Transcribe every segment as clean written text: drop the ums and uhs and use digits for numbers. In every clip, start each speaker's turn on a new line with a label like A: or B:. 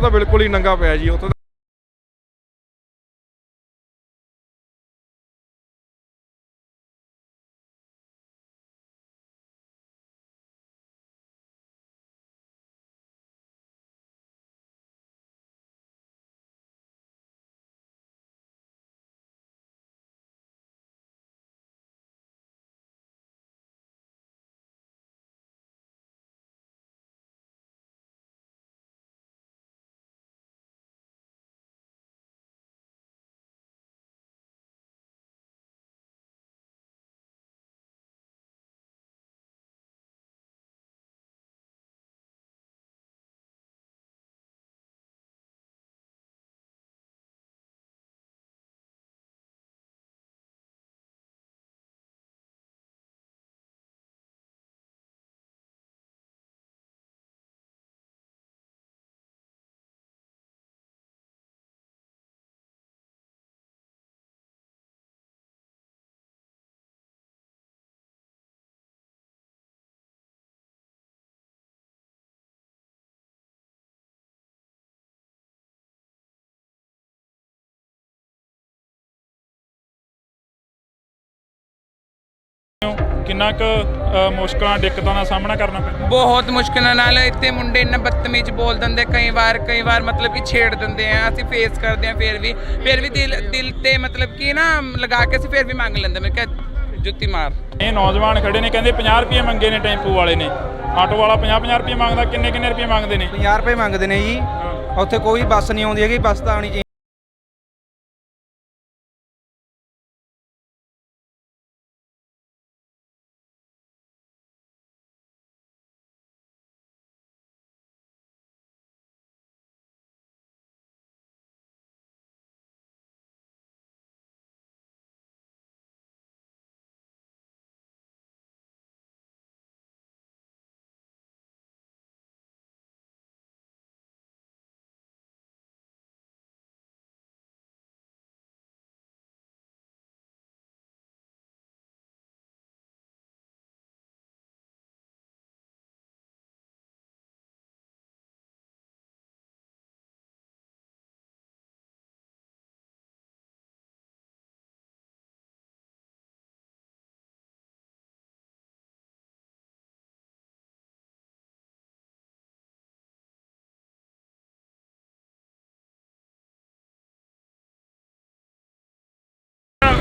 A: ਤਾਂ ਬਿਲਕੁਲ ਹੀ ਨੰਗਾ ਪਿਆ ਜੀ। ਉੱਥੇ
B: ਕਿੰਨਾ ਕੁ ਮੁਸ਼ਕਲਾਂ ਦਿੱਕਤਾਂ ਦਾ ਸਾਹਮਣਾ ਕਰਨਾ ਪੈਂਦਾ?
C: ਬਹੁਤ ਮੁਸ਼ਕਿਲਾਂ ਨਾਲ ਇੱਥੇ ਮੁੰਡੇ ਇੰਨਾ ਬਦਤਮੀਜ਼ ਬੋਲ ਦਿੰਦੇ ਕਈ ਵਾਰ ਮਤਲਬ ਕਿ ਛੇੜ ਦਿੰਦੇ ਆ। ਅਸੀਂ ਫੇਸ ਕਰਦੇ ਆ ਫਿਰ ਵੀ ਦਿਲ ਤੇ ਮਤਲਬ ਕਿ ਨਾ ਲਗਾ ਕੇ ਅਸੀਂ ਫਿਰ ਵੀ ਮੰਗ ਲੈਂਦੇ। ਮੈਂ ਕਿਹਾ ਜੁੱਤੀ ਮਾਰ।
B: ਇਹ ਨੌਜਵਾਨ ਖੜੇ ਨੇ, ਕਹਿੰਦੇ 50 ਰੁਪਏ ਮੰਗੇ ਨੇ ਟੈਂਪੂ ਵਾਲੇ ਨੇ। ਆਟੋ ਵਾਲਾ 50 ਰੁਪਏ ਮੰਗਦਾ, ਕਿੰਨੇ ਰੁਪਏ ਮੰਗਦੇ ਨੇ?
D: 50 ਰੁਪਏ ਮੰਗਦੇ ਨੇ ਜੀ। ਉੱਥੇ ਕੋਈ ਬੱਸ ਨਹੀਂ ਆਉਂਦੀ ਹੈਗੀ, ਬੱਸ ਤਾਂ ਆਉਣੀ ਚਾਹੀਦੀ।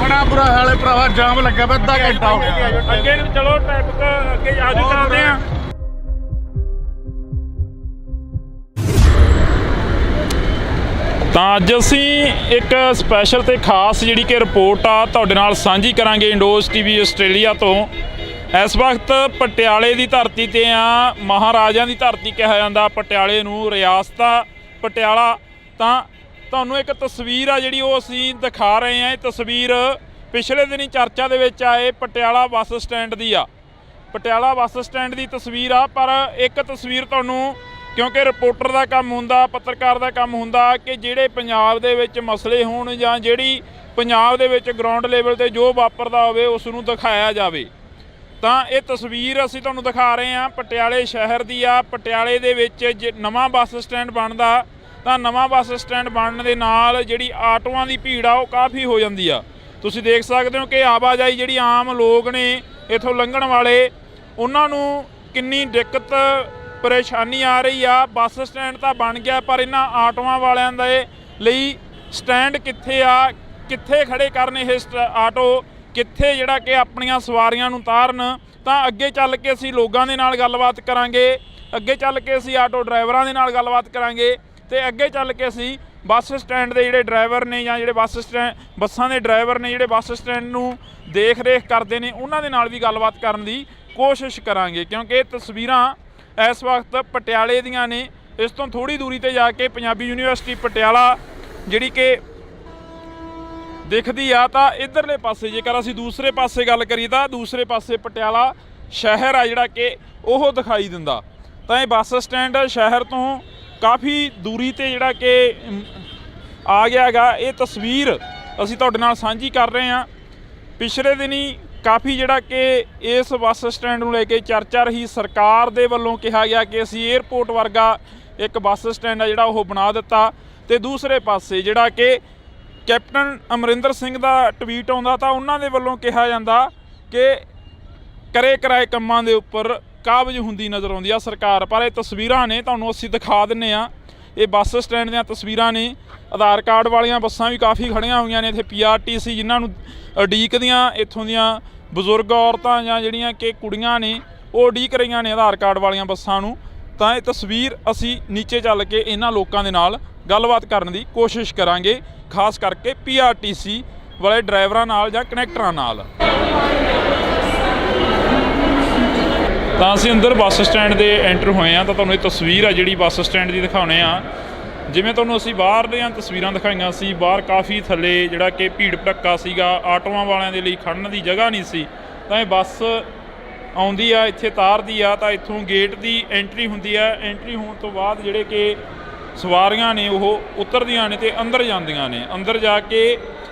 E: ਬੜਾ ਬੁਰਾ ਹਾਲ ਹੈ ਭਰਾਵਾ, ਜਾਮ ਲੱਗਾ ਪਿਆ, ਅੱਧਾ ਘੰਟਾ ਹੋ ਗਿਆ।
B: ਅੱਗੇ ਨੂੰ ਚਲੋ, ਟ੍ਰੈਫਿਕ ਅੱਗੇ ਆਜੋ, ਚੱਲਦੇ ਆ। ਤਾਂ ਅੱਜ ਅਸੀਂ ਇੱਕ ਸਪੈਸ਼ਲ ਤੇ ਖਾਸ ਜਿਹੜੀ ਕਿ ਰਿਪੋਰਟ ਆ ਤੁਹਾਡੇ ਨਾਲ ਸਾਂਝੀ ਕਰਾਂਗੇ ਇੰਡੋਜ਼ ਟੀਵੀ ਆਸਟ੍ਰੇਲੀਆ ਤੋਂ। ਇਸ ਵਕਤ ਪਟਿਆਲੇ ਦੀ ਧਰਤੀ ਤੇ ਆ। ਮਹਾਰਾਜਿਆਂ ਦੀ ਧਰਤੀ ਕਿਹਾ ਜਾਂਦਾ ਪਟਿਆਲੇ ਨੂੰ, ਰਿਆਸਤਾ ਪਟਿਆਲਾ। ਤਾਂ ਤੁਹਾਨੂੰ ਇੱਕ ਤਸਵੀਰ ਆ ਜਿਹੜੀ ਉਹ ਅਸੀਂ ਦਿਖਾ ਰਹੇ ਹਾਂ। ਇਹ ਤਸਵੀਰ ਪਿਛਲੇ ਦਿਨੀ ਚਰਚਾ ਦੇ ਵਿੱਚ ਆਏ ਪਟਿਆਲਾ ਬੱਸ ਸਟੈਂਡ ਦੀ ਆ। ਪਟਿਆਲਾ ਬੱਸ ਸਟੈਂਡ ਦੀ ਤਸਵੀਰ ਆ। ਪਰ ਇੱਕ ਤਸਵੀਰ ਤੁਹਾਨੂੰ, ਕਿਉਂਕਿ ਰਿਪੋਰਟਰ ਦਾ ਕੰਮ ਹੁੰਦਾ, ਪੱਤਰਕਾਰ ਦਾ ਕੰਮ ਹੁੰਦਾ ਕਿ ਜਿਹੜੇ ਪੰਜਾਬ ਦੇ ਵਿੱਚ ਮਸਲੇ ਹੋਣ ਜਾਂ ਜਿਹੜੀ ਪੰਜਾਬ ਦੇ ਵਿੱਚ ਗਰਾਊਂਡ ਲੈਵਲ ਤੇ ਜੋ ਵਾਪਰਦਾ ਹੋਵੇ ਉਸ ਨੂੰ ਦਿਖਾਇਆ ਜਾਵੇ। ਤਾਂ ਇਹ ਤਸਵੀਰ ਅਸੀਂ ਤੁਹਾਨੂੰ ਦਿਖਾ ਰਹੇ ਹਾਂ ਪਟਿਆਲੇ ਸ਼ਹਿਰ ਦੀ ਆ। ਪਟਿਆਲੇ ਦੇ ਵਿੱਚ ਜੇ ਨਵਾਂ ਬੱਸ ਸਟੈਂਡ ਬਣਦਾ ਤਾਂ ਨਵਾਂ ਬੱਸ ਸਟੈਂਡ ਬਣਨ ਦੇ ਨਾਲ ਜਿਹੜੀ ਆਟੋਆਂ ਦੀ ਭੀੜ ਆ ਉਹ ਕਾਫੀ ਹੋ ਜਾਂਦੀ ਆ। ਤੁਸੀਂ ਦੇਖ ਸਕਦੇ ਹੋ ਕਿ ਆਵਾਜਾਈ ਜਿਹੜੀ ਆਮ ਲੋਕ ਨੇ ਇੱਥੋਂ ਲੰਘਣ ਵਾਲੇ, ਉਹਨਾਂ ਨੂੰ ਕਿੰਨੀ ਦਿੱਕਤ ਪਰੇਸ਼ਾਨੀ ਆ ਰਹੀ ਆ। ਬੱਸ ਸਟੈਂਡ ਤਾਂ ਬਣ ਗਿਆ ਪਰ ਇਹਨਾਂ ਆਟੋਆਂ ਵਾਲਿਆਂ ਦੇ ਲਈ ਸਟੈਂਡ ਕਿੱਥੇ ਆ, ਕਿੱਥੇ ਖੜੇ ਕਰਨ ਇਹ ਆਟੋ, ਕਿੱਥੇ ਜਿਹੜਾ ਕਿ ਆਪਣੀਆਂ ਸਵਾਰੀਆਂ ਨੂੰ ਉਤਾਰਨ। ਤਾਂ ਅੱਗੇ ਚੱਲ ਕੇ ਅਸੀਂ ਲੋਕਾਂ ਦੇ ਨਾਲ ਗੱਲਬਾਤ ਕਰਾਂਗੇ, ਅੱਗੇ ਚੱਲ ਕੇ ਅਸੀਂ ਆਟੋ ਡਰਾਈਵਰਾਂ ਦੇ ਨਾਲ ਗੱਲਬਾਤ ਕਰਾਂਗੇ ਤੇ ਅੱਗੇ ਚੱਲ ਕੇ ਅਸੀਂ ਬੱਸ ਸਟੈਂਡ ਦੇ ਜਿਹੜੇ ਡਰਾਈਵਰ ਨੇ ਜਾਂ ਜਿਹੜੇ ਬੱਸਾਂ ਦੇ ਡਰਾਈਵਰ ਨੇ ਜਿਹੜੇ ਬੱਸ ਸਟੈਂਡ ਨੂੰ ਦੇਖ ਰੇਖ ਕਰਦੇ ਨੇ ਉਹਨਾਂ ਦੇ ਨਾਲ ਵੀ ਗੱਲਬਾਤ ਕਰਨ ਦੀ ਕੋਸ਼ਿਸ਼ ਕਰਾਂਗੇ। ਕਿਉਂਕਿ ਇਹ ਤਸਵੀਰਾਂ ਇਸ ਵਕਤ ਪਟਿਆਲੇ ਦੀਆਂ ਨੇ। ਇਸ ਤੋਂ ਥੋੜ੍ਹੀ ਦੂਰੀ 'ਤੇ ਜਾ ਕੇ ਪੰਜਾਬੀ ਯੂਨੀਵਰਸਿਟੀ ਪਟਿਆਲਾ ਜਿਹੜੀ ਕਿ ਦਿਖਦੀ ਆ। ਤਾਂ ਇੱਧਰਲੇ ਪਾਸੇ ਜੇਕਰ ਅਸੀਂ ਦੂਸਰੇ ਪਾਸੇ ਗੱਲ ਕਰੀਏ ਤਾਂ ਦੂਸਰੇ ਪਾਸੇ ਪਟਿਆਲਾ ਸ਼ਹਿਰ ਆ ਜਿਹੜਾ ਕਿ ਉਹ ਦਿਖਾਈ ਦਿੰਦਾ। ਤਾਂ ਇਹ ਬੱਸ ਸਟੈਂਡ ਸ਼ਹਿਰ ਤੋਂ ਕਾਫੀ ਦੂਰੀ 'ਤੇ ਜਿਹੜਾ ਕਿ ਆ ਗਿਆ ਹੈਗਾ। ਇਹ ਤਸਵੀਰ ਅਸੀਂ ਤੁਹਾਡੇ ਨਾਲ ਸਾਂਝੀ ਕਰ ਰਹੇ ਹਾਂ। ਪਿਛਲੇ ਦਿਨੀ ਕਾਫੀ ਜਿਹੜਾ ਕਿ ਇਸ ਬੱਸ ਸਟੈਂਡ ਨੂੰ ਲੈ ਕੇ ਚਰਚਾ ਰਹੀ। ਸਰਕਾਰ ਦੇ ਵੱਲੋਂ ਕਿਹਾ ਗਿਆ ਕਿ ਅਸੀਂ ਏਅਰਪੋਰਟ ਵਰਗਾ ਇੱਕ ਬੱਸ ਸਟੈਂਡ ਆ ਜਿਹੜਾ ਉਹ ਬਣਾ ਦਿੱਤਾ। ਤੇ ਦੂਸਰੇ ਪਾਸੇ ਜਿਹੜਾ ਕਿ ਕੈਪਟਨ ਅਮਰਿੰਦਰ ਸਿੰਘ ਦਾ ਟਵੀਟ ਆਉਂਦਾ ਤਾਂ ਉਹਨਾਂ ਦੇ ਵੱਲੋਂ ਕਿਹਾ ਜਾਂਦਾ ਕਿ ਕਰੇ ਕਰਾਏ ਕੰਮਾਂ ਦੇ ਉੱਪਰ ਕਾਬਜ਼ ਹੁੰਦੀ ਨਜ਼ਰ ਆਉਂਦੀ ਆ ਸਰਕਾਰ। ਪਰ ਇਹ ਤਸਵੀਰਾਂ ਨੇ, ਤੁਹਾਨੂੰ ਅਸੀਂ ਦਿਖਾ ਦਿੰਨੇ ਆ, ਇਹ ਬੱਸ ਸਟੈਂਡ ਦੀਆਂ ਤਸਵੀਰਾਂ ਨੇ। ਆਧਾਰ ਕਾਰਡ ਵਾਲੀਆਂ ਬੱਸਾਂ ਵੀ ਕਾਫੀ ਖੜੀਆਂ ਹੋਈਆਂ ਨੇ ਇੱਥੇ, PRTC ਜਿਨ੍ਹਾਂ ਨੂੰ ਉਡੀਕਦੀਆਂ ਇੱਥੋਂ ਦੀਆਂ ਬਜ਼ੁਰਗ ਔਰਤਾਂ ਜਾਂ ਜਿਹੜੀਆਂ ਕਿ ਕੁੜੀਆਂ ਨੇ ਉਹ ਉਡੀਕ ਰਹੀਆਂ ਨੇ ਆਧਾਰ ਕਾਰਡ ਵਾਲੀਆਂ ਬੱਸਾਂ ਨੂੰ। ਤਾਂ ਇਹ ਤਸਵੀਰ ਅਸੀਂ ਨੀਚੇ ਚੱਲ ਕੇ ਇਹਨਾਂ ਲੋਕਾਂ ਦੇ ਨਾਲ ਗੱਲਬਾਤ ਕਰਨ ਦੀ ਕੋਸ਼ਿਸ਼ ਕਰਾਂਗੇ, ਖਾਸ ਕਰਕੇ PRTC ਵਾਲੇ ਡਰਾਈਵਰਾਂ ਨਾਲ ਜਾਂ ਕਨੈਕਟਰਾਂ ਨਾਲ। ਤਾਂ ਅਸੀਂ ਅੰਦਰ ਬੱਸ ਸਟੈਂਡ ਦੇ ਐਂਟਰ ਹੋਏ ਆ ਤਾਂ ਤੁਹਾਨੂੰ ਇਹ ਤਸਵੀਰ ਆ ਜਿਹੜੀ ਬੱਸ ਸਟੈਂਡ ਦੀ ਦਿਖਾਉਣੇ ਆ। ਜਿਵੇਂ ਤੁਹਾਨੂੰ ਅਸੀਂ ਬਾਹਰ ਦੀਆਂ ਤਸਵੀਰਾਂ ਦਿਖਾਈਆਂ ਸੀ, ਬਾਹਰ ਕਾਫੀ ਥੱਲੇ ਜਿਹੜਾ ਕਿ ਭੀੜ ਭੜੱਕਾ ਸੀਗਾ, ਆਟੋਆਂ ਵਾਲਿਆਂ ਦੇ ਲਈ ਖੜਨ ਦੀ ਜਗ੍ਹਾ ਨਹੀਂ ਸੀ। ਤਾਂ ਇਹ ਬੱਸ ਆਉਂਦੀ ਆ, ਇੱਥੇ ਤਾਰਦੀ ਆ, ਤਾਂ ਇੱਥੋਂ ਗੇਟ ਦੀ ਐਂਟਰੀ ਹੁੰਦੀ ਆ। ਐਂਟਰੀ ਹੋਣ ਤੋਂ ਬਾਅਦ ਜਿਹੜੇ ਕਿ ਸਵਾਰੀਆਂ ਨੇ ਉਹ ਉਤਰਦੀਆਂ ਨੇ ਤੇ ਅੰਦਰ ਜਾਂਦੀਆਂ ਨੇ। ਅੰਦਰ ਜਾ ਕੇ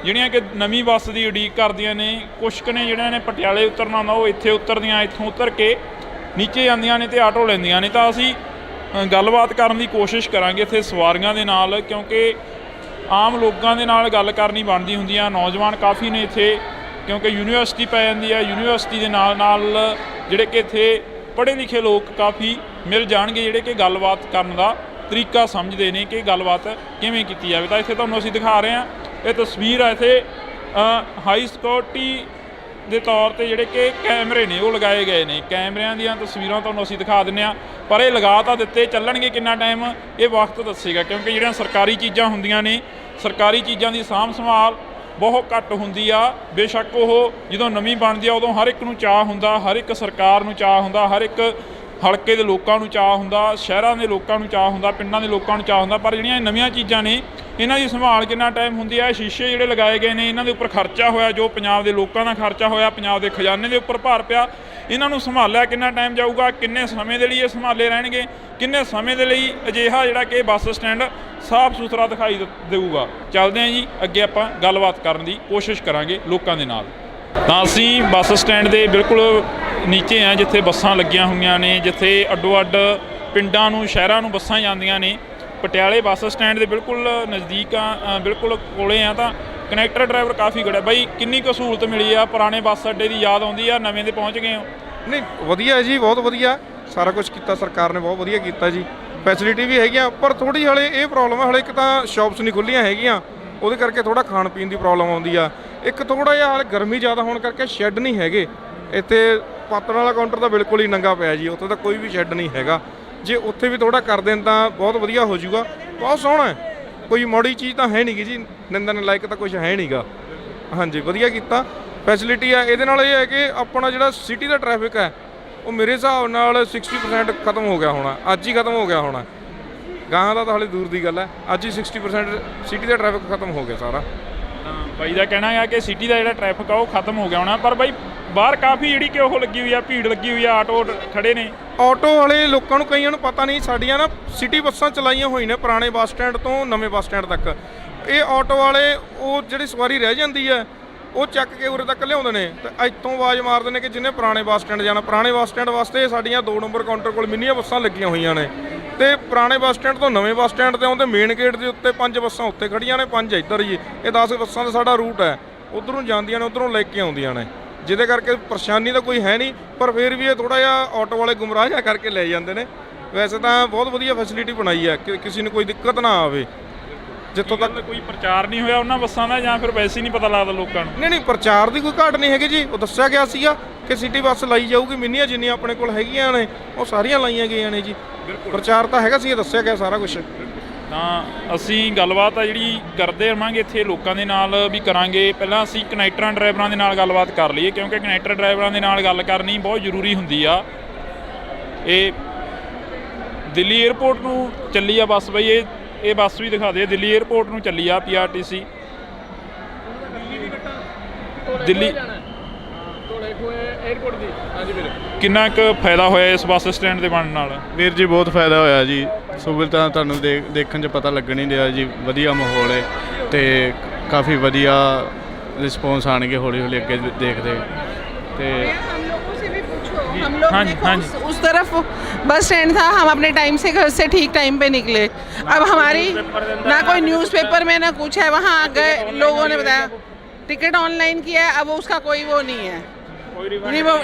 B: ਜਿਹੜੀਆਂ ਕਿ ਨਵੀਂ ਬੱਸ ਦੀ ਉਡੀਕ ਕਰਦੀਆਂ ਨੇ, ਕੁਛ ਕੁ ਨੇ ਜਿਹੜਿਆਂ ਨੇ ਪਟਿਆਲੇ ਉਤਰਨਾ ਹੁੰਦਾ ਉਹ ਇੱਥੇ ਉਤਰਦੀਆਂ, ਇੱਥੋਂ ਉਤਰ ਕੇ ਨੀਚੇ ਜਾਂਦੀਆਂ ਨੇ ਤੇ ਆਟੋ ਲੈਂਦੀਆਂ ਨੇ। ਤਾਂ ਅਸੀਂ ਗੱਲਬਾਤ ਕਰਨ ਦੀ ਕੋਸ਼ਿਸ਼ ਕਰਾਂਗੇ ਇੱਥੇ ਸਵਾਰੀਆਂ ਦੇ ਨਾਲ, ਕਿਉਂਕਿ ਆਮ ਲੋਕਾਂ ਦੇ ਨਾਲ ਗੱਲ ਕਰਨੀ ਬਣਦੀ ਹੁੰਦੀ ਆ। ਨੌਜਵਾਨ ਕਾਫੀ ਨੇ ਇੱਥੇ, ਕਿਉਂਕਿ ਯੂਨੀਵਰਸਿਟੀ ਪੈ ਜਾਂਦੀ ਆ। ਯੂਨੀਵਰਸਿਟੀ ਦੇ ਨਾਲ ਨਾਲ ਜਿਹੜੇ ਕਿ ਇੱਥੇ ਪੜ੍ਹੇ ਲਿਖੇ ਲੋਕ ਕਾਫੀ ਮਿਲ ਜਾਣਗੇ, ਜਿਹੜੇ ਕਿ ਗੱਲਬਾਤ ਕਰਨ ਦਾ ਤਰੀਕਾ ਸਮਝਦੇ ਨੇ ਕਿ ਗੱਲਬਾਤ ਕਿਵੇਂ ਕੀਤੀ ਜਾਵੇ। ਤਾਂ ਇੱਥੇ ਤੁਹਾਨੂੰ ਅਸੀਂ ਦਿਖਾ ਰਹੇ ਹਾਂ, ਇਹ ਤਸਵੀਰ ਆ। ਇੱਥੇ ਹਾਈ ਸਿਕਿਉਰਿਟੀ ਦੇ ਤੌਰ ਤੇ ਜਿਹੜੇ ਕਿ ਕੈਮਰੇ ਨੇ ਉਹ ਲਗਾਏ ਗਏ ਨੇ। ਕੈਮਰਿਆਂ ਦੀਆਂ ਤਸਵੀਰਾਂ ਤੁਹਾਨੂੰ ਅਸੀਂ ਦਿਖਾ ਦਿੰਦੇ ਹਾਂ, ਪਰ ਇਹ ਲਗਾ ਤਾਂ ਦਿੱਤੇ, ਚੱਲਣਗੇ ਕਿੰਨਾ ਟਾਈਮ ਇਹ ਵਕਤ ਦੱਸੇਗਾ, ਕਿਉਂਕਿ ਜਿਹੜੀਆਂ ਸਰਕਾਰੀ ਚੀਜ਼ਾਂ ਹੁੰਦੀਆਂ ਨੇ, ਸਰਕਾਰੀ ਚੀਜ਼ਾਂ ਦੀ ਸਾਂਭ ਸੰਭਾਲ ਬਹੁਤ ਘੱਟ ਹੁੰਦੀ ਆ। ਬੇਸ਼ੱਕ ਉਹ ਜਦੋਂ ਨਵੀਂ ਬਣਦੀ ਆ ਉਦੋਂ ਹਰ ਇੱਕ ਨੂੰ ਚਾਅ ਹੁੰਦਾ, ਹਰ ਇੱਕ ਸਰਕਾਰ ਨੂੰ ਚਾਅ ਹੁੰਦਾ, ਹਰ ਇੱਕ ਹਲਕੇ ਦੇ ਲੋਕਾਂ ਨੂੰ ਚਾਅ ਹੁੰਦਾ, ਸ਼ਹਿਰਾਂ ਦੇ ਲੋਕਾਂ ਨੂੰ ਚਾਅ ਹੁੰਦਾ, ਪਿੰਡਾਂ ਦੇ ਲੋਕਾਂ ਨੂੰ ਚਾਅ ਹੁੰਦਾ। ਪਰ ਜਿਹੜੀਆਂ ਇਹ ਨਵੀਆਂ ਚੀਜ਼ਾਂ ਨੇ ਇਹਨਾਂ ਦੀ ਸੰਭਾਲ ਕਿੰਨਾ ਟਾਈਮ ਹੁੰਦੀ ਆ। ਸ਼ੀਸ਼ੇ ਜਿਹੜੇ ਲਗਾਏ ਗਏ ਨੇ ਇਹਨਾਂ ਦੇ ਉੱਪਰ ਖਰਚਾ ਹੋਇਆ, ਜੋ ਪੰਜਾਬ ਦੇ ਲੋਕਾਂ ਦਾ ਖਰਚਾ ਹੋਇਆ, ਪੰਜਾਬ ਦੇ ਖਜ਼ਾਨੇ ਦੇ ਉੱਪਰ ਭਾਰ ਪਿਆ। ਇਹਨਾਂ ਨੂੰ ਸੰਭਾਲਿਆ ਕਿੰਨਾ ਟਾਈਮ ਜਾਊਗਾ, ਕਿੰਨੇ ਸਮੇਂ ਦੇ ਲਈ ਇਹ ਸੰਭਾਲੇ ਰਹਿਣਗੇ, ਕਿੰਨੇ ਸਮੇਂ ਦੇ ਲਈ ਅਜਿਹਾ ਜਿਹੜਾ ਕਿ ਬੱਸ ਸਟੈਂਡ ਸਾਫ਼ ਸੁਥਰਾ ਦਿਖਾਈ ਦੇਊਗਾ। ਚੱਲਦੇ ਹਾਂ ਜੀ ਅੱਗੇ, ਆਪਾਂ ਗੱਲਬਾਤ ਕਰਨ ਦੀ ਕੋਸ਼ਿਸ਼ ਕਰਾਂਗੇ ਲੋਕਾਂ ਦੇ ਨਾਲ। ਤਾਂ ਅਸੀਂ ਬੱਸ ਸਟੈਂਡ ਦੇ ਬਿਲਕੁਲ ਨੀਚੇ ਆ, ਜਿੱਥੇ ਬੱਸਾਂ ਲੱਗੀਆਂ ਹੋਈਆਂ ਨੇ, ਜਿੱਥੇ ਅੱਡੋ ਅੱਡ ਪਿੰਡਾਂ ਨੂੰ ਸ਼ਹਿਰਾਂ ਨੂੰ ਬੱਸਾਂ ਜਾਂਦੀਆਂ ਨੇ। ਪਟਿਆਲੇ ਬੱਸ ਸਟੈਂਡ ਦੇ ਬਿਲਕੁਲ ਨਜ਼ਦੀਕ ਆ, ਬਿਲਕੁਲ ਕੋਲੇ ਆ। ਤਾਂ ਕਨੈਕਟਰ ਡਰਾਈਵਰ ਕਾਫੀ ਖੜ੍ਹਾ। ਬਾਈ ਕਿੰਨੀ ਕੁ ਸਹੂਲਤ ਮਿਲੀ ਆ? ਪੁਰਾਣੇ ਬੱਸ ਅੱਡੇ ਦੀ ਯਾਦ ਆਉਂਦੀ ਆ? ਨਵੇਂ ਦੇ ਪਹੁੰਚ ਗਏ ਹੋ?
D: ਨਹੀਂ, ਵਧੀਆ ਜੀ, ਬਹੁਤ ਵਧੀਆ ਸਾਰਾ ਕੁਝ ਕੀਤਾ ਸਰਕਾਰ ਨੇ, ਬਹੁਤ ਵਧੀਆ ਕੀਤਾ ਜੀ। ਫੈਸਿਲਿਟੀ ਵੀ ਹੈਗੀਆਂ, ਪਰ ਥੋੜ੍ਹੀ ਹਲੇ ਇਹ ਪ੍ਰੋਬਲਮ ਹੈ, ਹਲੇ ਇੱਕ ਤਾਂ ਸ਼ਾਪਸ ਨਹੀਂ ਖੁੱਲ੍ਹੀਆਂ ਹੈਗੀਆਂ, ਉਹਦੇ ਕਰਕੇ ਥੋੜ੍ਹਾ ਖਾਣ ਪੀਣ ਦੀ ਪ੍ਰੋਬਲਮ ਆਉਂਦੀ ਆ। ਇੱਕ ਥੋੜ੍ਹਾ ਜਿਹਾ ਹਾਲੇ ਗਰਮੀ ਜ਼ਿਆਦਾ ਹੋਣ ਕਰਕੇ ਸ਼ੈੱਡ ਨਹੀਂ ਹੈਗੇ ਇੱਥੇ। ਪਾਤਣ ਵਾਲਾ ਕਾਊਂਟਰ ਤਾਂ ਬਿਲਕੁਲ ਹੀ ਨੰਗਾ ਪਿਆ ਜੀ, ਉੱਥੇ ਤਾਂ ਕੋਈ ਵੀ ਸ਼ੈੱਡ ਨਹੀਂ ਹੈਗਾ। ਜੇ ਉੱਥੇ ਵੀ ਥੋੜ੍ਹਾ ਕਰ ਦੇਣ ਤਾਂ ਬਹੁਤ ਵਧੀਆ ਹੋ ਜਾਊਗਾ। ਬਹੁਤ ਸੋਹਣਾ ਹੈ, ਕੋਈ ਮਾੜੀ ਚੀਜ਼ ਤਾਂ ਹੈ ਨਹੀਂ ਗੀ ਜੀ, ਨਿੰਦਣ ਲਾਇਕ ਤਾਂ ਕੁਝ ਹੈ ਨਹੀਂ ਗਾ। ਹਾਂਜੀ, ਵਧੀਆ ਕੀਤਾ, ਫੈਸਿਲਿਟੀ ਆ। ਇਹਦੇ ਨਾਲ ਇਹ ਹੈ ਕਿ ਆਪਣਾ ਜਿਹੜਾ ਸਿਟੀ ਦਾ ਟ੍ਰੈਫਿਕ ਹੈ ਉਹ ਮੇਰੇ ਹਿਸਾਬ ਨਾਲ 60% ਖਤਮ ਹੋ ਗਿਆ ਹੋਣਾ, ਅੱਜ ਹੀ ਖਤਮ ਹੋ ਗਿਆ ਹੋਣਾ। ਗਾਹਾਂ ਦਾ ਤਾਂ ਹਾਲੇ ਦੂਰ ਦੀ ਗੱਲ ਹੈ, ਅੱਜ ਹੀ 60% ਸਿਟੀ ਦਾ ਟ੍ਰੈਫਿਕ ਖਤਮ ਹੋ ਗਿਆ ਸਾਰਾ।
B: ਬਾਈ ਦਾ ਕਹਿਣਾ ਹੈ ਕਿ ਸਿਟੀ ਦਾ ਜਿਹੜਾ ਟ੍ਰੈਫਿਕ ਆ ਉਹ ਖਤਮ ਹੋ ਗਿਆ ਹੋਣਾ, ਪਰ ਬਾਈ ਬਾਹਰ ਕਾਫੀ ਜਿਹੜੀ ਕਿ ਉਹ ਲੱਗੀ ਹੋਈ ਆ, ਭੀੜ ਲੱਗੀ ਹੋਈ ਆ, ਆਟੋ ਖੜੇ ਨੇ।
D: ਆਟੋ ਵਾਲੇ ਲੋਕਾਂ ਨੂੰ ਕਈਆਂ ਨੂੰ ਪਤਾ ਨਹੀਂ, ਸਾਡੀਆਂ ਨਾ ਸਿਟੀ ਬੱਸਾਂ ਚਲਾਈਆਂ ਹੋਈਆਂ ਨੇ ਪੁਰਾਣੇ ਬੱਸ ਸਟੈਂਡ ਤੋਂ ਨਵੇਂ ਬੱਸ ਸਟੈਂਡ ਤੱਕ। ਇਹ ਆਟੋ ਵਾਲੇ ਉਹ ਜਿਹੜੀ ਸਵਾਰੀ ਰਹਿ ਜਾਂਦੀ ਹੈ ਉਹ ਚੱਕ ਕੇ ਉਰੇ ਤੱਕ ਲਿਆਉਂਦੇ ਨੇ ਤੇ ਇੱਥੋਂ ਆਵਾਜ਼ ਮਾਰਦੇ ਨੇ ਕਿ ਜਿਹਨੇ ਪੁਰਾਣੇ ਬੱਸ ਸਟੈਂਡ ਜਾਣਾ। ਪੁਰਾਣੇ ਬੱਸ ਸਟੈਂਡ ਵਾਸਤੇ ਸਾਡੀਆਂ 2 ਨੰਬਰ ਕਾਊਂਟਰ ਕੋਲ ਮਿੰਨੀਆਂ ਬੱਸਾਂ ਲੱਗੀਆਂ ਹੋਈਆਂ ਨੇ, ਤੇ ਪੁਰਾਣੇ ਬੱਸ ਸਟੈਂਡ ਤੋਂ ਨਵੇਂ ਬੱਸ ਸਟੈਂਡ ਤੇ ਆਉਂਦੇ ਮੇਨ ਗੇਟ ਦੇ ਉੱਤੇ 5 ਬੱਸਾਂ ਉੱਥੇ ਖੜੀਆਂ ਨੇ, 5 ਇੱਧਰ ਜੀ। ਇਹ 10 ਬੱਸਾਂ ਦਾ ਸਾਡਾ ਰੂਟ ਹੈ, ਉੱਧਰੋਂ ਜਾਂਦੀਆਂ ਨੇ, ਉੱਧਰੋਂ ਲੈ ਕੇ ਆਉਂਦੀਆਂ ਨੇ, ਜਿਹਦੇ ਕਰਕੇ ਪਰੇਸ਼ਾਨੀ ਤਾਂ ਕੋਈ ਹੈ ਨਹੀਂ। ਪਰ ਫਿਰ ਵੀ ਇਹ ਥੋੜ੍ਹਾ ਜਿਹਾ ਆਟੋ ਵਾਲੇ ਗੁੰਮਰਾਹ ਜਿਹਾ ਕਰਕੇ ਲੈ ਜਾਂਦੇ ਨੇ। ਵੈਸੇ ਤਾਂ ਬਹੁਤ ਵਧੀਆ ਫੈਸਿਲਿਟੀ ਬਣਾਈ ਹੈ ਕਿ ਕਿਸੇ ਨੂੰ ਕੋਈ ਦਿੱਕਤ ਨਾ ਆਵੇ। ਜਿੱਥੋਂ ਤੱਕ
B: ਕੋਈ ਪ੍ਰਚਾਰ ਨਹੀਂ ਹੋਇਆ ਉਹਨਾਂ ਬੱਸਾਂ ਦਾ, ਜਾਂ ਫਿਰ ਵੈਸੇ ਹੀ ਨਹੀਂ ਪਤਾ ਲੱਗਦਾ ਲੋਕਾਂ ਨੂੰ?
D: ਨਹੀਂ, ਪ੍ਰਚਾਰ ਦੀ ਕੋਈ ਘਾਟ ਨਹੀਂ ਹੈਗੀ ਜੀ। ਉਹ ਦੱਸਿਆ ਗਿਆ ਸੀਗਾ ਕਿ ਸਿਟੀ ਬੱਸ ਲਾਈ ਜਾਊਗੀ, ਮਿੰਨੀਆਂ ਜਿੰਨੀਆਂ ਆਪਣੇ ਕੋਲ ਹੈਗੀਆਂ ਨੇ ਉਹ ਸਾਰੀਆਂ ਲਾਈਆਂ ਗਈਆਂ ਨੇ ਜੀ। ਪ੍ਰਚਾਰ ਤਾਂ ਹੈਗਾ ਸੀ, ਦੱਸਿਆ ਗਿਆ ਸਾਰਾ ਕੁਝ।
B: ਤਾਂ ਅਸੀਂ ਗੱਲਬਾਤ ਆ ਜਿਹੜੀ ਕਰਦੇ ਰਹਾਂਗੇ ਇੱਥੇ ਲੋਕਾਂ ਦੇ ਨਾਲ ਵੀ ਕਰਾਂਗੇ। ਪਹਿਲਾਂ ਅਸੀਂ ਕਨੈਕਟਰਾਂ ਡਰਾਈਵਰਾਂ ਦੇ ਨਾਲ ਗੱਲਬਾਤ ਕਰ ਲਈਏ, ਕਿਉਂਕਿ ਕਨੈਕਟਰ ਡਰਾਈਵਰਾਂ ਦੇ ਨਾਲ ਗੱਲ ਕਰਨੀ ਬਹੁਤ ਜ਼ਰੂਰੀ ਹੁੰਦੀ ਆ। ਇਹ ਦਿੱਲੀ ਏਅਰਪੋਰਟ ਨੂੰ ਚੱਲੀ ਆ ਬੱਸ ਬਈ, ਇਹ ਬੱਸ ਵੀ ਦਿਖਾ ਦੇ। ਦਿੱਲੀ ਏਅਰਪੋਰਟ ਨੂੰ ਚੱਲੀ ਆ PRTC ਦਿੱਲੀ
E: 에어ਪੋਰਟ ਦੀ। ਹਾਂਜੀ ਵੀਰੇ,
B: ਕਿੰਨਾ ਕੁ ਫਾਇਦਾ ਹੋਇਆ ਇਸ ਬੱਸ ਸਟੈਂਡ ਦੇ ਬਣਨ ਨਾਲ?
E: ਵੀਰ ਜੀ ਬਹੁਤ ਫਾਇਦਾ ਹੋਇਆ ਜੀ। ਸਹੂਲਤਾਂ ਤੁਹਾਨੂੰ ਦੇਖਣ 'ਚ ਪਤਾ ਲੱਗਣ ਨਹੀਂ ਰਿਹਾ ਜੀ। ਵਧੀਆ ਮਾਹੌਲ ਹੈ ਤੇ ਕਾਫੀ ਵਧੀਆ ਰਿਸਪੌਂਸ ਆਣਗੇ ਹੌਲੀ ਹੌਲੀ ਅੱਗੇ ਦੇਖਦੇ। ਤੇ
A: हम लोगों से भी पूछो, हम लोग
B: हाँ जी,
A: देखो
B: हाँ जी।
A: उस तरफ बस स्टैंड था, हम अपने टाइम से घर से ठीक टाइम पे निकले। अब हमारी ना कोई न्यूज़पेपर में ना कुछ है, वहाँ गए लोगों ने बताया टिकट ऑनलाइन किया है, अब उसका कोई वो नहीं है,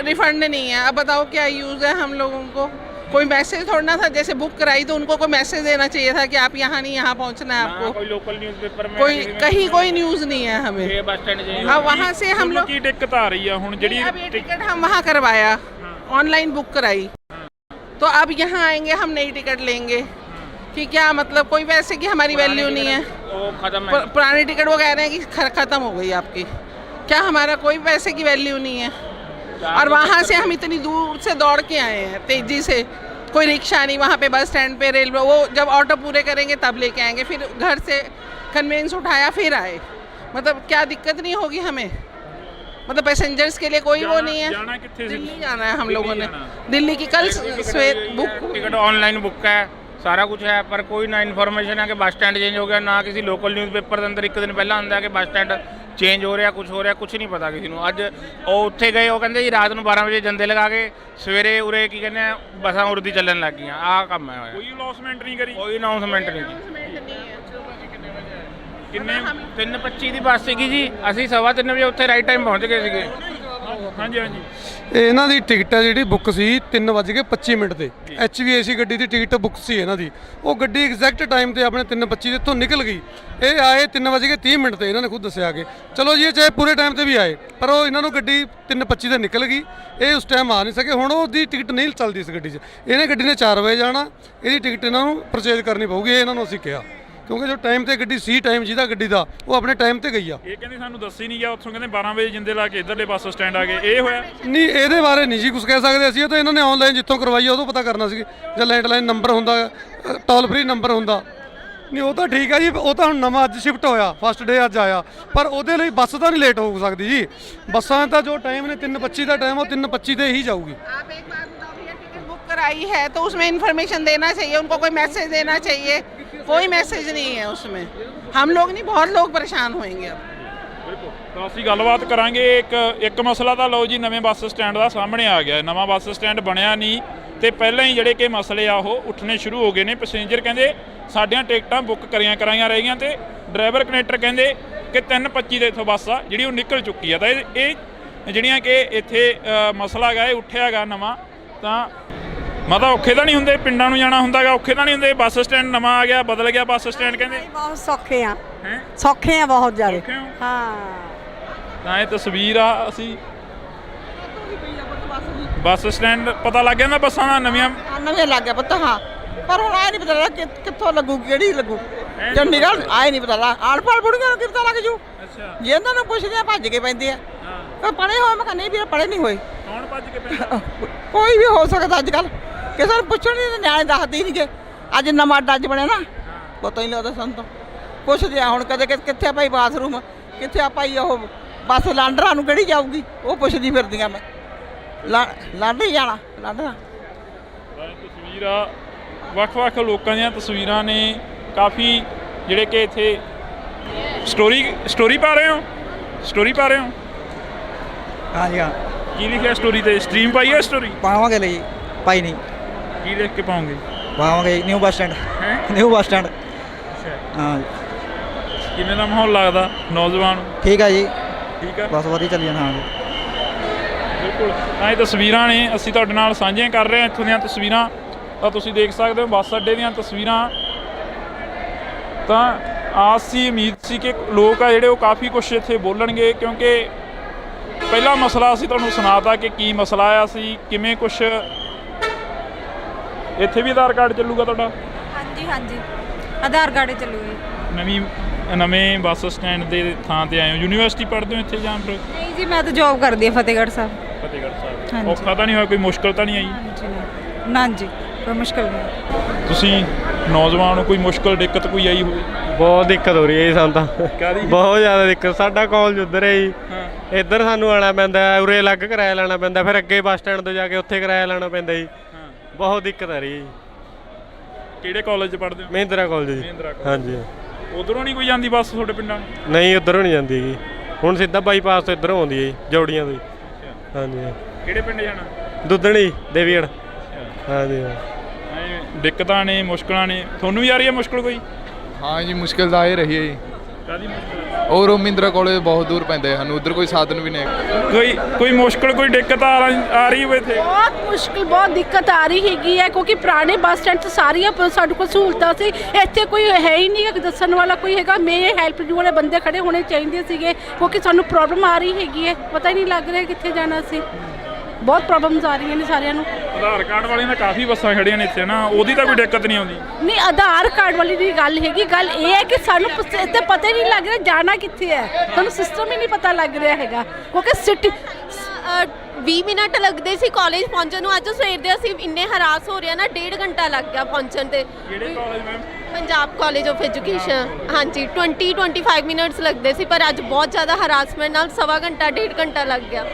A: रिफंड नहीं है। अब बताओ क्या यूज़ है हम लोगों को? कोई मैसेज थोड़ा ना था, जैसे बुक कराई तो उनको कोई मैसेज देना चाहिए था कि आप यहाँ नहीं, यहाँ पहुँचना है आपको।
B: कोई लोकल न्यूज़पेपर में
A: कोई कहीं कोई न्यूज़ नहीं है हमें।
B: बस स्टैंड
A: अब वहाँ से हम लोग
B: की दिक्कत आ रही है हुण ਜਿਹੜੀ
A: अब ये टिकट हम वहाँ करवाया, ऑनलाइन बुक कराई, तो अब यहाँ आएंगे हम नई टिकट लेंगे कि क्या मतलब? कोई वैसे कि हमारी वैल्यू नहीं है, पुरानी टिकट वो कह रहे हैं कि ख़त्म हो गई आपकी, क्या हमारा कोई पैसे की वैल्यू नहीं है? और वहाँ से हम इतनी दूर से दौड़ के आए हैं तेज़ी से, कोई रिक्शा नहीं, वहाँ पे बस स्टैंड पे रेलवे, वो जब ऑटो पूरे करेंगे तब लेके आएंगे, फिर घर से कन्वेंस उठाया फिर आए। मतलब क्या दिक्कत नहीं होगी हमें? मतलब पैसेंजर्स के लिए कोई वो नहीं है।
B: जाना कित्थे से?
A: दिल्ली जाना है हम लोगों ने, दिल्ली की कल सवेर बुक।
F: टिकट ऑनलाइन बुक है, सारा कुछ है, पर कोई ना इन्फॉर्मेशन है कि बस स्टैंड चेंज हो गया, ना किसी लोकल न्यूज़पेपर ਦੇ ਅੰਦਰ ਇੱਕ ਦਿਨ ਪਹਿਲਾਂ ਹੁੰਦਾ ਕਿ ਬੱਸ ਸਟੈਂਡ ਚੇਂਜ ਹੋ ਰਿਹਾ, ਕੁਝ ਨਹੀਂ ਪਤਾ ਕਿਸੇ ਨੂੰ। ਅੱਜ ਉਹ ਉੱਥੇ ਗਏ, ਉਹ ਕਹਿੰਦੇ ਜੀ ਰਾਤ ਨੂੰ 12 ਵਜੇ ਜੰਦੇ ਲਗਾ ਕੇ ਸਵੇਰੇ ਉਰੇ ਕੀ ਕਹਿੰਦੇ ਆ ਬੱਸਾਂ ਉਰਦੀ ਚੱਲਣ ਲੱਗ ਗਈਆਂ। ਆਹ ਕੰਮ ਹੈ ਹੋਇਆ,
B: ਕੋਈ ਅਨਾਉਂਸਮੈਂਟ ਨਹੀਂ ਕਰੀ,
F: ਕੋਈ ਅਨਾਉਂਸਮੈਂਟ ਨਹੀਂ ਜੀ। ਕਿੰਨੇ 3:25 ਦੀ ਬੱਸ ਸੀਗੀ ਜੀ, ਅਸੀਂ 3:15 ਵਜੇ ਉੱਥੇ ਰਾਈਟ ਟਾਈਮ ਪਹੁੰਚ ਗਏ ਸੀਗੇ।
B: ਹਾਂਜੀ ਹਾਂਜੀ।
G: ਇਹਨਾਂ ਦੀ ਟਿਕਟ ਹੈ ਜਿਹੜੀ ਬੁੱਕ ਸੀ 3:25 ਤੇ, HVAC ਗੱਡੀ ਦੀ ਟਿਕਟ ਬੁੱਕ ਸੀ ਇਹਨਾਂ ਦੀ। ਉਹ ਗੱਡੀ ਐਗਜ਼ੈਕਟ ਟਾਈਮ ਤੇ ਆਪਣੇ 3:25 ਦੇ ਇੱਥੋਂ ਨਿਕਲ ਗਈ, ਇਹ ਆਏ 3:30 ਤੇ, ਇਹਨਾਂ ਨੇ ਖੁਦ ਦੱਸਿਆ ਕਿ ਚਲੋ ਜੀ ਇਹ ਚਾਹੇ ਪੂਰੇ ਟਾਈਮ ਤੇ ਵੀ ਆਏ, ਪਰ ਉਹ ਇਹਨਾਂ ਨੂੰ ਗੱਡੀ 3:25 ਤੇ ਨਿਕਲ ਗਈ, ਇਹ ਉਸ ਟਾਈਮ ਆ ਨਹੀਂ ਸਕੇ। ਹੁਣ ਉਹਦੀ ਟਿਕਟ ਨਹੀਂ ਚੱਲਦੀ ਇਸ ਗੱਡੀ 'ਚ, ਇਹਨੇ ਗੱਡੀ ਨੇ 4 ਵਜੇ ਜਾਣਾ, ਇਹਦੀ ਟਿਕਟ ਇਹਨਾਂ ਨੂੰ ਪਰਚੇਜ਼ ਕਰਨੀ ਪਊਗੀ, ਇਹ ਇਹਨਾਂ ਨੂੰ ਅਸੀਂ ਕਿਹਾ, ਕਿਉਂਕਿ ਜੋ ਟਾਈਮ ਤੇ ਗੱਡੀ ਸੀ, ਟਾਈਮ ਜਿਹਦਾ ਗੱਡੀ ਦਾ ਉਹ ਆਪਣੇ ਟਾਈਮ ਤੇ ਗਈ ਆ।
B: ਇਹ ਕਹਿੰਦੇ ਸਾਨੂੰ ਦੱਸੀ ਨਹੀਂ ਗਿਆ, ਉੱਥੋਂ ਕਹਿੰਦੇ 12 ਵਜੇ ਜਿੰਦੇ ਲਾ ਕੇ ਇੱਧਰਲੇ ਬੱਸ ਸਟੈਂਡ ਆ ਗਏ, ਇਹ ਹੋਇਆ
G: ਨਹੀਂ ਇਹਦੇ ਬਾਰੇ ਨਹੀਂ ਜੀ ਕੁਝ ਕਹਿ ਸਕਦੇ ਅਸੀਂ, ਉਹ ਤਾਂ ਇਹਨਾਂ ਨੇ ਆਨਲਾਈਨ ਜਿੱਥੋਂ ਕਰਵਾਈ ਆ ਉਦੋਂ ਪਤਾ ਕਰਨਾ ਸੀ, ਜਾਂ ਲੈਂਡਲਾਈਨ ਨੰਬਰ ਹੁੰਦਾ, ਟੋਲ ਫ੍ਰੀ ਨੰਬਰ ਹੁੰਦਾ। ਨਹੀਂ ਉਹ ਤਾਂ ਠੀਕ ਆ ਜੀ, ਉਹ ਤਾਂ ਹੁਣ ਨਵਾਂ ਅੱਜ ਸ਼ਿਫਟ ਹੋਇਆ, ਫਸਟ ਡੇ ਅੱਜ ਆਇਆ, ਪਰ ਉਹਦੇ ਲਈ ਬੱਸ ਤਾਂ ਨਹੀਂ ਲੇਟ ਹੋ ਸਕਦੀ ਜੀ। ਬੱਸਾਂ ਦਾ ਜੋ ਟਾਈਮ ਨੇ 3:25 ਦਾ ਟਾਈਮ, ਉਹ 3:25 ਤੇ ਹੀ ਜਾਊਗੀ।
A: आप एक बात बताओ भैया, टिकट बुक कराई है तो उसमें इन्फॉर्मेशन देना चाहिए, उनको कोई मैसेज देना चाहिए, कोई मैसेज नहीं है उसमें। हम लोग नहीं, बहुत लोग परेशान होंगे अब।
B: ਬਿਲਕੁਲ। ਤਾਂ ਅਸੀਂ ਗੱਲਬਾਤ ਕਰਾਂਗੇ। ਇੱਕ ਮਸਲਾ ਤਾਂ ਲਓ ਜੀ, ਨਵੇਂ ਬੱਸ ਸਟੈਂਡ ਦਾ ਸਾਹਮਣੇ ਆ ਗਿਆ, ਨਵਾਂ ਬੱਸ ਸਟੈਂਡ ਬਣਿਆ ਨਹੀਂ ਤੇ ਪਹਿਲਾਂ ਹੀ ਜਿਹੜੇ ਕਿ ਮਸਲੇ ਆ ਉਹ ਉੱਠਣੇ ਸ਼ੁਰੂ ਹੋ ਗਏ ਨੇ। ਪੈਸੇਂਜਰ ਕਹਿੰਦੇ ਸਾਡੀਆਂ ਟਿਕਟਾਂ ਬੁੱਕ ਕਰਾਈਆਂ ਰਹਿ ਗਈਆਂ, ਤੇ ਡਰਾਈਵਰ ਕਨੈਕਟਰ ਕਹਿੰਦੇ ਕਿ 3:25 ਦੇ ਇੱਥੋਂ ਬੱਸ ਆ ਜਿਹੜੀ ਉਹ ਨਿਕਲ ਚੁੱਕੀ ਆ। ਤਾਂ ਇਹ ਜਿਹੜੀਆਂ ਕਿ ਇੱਥੇ ਮਸਲਾ ਹੈਗਾ, ਇਹ ਉੱਠਿਆ ਹੈਗਾ ਨਵਾਂ। ਤਾਂ ਮਤਲਬ ਔਖੇ ਤਾਂ ਨਹੀਂ ਹੁੰਦੇ, ਪਿੰਡਾਂ ਨੂੰ ਜਾਣਾ ਹੁੰਦਾ ਹੈਗਾ, ਔਖੇ ਤਾਂ ਨਹੀਂ ਹੁੰਦੇ? ਬੱਸ ਸਟੈਂਡ ਨਵਾਂ ਆ ਗਿਆ, ਬਦਲ ਗਿਆ ਬੱਸ ਸਟੈਂਡ ਕਹਿੰਦੇ।
H: ਬਹੁਤ ਸੌਖੇ ਆ,
B: ਹੈਂ?
H: ਸੌਖੇ ਆ ਬਹੁਤ ਜ਼ਿਆਦਾ।
B: ਸੌਖੇ ਹੋ?
H: ਹਾਂ,
B: ਤਾਂ ਇਹ ਤਸਵੀਰ ਆ, ਅਸੀਂ ਬੱਸ ਸਟੈਂਡ ਪਤਾ ਲੱਗ ਜਾਂਦਾ ਬੱਸਾਂ ਦਾ ਨਵੀਆਂ
I: ਨਵੇਂ ਲੱਗ ਗਿਆ ਪਤਾ। ਹਾਂ, ਪਰ ਹੁਣ ਆਏ ਨਹੀਂ ਪਤਾ ਲੱਗਾ ਕਿੱਥੋਂ ਲੱਗੂ, ਕਿਹੜੀ ਲੱਗੂ, ਚੰਡੀਗੜ੍ਹ ਆਏ ਨਹੀਂ ਪਤਾ ਲੱਗਾ। ਅਨਪੜ੍ਹ ਬੁੜੀਆਂ ਨੂੰ ਕੀ ਪਤਾ ਲੱਗ ਜੂ?
B: ਅੱਛਾ।
I: ਜੇ ਇਹਨਾਂ ਨੂੰ ਪੁੱਛਦੇ ਆ ਭੱਜ ਕੇ ਪੈਂਦੇ ਆ।
B: ਹਾਂ।
I: ਕੋਈ ਪੜ੍ਹੇ ਹੋਏ, ਮੈਂ ਕਿਹਾ ਨਹੀਂ ਵੀਰ ਪੜ੍ਹੇ ਨਹੀਂ ਹੋਏ।
B: ਕੌਣ ਭੱਜ ਕੇ ਪੈਂਦਾ?
I: ਕੋਈ ਵੀ ਹੋ ਸਕਦਾ ਅੱਜ ਕੱਲ੍ਹ, ਕਿਸੇ ਨੂੰ ਪੁੱਛਣ ਨਹੀਂ, ਨਿਆਣੇ ਦੱਸਦੇ ਹੀ ਨਹੀਂ ਗੇ। ਅੱਜ ਨਵਾਂ ਅੱਜ ਬਣਿਆ ਨਾ, ਪਤਾ ਹੀ ਨਹੀਂ ਲੱਗਦਾ ਸਾਨੂੰ ਤਾਂ। ਪੁੱਛਦੇ ਆ ਹੁਣ ਕਦੇ ਕਿੱਥੇ ਭਾਈ ਬਾਥਰੂਮ, ਕਿੱਥੇ ਆ ਭਾਈ ਉਹ ਬੱਸ ਲਾਂਡਰਾਂ ਨੂੰ ਕਿਹੜੀ ਜਾਊਗੀ, ਉਹ ਪੁੱਛਦੀ ਫਿਰਦੀਆਂ ਮੈਂ। ਲਾਂਡਰ ਜਾਣਾ, ਲਾਂਡਰਾਂ।
B: ਤਸਵੀਰ ਆ, ਵੱਖ-ਵੱਖ ਲੋਕਾਂ ਦੀਆਂ ਤਸਵੀਰਾਂ ਨੇ, ਕਾਫੀ ਜਿਹੜੇ ਕਿ ਇੱਥੇ ਸਟੋਰੀ ਪਾ ਰਹੇ ਹੋ?
J: ਹਾਂਜੀ ਹਾਂ।
B: ਕੀ ਲਿਖਿਆ ਸਟੋਰੀ ਤੇ? ਸਟ੍ਰੀਮ ਪਾਈ ਹੈ ਸਟੋਰੀ?
J: ਪਾਵਾਂਗੇ ਲਈ ਪਾਈ ਨਹੀਂ,
B: ਕੀ ਲਿਖ ਕੇ ਪਾਉਂਗੇ?
J: ਪਾਵਾਂਗੇ ਨਿਊ ਬੱਸ ਸਟੈਂਡ।
B: ਹੈ
J: ਨਿਊ ਬੱਸ ਸਟੈਂਡ।
B: ਅੱਛਾ।
J: ਹਾਂ,
B: ਕਿਵੇਂ ਦਾ ਮਾਹੌਲ ਲੱਗਦਾ ਨੌਜਵਾਨ?
J: ਠੀਕ ਆ ਜੀ,
B: ਠੀਕ ਆ,
J: ਬਸ ਵਧੀਆ ਚੱਲੀ ਜਾਂਦਾ। ਹਾਂ ਜੀ,
B: ਬਿਲਕੁਲ। ਤਾਂ ਇਹ ਤਸਵੀਰਾਂ ਨੇ, ਅਸੀਂ ਤੁਹਾਡੇ ਨਾਲ ਸਾਂਝੀਆਂ ਕਰ ਰਹੇ ਹਾਂ ਇੱਥੋਂ ਦੀਆਂ ਤਸਵੀਰਾਂ। ਤਾਂ ਤੁਸੀਂ ਦੇਖ ਸਕਦੇ ਹੋ ਬੱਸ ਅੱਡੇ ਦੀਆਂ ਤਸਵੀਰਾਂ। ਤਾਂ ਆਸ ਸੀ, ਉਮੀਦ ਸੀ ਕਿ ਲੋਕ ਆ ਜਿਹੜੇ ਉਹ ਕਾਫੀ ਕੁਛ ਇੱਥੇ ਬੋਲਣਗੇ, ਕਿਉਂਕਿ ਪਹਿਲਾ ਮਸਲਾ ਅਸੀਂ ਤੁਹਾਨੂੰ ਸੁਣਾਤਾ ਕਿ ਕੀ ਮਸਲਾ ਆ, ਅਸੀਂ ਕਿਵੇਂ ਕੁਛ। ਇੱਥੇ ਵੀ ਆਧਾਰ ਕਾਰਡ ਚੱਲੂਗਾ ਤੁਹਾਡਾ?
H: ਹਾਂਜੀ ਹਾਂਜੀ, ਆਧਾਰ ਕਾਰਡ ਚੱਲੂਗਾ।
B: ਨਵੇਂ ਬੱਸ ਸਟੈਂਡ ਦੇ ਥਾਂ ਤੇ ਆਏ ਹੋ, ਯੂਨੀਵਰਸਿਟੀ ਪੜ੍ਹਦੇ ਹੋ ਇੱਥੇ ਜਾਂ ਫਿਰ?
H: ਨਹੀਂ ਜੀ, ਮੈਂ ਤਾਂ ਜੌਬ ਕਰਦੀ ਹਾਂ ਫਤਿਹਗੜ੍ਹ ਸਾਹਿਬ।
B: ਫਤਿਹਗੜ੍ਹ ਸਾਹਿਬ।
H: ਹਾਂਜੀ।
B: ਔਖਾ ਤਾਂ ਨਹੀਂ ਹੋਇਆ, ਕੋਈ ਮੁਸ਼ਕਲ ਤਾਂ ਨਹੀਂ ਆਈ?
H: ਹਾਂਜੀ ਨਾ ਜੀ, ਕੋਈ ਮੁਸ਼ਕਲ ਨਹੀਂ।
B: ਤੁਸੀਂ ਨੌਜਵਾਨ ਹੋ, ਕੋਈ ਮੁਸ਼ਕਲ ਦਿੱਕਤ ਕੋਈ ਆਈ ਹੋਵੇ?
E: ਬਹੁਤ ਦਿੱਕਤ ਹੋ ਰਹੀ ਹੈ ਜੀ ਸਾਨੂੰ ਤਾਂ,
B: ਕਾਹਦੀ?
E: ਬਹੁਤ ਜ਼ਿਆਦਾ ਦਿੱਕਤ। ਸਾਡਾ ਕਾਲਜ ਉੱਧਰ ਹੈ ਜੀ,
B: ਹਾਂ।
E: ਇੱਧਰ ਸਾਨੂੰ ਆਉਣਾ ਪੈਂਦਾ, ਉਰੇ ਅਲੱਗ ਕਿਰਾਇਆ ਲੈਣਾ ਪੈਂਦਾ, ਫਿਰ ਅੱਗੇ ਬੱਸ ਸਟੈਂਡ ਤੋਂ ਜਾ ਕੇ ਉੱਥੇ ਕਿਰਾਇਆ ਲੈਣਾ ਪੈਂਦਾ ਜੀ।
B: ਹਾਂ।
E: ਬਹੁਤ ਦਿੱਕਤ ਆ ਰਹੀ ਹੈ ਜੀ।
B: ਕਿਹੜੇ ਕਾਲਜ 'ਚ ਪੜ੍ਹਦੇ ਹੋ?
E: ਮਹਿੰਦਰਾ ਕਾਲਜ ਜੀ।
B: ਮਹਿੰਦਰਾ ਕਾਲਜ।
E: ਹਾਂਜੀ।
B: ਉਧਰੋਂ ਨਹੀਂ ਕੋਈ ਜਾਂਦੀ ਬੱਸ ਤੁਹਾਡੇ ਪਿੰਡਾਂ ਨੂੰ?
E: ਨਹੀਂ, ਉੱਧਰੋਂ ਨਹੀਂ ਜਾਂਦੀ ਜੀ, ਹੁਣ ਸਿੱਧਾ ਬਾਈਪਾਸ ਤੋਂ ਇੱਧਰੋਂ ਆਉਂਦੀ ਹੈ ਜੀ, ਜੋੜੀਆਂ ਤੋਂ ਜੀ। ਹਾਂਜੀ।
B: ਕਿਹੜੇ ਪਿੰਡ ਜਾਣਾ?
K: ਦੁੱਧਣੀ ਦੇਵੀਗੜ ਹਾਂਜੀ
B: ਦਿੱਕਤਾਂ ਨੇ ਮੁਸ਼ਕਲਾਂ ਨੇ ਤੁਹਾਨੂੰ ਵੀ ਆ ਰਹੀ ਹੈ ਮੁਸ਼ਕਲ ਕੋਈ?
L: ਹਾਂ ਜੀ ਮੁਸ਼ਕਿਲ ਤਾਂ ਆ ਹੀ ਰਹੀ ਹੈ ਜੀ।
B: ਕਾਹਦੀ ਮੁਸ਼ਕਲ?
L: ਔਰ ਉਹ ਮਹਿੰਦਰਾ ਕਾਲਜ ਬਹੁਤ ਦੂਰ ਪੈਂਦਾ ਹੈ ਸਾਨੂੰ, ਉਧਰ ਕੋਈ ਸਾਧਨ ਵੀ ਨਹੀਂ ਹੈ।
B: ਕੋਈ ਮੁਸ਼ਕਲ ਕੋਈ ਦਿੱਕਤ ਆ ਰਹੀ ਹੋਵੇ ਇੱਥੇ?
H: ਬਹੁਤ ਮੁਸ਼ਕਿਲ ਬਹੁਤ ਦਿੱਕਤ ਆ ਰਹੀ ਹੈਗੀ ਹੈ ਕਿਉਂਕਿ ਪੁਰਾਣੇ ਬੱਸ ਸਟੈਂਡ 'ਚ ਸਾਰੀਆਂ ਸਾਡੇ ਕੋਲ ਸਹੂਲਤਾਂ ਸੀ, ਇੱਥੇ ਕੋਈ ਹੈ ਹੀ ਨਹੀਂ ਦੱਸਣ ਵਾਲਾ ਕੋਈ ਹੈਗਾ। ਮੇਰੇ ਹੈਲਪ ਵਾਲੇ ਬੰਦੇ ਖੜੇ ਹੋਣੇ ਚਾਹੀਦੇ ਸੀਗੇ ਕਿਉਂਕਿ ਸਾਨੂੰ ਪ੍ਰੋਬਲਮ ਆ ਰਹੀ ਹੈਗੀ ਹੈ, ਪਤਾ ਹੀ ਨਹੀਂ ਲੱਗ ਰਿਹਾ ਕਿੱਥੇ ਜਾਣਾ ਸੀ। ਬਹੁਤ ਪ੍ਰੋਬਲਮਸ ਆ ਰਹੀਆਂ ਨੇ ਸਾਰਿਆਂ ਨੂੰ।
B: ਆਧਾਰ ਕਾਰਡ ਵਾਲਿਆਂ ਤਾਂ ਕਾਫੀ ਬੱਸਾਂ ਖੜੀਆਂ ਨੇ ਇੱਥੇ ਨਾ, ਉਹਦੀ ਤਾਂ ਕੋਈ ਦਿੱਕਤ ਨਹੀਂ ਆਉਂਦੀ?
H: ਨਹੀਂ ਆਧਾਰ ਕਾਰਡ ਵਾਲੀ ਦੀ ਗੱਲ ਹੈਗੀ, ਗੱਲ ਇਹ ਹੈ ਕਿ ਸਾਨੂੰ ਇੱਥੇ ਪਤਾ ਹੀ ਨਹੀਂ ਲੱਗ ਰਿਹਾ ਜਾਣਾ ਕਿੱਥੇ ਹੈ, ਸਾਨੂੰ ਸਿਸਟਮ ਹੀ ਨਹੀਂ ਪਤਾ ਲੱਗ ਰਿਹਾ ਹੈਗਾ ਕਿਉਂਕਿ ਸਿਟੀ
M: 20 ਮਿੰਟ ਲੱਗਦੇ ਸੀ ਕਾਲਜ ਪਹੁੰਚਣ ਨੂੰ, ਅੱਜ ਸਵੇਰ ਦੇ ਅਸੀਂ ਇੰਨੇ ਹਰਾਸ ਹੋ ਰਹੇ ਹਾਂ ਨਾ, 1.5 ਘੰਟਾ ਲੱਗ ਗਿਆ ਪਹੁੰਚਣ ਤੇ।
B: ਕਿਹੜੇ college ma'am?
M: Punjab college of education. ਹਾਂਜੀ 20-25 ਮਿੰਟਸ ਲੱਗਦੇ ਸੀ ਪਰ ਅੱਜ ਬਹੁਤ ਜ਼ਿਆਦਾ ਹਰਾਸਮੈਂਟ ਨਾਲ 1.25 ਘੰਟਾ 1.5 ਘੰਟਾ ਲੱਗ ਗਿਆ।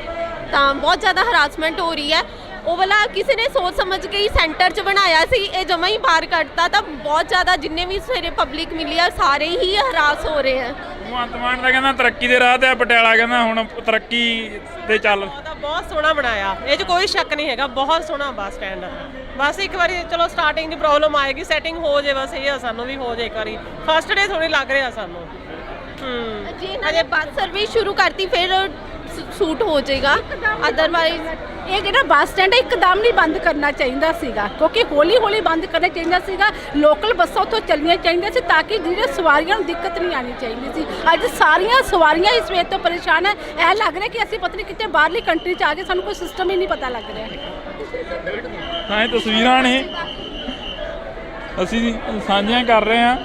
M: ਤਾਂ ਬਹੁਤ ਜ਼ਿਆਦਾ ਹਰਾਸਮੈਂਟ ਹੋ ਰਹੀ ਹੈ। ਉਹ ਵਾਲਾ ਕਿਸੇ ਨੇ ਸੋਚ ਸਮਝ ਕੇ ਹੀ ਸੈਂਟਰ 'ਚ ਬਣਾਇਆ ਸੀ, ਇਹ ਜਮਾਂ ਹੀ ਬਾਹਰ ਕੱਢਤਾ ਤਾਂ ਬਹੁਤ ਜ਼ਿਆਦਾ ਜਿੰਨੇ ਵੀ ਸਵੇਰੇ ਪਬਲਿਕ ਮਿਲੀ ਆ ਸਾਰੇ ਹੀ ਹਰਾਸ ਹੋ ਰਹੇ ਹੈ।
B: ਭਗਵੰਤ ਮਾਨ ਦਾ ਕਹਿੰਦਾ ਤਰੱਕੀ ਦੇ ਰਾਹ ਤੇ ਆ, ਪਟਿਆਲਾ ਕਹਿੰਦਾ ਹੁਣ ਤਰੱਕੀ ਤੇ ਚੱਲ।
N: ਬਹੁਤ ਸੋਹਣਾ ਬਣਾਇਆ, ਇਹ 'ਚ ਕੋਈ ਸ਼ੱਕ ਨਹੀਂ ਹੈਗਾ, ਬਹੁਤ ਸੋਹਣਾ ਬੱਸ ਸਟੈਂਡ। ਬਸ ਇੱਕ ਵਾਰੀ ਚਲੋ ਸਟਾਰਟਿੰਗ ਦੀ ਪ੍ਰੋਬਲਮ ਆਏਗੀ, ਸੈਟਿੰਗ ਹੋ ਜੇ, ਬਸ ਇਹ ਆ ਸਾਨੂੰ ਵੀ ਹੋ ਜੇ ਇੱਕ ਵਾਰੀ। ਫਸਟ ਡੇ ਥੋੜੀ ਲੱਗ ਰਿਹਾ ਸਾਨੂੰ।
M: ਜੀ ਇਹਨਾਂ ਨੇ ਬੱਸ ਸਰਵਿਸ ਸ਼ੁਰੂ ਕਰਤੀ ਫਿਰ ਸੂਟ ਹੋ ਜਾਏਗਾ, ਅਦਰਵਾਈਜ਼
H: ਇਹ ਜਿਹੜਾ ਬੱਸ ਸਟੈਂਡ ਹੈ ਇੱਕਦਮ ਨਹੀਂ ਬੰਦ ਕਰਨਾ ਚਾਹੀਦਾ ਸੀਗਾ ਕਿਉਂਕਿ ਹੌਲੀ ਹੌਲੀ ਬੰਦ ਕਰਨਾ ਚਾਹੀਦਾ ਸੀਗਾ। ਲੋਕਲ ਬੱਸਾਂ ਉੱਥੋਂ ਚੱਲਣੀਆਂ ਚਾਹੀਦੀਆਂ ਸੀ ਤਾਂ ਕਿ ਜਿਹੜੇ ਸਵਾਰੀਆਂ ਨੂੰ ਦਿੱਕਤ ਨਹੀਂ ਆਉਣੀ ਚਾਹੀਦੀ ਸੀ। ਅੱਜ ਸਾਰੀਆਂ ਸਵਾਰੀਆਂ ਇਸ ਵੇਲੇ ਤੋਂ ਪਰੇਸ਼ਾਨ ਹੈ, ਇਹ ਲੱਗ ਰਿਹਾ ਕਿ ਅਸੀਂ ਪਤਾ ਨਹੀਂ ਕਿਤੇ ਬਾਹਰਲੀ ਕੰਟਰੀ 'ਚ ਆ ਗਏ, ਸਾਨੂੰ ਕੋਈ ਸਿਸਟਮ ਹੀ ਨਹੀਂ ਪਤਾ ਲੱਗ ਰਿਹਾ ਹੈ।
B: ਹਾਂ ਇਹ ਤਸਵੀਰਾਂ ਨੇ ਅਸੀਂ ਸਾਂਝੀਆਂ ਕਰ ਰਹੇ ਹਾਂ।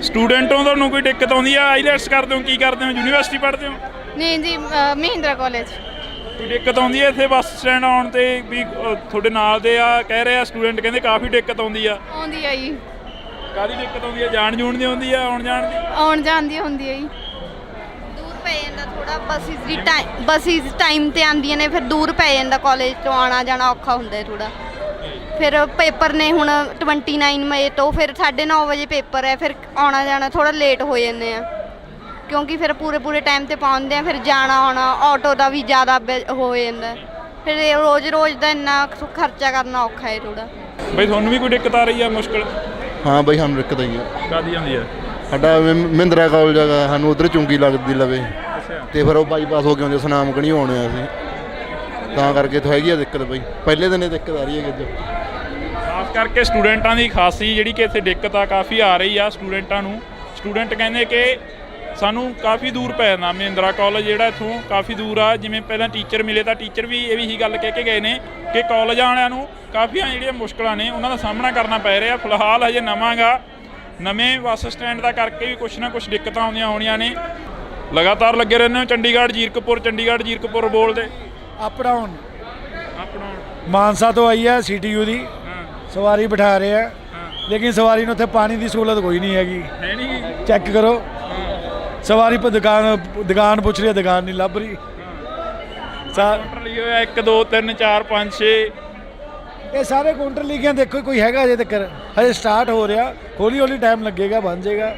B: ਸਟੂਡੈਂਟੋਂ ਤੁਹਾਨੂੰ ਕੋਈ ਦਿੱਕਤ ਆਉਂਦੀ ਆ? ਆਈਲੈਟਸ ਕਰਦੇ ਹੋ, ਕੀ ਕਰਦੇ ਹੋ, ਯੂਨੀਵਰਸਿਟੀ ਪੜ੍ਹਦੇ ਹੋ?
M: ਨਹੀਂ ਜੀ ਮਹਿੰਦਰਾ ਕਾਲਜ।
B: ਕੋਈ ਦਿੱਕਤ ਆਉਂਦੀ ਹੈ ਇੱਥੇ ਬੱਸ ਸਟੈਂਡ ਆਉਣ ਤੇ ਵੀ? ਤੁਹਾਡੇ ਨਾਲ ਦੇ ਆ ਕਹਿ ਰਹੇ ਆ ਸਟੂਡੈਂਟ, ਕਹਿੰਦੇ ਕਾਫੀ ਦਿੱਕਤ ਆਉਂਦੀ ਆ।
M: ਆਉਂਦੀ ਆ ਜੀ।
B: ਕਾਹਦੀ ਦਿੱਕਤ ਆਉਂਦੀ ਆ? ਜਾਣ ਜੂਣ ਦੀ ਆਉਂਦੀ ਆ, ਆਉਣ ਜਾਣ ਦੀ?
M: ਆਉਣ ਜਾਣ ਦੀ ਹੁੰਦੀ ਹੈ ਜੀ। ਦੂਰ ਪੈ ਜਾਂਦਾ ਥੋੜਾ, ਬੱਸਿਸ ਟਾਈਮ ਤੇ ਆਉਂਦੀਆਂ ਨੇ, ਫਿਰ ਦੂਰ ਪੈ ਜਾਂਦਾ, ਕਾਲਜ ਤੋਂ ਆਉਣਾ ਜਾਣਾ ਔਖਾ ਹੁੰਦਾ ਹੈ ਥੋੜਾ। ਫਿਰ ਪੇਪਰ ਨੇ ਹੁਣ 29 ਮਈ ਤੋਂ, ਫਿਰ 9:30 ਵਜੇ ਪੇਪਰ ਹੈ, ਫਿਰ ਆਉਣਾ ਜਾਣਾ ਥੋੜਾ ਲੇਟ ਹੋ ਜਾਂਦੇ ਆ ਕਿਉਂਕਿ ਫਿਰ ਪੂਰੇ ਟਾਈਮ ਤੇ ਪਹੁੰਚਦੇ ਆ, ਫਿਰ ਜਾਣਾ ਆਉਣਾ ਆਟੋ ਦਾ ਵੀ ਜ਼ਿਆਦਾ ਹੋ ਜਾਂਦਾ, ਫਿਰ ਰੋਜ਼ ਦਾ ਇੰਨਾ ਖਰਚਾ ਕਰਨਾ ਔਖਾ ਹੈ ਥੋੜਾ।
B: ਬਈ ਤੁਹਾਨੂੰ ਵੀ ਕੋਈ ਦਿੱਕਤ ਆ ਰਹੀ ਆ, ਮੁਸ਼ਕਲ?
E: ਹਾਂ ਬਈ ਸਾਨੂੰ ਦਿੱਕਤ ਆਈ ਹੈ।
B: ਕਾਹਦੀ ਆਉਂਦੀ ਆ?
E: ਸਾਡਾ ਮਹਿੰਦਰਾ ਕਾਲਜ ਹੈਗਾ, ਸਾਨੂੰ ਉਧਰ ਚੁੰਗੀ ਲੱਗਦੀ ਲਵੇ ਤੇ ਫਿਰ ਉਹ ਬਾਈਪਾਸ ਹੋ ਕੇ ਆਉਂਦੇ ਸੁਨਾਮ ਕਣੀ ਆਉਣੇ ਆ ਅਸੀਂ, ਤਾਂ ਕਰਕੇ ਤਾਂ ਹੈਗੀ ਆ ਦਿੱਕਤ ਬਈ, ਪਹਿਲੇ ਦਿਨ ਇਹ ਦਿੱਕਤ ਆ ਰਹੀ ਹੈ ਅੱਜ।
B: ਖਾਸ ਕਰਕੇ ਸਟੂਡੈਂਟਾਂ ਦੀ ਖਾਸੀ ਜਿਹੜੀ ਕਿ ਇੱਥੇ ਦਿੱਕਤ ਆ ਕਾਫੀ ਆ ਰਹੀ ਆ ਸਟੂਡੈਂਟਾਂ ਨੂੰ। ਸਟੂਡੈਂਟ ਕਹਿੰਦੇ ਕਿ ਸਾਨੂੰ ਕਾਫੀ ਦੂਰ ਪੈ ਜਾਂਦਾ ਮਹਿੰਦਰਾ ਕਾਲਜ ਜਿਹੜਾ ਇੱਥੋਂ ਕਾਫੀ ਦੂਰ ਆ। ਜਿਵੇਂ ਪਹਿਲਾਂ ਟੀਚਰ ਮਿਲੇ ਤਾਂ ਟੀਚਰ ਵੀ ਇਹ ਵੀ ਹੀ ਗੱਲ ਕਹਿ ਕੇ ਗਏ ਨੇ ਕਿ ਕਾਲਜ ਵਾਲਿਆਂ ਨੂੰ ਕਾਫੀਆਂ ਜਿਹੜੀਆਂ ਮੁਸ਼ਕਲਾਂ ਨੇ ਉਹਨਾਂ ਦਾ ਸਾਹਮਣਾ ਕਰਨਾ ਪੈ ਰਿਹਾ। ਫਿਲਹਾਲ ਹਜੇ ਨਵੇਂ ਬੱਸ ਸਟੈਂਡ ਦਾ ਕਰਕੇ ਵੀ ਕੁਛ ਨਾ ਕੁਛ ਦਿੱਕਤਾਂ ਆਉਂਦੀਆਂ ਹੋਣੀਆਂ ਨੇ। ਲਗਾਤਾਰ ਲੱਗੇ ਰਹਿੰਦੇ ਹੋ ਚੰਡੀਗੜ੍ਹ ਜੀਰਕਪੁਰ ਬੋਲਦੇ?
G: ਅਪ ਡਾਊਨ ਮਾਨਸਾ ਤੋਂ ਆਈ ਹੈ ਸੀਟੀਯੂ ਦੀ ਸਵਾਰੀ ਬਿਠਾ ਰਹੇ ਆ, ਲੇਕਿਨ ਸਵਾਰੀ ਨੂੰ ਉੱਥੇ ਪਾਣੀ ਦੀ ਸਹੂਲਤ ਕੋਈ ਨਹੀਂ ਹੈਗੀ। ਚੈੱਕ ਕਰੋ, ਸਵਾਰੀ ਪਰ ਦੁਕਾਨ ਪੁੱਛ ਰਹੀ ਹੈ, ਦੁਕਾਨ ਨਹੀਂ ਲੱਭ ਰਹੀ।
B: ਕਾਊਂਟਰ ਲਿਖੇ ਹੋਇਆ 1 2 3 4 5 6,
G: ਇਹ ਸਾਰੇ ਕਾਊਂਟਰ ਲਿਖੇ, ਦੇਖੋ ਕੋਈ ਹੈਗਾ ਅਜੇ ਤੱਕ? ਹਜੇ ਸਟਾਰਟ ਹੋ ਰਿਹਾ, ਹੌਲੀ ਟਾਈਮ ਲੱਗੇਗਾ, ਬਣ ਜਾਏਗਾ।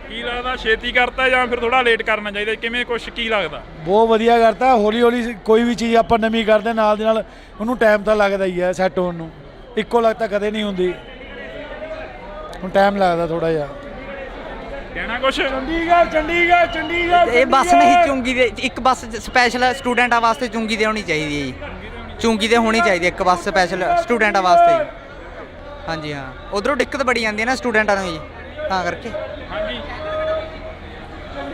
B: ਕੀ ਲੱਗਦਾ ਛੇਤੀ ਕਰਤਾ ਜਾਂ ਫਿਰ ਥੋੜਾ ਲੇਟ ਕਰਨਾ ਚਾਹੀਦਾ? ਕਿਵੇਂ ਕੁਛ ਕੀ ਲੱਗਦਾ?
G: ਬਹੁਤ ਵਧੀਆ ਕਰਤਾ, ਹੌਲੀ ਕੋਈ ਵੀ ਚੀਜ਼ ਆਪਾਂ ਨਵੀਂ ਕਰਦੇ ਨਾਲ ਦੇ ਨਾਲ ਉਹਨੂੰ ਟਾਈਮ ਤਾਂ ਲੱਗਦਾ ਹੀ ਹੈ ਸੈੱਟ ਹੋਣ ਨੂੰ, ਇੱਕੋ ਲੱਗਦਾ ਕਦੇ ਨਹੀਂ ਹੁੰਦੀ, ਹੁਣ ਟਾਈਮ ਲੱਗਦਾ ਥੋੜਾ ਜਿਹਾ।
B: ਕਹਿਣਾ ਕੁਛ?
J: ਚੰਡੀਗੜ੍ਹ ਇਹ ਬੱਸ ਨਹੀਂ ਚੁੰਗੀ ਦੇ, ਇੱਕ ਬੱਸ ਸਪੈਸ਼ਲ ਸਟੂਡੈਂਟਾਂ ਵਾਸਤੇ ਚੁੰਗੀ ਦੇ ਹੋਣੀ ਚਾਹੀਦੀ ਹੈ ਜੀ, ਚੁੰਗੀ ਦੇ ਹੋਣੀ ਚਾਹੀਦੀ ਇੱਕ ਬੱਸ ਸਪੈਸ਼ਲ ਸਟੂਡੈਂਟਾਂ ਵਾਸਤੇ ਜੀ। ਹਾਂਜੀ ਹਾਂ, ਉਧਰੋਂ ਦਿੱਕਤ ਬੜੀ ਆਉਂਦੀ ਹੈ ਨਾ ਸਟੂਡੈਂਟਾਂ ਨੂੰ ਜੀ, ਤਾਂ ਕਰਕੇ।
B: ਹਾਂਜੀ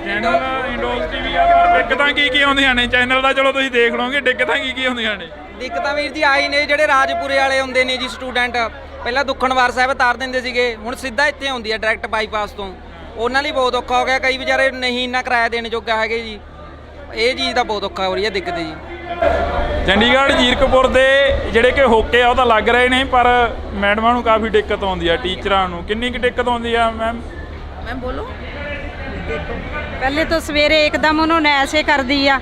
B: ਚੈਨਲ ਇੰਡੋਸ ਟੀਵੀ ਆ, ਪਰ ਦਿੱਕਤਾਂ ਕੀ ਆਉਂਦੀਆਂ ਨੇ? ਚੈਨਲ ਦਾ ਚਲੋ ਤੁਸੀਂ ਦੇਖ ਲਓਗੇ, ਦਿੱਕਤਾਂ ਕੀ ਆਉਂਦੀਆਂ ਨੇ?
I: ਦਿੱਕਤਾਂ ਵੀਰ ਜੀ ਆਈ ਨੇ, ਜਿਹੜੇ ਰਾਜਪੁਰੇ ਵਾਲੇ ਹੁੰਦੇ ਨੇ ਜੀ ਸਟੂਡੈਂਟ, ਪਹਿਲਾਂ ਦੁੱਖਣਵਾਰ ਸਾਹਿਬ ਤਾਰ ਦਿੰਦੇ ਸੀਗੇ, ਹੁਣ ਸਿੱਧਾ ਇੱਥੇ ਆਉਂਦੀ ਹੈ ਡਾਇਰੈਕਟ ਬਾਈਪਾਸ ਤੋਂ, ਉਹਨਾਂ ਲਈ ਬਹੁਤ ਔਖਾ ਹੋ ਗਿਆ। ਕਈ ਵਿਚਾਰੇ ਨਹੀਂ ਇੰਨਾ ਕਿਰਾਇਆ ਦੇਣ ਜੋਗਾ ਹੈਗੇ ਜੀ, ਇਹ ਚੀਜ਼ ਦਾ ਬਹੁਤ ਔਖਾ ਹੋ ਰਹੀ ਹੈ ਦਿੱਕਤ ਜੀ।
B: ਚੰਡੀਗੜ੍ਹ ਜੀਰਕਪੁਰ ਦੇ ਜਿਹੜੇ ਕਿ ਹੋਕੇ ਆ ਉਹ ਤਾਂ ਲੱਗ ਰਹੇ ਨੇ, ਪਰ ਮੈਡਮਾਂ ਨੂੰ ਕਾਫੀ ਦਿੱਕਤ ਆਉਂਦੀ ਆ, ਟੀਚਰਾਂ ਨੂੰ ਕਿੰਨੀ ਕੁ ਦਿੱਕਤ ਆਉਂਦੀ ਆ मैम
H: बोलो? पहले तो सवेरे एकदम उन्होंने ऐसे कर दिया,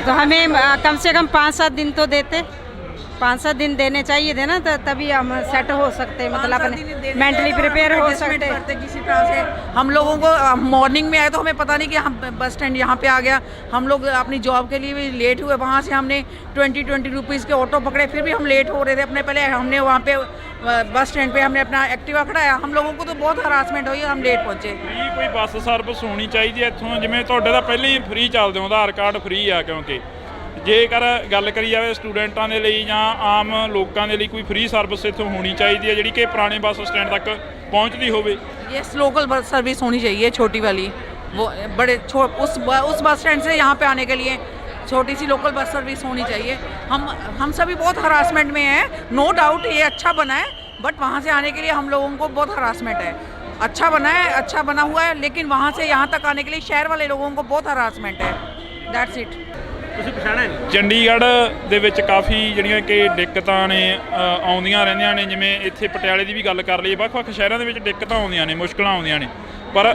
H: तो हमें कम से कम 5-7 दिन तो देते, 5-7 दिन देने चाहिए थे ना, तो तभी हम सेट हो सकते, मतलब अपने मेंटली प्रिपेयर हो सकते।
N: किसी तरह से
I: हम लोगों को मॉर्निंग में आए तो हमें पता नहीं कि हम बस स्टैंड यहाँ पे आ गया। हम लोग अपनी जॉब के लिए भी लेट हुए, वहाँ से हमने 20 रुपीज़ के ऑटो पकड़े, फिर भी हम लेट हो रहे थे अपने। पहले हमने वहाँ पे बस स्टैंड पे हमने अपना एक्टिवा खड़ाया। हम लोगों को तो बहुत हरासमेंट हुई, हम लेट पहुँचे।
B: ਫ੍ਰੀ ਕੋਈ ਬੱਸ ਸਰਵਿਸ ਹੋਣੀ ਚਾਹੀਦੀ ਹੈ ਇੱਥੋਂ, ਜਿਵੇਂ ਤੁਹਾਡੇ ਤਾਂ ਪਹਿਲਾਂ ਹੀ ਫ੍ਰੀ ਚੱਲਦੇ ਹੋ, ਆਧਾਰ ਕਾਰਡ ਫ੍ਰੀ ਆ, ਕਿਉਂਕਿ ਜੇਕਰ ਗੱਲ ਕਰੀ ਜਾਵੇ ਸਟੂਡੈਂਟਾਂ ਦੇ ਲਈ ਜਾਂ ਆਮ ਲੋਕਾਂ ਦੇ ਲਈ ਕੋਈ ਫ੍ਰੀ ਸਰਵਿਸ ਇੱਥੋਂ ਹੋਣੀ ਚਾਹੀਦੀ ਹੈ ਜਿਹੜੀ ਕਿ ਪੁਰਾਣੇ ਬੱਸ ਸਟੈਂਡ तक पहुंचती हो।
I: ये लोकल बस सर्विस होनी चाहिए, छोटी वाली, वो बड़े उस बस स्टैंड से यहाँ पे आने के लिए छोटी सी लोकल बस सर्विस होनी चाहिए। हम सभी बहुत हरासमेंट में हैं, नो डाउट ये अच्छा बना है, बट वहाँ से आने के लिए हम लोगों को बहुत हरासमेंट है। अच्छा बना है, अच्छा बना हुआ है, लेकिन वहाँ से यहाँ तक आने के लिए शहर वाले लोगों को बहुत हरासमेंट है। That's it.
B: ਚੰਡੀਗੜ੍ਹ ਦੇ ਵਿੱਚ ਕਾਫੀ ਜਿਹੜੀਆਂ ਕਿ ਦਿੱਕਤਾਂ ਨੇ ਆਉਂਦੀਆਂ ਰਹਿੰਦੀਆਂ ਨੇ, ਜਿਵੇਂ ਇੱਥੇ ਪਟਿਆਲੇ ਦੀ ਵੀ ਗੱਲ ਕਰ ਲਈਏ, ਵੱਖ-ਵੱਖ ਸ਼ਹਿਰਾਂ ਦੇ ਵਿੱਚ ਦਿੱਕਤਾਂ ਆਉਂਦੀਆਂ ਨੇ, ਮੁਸ਼ਕਲਾਂ ਆਉਂਦੀਆਂ ਨੇ, ਪਰ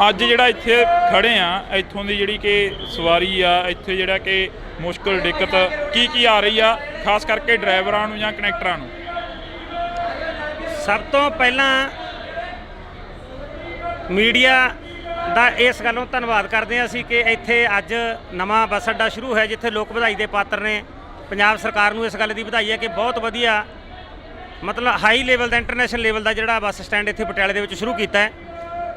B: ਅੱਜ ਜਿਹੜਾ ਇੱਥੇ ਖੜੇ ਆ, ਇੱਥੋਂ ਦੀ ਜਿਹੜੀ ਕਿ ਸਵਾਰੀ ਆ, ਇੱਥੇ ਜਿਹੜਾ ਕਿ ਮੁਸ਼ਕਲ ਦਿੱਕਤ ਕੀ ਆ ਰਹੀ ਆ, ਖਾਸ ਕਰਕੇ ਡਰਾਈਵਰਾਂ ਨੂੰ ਜਾਂ ਕਨੈਕਟਰਾਂ ਨੂੰ?
K: ਸਭ ਤੋਂ ਪਹਿਲਾਂ ਮੀਡੀਆ ਦਾ ਇਸ ਗੱਲੋਂ ਧੰਨਵਾਦ ਕਰਦੇ ਹਾਂ ਅਸੀਂ ਕਿ ਇੱਥੇ ਅੱਜ ਨਵਾਂ ਬੱਸ ਅੱਡਾ ਸ਼ੁਰੂ ਹੈ, ਜਿੱਥੇ ਲੋਕ ਵਧਾਈ ਦੇ ਪਾਤਰ ਨੇ। ਪੰਜਾਬ ਸਰਕਾਰ ਨੂੰ ਇਸ ਗੱਲ ਦੀ ਵਧਾਈ ਹੈ ਕਿ ਬਹੁਤ ਵਧੀਆ, ਮਤਲਬ ਹਾਈ ਲੈਵਲ ਦਾ, ਇੰਟਰਨੈਸ਼ਨਲ ਲੈਵਲ ਦਾ ਜਿਹੜਾ ਬੱਸ ਸਟੈਂਡ ਇੱਥੇ ਪਟਿਆਲੇ ਦੇ ਵਿੱਚ ਸ਼ੁਰੂ ਕੀਤਾ ਹੈ।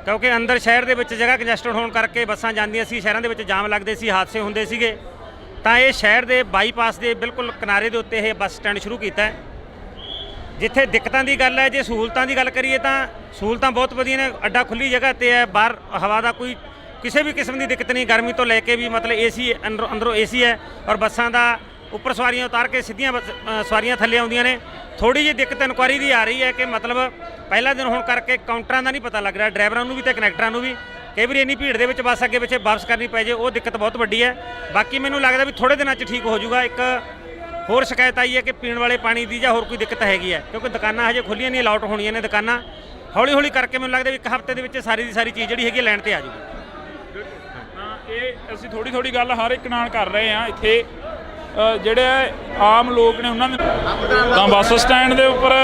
K: ਕਿਉਂਕਿ ਅੰਦਰ ਸ਼ਹਿਰ ਦੇ ਵਿੱਚ ਜਗ੍ਹਾ ਕੰਜੈਸਟਡ ਹੋਣ ਕਰਕੇ ਬੱਸਾਂ ਜਾਂਦੀਆਂ ਸੀ, ਸ਼ਹਿਰਾਂ ਦੇ ਵਿੱਚ ਜਾਮ ਲੱਗਦੇ ਸੀ, ਹਾਦਸੇ ਹੁੰਦੇ ਸੀਗੇ, ਤਾਂ ਇਹ ਸ਼ਹਿਰ ਦੇ ਬਾਈਪਾਸ ਦੇ ਬਿਲਕੁਲ ਕਿਨਾਰੇ ਦੇ ਉੱਤੇ ਇਹ ਬੱਸ ਸਟੈਂਡ ਸ਼ੁਰੂ ਕੀਤਾ ਹੈ। ਜਿੱਥੇ ਦਿੱਕਤਾਂ ਦੀ ਗੱਲ ਹੈ, ਜੇ ਸਹੂਲਤਾਂ ਦੀ ਗੱਲ ਕਰੀਏ ਤਾਂ ਸਹੂਲਤਾਂ ਬਹੁਤ ਵਧੀਆ ਨੇ। ਅੱਡਾ ਖੁੱਲੀ ਜਗ੍ਹਾ ਤੇ ਹੈ, ਬਾਹਰ ਹਵਾ ਦਾ ਕੋਈ ਕਿਸੇ ਵੀ ਕਿਸਮ ਦੀ ਦਿੱਕਤ ਨਹੀਂ, ਗਰਮੀ ਤੋਂ ਲੈ ਕੇ ਵੀ, ਮਤਲਬ ਏਸੀ ਅੰਦਰੋਂ ਏਸੀ ਹੈ। ਔਰ ਬੱਸਾਂ ਦਾ ਉੱਪਰ ਸਵਾਰੀਆਂ ਉਤਾਰ ਕੇ ਸਿੱਧੀਆਂ ਸਵਾਰੀਆਂ ਥੱਲੇ ਆਉਂਦੀਆਂ ਨੇ। ਥੋੜੀ ਜਿਹੀ ਦਿੱਕਤ ਇਨਕੁਆਰੀ ਦੀ ਆ ਰਹੀ ਹੈ ਕਿ ਮਤਲਬ ਪਹਿਲਾ ਦਿਨ ਹੋਣ ਕਰਕੇ ਕਾਊਂਟਰਾਂ ਦਾ ਨਹੀਂ ਪਤਾ ਲੱਗ ਰਿਹਾ, ਡਰਾਈਵਰਾਂ ਨੂੰ ਵੀ ਤੇ ਕਨੈਕਟਰਾਂ ਨੂੰ ਵੀ। ਕਈ ਵਾਰੀ ਇੰਨੀ ਭੀੜ ਦੇ ਵਿੱਚ ਬੱਸ ਅੱਗੇ ਪਿੱਛੇ ਵਾਪਸ ਕਰਨੀ ਪੈ ਜੇ, ਉਹ ਦਿੱਕਤ ਬਹੁਤ ਵੱਡੀ ਹੈ। ਬਾਕੀ ਮੈਨੂੰ ਲੱਗਦਾ ਵੀ ਥੋੜੇ ਦਿਨਾਂ 'ਚ ਠੀਕ ਹੋ ਜਾਊਗਾ। ਇੱਕ ਹੋਰ ਸ਼ਿਕਾਇਤ ਆਈ ਹੈ ਕਿ ਪੀਣ ਵਾਲੇ ਪਾਣੀ ਦੀ ਜਾਂ ਹੋਰ ਕੋਈ ਦਿੱਕਤ ਹੈਗੀ ਹੈ, ਕਿਉਂਕਿ ਦੁਕਾਨਾਂ ਹਜੇ ਖੁੱਲੀਆਂ ਨਹੀਂ, ਅਲਾਉਟ ਹੋਣੀਆਂ ਨੇ ਦੁਕਾਨਾਂ। ਹੌਲੀ ਹੌਲੀ ਕਰਕੇ ਮੈਨੂੰ ਲੱਗਦਾ ਵੀ ਇੱਕ ਹਫ਼ਤੇ ਦੇ ਵਿੱਚ ਸਾਰੀ ਦੀ ਸਾਰੀ ਚੀਜ਼ ਜਿਹੜੀ ਹੈਗੀ ਲੈਣ ਤੇ ਆ ਜਾਊਗੀ।
B: ਤਾਂ ਇਹ ਅਸੀਂ ਥੋੜੀ ਗੱਲ ਹਰ ਇੱਕ ਨਾਲ ਕਰ ਰਹੇ ਹਾਂ। ਇੱਥੇ ਜਿਹੜੇ ਆਮ ਲੋਕ ਨੇ ਉਹਨਾਂ ਦੇ ਤਾਂ ਬੱਸ ਸਟੈਂਡ ਦੇ ਉੱਪਰ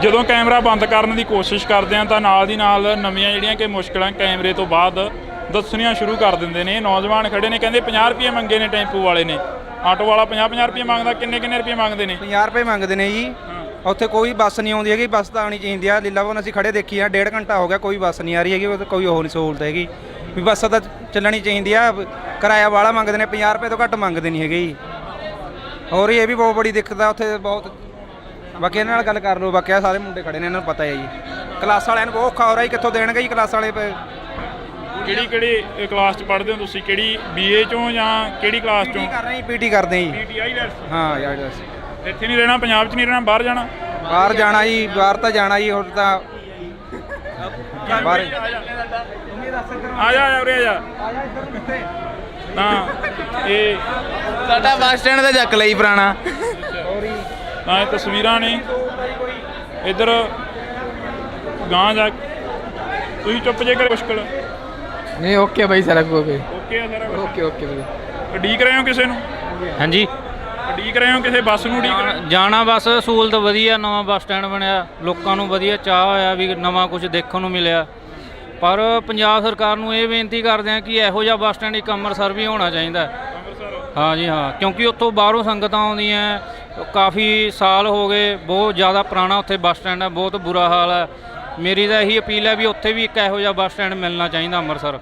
B: ਜਦੋਂ ਕੈਮਰਾ ਬੰਦ ਕਰਨ ਦੀ ਕੋਸ਼ਿਸ਼ ਕਰਦੇ ਆ ਤਾਂ ਨਾਲ ਦੀ ਨਾਲ ਨਵੀਆਂ ਜਿਹੜੀਆਂ ਕਿ ਮੁਸ਼ਕਲਾਂ ਕੈਮਰੇ ਤੋਂ ਬਾਅਦ ਦੱਸਣੀਆਂ ਸ਼ੁਰੂ ਕਰ ਦਿੰਦੇ ਨੇ। ਨੌਜਵਾਨ ਖੜੇ ਨੇ, ਕਹਿੰਦੇ 50 ਰੁਪਏ ਮੰਗੇ ਨੇ ਟੈਂਪੂ ਵਾਲੇ ਨੇ, ਆਟੋ ਵਾਲਾ 50 ਰੁਪਏ ਮੰਗਦਾ। ਕਿੰਨੇ ਰੁਪਏ ਮੰਗਦੇ ਨੇ?
O: 50 ਰੁਪਏ ਮੰਗਦੇ ਨੇ ਜੀ। ਉੱਥੇ ਕੋਈ ਬੱਸ ਨਹੀਂ ਆਉਂਦੀ ਹੈਗੀ, ਬੱਸ ਤਾਂ ਆਉਣੀ ਚਾਹੀਦੀ ਆ। ਲੀਲਾਵਨ ਅਸੀਂ ਖੜੇ ਦੇਖੀ ਆ, 1.5 ਘੰਟਾ ਹੋ ਗਿਆ, ਕੋਈ ਬੱਸ ਨਹੀਂ ਆ ਰਹੀ ਹੈਗੀ, ਕੋਈ ਉਹ ਨਹੀਂ ਸਹੂਲਤ ਹੈਗੀ ਵੀ ਬੱਸ ਤਾਂ ਚੱਲਣੀ ਚਾਹੀਦੀ ਆ। ਕਿਰਾਇਆ ਵਾਲਾ ਮੰਗਦੇ ਨੇ, 50 ਰੁਪਏ ਤੋਂ ਘੱਟ ਮੰਗਦੇ ਨਹੀਂ ਹੈਗੇ ਜੀ। ਹੋਰ ਇਹ ਵੀ ਬਹੁਤ ਬੜੀ ਦਿੱਕਤ ਆ ਉੱਥੇ ਬਹੁਤ। ਬਾਕੀ ਇਹਨਾਂ ਨਾਲ ਗੱਲ ਕਰ ਲਓ, ਬਾਕੀ ਸਾਰੇ ਮੁੰਡੇ ਖੜੇ ਨੇ, ਇਹਨਾਂ ਨੂੰ ਪਤਾ ਹੈ ਜੀ। ਕਲਾਸ ਵਾਲਿਆਂ ਨੂੰ ਬਹੁਤ ਔਖਾ ਹੋ ਰਿਹਾ ਜੀ, ਕਿੱਥੋਂ ਦੇਣਗੇ ਜੀ ਕਲਾਸ ਵਾਲੇ?
B: ਕਿਹੜੀ ਕਲਾਸ 'ਚ ਪੜ੍ਹਦੇ ਹੋ ਤੁਸੀਂ? ਕਿਹੜੀ BA 'ਚੋਂ ਜਾਂ ਕਿਹੜੀ ਕਲਾਸ 'ਚੋਂ?
O: ਕਰ ਰਹੇ ਜੀ, PT ਕਰਦੇ ਜੀ।
B: PT IELTS?
O: ਹਾਂ ਯਾਰ,
B: ਇੱਥੇ ਨਹੀਂ ਰਹਿਣਾ, ਪੰਜਾਬ 'ਚ ਨਹੀਂ ਰਹਿਣਾ, ਬਾਹਰ ਜਾਣਾ?
O: ਬਾਹਰ ਜਾਣਾ ਜੀ, ਬਾਹਰ ਤਾਂ ਜਾਣਾ ਜੀ। ਹੁਣ ਤਾਂ ਬਾਹਰ
B: ਆ ਜਾ ਉਰੇ ਆ ਜਾ। ਤਾਂ ਇਹ
C: ਸਾਡਾ ਬੱਸ ਸਟੈਂਡ ਦਾ ਚੱਕ ਲਈ ਪੁਰਾਣਾ।
B: ਤਾਂ ਇਹ ਤਸਵੀਰਾਂ ਨੇ ਇੱਧਰ ਗਾਂ ਜਾ। ਤੁਸੀਂ ਚੁੱਪ ਜੇ ਕਰ, ਮੁਸ਼ਕਲ
L: ਨਹੀਂ? ਓਕੇ ਬਾਈ, ਸਾਰਾ ਕੁਝ ਓਕੇ
B: ਆ ਸਾਰਾ ਕੁਝ?
L: ਓਕੇ ਬਾਈ।
B: ਉਡੀਕ ਰਹੇ ਹੋ ਕਿਸੇ ਨੂੰ?
K: ਹਾਂਜੀ,
B: ਉਡੀਕ ਰਹੇ ਹੋ ਕਿਸੇ ਬੱਸ ਨੂੰ? ਉਡੀਕ
K: ਜਾਣਾ ਬੱਸ ਸਹੂਲਤ ਵਧੀਆ, ਨਵਾਂ ਬੱਸ ਸਟੈਂਡ ਬਣਿਆ, ਲੋਕਾਂ ਨੂੰ ਵਧੀਆ ਚਾਹ ਹੋਇਆ ਵੀ ਨਵਾਂ ਕੁਝ ਦੇਖਣ ਨੂੰ ਮਿਲਿਆ। ਪਰ ਪੰਜਾਬ ਸਰਕਾਰ ਨੂੰ ਇਹ ਬੇਨਤੀ ਕਰਦੇ ਹਾਂ ਕਿ ਇਹੋ ਜਿਹਾ ਬੱਸ ਸਟੈਂਡ ਇੱਕ ਅੰਮ੍ਰਿਤਸਰ ਵੀ ਹੋਣਾ ਚਾਹੀਦਾ। ਹਾਂ ਜੀ ਹਾਂ, ਕਿਉਂਕਿ ਉੱਥੋਂ ਬਾਹਰੋਂ ਸੰਗਤਾਂ ਆਉਂਦੀਆਂ, ਕਾਫੀ ਸਾਲ ਹੋ ਗਏ, ਬਹੁਤ ਜ਼ਿਆਦਾ ਪੁਰਾਣਾ ਉੱਥੇ ਬੱਸ ਸਟੈਂਡ ਹੈ, ਬਹੁਤ ਬੁਰਾ ਹਾਲ ਹੈ। ਮੇਰੀ ਤਾਂ ਇਹੀ ਅਪੀਲ ਹੈ ਵੀ ਉੱਥੇ ਵੀ ਇੱਕ ਇਹੋ ਜਿਹਾ ਬੱਸ ਸਟੈਂਡ ਮਿਲਣਾ ਚਾਹੀਦਾ ਅੰਮ੍ਰਿਤਸਰ।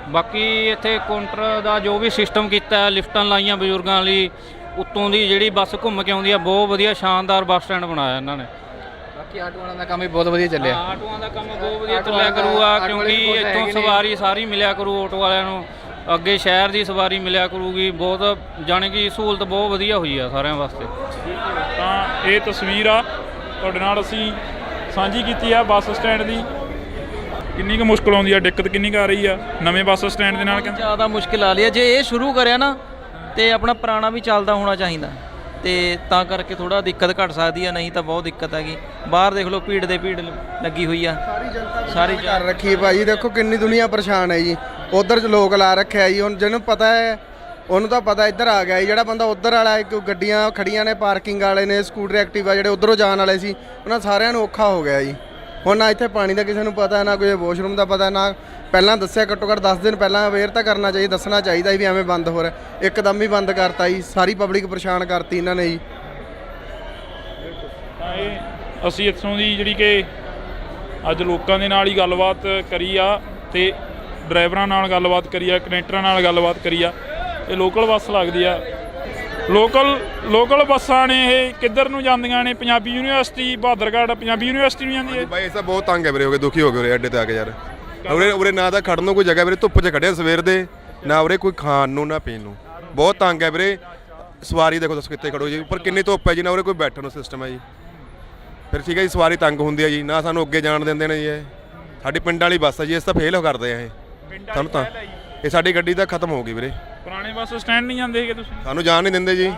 K: ਬਾਕੀ ਇੱਥੇ ਕਾਊਂਟਰ ਦਾ ਜੋ ਵੀ ਸਿਸਟਮ ਕੀਤਾ, ਲਿਫਟਾਂ ਲਾਈਆਂ ਬਜ਼ੁਰਗਾਂ ਲਈ, ਉੱਤੋਂ ਦੀ ਜਿਹੜੀ ਬੱਸ ਘੁੰਮ ਕੇ ਆਉਂਦੀ ਆ, ਬਹੁਤ ਵਧੀਆ ਸ਼ਾਨਦਾਰ ਬੱਸ ਸਟੈਂਡ ਬਣਾਇਆ ਇਹਨਾਂ ਨੇ।
L: ਬਾਕੀ ਆਟੋਆਂ ਦਾ ਕੰਮ ਵੀ ਬਹੁਤ ਵਧੀਆ ਚੱਲਿਆ।
K: ਆਟੋਆਂ ਦਾ ਕੰਮ ਬਹੁਤ ਵਧੀਆ ਚੱਲਿਆ ਕਰੂਗਾ, ਕਿਉਂਕਿ ਇੱਥੋਂ ਸਵਾਰੀ ਸਾਰੀ ਮਿਲਿਆ ਕਰੂ ਆਟੋ ਵਾਲਿਆਂ ਨੂੰ, ਅੱਗੇ ਸ਼ਹਿਰ ਦੀ ਸਵਾਰੀ ਮਿਲਿਆ ਕਰੂਗੀ। ਬਹੁਤ ਜਾਣੀ ਕਿ ਸਹੂਲਤ ਬਹੁਤ ਵਧੀਆ ਹੋਈ ਆ ਸਾਰਿਆਂ ਵਾਸਤੇ।
B: ਤਾਂ ਇਹ ਤਸਵੀਰ ਆ ਤੁਹਾਡੇ ਨਾਲ ਅਸੀਂ ਸਾਂਝੀ ਕੀਤੀ ਆ ਬੱਸ ਸਟੈਂਡ ਦੀ। ਕਿੰਨੀ ਕੁ ਮੁਸ਼ਕਲ ਆਉਂਦੀ ਆ, ਦਿੱਕਤ ਕਿੰਨੀ ਕੁ ਆ ਰਹੀ ਆ ਨਵੇਂ ਬੱਸ ਸਟੈਂਡ ਦੇ ਨਾਲ? ਕਹਿੰਦੇ
J: ਜ਼ਿਆਦਾ ਮੁਸ਼ਕਿਲ ਆ ਰਹੀ ਹੈ। ਜੇ ਇਹ ਸ਼ੁਰੂ ਕਰਿਆ ਨਾ ਤੇ ਆਪਣਾ ਪੁਰਾਣਾ ਵੀ ਚੱਲਦਾ ਹੋਣਾ ਚਾਹੀਦਾ, ਤੇ ਤਾਂ ਕਰਕੇ ਥੋੜਾ ਦਿੱਕਤ ਘਟ ਸਕਦੀ ਆ, ਨਹੀਂ ਤਾਂ ਬਹੁਤ ਦਿੱਕਤ ਹੈਗੀ। ਬਾਹਰ ਦੇਖ ਲਓ, ਭੀੜ ਦੇ ਭੀੜ ਲੱਗੀ ਹੋਈ ਆ, ਸਾਰੀ
E: ਘਰ ਰੱਖੀ ਭਾਜੀ। ਦੇਖੋ ਕਿੰਨੀ ਦੁਨੀਆ ਪਰੇਸ਼ਾਨ ਹੈ ਜੀ। ਉਧਰ ਲੋਕ ਲਾ ਰੱਖਿਆ ਜੀ, ਹੁਣ ਜਿਹਨੂੰ ਪਤਾ ਹੈ ਉਹਨੂੰ ਤਾਂ ਪਤਾ ਇੱਧਰ ਆ ਗਿਆ ਜੀ। ਜਿਹੜਾ ਬੰਦਾ ਉੱਧਰ ਵਾਲਾ, ਗੱਡੀਆਂ ਖੜੀਆਂ ਨੇ, ਪਾਰਕਿੰਗ ਵਾਲੇ ਨੇ, ਸਕੂਟਰ ਐਕਟਿਵਾ ਜਿਹੜੇ ਉੱਧਰੋਂ ਜਾਣ ਵਾਲੇ ਸੀ, ਉਹਨਾਂ ਸਾਰਿਆਂ ਨੂੰ ਔਖਾ ਹੋ ਗਿਆ ਜੀ। ਹੁਣ ਨਾ ਇੱਥੇ ਪਾਣੀ ਦਾ ਕਿਸੇ ਨੂੰ ਪਤਾ, ਨਾ ਕੋਈ ਵਾਸ਼ਰੂਮ ਦਾ ਪਤਾ, ਨਾ ਪਹਿਲਾਂ ਦੱਸਿਆ। ਘੱਟੋ ਘੱਟ 10 ਦਿਨ ਪਹਿਲਾਂ ਅਵੇਅਰ ਤਾਂ ਕਰਨਾ ਚਾਹੀਦਾ, ਦੱਸਣਾ ਚਾਹੀਦਾ ਵੀ ਐਵੇਂ ਬੰਦ ਹੋ ਰਿਹਾ। ਇੱਕਦਮ ਹੀ ਬੰਦ ਕਰਤਾ ਜੀ, ਸਾਰੀ ਪਬਲਿਕ ਪਰੇਸ਼ਾਨ ਕਰਤੀ ਇਹਨਾਂ ਨੇ ਜੀ।
B: ਤਾਂ ਇਹ ਅਸੀਂ ਇੱਥੋਂ ਦੀ ਜਿਹੜੀ ਕਿ ਅੱਜ ਲੋਕਾਂ ਦੇ ਨਾਲ ਹੀ ਗੱਲਬਾਤ ਕਰੀ ਆ, ਤੇ ਡਰਾਈਵਰਾਂ ਨਾਲ ਗੱਲਬਾਤ ਕਰੀ ਆ, ਕਨੈਕਟਰਾਂ ਨਾਲ ਗੱਲਬਾਤ ਕਰੀ ਆ। ਇਹ ਲੋਕਲ ਬੱਸ ਲੱਗਦੀ ਆ। ਲੋਕਲ ਬੱਸਾਂ ਨੇ ਇਹ ਕਿੱਧਰ ਨੂੰ ਜਾਂਦੀਆਂ ਨੇ? ਪੰਜਾਬੀ ਯੂਨੀਵਰਸਿਟੀ, ਬਹਾਦਰਗੜ੍ਹ ਪੰਜਾਬੀ ਯੂਨੀਵਰਸਿਟੀ ਨੂੰ ਜਾਂਦੀ ਹੈ।
P: ਬਾਈ ਇਹ ਤਾਂ ਬਹੁਤ ਤੰਗ ਹੈ ਵੀਰੇ, ਹੋ ਗਏ ਦੁਖੀ ਹੋ ਗਏ ਉਰੇ ਅੱਡੇ ਤੇ ਆ ਕੇ ਯਾਰ। ਉਰੇ ਨਾ ਤਾਂ ਖੜਨ ਨੂੰ ਕੋਈ ਜਗ੍ਹਾ ਵੀਰੇ, ਧੁੱਪ 'ਚ ਖੜਿਆ ਸਵੇਰ ਦੇ, ਨਾ ਉਰੇ ਕੋਈ ਖਾਣ ਨੂੰ ਨਾ ਪੀਣ ਨੂੰ, ਬਹੁਤ ਤੰਗ ਹੈ ਵੀਰੇ। ਸਵਾਰੀ ਦੇਖੋ ਦੱਸ ਕਿੱਥੇ ਖੜੋ ਜੀ, ਉੱਪਰ ਕਿੰਨੀ ਧੁੱਪ ਹੈ ਜੀ, ਨਾ ਉਰੇ ਕੋਈ ਬੈਠਣ ਨੂੰ ਸਿਸਟਮ ਹੈ ਜੀ। ਫਿਰ ਠੀਕ ਹੈ ਜੀ, ਸਵਾਰੀ ਤੰਗ ਹੁੰਦੀ ਹੈ ਜੀ, ਨਾ ਸਾਨੂੰ ਅੱਗੇ ਜਾਣ ਦਿੰਦੇ ਨੇ ਜੀ। ਇਹ ਸਾਡੀ ਪਿੰਡ ਵਾਲੀ ਬੱਸ ਹੈ ਜੀ, ਇਸ ਤਾਂ ਫੇਲ ਕਰਦੇ ਆ ਇਹ ਸਾਨੂੰ। ਤਾਂ ਇਹ ਸਾਡੀ ਗੱਡੀ ਤਾਂ ਖਤਮ ਹੋ ਗਈ ਵੀਰੇ।
B: ਪੁਰਾਣੇ ਬੱਸ ਸਟੈਂਡ ਨਹੀਂ ਜਾਂਦੇ ਹੈਗੇ ਤੁਸੀਂ?
P: ਸਾਨੂੰ ਜਾਣ ਨਹੀਂ ਦਿੰਦੇ ਜੀ,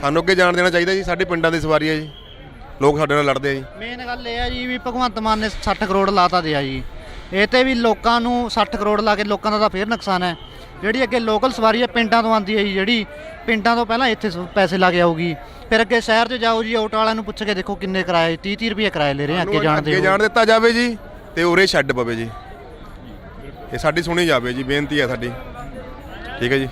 P: ਸਾਨੂੰ ਅੱਗੇ ਜਾਣ ਦੇਣਾ ਚਾਹੀਦਾ ਜੀ। ਸਾਡੇ ਪਿੰਡਾਂ ਦੀ ਸਵਾਰੀ ਹੈ ਜੀ, ਲੋਕ ਸਾਡੇ ਨਾਲ ਲੜਦੇ ਆ ਜੀ।
J: ਮੇਨ ਗੱਲ ਇਹ ਆ ਜੀ ਵੀ ਭਗਵੰਤ ਮਾਨ ਨੇ 60 ਕਰੋੜ ਲਾਤਾ ਦਿਆ ਜੀ, ਇਹ ਤੇ ਵੀ ਲੋਕਾਂ ਨੂੰ 60 ਕਰੋੜ ਲਾ ਕੇ ਲੋਕਾਂ ਦਾ ਤਾਂ ਫੇਰ ਨੁਕਸਾਨ ਹੈ। ਜਿਹੜੀ ਅੱਗੇ ਲੋਕਲ ਸਵਾਰੀ ਹੈ ਪਿੰਡਾਂ ਤੋਂ ਆਉਂਦੀ ਹੈ ਜੀ, ਜਿਹੜੀ ਪਿੰਡਾਂ ਤੋਂ ਪਹਿਲਾਂ ਇੱਥੇ ਪੈਸੇ ਲਾ ਕੇ ਆਊਗੀ, ਫਿਰ ਅੱਗੇ ਸ਼ਹਿਰ 'ਚ ਜਾਓ ਜੀ, ਆਟੋ ਵਾਲਿਆਂ ਨੂੰ ਪੁੱਛ ਕੇ ਦੇਖੋ ਕਿੰਨੇ ਕਿਰਾਏ, 30 ਰੁਪਏ ਕਿਰਾਏ ਲੈ ਰਹੇ ਆ ਅੱਗੇ ਜਾਣ ਦੇ।
P: ਅੱਗੇ ਜਾਣ ਦਿੱਤਾ ਜਾਵੇ ਜੀ, ਤੇ ਉਰੇ ਛੱਡ ਪਵੇ ਜੀ, ਇਹ ਸਾਡੀ ਸੁਣੀ ਜਾਵੇ ਜੀ, ਬੇਨਤੀ ਹੈ ਸਾਡੀ। ਠੀਕ ਹੈ ਜੀ।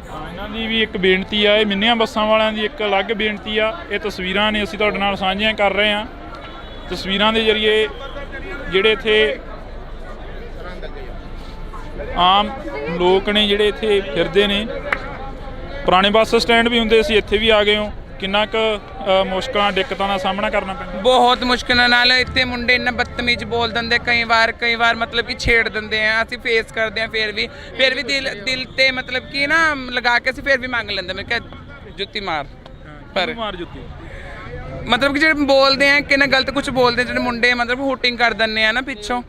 B: ਇਹਨਾਂ ਦੀ ਵੀ ਇੱਕ ਬੇਨਤੀ ਆ, ਇਹ ਮਿੰਨੀਆਂ ਬੱਸਾਂ ਵਾਲਿਆਂ ਦੀ ਇੱਕ ਅਲੱਗ ਬੇਨਤੀ ਆ। ਇਹ ਤਸਵੀਰਾਂ ਨੇ ਅਸੀਂ ਤੁਹਾਡੇ ਨਾਲ ਸਾਂਝੀਆਂ ਕਰ ਰਹੇ ਹਾਂ। ਤਸਵੀਰਾਂ ਦੇ ਜ਼ਰੀਏ ਜਿਹੜੇ ਇੱਥੇ ਆਮ ਲੋਕ ਨੇ ਜਿਹੜੇ ਇੱਥੇ ਫਿਰਦੇ ਨੇ, ਪੁਰਾਣੇ ਬੱਸ ਸਟੈਂਡ ਵੀ ਹੁੰਦੇ ਸੀ, ਇੱਥੇ ਵੀ ਆ ਗਏ ਹੋ। ਕਿੰਨਾ ਕੁ ਮੁਸ਼ਕਲਾਂ ਦਿੱਕਤਾਂ ਦਾ ਸਾਹਮਣਾ ਕਰਨਾ ਪੈਂਦਾ?
C: ਬਹੁਤ ਮੁਸ਼ਕਿਲਾਂ ਨਾਲ। ਇੱਥੇ ਮੁੰਡੇ ਇੰਨਾ ਬਦਤਮੀਜ਼ ਬੋਲ ਦਿੰਦੇ, ਕਈ ਵਾਰ ਮਤਲਬ ਕਿ ਛੇੜ ਦਿੰਦੇ ਆ। ਅਸੀਂ ਫੇਸ ਕਰਦੇ ਆ, ਫਿਰ ਵੀ ਦਿਲ ਤੇ ਮਤਲਬ ਕਿ ਨਾ ਲਗਾ ਕੇ ਅਸੀਂ ਫਿਰ ਵੀ ਮੰਗ ਲੈਂਦੇ। ਮੈਂ ਕਿਹਾ ਜੁੱਤੀ ਮਾਰ, ਪਰ
B: ਮਾਰ ਜੁੱਤੀ
C: ਮਤਲਬ ਕਿ ਜਿਹੜੇ ਬੋਲਦੇ ਆ ਕਿ ਨਾ ਗਲਤ ਕੁਝ ਬੋਲਦੇ, ਜਿਹੜੇ ਮੁੰਡੇ ਮਤਲਬ ਹੂਟਿੰਗ ਕਰ ਦਿੰਦੇ ਆ ਨਾ ਪਿੱਛੋਂ।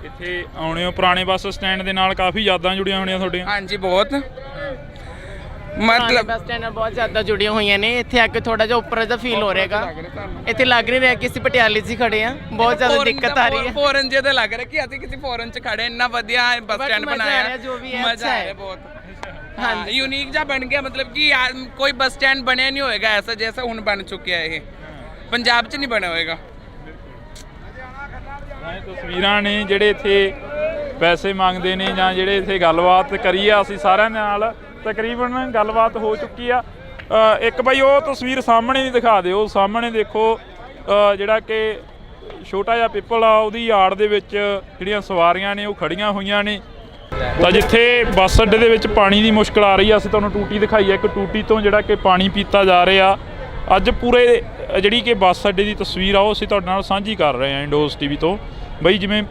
B: ਇੱਥੇ ਆਉਣੇ ਹੋ ਪੁਰਾਣੇ ਬੱਸ ਸਟੈਂਡ ਦੇ ਨਾਲ ਕਾਫੀ ਯਾਦਾਂ ਜੁੜੀਆਂ ਹੋਣੀਆਂ ਤੁਹਾਡੀਆਂ?
C: ਹਾਂਜੀ ਬਹੁਤ,
N: ਮਤਲਬ ਬੱਸ ਸਟੈਂਡ ਨਾਲ ਬਹੁਤ ਜ਼ਿਆਦਾ ਜੁੜੀਆਂ ਹੋਈਆਂ ਨੇ। ਇੱਥੇ ਆ ਕੇ ਥੋੜਾ ਜਿਹਾ ਉੱਪਰ ਦਾ ਫੀਲ ਹੋ ਰਿਹਾਗਾ। ਇੱਥੇ ਲੱਗ ਨਹੀਂ ਰਿਹਾ ਕਿ ਅਸੀਂ ਪਟਿਆਲੇ 'ਚ ਹੀ ਖੜੇ ਆ, ਬਹੁਤ ਜ਼ਿਆਦਾ ਦਿੱਕਤ ਆ ਰਹੀ ਹੈ।
C: ਫੋਰਨ ਜਿਹੇ ਤਾਂ ਲੱਗ ਰਿਹਾ ਕਿ ਅਸੀਂ ਕਿਸੇ ਫੋਰਨ 'ਚ ਖੜੇ। ਇੰਨਾ ਵਧੀਆ ਬੱਸ ਸਟੈਂਡ ਬਣਾਇਆ,
N: ਜੋ ਵੀ ਹੈ
C: ਮਜ਼ਾ ਆ ਰਿਹਾ ਬਹੁਤ। ਹਾਂ, ਯੂਨੀਕ ਜਿਹਾ ਬਣ ਗਿਆ, ਮਤਲਬ ਕਿ ਕੋਈ ਬੱਸ ਸਟੈਂਡ ਬਣਿਆ ਨਹੀਂ ਹੋਏਗਾ ਐਸਾ ਜੈਸਾ ਹੁਣ ਬਣ ਚੁੱਕਿਆ। ਇਹ ਪੰਜਾਬ 'ਚ ਨਹੀਂ ਬਣਿਆ ਹੋਏਗਾ।
B: ਤਸਵੀਰਾਂ ਨੇ ਜਿਹੜੇ ਇੱਥੇ ਪੈਸੇ ਮੰਗਦੇ ਨੇ ਜਾਂ ਜਿਹੜੇ ਇੱਥੇ ਗੱਲਬਾਤ ਕਰੀ ਆ ਅਸੀਂ ਸਾਰਿਆਂ ਨਾਲ, ਤਕਰੀਬਨ ਗੱਲਬਾਤ ਹੋ ਚੁੱਕੀ ਆ। ਇੱਕ ਬਾਈ ਉਹ ਤਸਵੀਰ ਸਾਹਮਣੇ ਨਹੀਂ ਦਿਖਾ ਦਿਓ, ਸਾਹਮਣੇ ਦੇਖੋ ਜਿਹੜਾ ਕਿ ਛੋਟਾ ਜਿਹਾ ਪਿੱਪਲ ਆ, ਉਹਦੀ ਆੜ ਦੇ ਵਿੱਚ ਜਿਹੜੀਆਂ ਸਵਾਰੀਆਂ ਨੇ ਉਹ ਖੜੀਆਂ ਹੋਈਆਂ ਨੇ। ਤਾਂ ਜਿੱਥੇ ਬੱਸ ਅੱਡੇ ਦੇ ਵਿੱਚ ਪਾਣੀ ਦੀ ਮੁਸ਼ਕਲ ਆ ਰਹੀ ਆ, ਅਸੀਂ ਤੁਹਾਨੂੰ ਟੂਟੀ ਦਿਖਾਈ ਆ, ਇੱਕ ਟੂਟੀ ਤੋਂ ਜਿਹੜਾ ਕਿ ਪਾਣੀ ਪੀਤਾ ਜਾ ਰਿਹਾ। ਅੱਜ ਪੂਰੇ ਜਿਹੜੀ ਕਿ ਬੱਸ ਅੱਡੇ ਦੀ ਤਸਵੀਰ ਆ ਉਹ ਅਸੀਂ ਤੁਹਾਡੇ ਨਾਲ ਸਾਂਝੀ ਕਰ ਰਹੇ ਹਾਂ ਇੰਡੋਜ਼ ਟੀਵੀ ਤੋਂ। ਬਈ ਜਿਵੇਂ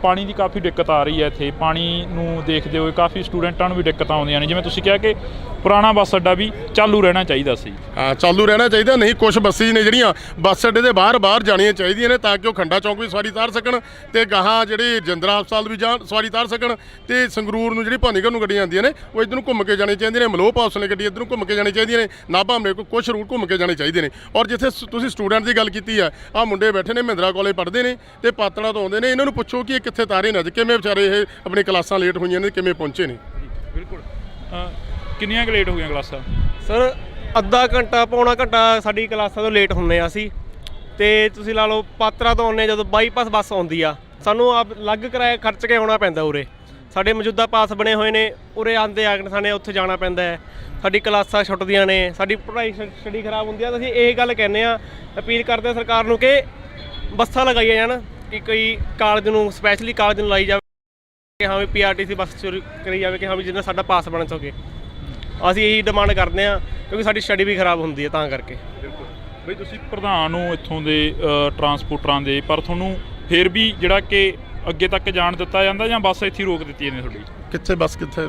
B: ਪਾਣੀ ਦੀ ਕਾਫੀ ਦਿੱਕਤ ਆ ਰਹੀ ਹੈ ਇੱਥੇ, ਪਾਣੀ ਨੂੰ ਦੇਖਦੇ ਹੋਏ ਕਾਫੀ ਸਟੂਡੈਂਟਾਂ ਨੂੰ ਵੀ ਦਿੱਕਤਾਂ ਆਉਂਦੀਆਂ ਨੇ। ਜਿਵੇਂ ਤੁਸੀਂ ਕਿਹਾ ਕਿ ਪੁਰਾਣਾ ਬੱਸ ਅੱਡਾ ਵੀ ਚਾਲੂ ਰਹਿਣਾ ਚਾਹੀਦਾ ਸੀ।
Q: ਹਾਂ, ਚਾਲੂ ਰਹਿਣਾ ਚਾਹੀਦਾ। ਨਹੀਂ, ਕੁਝ ਬੱਸਿਸ ਨੇ ਜਿਹੜੀਆਂ ਬੱਸ ਅੱਡੇ ਦੇ ਬਾਹਰ ਜਾਣੀਆਂ ਚਾਹੀਦੀਆਂ ਨੇ, ਤਾਂ ਕਿ ਉਹ ਖੰਡਾ ਚੌਂਕ ਵੀ ਸਵਾਰੀ ਤਾਰ ਸਕਣ, ਤੇ ਗਾਹਾਂ ਜਿਹੜੇ ਜਿੰਦਰਾ ਹਸਪਤਾਲ ਵੀ ਸਵਾਰੀ ਤਾਰ ਸਕਣ, ਤੇ ਸੰਗਰੂਰ ਨੂੰ ਜਿਹੜੀ ਭਾਨੀਗੜ੍ਹ ਨੂੰ ਗੱਡੀਆਂ ਆਉਂਦੀਆਂ ਨੇ ਉਹ ਇੱਧਰ ਨੂੰ ਘੁੰਮ ਕੇ ਜਾਣੀ ਚਾਹੀਦੀਆਂ ਨੇ। ਮਲੋਹ ਪਾਸ ਨੇ ਗੱਡੀ ਇੱਧਰ ਨੂੰ ਘੁੰਮ ਕੇ ਜਾਣੀ ਚਾਹੀਦੀਆਂ ਨੇ। ਨਾਭਾ ਮੇਰੇ ਕੋਲ ਕੁਝ ਰੂਟ ਘੁੰਮ ਕੇ ਜਾਣੇ ਚਾਹੀਦੇ ਨੇ। ਔਰ ਜਿੱਥੇ ਤੁਸੀਂ ਸਟੂਡੈਂਟ ਦੀ ਗੱਲ ਕੀਤੀ ਆ, ਆਹ ਮੁੰਡੇ ਬੈਠੇ ਨੇ ਮਹਿੰਦਰਾ ਕਾਲਜ ਪੜ੍ਹਦੇ ਨੇ ਤੇ ਪਾਤੜਾ ਤੋਂ ਆਉਂਦੇ ਨੇ, ਇਹਨਾਂ ਨੂੰ ਪੁੱਛੋ ਕਿ ਇਹ ਕਿੱਥੇ ਤਾਰੇ ਨੇ, ਅੱਜ ਕਿਵੇਂ ਵਿਚਾਰੇ ਇਹ ਆਪਣੀ ਕਲਾਸਾਂ ਲੇਟ ਹੋਈਆਂ ਨੇ, ਕਿਵੇਂ ਪਹੁੰਚੇ ਨੇ।
B: ਬਿਲਕੁਲ। ਕਿੰਨੀਆਂ ਕੁ ਲੇਟ ਹੋ ਗਈਆਂ ਕਲਾਸਾਂ?
R: ਸਰ ਅੱਧਾ ਘੰਟਾ ਪੌਣਾ ਘੰਟਾ ਸਾਡੀ ਕਲਾਸਾਂ ਤੋਂ ਲੇਟ ਹੁੰਦੇ ਆ ਅਸੀਂ। ਤੇ ਤੁਸੀਂ ਲਾ ਲਓ ਪਾਤਰਾ ਤੋਂ ਆਉਂਦੇ, ਜਦੋਂ ਬਾਈਪਾਸ ਬੱਸ ਆਉਂਦੀ ਆ ਸਾਨੂੰ ਆਪ ਅਲੱਗ ਕਿਰਾਇਆ ਖਰਚ ਕੇ ਆਉਣਾ ਪੈਂਦਾ। ਉਰੇ ਸਾਡੇ ਮੌਜੂਦਾ ਪਾਸ ਬਣੇ ਹੋਏ ਨੇ, ਉਰੇ ਆਉਂਦੇ ਆ ਸਾਨੂੰ ਉੱਥੇ ਜਾਣਾ ਪੈਂਦਾ ਹੈ। ਸਾਡੀ ਕਲਾਸਾਂ ਛੁੱਟਦੀਆਂ ਨੇ, ਸਾਡੀ ਪੜ੍ਹਾਈ ਸਟੱਡੀ ਖਰਾਬ ਹੁੰਦੀ ਆ। ਤਾਂ ਅਸੀਂ ਇਹ ਗੱਲ ਕਹਿੰਦੇ ਆ, ਅਪੀਲ ਕਰਦੇ ਆ ਸਰਕਾਰ ਨੂੰ ਕਿ ਬੱਸਾਂ ਲਗਾਈਆਂ ਜਾਣ, ਕਿ ਕੋਈ ਕਾਲਜ ਨੂੰ ਸਪੈਸ਼ਲੀ ਕਾਲਜ ਨੂੰ ਲਾਈ ਜਾਵੇ ਕਿ ਹਾਂ ਵੀ PRTC ਬੱਸ ਚੋਰੀ ਕਰੀ ਜਾਵੇ, ਕਿ ਹਾਂ ਵੀ ਜਿਹਨਾਂ ਸਾਡਾ ਪਾਸ ਬਣ ਸਕੇ। ਅਸੀਂ ਇਹੀ ਡਿਮਾਂਡ ਕਰਦੇ ਹਾਂ, ਕਿਉਂਕਿ ਸਾਡੀ ਸਟੱਡੀ ਵੀ ਖਰਾਬ ਹੁੰਦੀ ਹੈ ਤਾਂ ਕਰਕੇ।
B: ਬਿਲਕੁਲ ਬਈ, ਤੁਸੀਂ ਪ੍ਰਧਾਨ ਹੋ ਇੱਥੋਂ ਦੇ ਟਰਾਂਸਪੋਰਟਰਾਂ ਦੇ, ਪਰ ਤੁਹਾਨੂੰ ਫਿਰ ਵੀ ਜਿਹੜਾ ਕਿ ਅੱਗੇ ਤੱਕ ਜਾਣ ਦਿੱਤਾ ਜਾਂਦਾ ਜਾਂ ਬੱਸ ਇੱਥੇ ਰੋਕ ਦਿੱਤੀ ਜਾਂਦੀ ਤੁਹਾਡੀ?
Q: ਕਿੱਥੇ ਬੱਸ ਕਿੱਥੇ?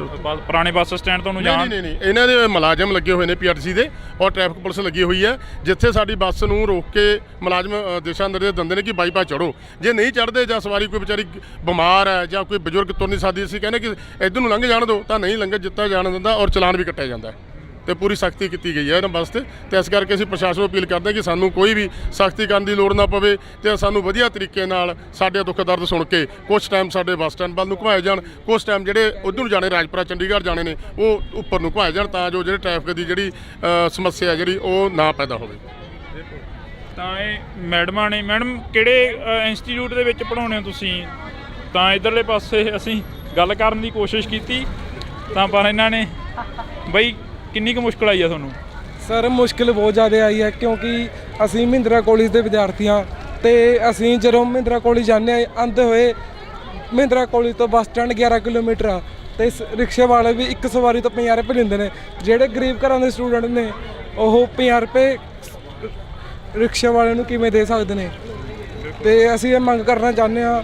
B: ਪੁਰਾਣੇ ਬੱਸ ਸਟੈਂਡ ਤੁਹਾਨੂੰ ਜਾਣ?
Q: ਨਹੀਂ, ਇਹਨਾਂ ਦੇ ਮੁਲਾਜ਼ਮ ਲੱਗੇ ਹੋਏ ਨੇ PRTC ਦੇ, ਔਰ ਟ੍ਰੈਫਿਕ ਪੁਲਿਸ ਲੱਗੀ ਹੋਈ ਹੈ। ਜਿੱਥੇ ਸਾਡੀ ਬੱਸ ਨੂੰ ਰੋਕ ਕੇ ਮੁਲਾਜ਼ਮ ਦਿਸ਼ਾ ਨਿਰਦੇਸ਼ ਦਿੰਦੇ ਨੇ ਕਿ ਬਾਈਪਾਸ ਚੜ੍ਹੋ। ਜੇ ਨਹੀਂ ਚੜ੍ਹਦੇ ਜਾਂ ਸਵਾਰੀ ਕੋਈ ਵਿਚਾਰੀ ਬਿਮਾਰ ਹੈ ਜਾਂ ਕੋਈ ਬਜ਼ੁਰਗ ਤੁਰ ਨਹੀਂ ਸਕਦੀ, ਅਸੀਂ ਕਹਿੰਦੇ ਕਿ ਇੱਧਰ ਨੂੰ ਲੰਘ ਜਾਣ ਦਿਓ, ਤਾਂ ਨਹੀਂ ਲੰਘ ਦਿੱਤਾ ਜਾਣ ਦਿੰਦਾ, ਔਰ ਚਲਾਨ ਵੀ ਕੱਟਿਆ ਜਾਂਦਾ ਤੇ ਪੂਰੀ ਸਖਤੀ ਕੀਤੀ ਗਈ ਹੈ ਇਹਨਾਂ ਬੱਸ 'ਤੇ। ਤੇ ਇਸ ਕਰਕੇ ਅਸੀਂ ਪ੍ਰਸ਼ਾਸਨ ਨੂੰ ਅਪੀਲ ਕਰਦੇ ਹਾਂ ਕਿ ਸਾਨੂੰ ਕੋਈ ਵੀ ਸਖਤੀ ਕਰਨ ਦੀ ਲੋੜ ਨਾ ਪਵੇ, ਤੇ ਸਾਨੂੰ ਵਧੀਆ ਤਰੀਕੇ ਨਾਲ ਸਾਡੇ ਦੁੱਖ ਦਰਦ ਸੁਣ ਕੇ ਕੁਛ ਟਾਈਮ ਸਾਡੇ ਬੱਸ ਸਟੈਂਡ ਵੱਲ ਨੂੰ ਘੁਮਾਏ ਜਾਣ, ਕੁਛ ਟਾਈਮ ਜਿਹੜੇ ਉੱਧਰ ਨੂੰ ਜਾਣੇ ਰਾਜਪੁਰਾ ਚੰਡੀਗੜ੍ਹ ਜਾਣੇ ਨੇ ਉਹ ਉੱਪਰ ਨੂੰ ਘੁਮਾਏ ਜਾਣ, ਤਾਂ ਜੋ ਜਿਹੜੇ ਟ੍ਰੈਫਿਕ ਦੀ ਜਿਹੜੀ ਸਮੱਸਿਆ ਜਿਹੜੀ ਉਹ ਨਾ ਪੈਦਾ ਹੋਵੇ।
B: ਤਾਂ ਇਹ ਮੈਡਮਾਂ ਨੇ। ਮੈਡਮ ਕਿਹੜੇ ਇੰਸਟੀਚਿਊਟ ਦੇ ਵਿੱਚ ਪੜ੍ਹਾਉਂਦੇ ਹੋ ਤੁਸੀਂ? ਤਾਂ ਇਧਰਲੇ ਪਾਸੇ ਅਸੀਂ ਗੱਲ ਕਰਨ ਦੀ ਕੋਸ਼ਿਸ਼ ਕੀਤੀ ਤਾਂ ਪਰ ਇਹਨਾਂ ਨੇ ਬਈ ਕਿੰਨੀ ਕੁ ਮੁਸ਼ਕਲ ਆਈ ਆ ਤੁਹਾਨੂੰ?
S: ਸਰ ਮੁਸ਼ਕਿਲ ਬਹੁਤ ਜ਼ਿਆਦਾ ਆਈ ਹੈ ਕਿਉਂਕਿ ਅਸੀਂ ਮਹਿੰਦਰਾ ਕਾਲਜ ਦੇ ਵਿਦਿਆਰਥੀ ਹਾਂ ਤੇ ਅਸੀਂ ਜਦੋਂ ਮਹਿੰਦਰਾ ਕਾਲਜ ਜਾਂਦੇ ਹਾਂ ਆਉਂਦੇ ਹੋਏ ਮਹਿੰਦਰਾ ਕਾਲਜ ਤੋਂ ਬੱਸ ਸਟੈਂਡ 11 ਕਿਲੋਮੀਟਰ ਆ ਤੇ ਰਿਕਸ਼ੇ ਵਾਲੇ ਵੀ ਇੱਕ ਸਵਾਰੀ ਤੋਂ 50 ਰੁਪਏ ਲੈਂਦੇ ਨੇ। ਜਿਹੜੇ ਗਰੀਬ ਘਰਾਂ ਦੇ ਸਟੂਡੈਂਟ ਨੇ ਉਹ 50 ਰੁਪਏ ਰਿਕਸ਼ੇ ਵਾਲੇ ਨੂੰ ਕਿਵੇਂ ਦੇ ਸਕਦੇ ਨੇ? ਤੇ ਅਸੀਂ ਇਹ ਮੰਗ ਕਰਨਾ ਚਾਹੁੰਦੇ ਹਾਂ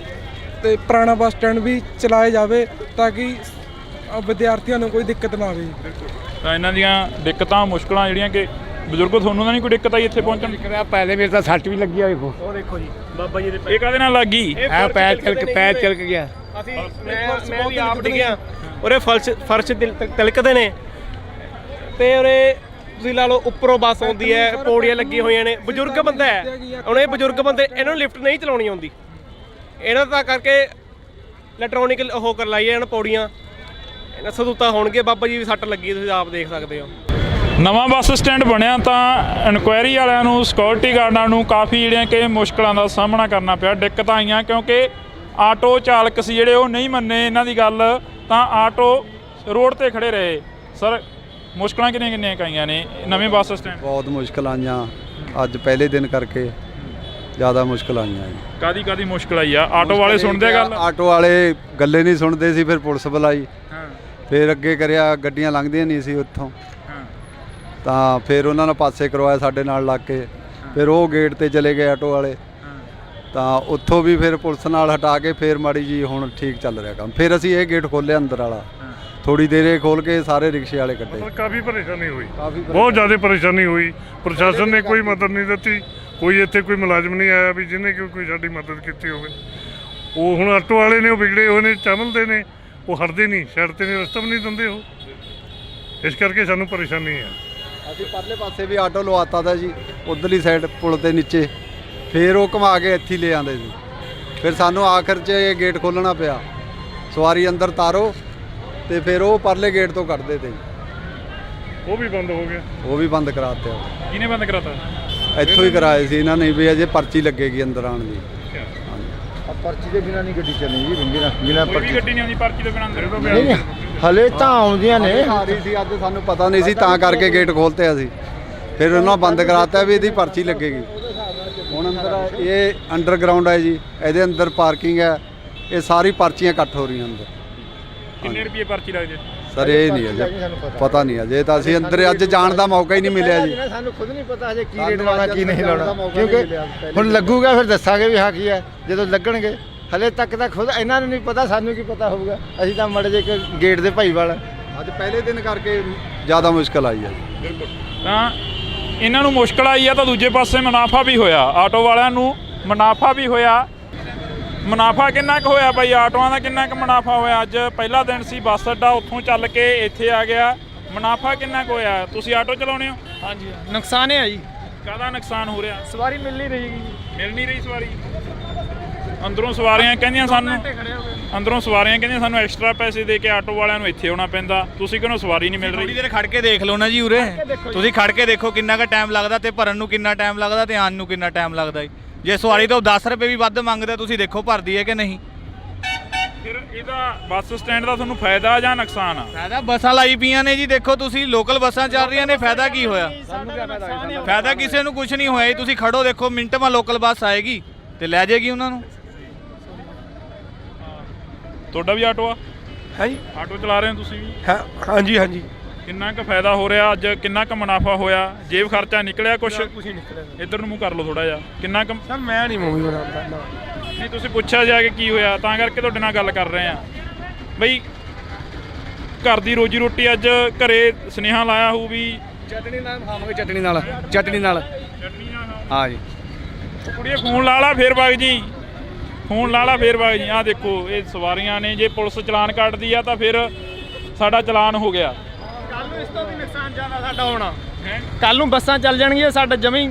S: ਤੇ ਪੁਰਾਣਾ ਬੱਸ ਸਟੈਂਡ ਵੀ ਚਲਾਇਆ ਜਾਵੇ ਤਾਂ ਕਿ ਵਿਦਿਆਰਥੀਆਂ ਨੂੰ ਕੋਈ ਦਿੱਕਤ ਨਾ ਆਵੇ।
B: ਤਾਂ ਇਹਨਾਂ ਦੀਆਂ ਦਿੱਕਤਾਂ ਮੁਸ਼ਕਲਾਂ ਜਿਹੜੀਆਂ ਕਿ ਬਜ਼ੁਰਗੋ ਤੁਹਾਨੂੰ ਤਾਂ ਨਹੀਂ ਕੋਈ ਦਿੱਕਤ ਆਈ ਇੱਥੇ ਪਹੁੰਚਣ?
T: ਪਹਿਲੇ ਮੇਰੇ ਤਾਂ ਸੱਟ ਵੀ ਲੱਗੀ ਆ ਵੇਖੋ।
K: ਉਹ ਦੇਖੋ ਜੀ ਬਾਬਾ ਜੀ ਦੇ
B: ਇਹ ਕਾਹਦੇ ਨਾਲ ਲੱਗ ਗਈ?
T: ਪੈਰ ਚਲਕ ਗਿਆ।
K: ਅਸੀਂ ਮੈਂ ਵੀ ਆਪ ਡਿੱਗਿਆ ਉਰੇ ਫਰਸ਼ ਤਿਲਕਦੇ ਨੇ ਤੇ ਉਰੇ ਤੁਸੀਂ ਲਾ ਲਓ ਉੱਪਰੋਂ ਬੱਸ ਆਉਂਦੀ ਹੈ, ਪੌੜੀਆਂ ਲੱਗੀਆਂ ਹੋਈਆਂ ਨੇ। ਬਜ਼ੁਰਗ ਬੰਦਾ ਹੈ ਹੁਣ, ਇਹ ਬਜ਼ੁਰਗ ਬੰਦੇ ਇਹਨਾਂ ਨੂੰ ਲਿਫਟ ਨਹੀਂ ਚਲਾਉਣੀ ਆਉਂਦੀ। ਇਹਨਾਂ ਦਾ ਕਰਕੇ ਇਲੈਕਟ੍ਰੋਨਿਕ ਉਹ ਕਰ ਲਾਈ ਇਹਨਾਂ ਪੌੜੀਆਂ ਇਹਨਾਂ ਸਹੂਲਤਾਂ ਹੋਣਗੇ। ਬਾਬਾ ਜੀ ਵੀ ਸੱਟ ਲੱਗੀ ਤੁਸੀਂ ਆਪ ਦੇਖ ਸਕਦੇ ਹੋ।
B: ਨਵਾਂ ਬੱਸ ਸਟੈਂਡ ਬਣਿਆ ਤਾਂ ਇਨਕੁਆਇਰੀ ਵਾਲਿਆਂ ਨੂੰ, ਸਿਕਿਉਰਿਟੀ ਗਾਰਡਾਂ ਨੂੰ ਕਾਫੀ ਜਿਹੜੀਆਂ ਕਿ ਮੁਸ਼ਕਲਾਂ ਦਾ ਸਾਹਮਣਾ ਕਰਨਾ ਪਿਆ, ਦਿੱਕਤਾਂ ਆਈਆਂ ਕਿਉਂਕਿ ਆਟੋ ਚਾਲਕ ਸੀ ਜਿਹੜੇ ਉਹ ਨਹੀਂ ਮੰਨੇ ਇਹਨਾਂ ਦੀ ਗੱਲ, ਤਾਂ ਆਟੋ ਰੋਡ ਤੇ ਖੜੇ ਰਹੇ। ਸਰ ਮੁਸ਼ਕਲਾਂ ਕਿੰਨੀਆਂ ਆਈਆਂ ਨੇ ਨਵੇਂ ਬੱਸ ਸਟੈਂਡ?
U: ਬਹੁਤ ਮੁਸ਼ਕਲ ਆਈਆਂ ਅੱਜ ਪਹਿਲੇ ਦਿਨ ਕਰਕੇ, ਜ਼ਿਆਦਾ ਮੁਸ਼ਕਲ ਆਈਆਂ ਜੀ।
B: ਕਾਦੀ ਮੁਸ਼ਕਲ ਆਈ ਆ? ਆਟੋ ਵਾਲੇ ਸੁਣਦੇ ਗੱਲ?
U: ਆਟੋ ਵਾਲੇ ਗੱਲੇ ਨਹੀਂ ਸੁਣਦੇ ਸੀ, ਫਿਰ ਪੁਲਿਸ ਬੁਲਾਈ, ਫਿਰ ਅੱਗੇ ਕਰਿਆ, ਗੱਡੀਆਂ ਲੰਘਦੀਆਂ ਨਹੀਂ ਸੀ ਉੱਥੋਂ, ਤਾਂ ਫਿਰ ਉਹਨਾਂ ਨੇ ਪਾਸੇ ਕਰਵਾਇਆ ਸਾਡੇ ਨਾਲ ਲੱਗ ਕੇ। ਫਿਰ ਉਹ ਗੇਟ ਤੇ ਚਲੇ ਗਏ ਆਟੋ ਵਾਲੇ, ਤਾਂ ਉੱਥੋਂ ਵੀ ਫਿਰ ਪੁਲਿਸ ਨਾਲ ਹਟਾ ਕੇ ਫਿਰ ਮਾੜੀ ਜੀ ਹੁਣ ਠੀਕ ਚੱਲ ਰਿਹਾ ਕੰਮ। ਫਿਰ ਅਸੀਂ ਇਹ ਗੇਟ ਖੋਲ੍ਹਿਆ ਅੰਦਰ ਵਾਲਾ, ਥੋੜੀ ਦੇਰੇ ਖੋਲ ਕੇ ਸਾਰੇ ਰਿਕਸ਼ੇ ਵਾਲੇ ਕੱਢੇ।
Q: ਕਾਫੀ ਪਰੇਸ਼ਾਨੀ ਹੋਈ, ਬਹੁਤ ਜ਼ਿਆਦਾ ਪਰੇਸ਼ਾਨੀ ਹੋਈ। ਪ੍ਰਸ਼ਾਸਨ ਨੇ ਕੋਈ ਮਦਦ ਨਹੀਂ ਦਿੱਤੀ, ਕੋਈ ਇੱਥੇ ਕੋਈ ਮੁਲਾਜ਼ਮ ਨਹੀਂ ਆਇਆ ਵੀ ਜਿਹਨੇ ਕੋਈ ਸਾਡੀ ਮਦਦ ਕੀਤੀ ਹੋਵੇ। ਉਹ ਹੁਣ ਆਟੋ ਵਾਲੇ ਨੇ ਉਹ ਵਿਗੜੇ ਹੋਏ ਨੇ, ਚਮਲਦੇ ਨੇ, ਉਹ ਹਟਦੇ ਨਹੀਂ, ਸਾਈਡ ਤੇ ਨਹੀਂ, ਰਸਤਾ ਵੀ ਨਹੀਂ ਦਿੰਦੇ ਉਹ। ਇਸ ਕਰਕੇ ਸਾਨੂੰ ਪਰੇਸ਼ਾਨੀ ਹੈ।
U: ਅਸੀਂ ਪਰਲੇ ਪਾਸੇ ਵੀ ਆਟੋ ਲਵਾਤਾ ਤਾ ਜੀ, ਉਧਰਲੀ ਸਾਈਡ ਪੁਲ ਦੇ ਨੀਚੇ, ਫਿਰ ਉਹ ਘੁਮਾ ਕੇ ਇੱਥੇ ਲੈ ਆਉਂਦੇ ਸੀ। ਫਿਰ ਸਾਨੂੰ ਆਖਰ 'ਚ ਇਹ ਗੇਟ ਖੋਲ੍ਹਣਾ ਪਿਆ, ਸਵਾਰੀ ਅੰਦਰ ਤਾਰੋ ਤੇ ਫਿਰ ਉਹ ਪਰਲੇ ਗੇਟ ਤੋਂ ਕੱਢਦੇ ਤੇ।
Q: ਉਹ ਵੀ ਬੰਦ ਹੋ ਗਿਆ?
U: ਉਹ ਵੀ ਬੰਦ ਕਰਾਤੇ।
B: ਕਿਹਨੇ ਬੰਦ ਕਰਾਤਾ?
U: ਇੱਥੋਂ ਹੀ ਕਰਾਏ ਸੀ ਇਹਨਾਂ ਨੇ ਵੀ ਅਜੇ ਪਰਚੀ ਲੱਗੇਗੀ ਅੰਦਰ ਆਉਣ ਦੀ।
E: ਪਰਚੀ ਦੇ ਬਿਨਾਂ ਨਹੀਂ ਗੱਡੀ ਚੱਲਣੀ ਜੀ, ਬਿਨਾਂ
B: ਪਰਚੀ ਗੱਡੀ ਨਹੀਂ ਆਉਂਦੀ ਪਰਚੀ ਤੋਂ ਬਿਨਾਂ ਅੰਦਰ।
E: ਹਲੇ ਤਾਂ ਆਉਂਦੀਆਂ ਨੇ।
U: ਆ ਰਹੀ ਸੀ ਅੱਜ, ਸਾਨੂੰ ਪਤਾ ਨਹੀਂ ਸੀ ਤਾਂ ਕਰਕੇ ਗੇਟ ਖੋਲ੍ਹਤੇ ਅਸੀਂ। ਫਿਰ ਉਹਨਾਂ ਬੰਦ ਕਰਾਤਾ ਵੀ ਇਹਦੀ ਪਰਚੀ ਲੱਗੇਗੀ। ਹੁਣ ਅੰਦਰ ਇਹ ਅੰਡਰਗਰਾਊਂਡ ਹੈ ਜੀ, ਇਹਦੇ ਅੰਦਰ ਪਾਰਕਿੰਗ ਹੈ, ਇਹ ਸਾਰੀ ਪਰਚੀਆਂ ਇਕੱਠ ਹੋ ਰਹੀਆਂ ਅੰਦਰ।
B: ਕਿੰਨੇ ਰੁਪਏ ਪਰਚੀ ਲੱਗਦੀ?
U: ਸਰ ਇਹ ਨਹੀਂ ਅਜੇ ਪਤਾ ਨਹੀਂ, ਅਜੇ ਤਾਂ ਅਸੀਂ ਅੰਦਰ ਅੱਜ ਜਾਣ ਦਾ ਮੌਕਾ ਹੀ ਨਹੀਂ ਮਿਲਿਆ ਜੀ।
E: ਸਾਨੂੰ ਖੁਦ ਨਹੀਂ ਪਤਾ ਅਜੇ ਕੀ ਰੇਟ ਲਾਉਣਾ ਕੀ ਨਹੀਂ ਲਾਉਣਾ, ਕਿਉਂਕਿ ਹੁਣ ਲੱਗੂਗਾ ਫਿਰ ਦੱਸਾਂਗੇ ਵੀ ਹਾਂ ਕੀ ਹੈ ਜਦੋਂ ਲੱਗਣਗੇ। ਹਲੇ ਤੱਕ ਤਾਂ ਖੁਦ ਇਹਨਾਂ ਨੂੰ ਨਹੀਂ ਪਤਾ, ਸਾਨੂੰ ਕੀ ਪਤਾ ਹੋਊਗਾ। ਅਸੀਂ ਤਾਂ ਮੜੇ ਜੇ ਗੇਟ ਦੇ ਭਾਈਵਾਲ
U: ਅੱਜ ਪਹਿਲੇ ਦਿਨ ਕਰਕੇ ਜ਼ਿਆਦਾ ਮੁਸ਼ਕਲ ਆਈ ਹੈ ਜੀ।
B: ਤਾਂ ਇਹਨਾਂ ਨੂੰ ਮੁਸ਼ਕਲ ਆਈ ਆ ਤਾਂ ਦੂਜੇ ਪਾਸੇ ਮੁਨਾਫਾ ਵੀ ਹੋਇਆ, ਆਟੋ ਵਾਲਿਆਂ ਨੂੰ ਮੁਨਾਫਾ ਵੀ ਹੋਇਆ। ਮੁਨਾਫਾ ਕਿੰਨਾ ਕੁ ਹੋਇਆ ਬਾਈ? ਆਟੋਆਂ ਦਾ ਕਿੰਨਾ ਕੁ ਮੁਨਾਫਾ ਹੋਇਆ? ਅੱਜ ਪਹਿਲਾ ਦਿਨ ਸੀ ਬੱਸ ਅੱਡਾ, ਉੱਥੋਂ ਚੱਲ ਕੇ ਇੱਥੇ ਆ ਗਿਆ, ਮੁਨਾਫਾ ਕਿੰਨਾ ਕੁ ਹੋਇਆ? ਤੁਸੀਂ ਆਟੋ ਚਲਾਉਂਦੇ ਹੋ?
V: ਹਾਂਜੀ ਨੁਕਸਾਨ ਹੈ ਜੀ।
B: ਕਾਹਦਾ ਨੁਕਸਾਨ ਹੋ ਰਿਹਾ?
V: ਸਵਾਰੀ ਮਿਲ ਨਹੀਂ ਰਹੀ ਜੀ।
B: ਮਿਲ ਨਹੀਂ ਰਹੀ ਸਵਾਰੀ? ਅੰਦਰੋਂ ਸਵਾਰੀਆਂ ਕਹਿੰਦੀਆਂ ਸਾਨੂੰ ਸਾਨੂੰ ਐਕਸਟਰਾ ਪੈਸੇ ਦੇ ਕੇ ਆਟੋ ਵਾਲਿਆਂ ਨੂੰ ਇੱਥੇ ਆਉਣਾ ਪੈਂਦਾ। ਤੁਸੀਂ ਕਹਿੰਦੇ ਸਵਾਰੀ ਨਹੀਂ ਮਿਲ ਰਹੀ।
W: ਥੋੜੀ ਦੇਰ ਖੜ ਕੇ ਦੇਖ ਲਓ ਨਾ ਜੀ ਉਰੇ, ਤੁਸੀਂ ਖੜ ਕੇ ਦੇਖੋ ਕਿੰਨਾ ਕੁ ਟਾਈਮ ਲੱਗਦਾ ਤੇ ਭਰਨ ਨੂੰ ਕਿੰਨਾ ਟਾਈਮ ਲੱਗਦਾ ਤੇ ਆਉਣ ਨੂੰ ਕਿੰਨਾ ਟਾਈਮ ਲੱਗਦਾ। ਜੇ ਸਵਾਰੀ ਤੋਂ 10 ਰੁਪਏ ਵੀ ਵੱਧ ਮੰਗਦੇ ਤੁਸੀਂ ਦੇਖੋ ਭਰਦੀ ਹੈ ਕਿ ਨਹੀਂ।
B: ਫਿਰ ਇਹਦਾ ਬੱਸ ਸਟੈਂਡ ਦਾ ਤੁਹਾਨੂੰ ਫਾਇਦਾ ਜਾਂ ਨੁਕਸਾਨ ਆ?
W: ਫਾਇਦਾ ਬੱਸਾਂ ਲਾਈ ਪਈਆਂ ਨੇ ਜੀ, ਦੇਖੋ ਤੁਸੀਂ ਲੋਕਲ ਬੱਸਾਂ ਚੱਲ ਰਹੀਆਂ ਨੇ, ਫਾਇਦਾ ਕੀ ਹੋਇਆ? ਫਾਇਦਾ ਕਿਸੇ ਨੂੰ ਕੁਝ ਨਹੀਂ ਹੋਇਆ ਜੀ। ਤੁਸੀਂ ਖੜੋ ਦੇਖੋ, ਮਿੰਟ ਮਾ ਲੋਕਲ ਬੱਸ ਆਏਗੀ ਤੇ ਲੈ ਜਾਏਗੀ ਉਹਨਾਂ ਨੂੰ।
B: ਤੁਹਾਡਾ ਵੀ ਆਟੋ ਆ?
S: ਹੈ ਜੀ,
B: ਆਟੋ ਚਲਾ ਰਹੇ ਹੋ ਤੁਸੀਂ ਵੀ?
S: ਹਾਂਜੀ ਹਾਂਜੀ।
B: ਕਿੰਨਾ ਕੁ ਫਾਇਦਾ ਹੋ ਰਿਹਾ ਅੱਜ? ਕਿੰਨਾ ਕੁ ਮੁਨਾਫਾ ਹੋਇਆ? ਜੇਬ ਖਰਚਾ ਨਿਕਲਿਆ ਕੁਛ?
S: ਨਹੀਂ ਨਿਕਲਿਆ।
B: ਇੱਧਰ ਨੂੰ ਮੂੰਹ ਕਰ ਲਓ ਥੋੜਾ ਜਿਹਾ। ਕਿੰਨਾ ਕੁ?
S: ਸਰ ਮੈਂ ਨਹੀਂ ਮੂੰਹ ਬਣਾਉਂਦਾ।
B: ਨਹੀਂ ਤੁਸੀਂ ਪੁੱਛਿਆ ਜਾ ਕੇ ਕੀ ਹੋਇਆ, ਤਾਂ ਕਰਕੇ ਤੁਹਾਡੇ ਨਾਲ ਗੱਲ ਕਰ ਰਹੇ ਆ ਬਈ। ਘਰ ਦੀ ਰੋਜੀ ਰੋਟੀ ਅੱਜ ਘਰੇ ਸੁਨੇਹਾ ਲਾਇਆ ਹੋਊ ਵੀ
V: ਚਟਣੀ ਨਾਲ ਖਾਵਾਂਗੇ, ਚਟਣੀ ਨਾਲ ਹਾਂ ਜੀ।
B: ਕੁੜੀਏ ਫੋਨ ਲਾ ਲਾ ਫੇਰ ਵਗ ਜੀ, ਫੋਨ ਲਾ ਲਾ ਫੇਰ ਵਗ ਜੀ। ਆਹ ਦੇਖੋ ਇਹ ਸਵਾਰੀਆਂ ਨੇ, ਜੇ ਪੁਲਿਸ ਚਲਾਨ ਕੱਟਦੀ ਆ ਤਾਂ ਫਿਰ ਸਾਡਾ ਚਲਾਨ ਹੋ ਗਿਆ।
V: ਕੱਲ ਨੂੰ ਇਸ ਤੋਂ ਵੀ ਨੁਕਸਾਨ ਜ਼ਿਆਦਾ ਸਾਡਾ ਹੋਣਾ। ਕੱਲ ਨੂੰ ਬੱਸਾਂ ਚੱਲ ਜਾਣਗੀਆਂ, ਸਾਡਾ ਜਮੀ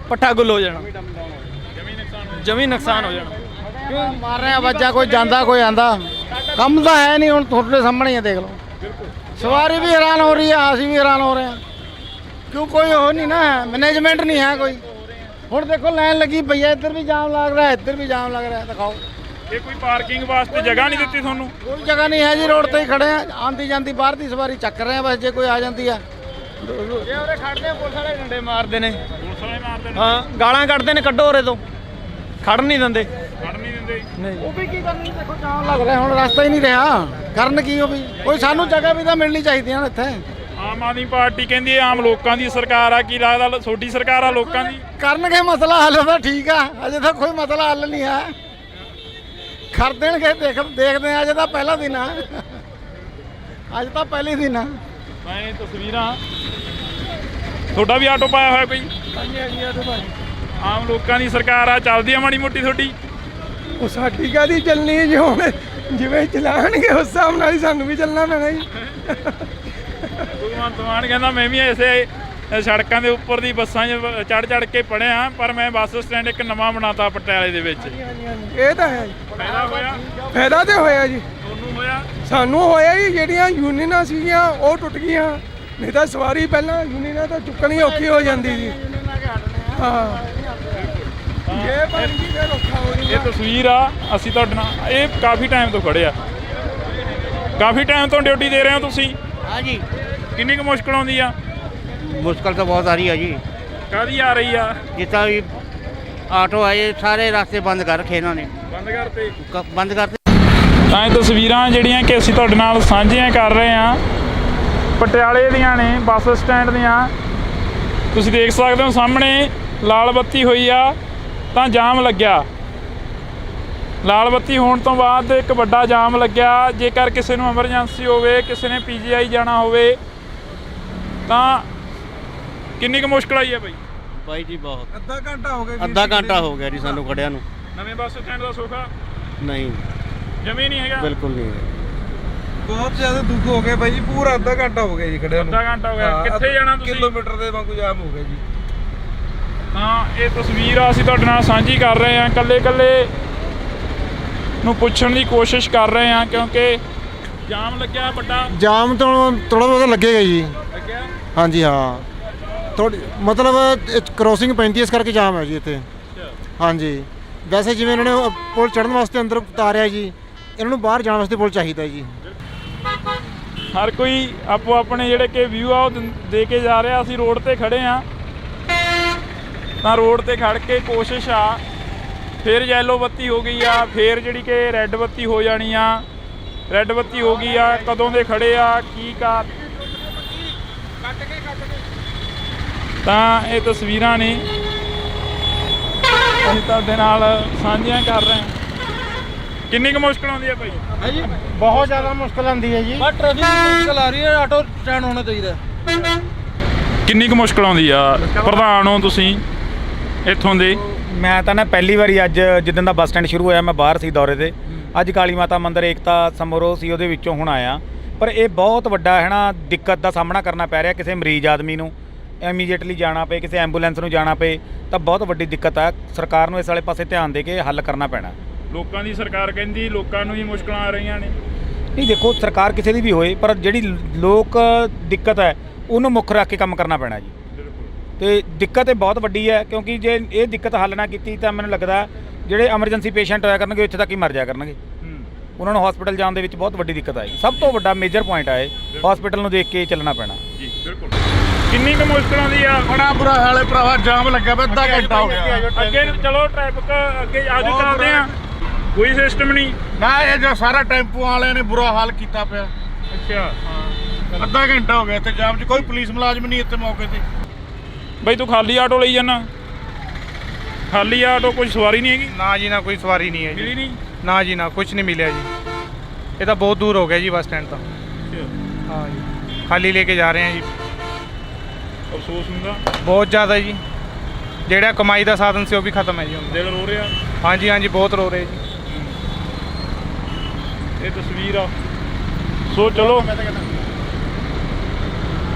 V: ਪੱਠਾ ਗੁੱਲ ਹੋ ਜਾਣਾ, ਜਮੀ ਨੁਕਸਾਨ ਹੋ ਜਾਣਾ।
T: ਕਿਉਂ ਮਾਰ ਰਹੇ ਆ ਬੱਚਾ, ਕੋਈ ਜਾਂਦਾ ਕੋਈ ਆਂਦਾ, ਕੰਮ ਤਾਂ ਹੈ ਨਹੀਂ। ਹੁਣ ਤੁਹਾਡੇ ਸਾਹਮਣੇ ਹੀ ਦੇਖ ਲਓ, ਸਵਾਰੀ ਵੀ ਹੈਰਾਨ ਹੋ ਰਹੀ ਹੈ, ਅਸੀਂ ਵੀ ਹੈਰਾਨ ਹੋ ਰਹੇ ਹਾਂ। ਕਿਉਂ ਕੋਈ ਉਹ ਨਹੀਂ ਨਾ, ਮੈਨੇਜਮੈਂਟ ਨਹੀਂ ਹੈ ਕੋਈ। ਹੁਣ ਦੇਖੋ ਲਾਈਨ ਲੱਗੀ ਪਈ ਹੈ, ਇੱਧਰ ਵੀ ਜਾਮ ਲੱਗ ਰਿਹਾ, ਇੱਧਰ ਵੀ ਜਾਮ ਲੱਗ ਰਿਹਾ। ਦਿਖਾਓ
B: ਇਹ ਕੋਈ ਪਾਰਕਿੰਗ ਵਾਸਤੇ ਜਗ੍ਹਾ ਨਹੀਂ ਦਿੱਤੀ ਤੁਹਾਨੂੰ?
T: ਕੋਈ ਜਗ੍ਹਾ ਨਹੀਂ ਹੈ ਜੀ, ਰੋਡ ਤੇ ਹੀ ਖੜੇ ਆ। ਆਂਦੀ ਜਾਂਦੀ ਬਾਹਰ ਦੀ ਸਵਾਰੀ ਚੱਕ ਰਹੇ ਆ, ਬਸ ਜੇ ਕੋਈ ਆ ਜਾਂਦੀ ਆ।
V: ਜੇ ਉਰੇ ਖੜਦੇ ਆ ਪੁਲਿਸ ਵਾਲੇ ਡੰਡੇ ਮਾਰਦੇ ਨੇ,
B: ਪੁਲਿਸ ਵਾਲੇ ਮਾਰਦੇ ਨੇ?
V: ਹਾਂ ਗਾਲਾਂ ਕੱਢਦੇ ਨੇ, ਕੱਢੋ ਉਰੇ ਤੋਂ, ਖੜ ਨਹੀਂ ਦਿੰਦੇ।
B: ਖੜ ਨਹੀਂ ਦਿੰਦੇ?
T: ਨਹੀਂ, ਉਹ ਵੀ ਕੀ ਕਰਨੀ, ਦੇਖੋ ਜਾਮ ਲੱਗ ਰਿਹਾ, ਹੁਣ ਰਸਤਾ ਹੀ ਨਹੀਂ ਰਿਹਾ, ਕਰਨ ਕੀ? ਉਹ ਵੀ ਕੋਈ ਸਾਨੂੰ ਜਗ੍ਹਾ ਵੀ ਤਾਂ ਮਿਲਣੀ ਚਾਹੀਦੀ ਆ ਇੱਥੇ।
B: ਆਮ ਆਦਮੀ ਪਾਰਟੀ ਕਹਿੰਦੀ ਹੈ ਆਮ ਲੋਕਾਂ ਦੀ ਸਰਕਾਰ ਆ, ਕੀ ਲੱਗਦਾ ਤੁਹਾਡੀ ਸਰਕਾਰ ਆ ਲੋਕਾਂ ਦੀ?
T: ਕਰਨਗੇ ਮਸਲਾ ਹੱਲ ਤਾਂ ਠੀਕ ਆ, ਅਜੇ ਤਾਂ ਕੋਈ ਮਸਲਾ ਹੱਲ ਨਹੀਂ ਹੈ। ਕਰ ਦੇਣਗੇ, ਦੇਖਦੇ ਆ। ਅਜੇ ਤਾਂ ਪਹਿਲਾ ਦਿਨ ਆ, ਅੱਜ ਤਾਂ ਪਹਿਲੇ ਦਿਨ ਆ।
B: ਮੈਂ ਇਹ ਤਸਵੀਰਾਂ, ਤੁਹਾਡਾ ਵੀ ਆਟੋ ਪਾਇਆ ਹੋਇਆ ਕੋਈ?
S: ਹਾਂਜੀ ਹਾਂਜੀ ਆਟੋ ਭਾਈ।
B: ਆਮ ਲੋਕਾਂ ਦੀ ਸਰਕਾਰ ਆ, ਚੱਲਦੀ ਆ ਮਾੜੀ ਮੋਟੀ ਤੁਹਾਡੀ?
S: ਉਹ ਸਾਡੀ ਕਾਹਦੀ ਚੱਲਣੀ ਹੈ ਜੀ, ਹੁਣ ਜਿਵੇਂ ਚਲਾਉਣਗੇ ਉਸ ਹਿਸਾਬ ਨਾਲ ਹੀ ਸਾਨੂੰ ਵੀ ਚੱਲਣਾ ਪੈਣਾ ਜੀ।
B: ਭਗਵੰਤ ਮਾਨ ਕਹਿੰਦਾ ਮੈਂ ਵੀ ਐਸੇ ਸੜਕਾਂ ਦੇ ਉੱਪਰ ਦੀ ਬੱਸਾਂ 'ਚ ਚੜ੍ਹ ਕੇ ਪੜ੍ਹਿਆ, ਪਰ ਮੈਂ ਬੱਸ ਸਟੈਂਡ ਇੱਕ ਨਵਾਂ ਬਣਾਤਾ ਪਟਿਆਲੇ ਦੇ ਵਿੱਚ।
S: ਇਹ ਤਾਂ ਹੈ ਜੀ,
B: ਫਾਇਦਾ ਹੋਇਆ?
S: ਫਾਇਦਾ ਤੇ ਹੋਇਆ ਜੀ,
B: ਤੁਹਾਨੂੰ ਹੋਇਆ?
S: ਸਾਨੂੰ ਹੋਇਆ ਜੀ। ਜਿਹੜੀਆਂ ਯੂਨੀਅਨਾਂ ਸੀਗੀਆਂ ਉਹ ਟੁੱਟ ਗਈਆਂ, ਨਹੀਂ ਤਾਂ ਸਵਾਰੀ ਪਹਿਲਾਂ ਯੂਨੀਅਨਾਂ ਤਾਂ ਚੁੱਕਣੀ ਔਖੀ ਹੋ ਜਾਂਦੀ ਸੀ। ਹਾਂ ਇਹ ਬਣ ਗਈ ਫਿਰ ਔਖਾ ਹੋ
B: ਇਹ ਤਸਵੀਰ ਆ, ਅਸੀਂ ਤੁਹਾਡੇ ਨਾਲ ਇਹ ਕਾਫੀ ਟਾਈਮ ਤੋਂ ਖੜੇ ਆ। ਕਾਫੀ ਟਾਈਮ ਤੋਂ ਡਿਊਟੀ ਦੇ ਰਹੇ ਹੋ ਤੁਸੀਂ?
J: हाँ जी।
B: ਕਿੰਨੀ ਕੁ ਮੁਸ਼ਕਲ ਆਉਂਦੀ ਆ?
J: मुश्किल तो बहुत आ रही है जी,
B: ਕਾਹਦੀ ਆ ਰਹੀ ਆ?
J: जितना भी ऑटो आए सारे रास्ते बंद कर रखे इन्होंने,
B: ਬੰਦ ਕਰਤੇ?
J: बंद करते।
B: ਤਾਂ ਇਹ ਤਸਵੀਰਾਂ ਜਿਹੜੀਆਂ ਕਿ ਅਸੀਂ ਤੁਹਾਡੇ ਨਾਲ ਸਾਂਝੀਆਂ ਕਰ ਰਹੇ ਹਾਂ ਪਟਿਆਲੇ ਦੀਆਂ ਨੇ, ਬੱਸ ਸਟੈਂਡ ਦੀਆਂ। ਤੁਸੀਂ ਦੇਖ ਸਕਦੇ ਹੋ ਸਾਹਮਣੇ ਲਾਲ ਬੱਤੀ ਹੋਈ ਆ ਤਾਂ ਜਾਮ ਲੱਗਿਆ। ਲਾਲ ਬੱਤੀ ਹੋਣ ਤੋਂ ਬਾਅਦ ਇੱਕ ਵੱਡਾ ਜਾਮ ਲੱਗਿਆ। ਜੇਕਰ ਕਿਸੇ ਨੂੰ ਐਮਰਜੈਂਸੀ ਹੋਵੇ, ਕਿਸੇ ਨੇ PGI ਜਾਣਾ ਹੋਵੇ ਤਾਂ ਕਿੰਨੀ ਕੁ ਮੁਸ਼ਕਲ ਆਈ ਹੈ ਬਾਈ?
V: ਬਾਈ ਜੀ ਬਹੁਤ,
S: ਅੱਧਾ ਘੰਟਾ ਹੋ ਗਿਆ,
V: ਅੱਧਾ ਘੰਟਾ ਹੋ ਗਿਆ ਜੀ ਸਾਨੂੰ ਖੜਿਆਂ ਨੂੰ।
B: ਨਵੇਂ ਬੱਸ ਸਟੈਂਡ ਦਾ ਸੌਖਾ
V: ਨਹੀਂ,
B: ਜਮੀ ਨਹੀਂ ਹੈਗਾ?
V: ਬਿਲਕੁਲ ਨਹੀਂ।
S: ਬਹੁਤ ਜ਼ਿਆਦਾ ਦੁੱਖ ਹੋ ਗਿਆ ਬਾਈ ਜੀ, ਪੂਰਾ ਅੱਧਾ ਘੰਟਾ ਹੋ ਗਿਆ ਜੀ ਖੜਿਆ ਨੂੰ।
B: ਅੱਧਾ ਘੰਟਾ ਹੋ ਗਿਆ। ਕਿੱਥੇ ਜਾਣਾ ਤੁਸੀਂ?
S: ਕਿਲੋਮੀਟਰ ਦੇ ਵਾਂਗੂ ਜਾਮ ਹੋ ਗਿਆ ਜੀ।
B: ਤਾਂ ਇਹ ਤਸਵੀਰ ਆ ਅਸੀਂ ਤੁਹਾਡੇ ਨਾਲ ਸਾਂਝੀ ਕਰ ਰਹੇ ਹਾਂ। ਇਕੱਲੇ ਨੂੰ ਪੁੱਛਣ ਦੀ ਕੋਸ਼ਿਸ਼ ਕਰ ਰਹੇ ਹਾਂ ਕਿਉਂਕਿ ਜਾਮ ਲੱਗਿਆ ਵੱਡਾ।
T: ਜਾਮ ਤਾਂ ਥੋੜਾ ਬਹੁਤਾ ਲੱਗੇਗਾ ਜੀ।
B: ਲੱਗਿਆ?
T: ਹਾਂਜੀ ਹਾਂ, ਥੋੜੀ ਮਤਲਬ ਕ੍ਰੋਸਿੰਗ ਪੈਂਦੀ ਇਸ ਕਰਕੇ ਜਾਮ ਹੈ ਜੀ ਇੱਥੇ। ਹਾਂਜੀ, ਵੈਸੇ ਜਿਵੇਂ ਇਹਨਾਂ ਨੇ ਪੁਲ ਚੜ੍ਹਨ ਵਾਸਤੇ ਅੰਦਰ ਉਤਾਰਿਆ ਜੀ, ਇਹਨਾਂ ਨੂੰ ਬਾਹਰ ਜਾਣ ਵਾਸਤੇ ਪੁਲ ਚਾਹੀਦਾ ਜੀ।
B: ਹਰ ਕੋਈ ਆਪੋ ਆਪਣੇ ਜਿਹੜੇ ਕਿ ਵਿਊ ਆ ਉਹ ਦੇ ਕੇ ਜਾ ਰਿਹਾ। ਅਸੀਂ ਰੋਡ ਤੇ ਖੜੇ ਆ ਤਾਂ ਰੋਡ ਤੇ ਖੜ ਕੇ ਕੋਸ਼ਿਸ਼ ਆ, ਫਿਰ ਯੈਲੋ ਬੱਤੀ ਹੋ ਗਈ ਆ, ਫਿਰ ਜਿਹੜੀ ਕਿ ਰੈੱਡ ਬੱਤੀ ਹੋ ਜਾਣੀ ਆ। ਰੈੱਡ ਬੱਤੀ ਹੋ ਗਈ ਆ, ਕਦੋਂ ਦੇ ਖੜੇ ਆ, ਕੀ ਕਾਰ। ਤਾਂ ਇਹ ਤਸਵੀਰਾਂ ਨੇ ਅਸੀਂ ਤੁਹਾਡੇ ਨਾਲ ਸਾਂਝੀਆਂ ਕਰ ਰਹੇ ਹਾਂ। ਕਿੰਨੀ ਕੁ ਮੁਸ਼ਕਲ ਆਉਂਦੀ ਹੈ ਭਾਈ?
T: ਹੈ ਜੀ, ਬਹੁਤ ਜ਼ਿਆਦਾ ਮੁਸ਼ਕਲ ਆਉਂਦੀ ਹੈ ਜੀ।
V: ਬਸ ਟ੍ਰੈਫਿਕ ਮੁਸ਼ਕਲ ਆ ਰਹੀ ਹੈ, ਆਟੋ ਸਟੈਂਡ ਹੋਣਾ ਚਾਹੀਦਾ।
B: ਕਿੰਨੀ ਕੁ ਮੁਸ਼ਕਲ ਆਉਂਦੀ ਆ? ਪ੍ਰਧਾਨ ਹੋ ਤੁਸੀਂ ਇੱਥੋਂ ਦੇ?
A: ਮੈਂ ਤਾਂ ਨਾ ਪਹਿਲੀ ਵਾਰੀ ਅੱਜ ਜਿੱਦਣ ਦਾ ਬੱਸ ਸਟੈਂਡ ਸ਼ੁਰੂ ਹੋਇਆ ਮੈਂ ਬਾਹਰ ਸੀ ਦੌਰੇ ਤੇ। ਅੱਜ ਕਾਲੀ ਮਾਤਾ ਮੰਦਿਰ ਏਕਤਾ ਸਮਾਰੋਹ ਸੀ, ਉਹਦੇ ਵਿੱਚੋਂ ਹੁਣ ਆਇਆ। ਪਰ ਇਹ ਬਹੁਤ ਵੱਡਾ ਹੈ ਨਾ ਦਿੱਕਤ ਦਾ ਸਾਹਮਣਾ ਕਰਨਾ ਪੈ ਰਿਹਾ। ਕਿਸੇ ਮਰੀਜ਼ ਆਦਮੀ ਨੂੰ ਇਮੀਡੀਏਟਲੀ ਜਾਣਾ ਪਏ, ਕਿਸੇ ਐਂਬੂਲੈਂਸ ਨੂੰ ਜਾਣਾ ਪਏ ਤਾਂ ਬਹੁਤ ਵੱਡੀ ਦਿੱਕਤ ਆ। ਸਰਕਾਰ ਨੂੰ ਇਸ ਵਾਲੇ ਪਾਸੇ ਧਿਆਨ ਦੇ ਕੇ ਹੱਲ ਕਰਨਾ ਪੈਣਾ।
B: ਲੋਕਾਂ ਦੀ ਸਰਕਾਰ ਕਹਿੰਦੀ ਲੋਕਾਂ ਨੂੰ ਹੀ ਮੁਸ਼ਕਲਾਂ ਆ ਰਹੀਆਂ ਨੇ।
A: ਨਹੀਂ ਦੇਖੋ, ਸਰਕਾਰ ਕਿਸੇ ਦੀ ਵੀ ਹੋਏ ਪਰ ਜਿਹੜੀ ਲੋਕ ਦਿੱਕਤ ਹੈ ਉਹਨੂੰ ਮੁੱਖ ਰੱਖ ਕੇ ਕੰਮ ਕਰਨਾ ਪੈਣਾ ਜੀ। ਤੇ ਦਿੱਕਤ ਇਹ ਬਹੁਤ ਵੱਡੀ ਹੈ ਕਿਉਂਕਿ ਜੇ ਇਹ ਦਿੱਕਤ ਹੱਲ ਨਾ ਕੀਤੀ ਤਾਂ ਮੈਨੂੰ ਲੱਗਦਾ ਜਿਹੜੇ ਐਮਰਜੈਂਸੀ ਪੇਸ਼ੈਂਟ ਹੋਇਆ ਕਰਨਗੇ ਇੱਥੇ ਤੱਕ ਹੀ ਮਰ ਜਾਇਆ ਕਰਨਗੇ। ਉਹਨਾਂ ਨੂੰ ਹਸਪੀਟਲ ਜਾਣ ਦੇ ਵਿੱਚ ਬਹੁਤ ਵੱਡੀ ਦਿੱਕਤ ਆਏਗੀ। ਸਭ ਤੋਂ ਵੱਡਾ ਮੇਜਰ ਪੁਆਇੰਟ ਆ ਇਹ, ਹਸਪੀਟਲ ਨੂੰ ਦੇਖ ਕੇ ਚੱਲਣਾ ਪੈਣਾ
B: ਜੀ। ਬਿਲਕੁਲ। ਕਿੰਨੀ ਕੁ ਮੁਸ਼ਕਲ ਆਉਂਦੀ ਆ?
T: ਬੜਾ ਬੁਰਾ ਹਾਲ ਹੈ ਭਰਾਵਾ, ਜਾਮ ਲੱਗਿਆ ਪਿਆ, ਅੱਧਾ ਘੰਟਾ ਹੋ ਗਿਆ।
B: ਅੱਗੇ ਚਲੋ, ਟ੍ਰੈਫਿਕ ਅੱਗੇ ਆਜੋ, ਚੱਲਦੇ ਆ। ਕੋਈ ਸਿਸਟਮ ਨਹੀਂ
T: ਨਾ, ਇਹ ਜੋ ਸਾਰਾ ਟੈਂਪੂ ਵਾਲਿਆਂ ਨੇ ਬੁਰਾ ਹਾਲ ਕੀਤਾ ਪਿਆ।
B: ਅੱਛਾ,
T: ਅੱਧਾ ਘੰਟਾ ਹੋ ਗਿਆ ਇੱਥੇ ਜਾਮ 'ਚ, ਕੋਈ ਪੁਲਿਸ ਮੁਲਾਜ਼ਮ ਨਹੀਂ ਇੱਥੇ ਮੌਕੇ ਤੇ।
B: ਬਈ ਤੂੰ ਖਾਲੀ ਆਟੋ ਲਈ ਜਾਣਾ? ਖਾਲੀ ਆਟੋ, ਕੋਈ ਸਵਾਰੀ ਨਹੀਂ ਹੈਗੀ?
O: ਨਾ ਜੀ ਨਾ, ਕੋਈ ਸਵਾਰੀ ਨਹੀਂ ਹੈ ਜੀ।
B: ਮਿਲੀ ਨਹੀਂ?
O: ਨਾ ਜੀ ਨਾ, ਕੁਝ ਨਹੀਂ ਮਿਲਿਆ ਜੀ। ਇਹ ਤਾਂ ਬਹੁਤ ਦੂਰ ਹੋ ਗਿਆ ਜੀ ਬੱਸ ਸਟੈਂਡ ਤੋਂ। ਹਾਂ ਜੀ, ਖਾਲੀ ਲੈ ਕੇ ਜਾ ਰਹੇ ਹਾਂ ਜੀ।
B: ਅਫਸੋਸ ਹੁੰਦਾ
O: ਬਹੁਤ ਜ਼ਿਆਦਾ ਜੀ। ਜਿਹੜਾ ਕਮਾਈ ਦਾ ਸਾਧਨ ਸੀ ਉਹ ਵੀ ਖਤਮ ਹੈ ਜੀ ਹੁਣ।
B: ਦਿਲ ਰੋ ਰਿਹਾ?
O: ਹਾਂਜੀ ਹਾਂਜੀ, ਬਹੁਤ ਰੋ ਰਹੇ ਜੀ।
B: ਇਹ ਤਸਵੀਰ ਆ। ਸੋ ਚਲੋ,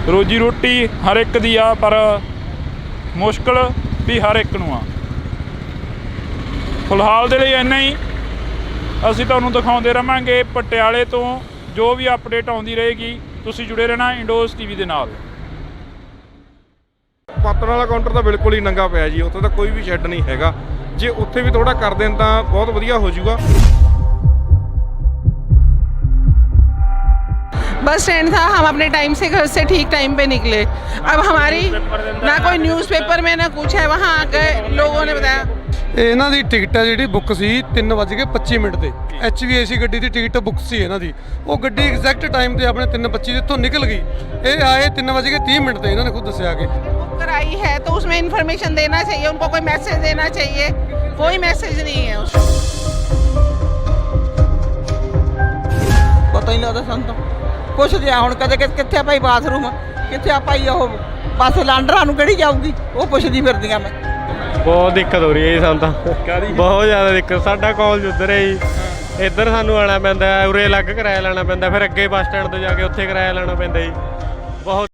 B: ਰੋਜੀ ਰੋਟੀ ਹਰ ਇੱਕ ਦੀ ਆ ਪਰ ਮੁਸ਼ਕਲ ਵੀ ਹਰ ਇੱਕ ਨੂੰ ਆ। ਫਿਲਹਾਲ ਦੇ ਲਈ ਇੰਨਾ ਹੀ। ਅਸੀਂ ਤੁਹਾਨੂੰ ਦਿਖਾਉਂਦੇ ਰਹਾਂਗੇ ਪਟਿਆਲੇ ਤੋਂ ਜੋ ਵੀ ਅਪਡੇਟ ਆਉਂਦੀ ਰਹੇਗੀ। ਤੁਸੀਂ ਜੁੜੇ ਰਹਿਣਾ ਇੰਡੋਜ਼ TV ਦੇ ਨਾਲ।
D: ਪਾਤੜ ਵਾਲਾ ਕਾਊਂਟਰ ਤਾਂ ਬਿਲਕੁਲ ਹੀ ਨੰਗਾ ਪਿਆ ਜੀ, ਉੱਥੇ ਤਾਂ ਕੋਈ ਵੀ ਸ਼ੈੱਡ ਨਹੀਂ ਹੈਗਾ। ਜੇ ਉੱਥੇ ਵੀ ਥੋੜਾ ਕਰ ਦੇਣ ਤਾਂ ਬਹੁਤ ਵਧੀਆ ਹੋ ਜਾਊਗਾ।
I: बस स्टैंड था, हम अपने टाइम से घर से ठीक टाइम पे निकले। अब हमारी ना कोई न्यूज़पेपर में ना कुछ है, वहाँ गए लोगों ने बताया।
G: ਇਹਨਾਂ ਦੀ ਟਿਕਟ ਹੈ ਜਿਹੜੀ ਬੁੱਕ ਸੀ 3:25 ਤੇ HVAC ਗੱਡੀ ਦੀ ਟਿਕਟ ਬੁੱਕ ਸੀ ਇਹਨਾਂ ਦੀ। ਉਹ ਗੱਡੀ ਐਗਜ਼ੈਕਟ ਟਾਈਮ ਤੇ ਆਪਣੇ 3:25 ਦੇ ਇੱਥੋਂ ਨਿਕਲ ਗਈ। ਇਹ ਆਏ 3:30 ਤੇ, ਇਹਨਾਂ ਨੇ ਖੁਦ ਦੱਸਿਆ ਕਿ
I: बुक कराई है तो उसमें इन्फॉर्मेशन देना चाहिए, उनको कोई मैसेज देना चाहिए, कोई मैसेज नहीं है उसमें। पता ही नहीं लगता सन तो ਪੁੱਛਦੇ ਆ ਹੁਣ ਕਦੇ ਕਿੱਥੇ ਭਾਈ ਬਾਥਰੂਮ, ਕਿੱਥੇ ਆ ਭਾਈ ਉਹ ਬੱਸ ਲਾਂਡਰਾਂ ਨੂੰ ਕਿਹੜੀ ਜਾਊਗੀ, ਉਹ ਪੁੱਛਦੀ ਫਿਰਦੀਆਂ ਮੈਂ।
R: ਬਹੁਤ ਦਿੱਕਤ ਹੋ ਰਹੀ ਹੈ ਜੀ ਸਾਨੂੰ ਤਾਂ, ਬਹੁਤ ਜ਼ਿਆਦਾ ਦਿੱਕਤ। ਸਾਡਾ ਕਾਲਜ ਉੱਧਰ ਹੈ ਜੀ, ਇੱਧਰ ਸਾਨੂੰ ਆਉਣਾ ਪੈਂਦਾ, ਉਰੇ ਅਲੱਗ ਕਿਰਾਇਆ ਲੈਣਾ ਪੈਂਦਾ, ਫਿਰ ਅੱਗੇ ਬੱਸ ਸਟੈਂਡ ਤੋਂ ਜਾ ਕੇ ਉੱਥੇ ਕਿਰਾਇਆ ਲੈਣਾ ਪੈਂਦਾ ਜੀ। ਬਹੁਤ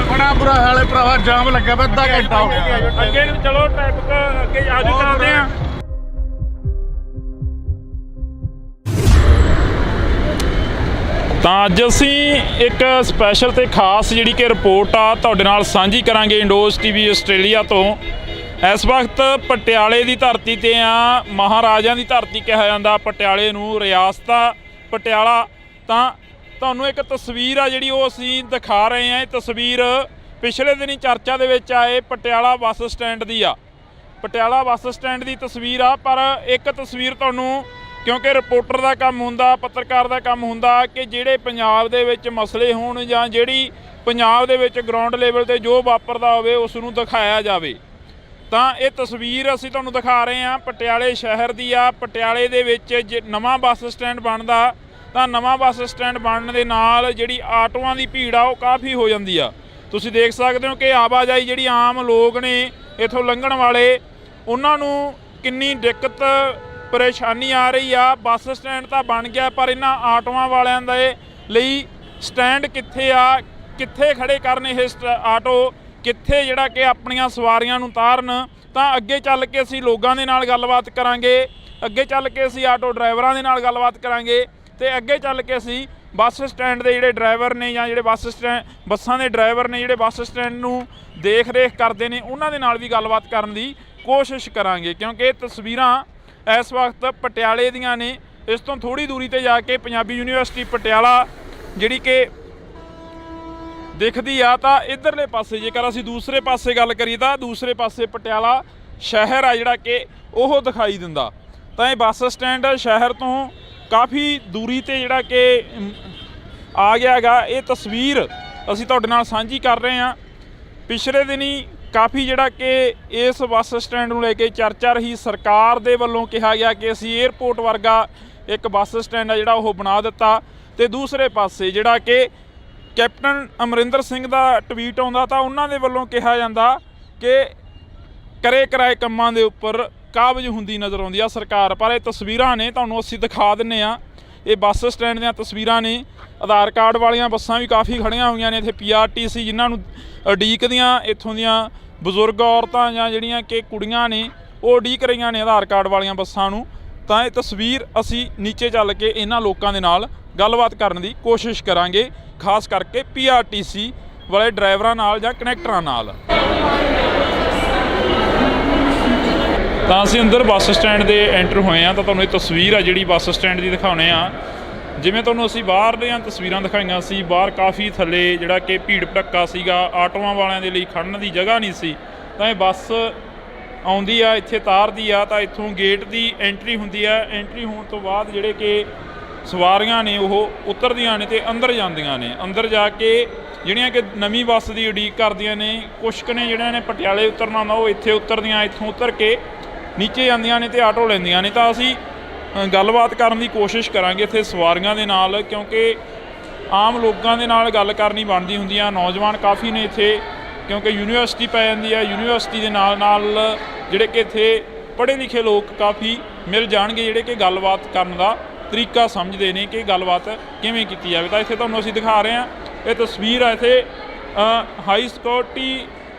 W: ਬੜਾ ਬੁਰਾ ਹਾਲ ਹੈ ਭਰਾਵਾ, ਜਾਮ ਲੱਗਿਆ ਪਿਆ, ਅੱਧਾ ਘੰਟਾ ਹੋ ਗਿਆ। ਅੱਗੇ ਨੂੰ ਚਲੋ, ਟ੍ਰੈਫਿਕ ਅੱਗੇ ਆਜੂ ਚੱਲਦੇ ਆ। ਤਾਂ ਅੱਜ ਅਸੀਂ ਇੱਕ ਸਪੈਸ਼ਲ ਤੇ ਖਾਸ ਜਿਹੜੀ ਕਿ ਰਿਪੋਰਟ ਆ ਤੁਹਾਡੇ ਨਾਲ ਸਾਂਝੀ ਕਰਾਂਗੇ ਇੰਡੋਜ਼ ਟੀਵੀ ਆਸਟ੍ਰੇਲੀਆ ਤੋਂ। ਇਸ ਵਕਤ ਪਟਿਆਲੇ ਦੀ ਧਰਤੀ ਤੇ ਆ, ਮਹਾਰਾਜਿਆਂ ਦੀ ਧਰਤੀ ਕਿਹਾ ਜਾਂਦਾ ਪਟਿਆਲੇ ਨੂੰ, ਰਿਆਸਤਾ ਪਟਿਆਲਾ। ਤਾਂ ਤੁਹਾਨੂੰ ਇੱਕ ਤਸਵੀਰ ਆ ਜਿਹੜੀ ਉਹ ਅਸੀਂ ਦਿਖਾ ਰਹੇ ਹਾਂ। ਇਹ ਤਸਵੀਰ ਪਿਛਲੇ ਦਿਨੀ ਚਰਚਾ ਦੇ ਵਿੱਚ ਆਏ ਪਟਿਆਲਾ ਬੱਸ ਸਟੈਂਡ ਦੀ ਆ, ਪਟਿਆਲਾ ਬੱਸ ਸਟੈਂਡ ਦੀ ਤਸਵੀਰ ਆ। ਪਰ ਇੱਕ ਤਸਵੀਰ ਤੁਹਾਨੂੰ, ਕਿਉਂਕਿ ਰਿਪੋਰਟਰ ਦਾ ਕੰਮ ਹੁੰਦਾ, ਪੱਤਰਕਾਰ ਦਾ ਕੰਮ ਹੁੰਦਾ ਕਿ ਜਿਹੜੇ ਪੰਜਾਬ ਦੇ ਵਿੱਚ ਮਸਲੇ ਹੋਣ ਜਾਂ ਜਿਹੜੀ ਪੰਜਾਬ ਦੇ ਵਿੱਚ ਗਰਾਊਂਡ ਲੈਵਲ ਤੇ ਜੋ ਵਾਪਰਦਾ ਹੋਵੇ ਉਸ ਨੂੰ ਦਿਖਾਇਆ ਜਾਵੇ। ਤਾਂ ਇਹ ਤਸਵੀਰ ਅਸੀਂ ਤੁਹਾਨੂੰ ਦਿਖਾ ਰਹੇ ਹਾਂ ਪਟਿਆਲੇ ਸ਼ਹਿਰ ਦੀ ਆ। ਪਟਿਆਲੇ ਦੇ ਵਿੱਚ ਜੇ ਨਵਾਂ ਬੱਸ ਸਟੈਂਡ ਬਣਦਾ ਤਾਂ ਨਵਾਂ ਬੱਸ ਸਟੈਂਡ ਬਣਨ ਦੇ ਨਾਲ ਜਿਹੜੀ ਆਟੋਆਂ ਦੀ ਭੀੜ ਆ ਉਹ ਕਾਫੀ ਹੋ ਜਾਂਦੀ ਆ। ਤੁਸੀਂ ਦੇਖ ਸਕਦੇ ਹੋ ਕਿ ਆਵਾਜਾਈ ਜਿਹੜੀ ਆਮ ਲੋਕ ਨੇ ਇੱਥੋਂ ਲੰਘਣ ਵਾਲੇ, ਉਹਨਾਂ ਨੂੰ ਕਿੰਨੀ ਦਿੱਕਤ ਪਰੇਸ਼ਾਨੀ ਆ ਰਹੀ ਆ। ਬੱਸ ਸਟੈਂਡ ਤਾਂ ਬਣ ਗਿਆ ਪਰ ਇਹਨਾਂ ਆਟੋਆਂ ਵਾਲਿਆਂ ਦੇ ਲਈ ਸਟੈਂਡ ਕਿੱਥੇ ਆ, ਕਿੱਥੇ ਖੜੇ ਕਰਨ ਇਹ ਆਟੋ, ਕਿੱਥੇ ਜਿਹੜਾ ਕਿ ਆਪਣੀਆਂ ਸਵਾਰੀਆਂ ਨੂੰ ਉਤਾਰਨ। ਤਾਂ ਅੱਗੇ ਚੱਲ ਕੇ ਅਸੀਂ ਲੋਕਾਂ ਦੇ ਨਾਲ ਗੱਲਬਾਤ ਕਰਾਂਗੇ, ਅੱਗੇ ਚੱਲ ਕੇ ਅਸੀਂ ਆਟੋ ਡਰਾਈਵਰਾਂ ਦੇ ਨਾਲ ਗੱਲਬਾਤ ਕਰਾਂਗੇ, ਤੇ ਅੱਗੇ ਚੱਲ ਕੇ ਅਸੀਂ ਬੱਸ ਸਟੈਂਡ ਦੇ ਜਿਹੜੇ ਡਰਾਈਵਰ ਨੇ ਜਾਂ ਜਿਹੜੇ ਬੱਸਾਂ ਦੇ ਡਰਾਈਵਰ ਨੇ ਜਿਹੜੇ ਬੱਸ ਸਟੈਂਡ ਨੂੰ ਦੇਖ ਰੇਖ ਕਰਦੇ ਨੇ ਉਹਨਾਂ ਦੇ ਨਾਲ ਵੀ ਗੱਲਬਾਤ ਕਰਨ ਦੀ ਕੋਸ਼ਿਸ਼ ਕਰਾਂਗੇ। ਕਿਉਂਕਿ ਇਹ ਤਸਵੀਰਾਂ ਇਸ ਵਕਤ ਪਟਿਆਲੇ ਦੀਆਂ ਨੇ। ਇਸ ਤੋਂ ਥੋੜ੍ਹੀ ਦੂਰੀ 'ਤੇ ਜਾ ਕੇ ਪੰਜਾਬੀ ਯੂਨੀਵਰਸਿਟੀ ਪਟਿਆਲਾ ਜਿਹੜੀ ਕਿ ਦਿਖਦੀ ਆ। ਤਾਂ ਇੱਧਰਲੇ ਪਾਸੇ ਜੇਕਰ ਅਸੀਂ ਦੂਸਰੇ ਪਾਸੇ ਗੱਲ ਕਰੀਏ ਤਾਂ ਦੂਸਰੇ ਪਾਸੇ ਪਟਿਆਲਾ ਸ਼ਹਿਰ ਆ ਜਿਹੜਾ ਕਿ ਉਹ ਦਿਖਾਈ ਦਿੰਦਾ। ਤਾਂ ਇਹ ਬੱਸ ਸਟੈਂਡ ਸ਼ਹਿਰ ਤੋਂ ਕਾਫੀ ਦੂਰੀ 'ਤੇ ਜਿਹੜਾ ਕਿ ਆ ਗਿਆ ਹੈਗਾ। ਇਹ ਤਸਵੀਰ ਅਸੀਂ ਤੁਹਾਡੇ ਨਾਲ ਸਾਂਝੀ ਕਰ ਰਹੇ ਹਾਂ। ਪਿਛਲੇ ਦਿਨੀ ਕਾਫੀ ਜਿਹੜਾ ਕਿ ਇਸ ਬੱਸ ਸਟੈਂਡ ਨੂੰ ਲੈ ਕੇ ਚਰਚਾ ਰਹੀ। ਸਰਕਾਰ ਦੇ ਵੱਲੋਂ ਕਿਹਾ ਗਿਆ ਕਿ ਅਸੀਂ ਏਅਰਪੋਰਟ ਵਰਗਾ
B: ਇੱਕ ਬੱਸ ਸਟੈਂਡ ਆ ਜਿਹੜਾ ਉਹ ਬਣਾ ਦਿੱਤਾ। ਤੇ ਦੂਸਰੇ ਪਾਸੇ ਜਿਹੜਾ ਕਿ ਕੈਪਟਨ ਅਮਰਿੰਦਰ ਸਿੰਘ ਦਾ ਟਵੀਟ ਆਉਂਦਾ ਤਾਂ ਉਹਨਾਂ ਦੇ ਵੱਲੋਂ ਕਿਹਾ ਜਾਂਦਾ ਕਿ ਕਰੇ ਕਰਾਏ ਕੰਮਾਂ ਦੇ ਉੱਪਰ ਕਾਬਜ਼ ਹੁੰਦੀ ਨਜ਼ਰ ਆਉਂਦੀ ਆ ਸਰਕਾਰ। ਪਰ ਇਹ ਤਸਵੀਰਾਂ ਨੇ, ਤੁਹਾਨੂੰ ਅਸੀਂ ਦਿਖਾ ਦਿੰਨੇ ਆ, ਇਹ ਬੱਸ ਸਟੈਂਡ ਦੀਆਂ ਤਸਵੀਰਾਂ ਨੇ। ਆਧਾਰ ਕਾਰਡ ਵਾਲੀਆਂ ਬੱਸਾਂ ਵੀ ਕਾਫੀ ਖੜੀਆਂ ਹੋਈਆਂ ਨੇ ਇੱਥੇ, PRTC ਜਿਨ੍ਹਾਂ ਨੂੰ ਉਡੀਕਦੀਆਂ ਇੱਥੋਂ ਦੀਆਂ ਬਜ਼ੁਰਗ ਔਰਤਾਂ ਜਾਂ ਜਿਹੜੀਆਂ ਕਿ ਕੁੜੀਆਂ ਨੇ ਉਹ ਉਡੀਕ ਰਹੀਆਂ ਨੇ ਆਧਾਰ ਕਾਰਡ ਵਾਲੀਆਂ ਬੱਸਾਂ ਨੂੰ। ਤਾਂ ਇਹ ਤਸਵੀਰ ਅਸੀਂ ਨੀਚੇ ਚੱਲ ਕੇ ਇਹਨਾਂ ਲੋਕਾਂ ਦੇ ਨਾਲ ਗੱਲਬਾਤ ਕਰਨ ਦੀ ਕੋਸ਼ਿਸ਼ ਕਰਾਂਗੇ, ਖਾਸ ਕਰਕੇ PRTC ਵਾਲੇ ਡਰਾਈਵਰਾਂ ਨਾਲ ਜਾਂ ਕਨੈਕਟਰਾਂ ਨਾਲ। ਤਾਂ ਅਸੀਂ ਅੰਦਰ ਬੱਸ ਸਟੈਂਡ ਦੇ ਐਂਟਰ ਹੋਏ ਆ ਤਾਂ ਤੁਹਾਨੂੰ ਇਹ ਤਸਵੀਰ ਆ ਜਿਹੜੀ ਬੱਸ ਸਟੈਂਡ ਦੀ ਦਿਖਾਉਂਦੇ ਆ। ਜਿਵੇਂ ਤੁਹਾਨੂੰ ਅਸੀਂ ਬਾਹਰ ਦੀਆਂ ਤਸਵੀਰਾਂ ਦਿਖਾਈਆਂ ਸੀ, ਬਾਹਰ ਕਾਫੀ ਥੱਲੇ ਜਿਹੜਾ ਕਿ ਭੀੜ ਭੜੱਕਾ ਸੀਗਾ, ਆਟੋਆਂ ਵਾਲਿਆਂ ਦੇ ਲਈ ਖੜਨ ਦੀ ਜਗ੍ਹਾ ਨਹੀਂ ਸੀ। ਤਾਂ ਇਹ ਬੱਸ ਆਉਂਦੀ ਆ, ਇੱਥੇ ਤਾਰਦੀ ਆ, ਤਾਂ ਇੱਥੋਂ ਗੇਟ ਦੀ ਐਂਟਰੀ ਹੁੰਦੀ ਆ। ਐਂਟਰੀ ਹੋਣ ਤੋਂ ਬਾਅਦ ਜਿਹੜੇ ਕਿ ਸਵਾਰੀਆਂ ਨੇ ਉਹ ਉਤਰਦੀਆਂ ਨੇ ਤੇ ਅੰਦਰ ਜਾਂਦੀਆਂ ਨੇ। ਅੰਦਰ ਜਾ ਕੇ ਜਿਹੜੀਆਂ ਕਿ ਨਵੀਂ ਬੱਸ ਦੀ ਉਡੀਕ ਕਰਦੀਆਂ ਨੇ, ਕੁਛ ਕੁ ਨੇ ਜਿਹੜਿਆਂ ਨੇ ਪਟਿਆਲੇ ਉਤਰਨਾ ਹੁੰਦਾ ਉਹ ਇੱਥੇ ਉਤਰਦੀਆਂ, ਇੱਥੋਂ ਉਤਰ ਕੇ ਨੀਚੇ ਜਾਂਦੀਆਂ ਨੇ ਤੇ ਆਟੋ ਲੈਂਦੀਆਂ ਨੇ। ਤਾਂ ਅਸੀਂ ਗੱਲਬਾਤ ਕਰਨ ਦੀ ਕੋਸ਼ਿਸ਼ ਕਰਾਂਗੇ ਇੱਥੇ ਸਵਾਰੀਆਂ ਦੇ ਨਾਲ, ਕਿਉਂਕਿ ਆਮ ਲੋਕਾਂ ਦੇ ਨਾਲ ਗੱਲ ਕਰਨੀ ਬਣਦੀ ਹੁੰਦੀ ਆ। ਨੌਜਵਾਨ ਕਾਫੀ ਨੇ ਇੱਥੇ, ਕਿਉਂਕਿ ਯੂਨੀਵਰਸਿਟੀ ਪੈ ਜਾਂਦੀ ਆ, ਯੂਨੀਵਰਸਿਟੀ ਦੇ ਨਾਲ ਨਾਲ ਜਿਹੜੇ ਕਿ ਇੱਥੇ ਪੜ੍ਹੇ ਲਿਖੇ ਲੋਕ ਕਾਫੀ ਮਿਲ ਜਾਣਗੇ, ਜਿਹੜੇ ਕਿ ਗੱਲਬਾਤ ਕਰਨ ਦਾ ਤਰੀਕਾ ਸਮਝਦੇ ਨੇ ਕਿ ਗੱਲਬਾਤ ਕਿਵੇਂ ਕੀਤੀ ਜਾਵੇ। ਤਾਂ ਇੱਥੇ ਤੁਹਾਨੂੰ ਅਸੀਂ ਦਿਖਾ ਰਹੇ ਹਾਂ, ਇਹ ਤਸਵੀਰ ਆ ਇੱਥੇ ਹਾਈ ਸਿਕਿਉਰਿਟੀ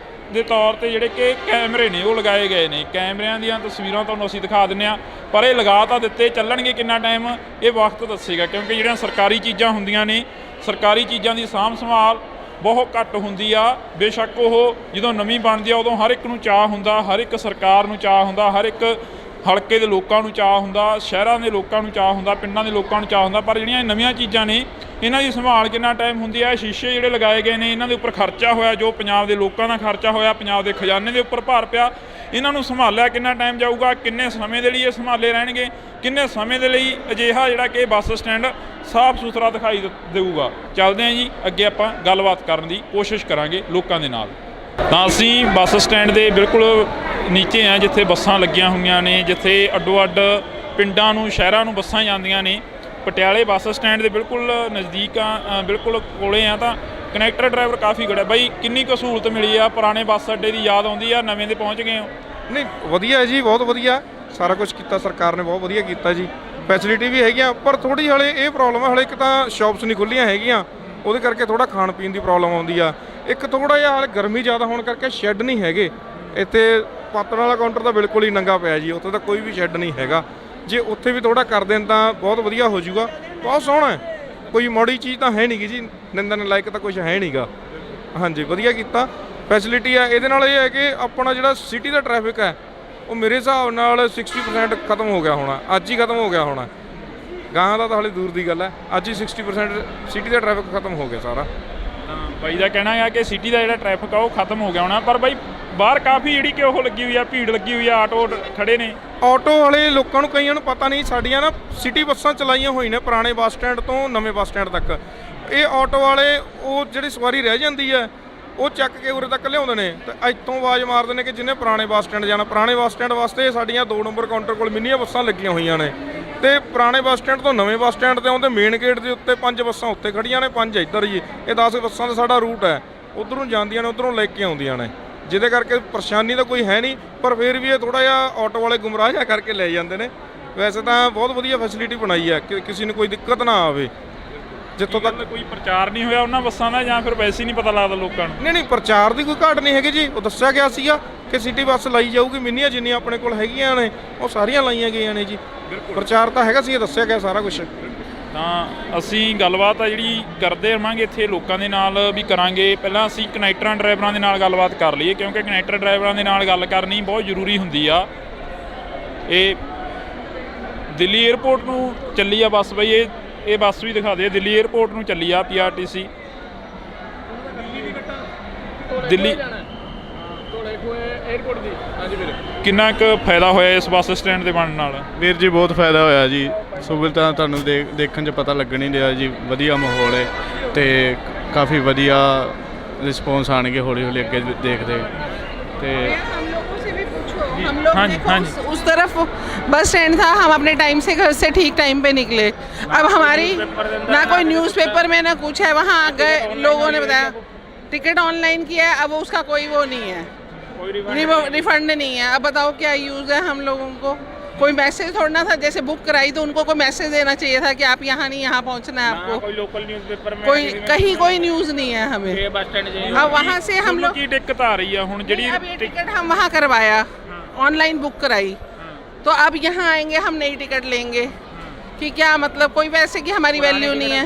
B: ਦੇ ਤੌਰ ਤੇ ਜਿਹੜੇ ਕਿ ਕੈਮਰੇ ਨੇ ਉਹ ਲਗਾਏ ਗਏ ਨੇ। ਕੈਮਰਿਆਂ ਦੀਆਂ ਤਸਵੀਰਾਂ ਤੁਹਾਨੂੰ ਅਸੀਂ ਦਿਖਾ ਦਿੰਦੇ ਹਾਂ, ਪਰ ਇਹ ਲਗਾ ਤਾਂ ਦਿੱਤੇ, ਚੱਲਣਗੇ ਕਿੰਨਾ ਟਾਈਮ ਇਹ ਵਕਤ ਦੱਸੇਗਾ, ਕਿਉਂਕਿ ਜਿਹੜੀਆਂ ਸਰਕਾਰੀ ਚੀਜ਼ਾਂ ਹੁੰਦੀਆਂ ਨੇ, ਸਰਕਾਰੀ ਚੀਜ਼ਾਂ ਦੀ ਸਾਂਭ ਸੰਭਾਲ ਬਹੁਤ ਘੱਟ ਹੁੰਦੀ ਆ। ਬੇਸ਼ੱਕ ਉਹ ਜਦੋਂ ਨਵੀਂ ਬਣਦੀ ਆ ਉਦੋਂ ਹਰ ਇੱਕ ਨੂੰ ਚਾਅ ਹੁੰਦਾ, ਹਰ ਇੱਕ ਸਰਕਾਰ ਨੂੰ ਚਾਅ ਹੁੰਦਾ, ਹਰ ਇੱਕ ਹਲਕੇ ਦੇ ਲੋਕਾਂ ਨੂੰ ਚਾਅ ਹੁੰਦਾ, ਸ਼ਹਿਰਾਂ ਦੇ ਲੋਕਾਂ ਨੂੰ ਚਾਅ ਹੁੰਦਾ, ਪਿੰਡਾਂ ਦੇ ਲੋਕਾਂ ਨੂੰ ਚਾਅ ਹੁੰਦਾ। ਪਰ ਜਿਹੜੀਆਂ ਨਵੀਆਂ ਚੀਜ਼ਾਂ ਨੇ ਇਹਨਾਂ ਦੀ ਸੰਭਾਲ ਕਿੰਨਾ ਟਾਈਮ ਹੁੰਦੀ ਹੈ। ਸ਼ੀਸ਼ੇ ਜਿਹੜੇ ਲਗਾਏ ਗਏ ਨੇ ਇਹਨਾਂ ਦੇ ਉੱਪਰ ਖਰਚਾ ਹੋਇਆ, ਜੋ ਪੰਜਾਬ ਦੇ ਲੋਕਾਂ ਦਾ ਖਰਚਾ ਹੋਇਆ, ਪੰਜਾਬ ਦੇ ਖਜ਼ਾਨੇ ਦੇ ਉੱਪਰ ਭਾਰ ਪਿਆ। ਇਹਨਾਂ ਨੂੰ ਸੰਭਾਲਿਆ ਕਿੰਨਾ ਟਾਈਮ ਜਾਊਗਾ, ਕਿੰਨੇ ਸਮੇਂ ਦੇ ਲਈ ਇਹ ਸੰਭਾਲੇ ਰਹਿਣਗੇ, ਕਿੰਨੇ ਸਮੇਂ ਦੇ ਲਈ ਅਜਿਹਾ ਜਿਹੜਾ ਕਿ ਬੱਸ ਸਟੈਂਡ ਸਾਫ਼ ਸੁਥਰਾ ਦਿਖਾਈ ਦੇਊਗਾ। ਚੱਲਦੇ ਹਾਂ ਜੀ ਅੱਗੇ, ਆਪਾਂ ਗੱਲਬਾਤ ਕਰਨ ਦੀ ਕੋਸ਼ਿਸ਼ ਕਰਾਂਗੇ ਲੋਕਾਂ ਦੇ ਨਾਲ। ਤਾਂ ਅਸੀਂ ਬੱਸ ਸਟੈਂਡ ਦੇ ਬਿਲਕੁਲ ਨੀਚੇ ਆ, ਜਿੱਥੇ ਬੱਸਾਂ ਲੱਗੀਆਂ ਹੋਈਆਂ ਨੇ, ਜਿੱਥੇ ਅੱਡੋ ਅੱਡ ਪਿੰਡਾਂ ਨੂੰ ਸ਼ਹਿਰਾਂ ਨੂੰ ਬੱਸਾਂ ਜਾਂਦੀਆਂ ਨੇ। ਪਟਿਆਲੇ ਬੱਸ ਸਟੈਂਡ ਦੇ ਬਿਲਕੁਲ ਨਜ਼ਦੀਕ ਆ, ਬਿਲਕੁਲ ਕੋਲੇ ਆ। ਤਾਂ ਕਨੈਕਟਰ ਡਰਾਈਵਰ ਕਾਫੀ ਖੜਾ। ਬਾਈ ਕਿੰਨੀ ਕੁ ਸਹੂਲਤ ਮਿਲੀ ਆ? ਪੁਰਾਣੇ ਬੱਸ ਅੱਡੇ ਦੀ ਯਾਦ ਆਉਂਦੀ ਆ? ਨਵੇਂ ਦੇ ਪਹੁੰਚ ਗਏ ਹੋ?
D: ਨਹੀਂ ਵਧੀਆ ਜੀ, ਬਹੁਤ ਵਧੀਆ, ਸਾਰਾ ਕੁਝ ਕੀਤਾ ਸਰਕਾਰ ਨੇ, ਬਹੁਤ ਵਧੀਆ ਕੀਤਾ ਜੀ। ਫੈਸਿਲਿਟੀ ਵੀ ਹੈਗੀਆਂ, ਪਰ ਥੋੜੀ ਹਲੇ ਇਹ ਪ੍ਰੋਬਲਮ ਆ, ਹਲੇ ਇੱਕ ਤਾਂ ਸ਼ਾਪਸ ਨਹੀਂ ਖੁੱਲੀਆਂ ਹੈਗੀਆਂ, ਉਹਦੇ ਕਰਕੇ ਥੋੜਾ ਖਾਣ ਪੀਣ ਦੀ ਪ੍ਰੋਬਲਮ ਆਉਂਦੀ ਆ। ਇੱਕ ਥੋੜਾ ਜਿਹਾ ਹਾਲੇ ਗਰਮੀ ਜ਼ਿਆਦਾ ਹੋਣ ਕਰਕੇ ਸ਼ੈੱਡ ਨਹੀਂ ਹੈਗੇ ਇੱਥੇ। ਪਾਤਣ ਵਾਲਾ ਕਾਊਂਟਰ ਤਾਂ ਬਿਲਕੁਲ ਹੀ ਨੰਗਾ ਪਿਆ ਜੀ, ਉੱਥੇ ਤਾਂ ਕੋਈ ਵੀ ਸ਼ੈੱਡ ਨਹੀਂ ਹੈਗਾ। ਜੇ ਉੱਥੇ ਵੀ ਥੋੜਾ ਕਰ ਦੇਣ ਤਾਂ ਬਹੁਤ ਵਧੀਆ ਹੋ ਜਾਊਗਾ। ਬਹੁਤ ਸੋਹਣਾ ਹੈ, ਕੋਈ ਮਾੜੀ ਚੀਜ਼ ਤਾਂ ਹੈ ਨਹੀਂ ਗੀ ਜੀ, ਨਿੰਦਣ ਲਾਇਕ ਤਾਂ ਕੁਝ ਹੈ ਨਹੀਂਗਾ। ਹਾਂਜੀ ਵਧੀਆ ਕੀਤਾ, ਫੈਸਿਲਿਟੀ ਆ। ਇਹਦੇ ਨਾਲ ਇਹ ਹੈ ਕਿ ਆਪਣਾ ਜਿਹੜਾ ਸਿਟੀ ਦਾ ਟ੍ਰੈਫਿਕ ਹੈ ਉਹ ਮੇਰੇ ਹਿਸਾਬ ਨਾਲ 60% ਖਤਮ ਹੋ ਗਿਆ ਹੋਣਾ, ਅੱਜ ਹੀ ਖਤਮ ਹੋ ਗਿਆ ਹੋਣਾ। ਗਾਹਾਂ ਦਾ ਤਾਂ ਹਾਲੇ ਦੂਰ ਦੀ ਗੱਲ ਹੈ, ਅੱਜ ਹੀ 60% ਸਿਟੀ ਦਾ ਟ੍ਰੈਫਿਕ ਖਤਮ ਹੋ ਗਿਆ ਸਾਰਾ।
B: ਬਾਈ ਦਾ ਕਹਿਣਾ ਹੈ ਕਿ ਸਿਟੀ ਦਾ ਜਿਹੜਾ ਟ੍ਰੈਫਿਕ ਆ ਉਹ ਖਤਮ ਹੋ ਗਿਆ ਹੋਣਾ, ਪਰ ਬਾਈ ਬਾਹਰ ਕਾਫੀ ਜਿਹੜੀ ਕਿ ਉਹ ਲੱਗੀ ਹੋਈ ਆ, ਭੀੜ ਲੱਗੀ ਹੋਈ ਆ, ਆਟੋ ਖੜੇ ਨੇ।
D: ਆਟੋ ਵਾਲੇ ਲੋਕਾਂ ਨੂੰ ਕਈਆਂ ਨੂੰ ਪਤਾ ਨਹੀਂ, ਸਾਡੀਆਂ ਨਾ ਸਿਟੀ ਬੱਸਾਂ ਚਲਾਈਆਂ ਹੋਈਆਂ ਨੇ ਪੁਰਾਣੇ ਬੱਸ ਸਟੈਂਡ ਤੋਂ ਨਵੇਂ ਬੱਸ ਸਟੈਂਡ ਤੱਕ। ਇਹ ਆਟੋ ਵਾਲੇ ਉਹ ਜਿਹੜੀ ਸਵਾਰੀ ਰਹਿ ਜਾਂਦੀ ਹੈ ਉਹ ਚੱਕ ਕੇ ਉਰੇ ਤੱਕ ਲਿਆਉਂਦੇ ਨੇ ਤੇ ਇੱਥੋਂ ਆਵਾਜ਼ ਮਾਰਦੇ ਨੇ ਕਿ ਜਿਹਨੇ ਪੁਰਾਣੇ ਬੱਸ ਸਟੈਂਡ ਜਾਣਾ। ਪੁਰਾਣੇ ਬੱਸ ਸਟੈਂਡ ਵਾਸਤੇ ਸਾਡੀਆਂ 2 ਨੰਬਰ ਕਾਊਂਟਰ ਕੋਲ ਮਿੰਨੀਆਂ ਬੱਸਾਂ ਲੱਗੀਆਂ ਹੋਈਆਂ ਨੇ, ਤੇ ਪੁਰਾਣੇ ਬੱਸ ਸਟੈਂਡ ਤੋਂ ਨਵੇਂ ਬੱਸ ਸਟੈਂਡ ਤੇ ਆਉਂਦੇ ਮੇਨ ਗੇਟ ਦੇ ਉੱਤੇ 5 ਬੱਸਾਂ ਉੱਤੇ ਖੜੀਆਂ ਨੇ, 5 ਇੱਧਰ ਜੀ। ਇਹ 10 ਬੱਸਾਂ ਦਾ ਸਾਡਾ ਰੂਟ ਹੈ, ਉੱਧਰੋਂ ਜਾਂਦੀਆਂ ਨੇ, ਉੱਧਰੋਂ ਲੈ ਕੇ ਆਉਂਦੀਆਂ ਨੇ, ਜਿਹਦੇ ਕਰਕੇ ਪਰੇਸ਼ਾਨੀ ਤਾਂ ਕੋਈ ਹੈ ਨਹੀਂ। ਪਰ ਫਿਰ ਵੀ ਇਹ ਥੋੜਾ ਜਿਹਾ ਆਟੋ ਵਾਲੇ ਗੁੰਮਰਾਹ ਜਿਹਾ ਕਰਕੇ ਲੈ ਜਾਂਦੇ ਨੇ। ਵੈਸੇ ਤਾਂ ਬਹੁਤ ਵਧੀਆ ਫੈਸਿਲਿਟੀ ਬਣਾਈ ਹੈ ਕਿ ਕਿਸੇ ਨੂੰ ਕੋਈ ਦਿੱਕਤ ਨਾ ਆਵੇ। ਜਿੱਥੋਂ ਤੱਕ
B: ਕੋਈ ਪ੍ਰਚਾਰ ਨਹੀਂ ਹੋਇਆ ਉਹਨਾਂ ਬੱਸਾਂ ਦਾ, ਜਾਂ ਫਿਰ ਵੈਸੇ ਹੀ ਨਹੀਂ ਪਤਾ ਲੱਗਦਾ ਲੋਕਾਂ ਨੂੰ?
D: ਨਹੀਂ ਪ੍ਰਚਾਰ ਦੀ ਕੋਈ ਘਾਟ ਨਹੀਂ ਹੈਗੀ ਜੀ। ਉਹ ਦੱਸਿਆ ਗਿਆ ਸੀਗਾ ਕਿ ਸਿਟੀ ਬੱਸ ਲਾਈ ਜਾਊਗੀ, ਮਿੰਨੀਆਂ ਜਿੰਨੀਆਂ ਆਪਣੇ ਕੋਲ ਹੈਗੀਆਂ ਨੇ ਉਹ ਸਾਰੀਆਂ ਲਾਈਆਂ ਗਈਆਂ ਨੇ ਜੀ। ਪ੍ਰਚਾਰ ਤਾਂ ਹੈਗਾ ਸੀ, ਦੱਸਿਆ ਗਿਆ ਸਾਰਾ ਕੁਝ।
B: ਤਾਂ ਅਸੀਂ ਗੱਲਬਾਤ ਆ ਜਿਹੜੀ ਕਰਦੇ ਰਹਾਂਗੇ ਇੱਥੇ ਲੋਕਾਂ ਦੇ ਨਾਲ ਵੀ ਕਰਾਂਗੇ। ਪਹਿਲਾਂ ਅਸੀਂ ਕਨੈਕਟਰਾਂ ਡਰਾਈਵਰਾਂ ਦੇ ਨਾਲ ਗੱਲਬਾਤ ਕਰ ਲਈਏ, ਕਿਉਂਕਿ ਕਨੈਕਟਰ ਡਰਾਈਵਰਾਂ ਦੇ ਨਾਲ ਗੱਲ ਕਰਨੀ ਬਹੁਤ ਜ਼ਰੂਰੀ ਹੁੰਦੀ ਆ। ਇਹ ਦਿੱਲੀ 에ਅਰਪੋਰਟ ਨੂੰ ਚੱਲੀ ਆ ਬੱਸ ਬਈ, ਇਹ ਬੱਸ ਵੀ ਦਿਖਾ ਦੇ। ਦਿੱਲੀ 에ਅਰਪੋਰਟ ਨੂੰ ਚੱਲੀ ਆ PRTC ਦਿੱਲੀ
L: 에ਅਰਪੋਰਟ ਦੀ। ਹਾਂਜੀ ਵੀਰੇ,
B: ਕਿੰਨਾ ਕੁ ਫਾਇਦਾ ਹੋਇਆ ਇਸ ਬੱਸ ਸਟੈਂਡ ਦੇ ਬਣਨ ਨਾਲ?
L: ਵੀਰ ਜੀ ਬਹੁਤ ਫਾਇਦਾ ਹੋਇਆ ਜੀ। ਸਹੂਲਤਾਂ ਤੁਹਾਨੂੰ ਦੇਖਣ 'ਚ ਪਤਾ ਲੱਗਣ ਹੀ ਰਿਹਾ ਜੀ। ਵਧੀਆ ਮਾਹੌਲ ਹੈ ਤੇ ਕਾਫੀ ਵਧੀਆ ਰਿਸਪੌਂਸ ਆਣਗੇ ਹੌਲੀ ਹੌਲੀ ਅੱਗੇ ਦੇਖਦੇ। ਤੇ
C: हम लोग देखो उस तरफ बस स्टैंड था, हम अपने टाइम से घर से ठीक टाइम पे निकले। अब हमारी ना कोई न्यूज़पेपर में ना कुछ है, वहाँ गए लोगों ने बताया टिकट ऑनलाइन किया है, अब उसका कोई वो नहीं है, रिफंड नहीं है। अब बताओ क्या यूज़ है हम लोगों को? कोई मैसेज छोड़ना था, जैसे बुक कराई तो उनको कोई मैसेज देना चाहिए था कि आप यहाँ नहीं यहाँ पहुँचना है आपको।
B: कोई लोकल न्यूज़पेपर में
C: कोई कहीं कोई न्यूज़ नहीं है हमें।
B: बस स्टैंड
C: अब वहाँ से हम लोग
B: की दिक्कत आ रही है हुण ਜਿਹੜੀ
C: अब ये टिकट हम वहाँ करवाया, ऑनलाइन बुक कराई, तो अब यहाँ आएंगे हम नई टिकट लेंगे कि क्या मतलब? कोई पैसे की हमारी वैल्यू नहीं है,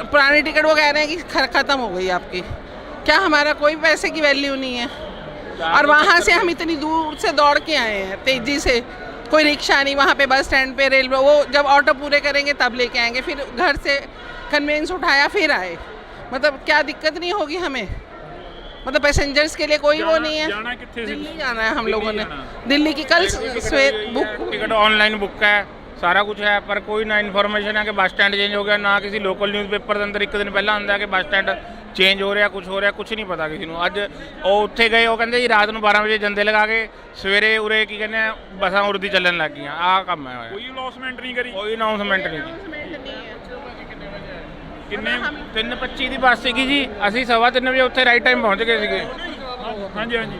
C: पुरानी टिकट वो कह रहे हैं कि ख़त्म हो गई आपकी, क्या हमारा कोई पैसे की वैल्यू नहीं है? और वहाँ से हम इतनी दूर से दौड़ के आए हैं तेज़ी से, कोई रिक्शा नहीं, वहाँ पे बस स्टैंड पे रेलवे, वो जब ऑटो पूरे करेंगे तब लेके आएंगे, फिर घर से कन्वेंस उठाया फिर आए। मतलब क्या दिक्कत नहीं होगी हमें? मतलब पैसेंजर्स के लिए कोई वो नहीं है।
B: जाना कितने से?
C: दिल्ली जाना है हम लोगों ने, दिल्ली की कल सवेर बुक
F: टिकट ऑनलाइन बुक है, सारा कुछ है, पर कोई ना इन्फॉर्मेशन है कि बस स्टैंड चेंज हो गया, ना किसी लोकल न्यूज़पेपर के अंदर एक दिन पहला आंदा कि बस स्टैंड चेंज हो रहा, कुछ हो रहा, कुछ नहीं पता किसी ਨੂੰ। ਅੱਜ ਉਹ ਉੱਥੇ ਗਏ, ਉਹ ਕਹਿੰਦੇ ਜੀ ਰਾਤ ਨੂੰ 12 ਵਜੇ ਜੰਦੇ ਲਗਾ ਕੇ ਸਵੇਰੇ ਉਰੇ ਕੀ ਕਹਿੰਦੇ ਆ ਬੱਸਾਂ ਉਰਦੀ ਚੱਲਣ ਲੱਗ ਗਈਆਂ। ਆਹ ਕੰਮ ਹੈ ਹੋਇਆ।
B: ਕੋਈ ਅਨਾਉਂਸਮੈਂਟ ਨਹੀਂ ਕਰੀ?
F: ਕੋਈ ਅਨਾਉਂਸਮੈਂਟ ਨਹੀਂ ਜੀ। ਕਿੰਨੇ 3:25 ਦੀ ਬੱਸ ਸੀਗੀ ਜੀ, ਅਸੀਂ 3:15 ਵਜੇ ਉੱਥੇ ਰਾਈਟ ਟਾਈਮ ਪਹੁੰਚ ਗਏ ਸੀਗੇ।
B: ਹਾਂਜੀ ਹਾਂਜੀ।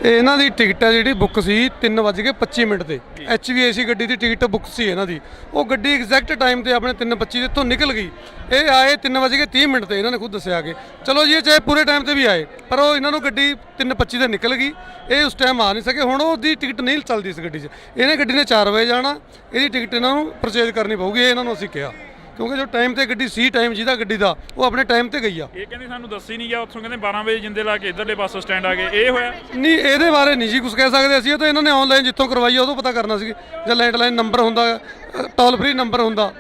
G: ਇਹਨਾਂ ਦੀ ਟਿਕਟ ਹੈ ਜਿਹੜੀ ਬੁੱਕ ਸੀ 3:25 ਤੇ, HVAC ਗੱਡੀ ਦੀ ਟਿਕਟ ਬੁੱਕ ਸੀ ਇਹਨਾਂ ਦੀ। ਉਹ ਗੱਡੀ ਐਗਜ਼ੈਕਟ ਟਾਈਮ ਤੇ ਆਪਣੇ 3:25 ਦੇ ਇੱਥੋਂ ਨਿਕਲ ਗਈ। ਇਹ ਆਏ 3:30 ਤੇ, ਇਹਨਾਂ ਨੇ ਖੁਦ ਦੱਸਿਆ ਕਿ ਚਲੋ ਜੀ ਇਹ ਚਾਹੇ ਪੂਰੇ ਟਾਈਮ ਤੇ ਵੀ ਆਏ, ਪਰ ਉਹ ਇਹਨਾਂ ਨੂੰ ਗੱਡੀ 3:25 ਤੇ ਨਿਕਲ ਗਈ, ਇਹ ਉਸ ਟਾਈਮ ਆ ਨਹੀਂ ਸਕੇ। ਹੁਣ ਉਹਦੀ ਟਿਕਟ ਨਹੀਂ ਚੱਲਦੀ ਇਸ ਗੱਡੀ 'ਚ, ਇਹਨੇ ਗੱਡੀ ਨੇ 4 ਵਜੇ ਜਾਣਾ, ਇਹਦੀ ਟਿਕਟ ਇਹਨਾਂ ਨੂੰ ਪਰਚੇਜ਼ ਕਰਨੀ ਪਊਗੀ, ਇਹ ਇਹਨਾਂ ਨੂੰ ਅਸੀਂ ਕਿਹਾ, ਕਿਉਂਕਿ ਜੋ ਟਾਈਮ ਤੇ ਗੱਡੀ ਸੀ, ਟਾਈਮ ਜਿਹਦਾ ਗੱਡੀ ਦਾ ਉਹ ਆਪਣੇ ਟਾਈਮ ਤੇ ਗਈ ਆ।
B: ਇਹ ਕਹਿੰਦੇ ਸਾਨੂੰ ਦੱਸੀ ਨਹੀਂ ਗਿਆ, ਉੱਥੋਂ ਕਹਿੰਦੇ 12 ਵਜੇ ਜਿੰਦੇ ਲਾ ਕੇ ਇੱਧਰਲੇ ਬੱਸ ਸਟੈਂਡ ਆ ਗਏ, ਇਹ ਹੋਇਆ
G: ਨਹੀਂ? ਇਹਦੇ ਬਾਰੇ ਨਹੀਂ ਜੀ ਕੁਝ ਕਹਿ ਸਕਦੇ ਅਸੀਂ, ਇਹ ਤਾਂ ਇਹਨਾਂ ਨੇ ਆਨਲਾਈਨ ਜਿੱਥੋਂ ਕਰਵਾਈ ਆ ਉਦੋਂ ਪਤਾ ਕਰਨਾ ਸੀ, ਜਾਂ ਲੈਂਡਲਾਈਨ ਨੰਬਰ ਹੁੰਦਾ, ਟੋਲ ਫ੍ਰੀ ਨੰਬਰ ਹੁੰਦਾ।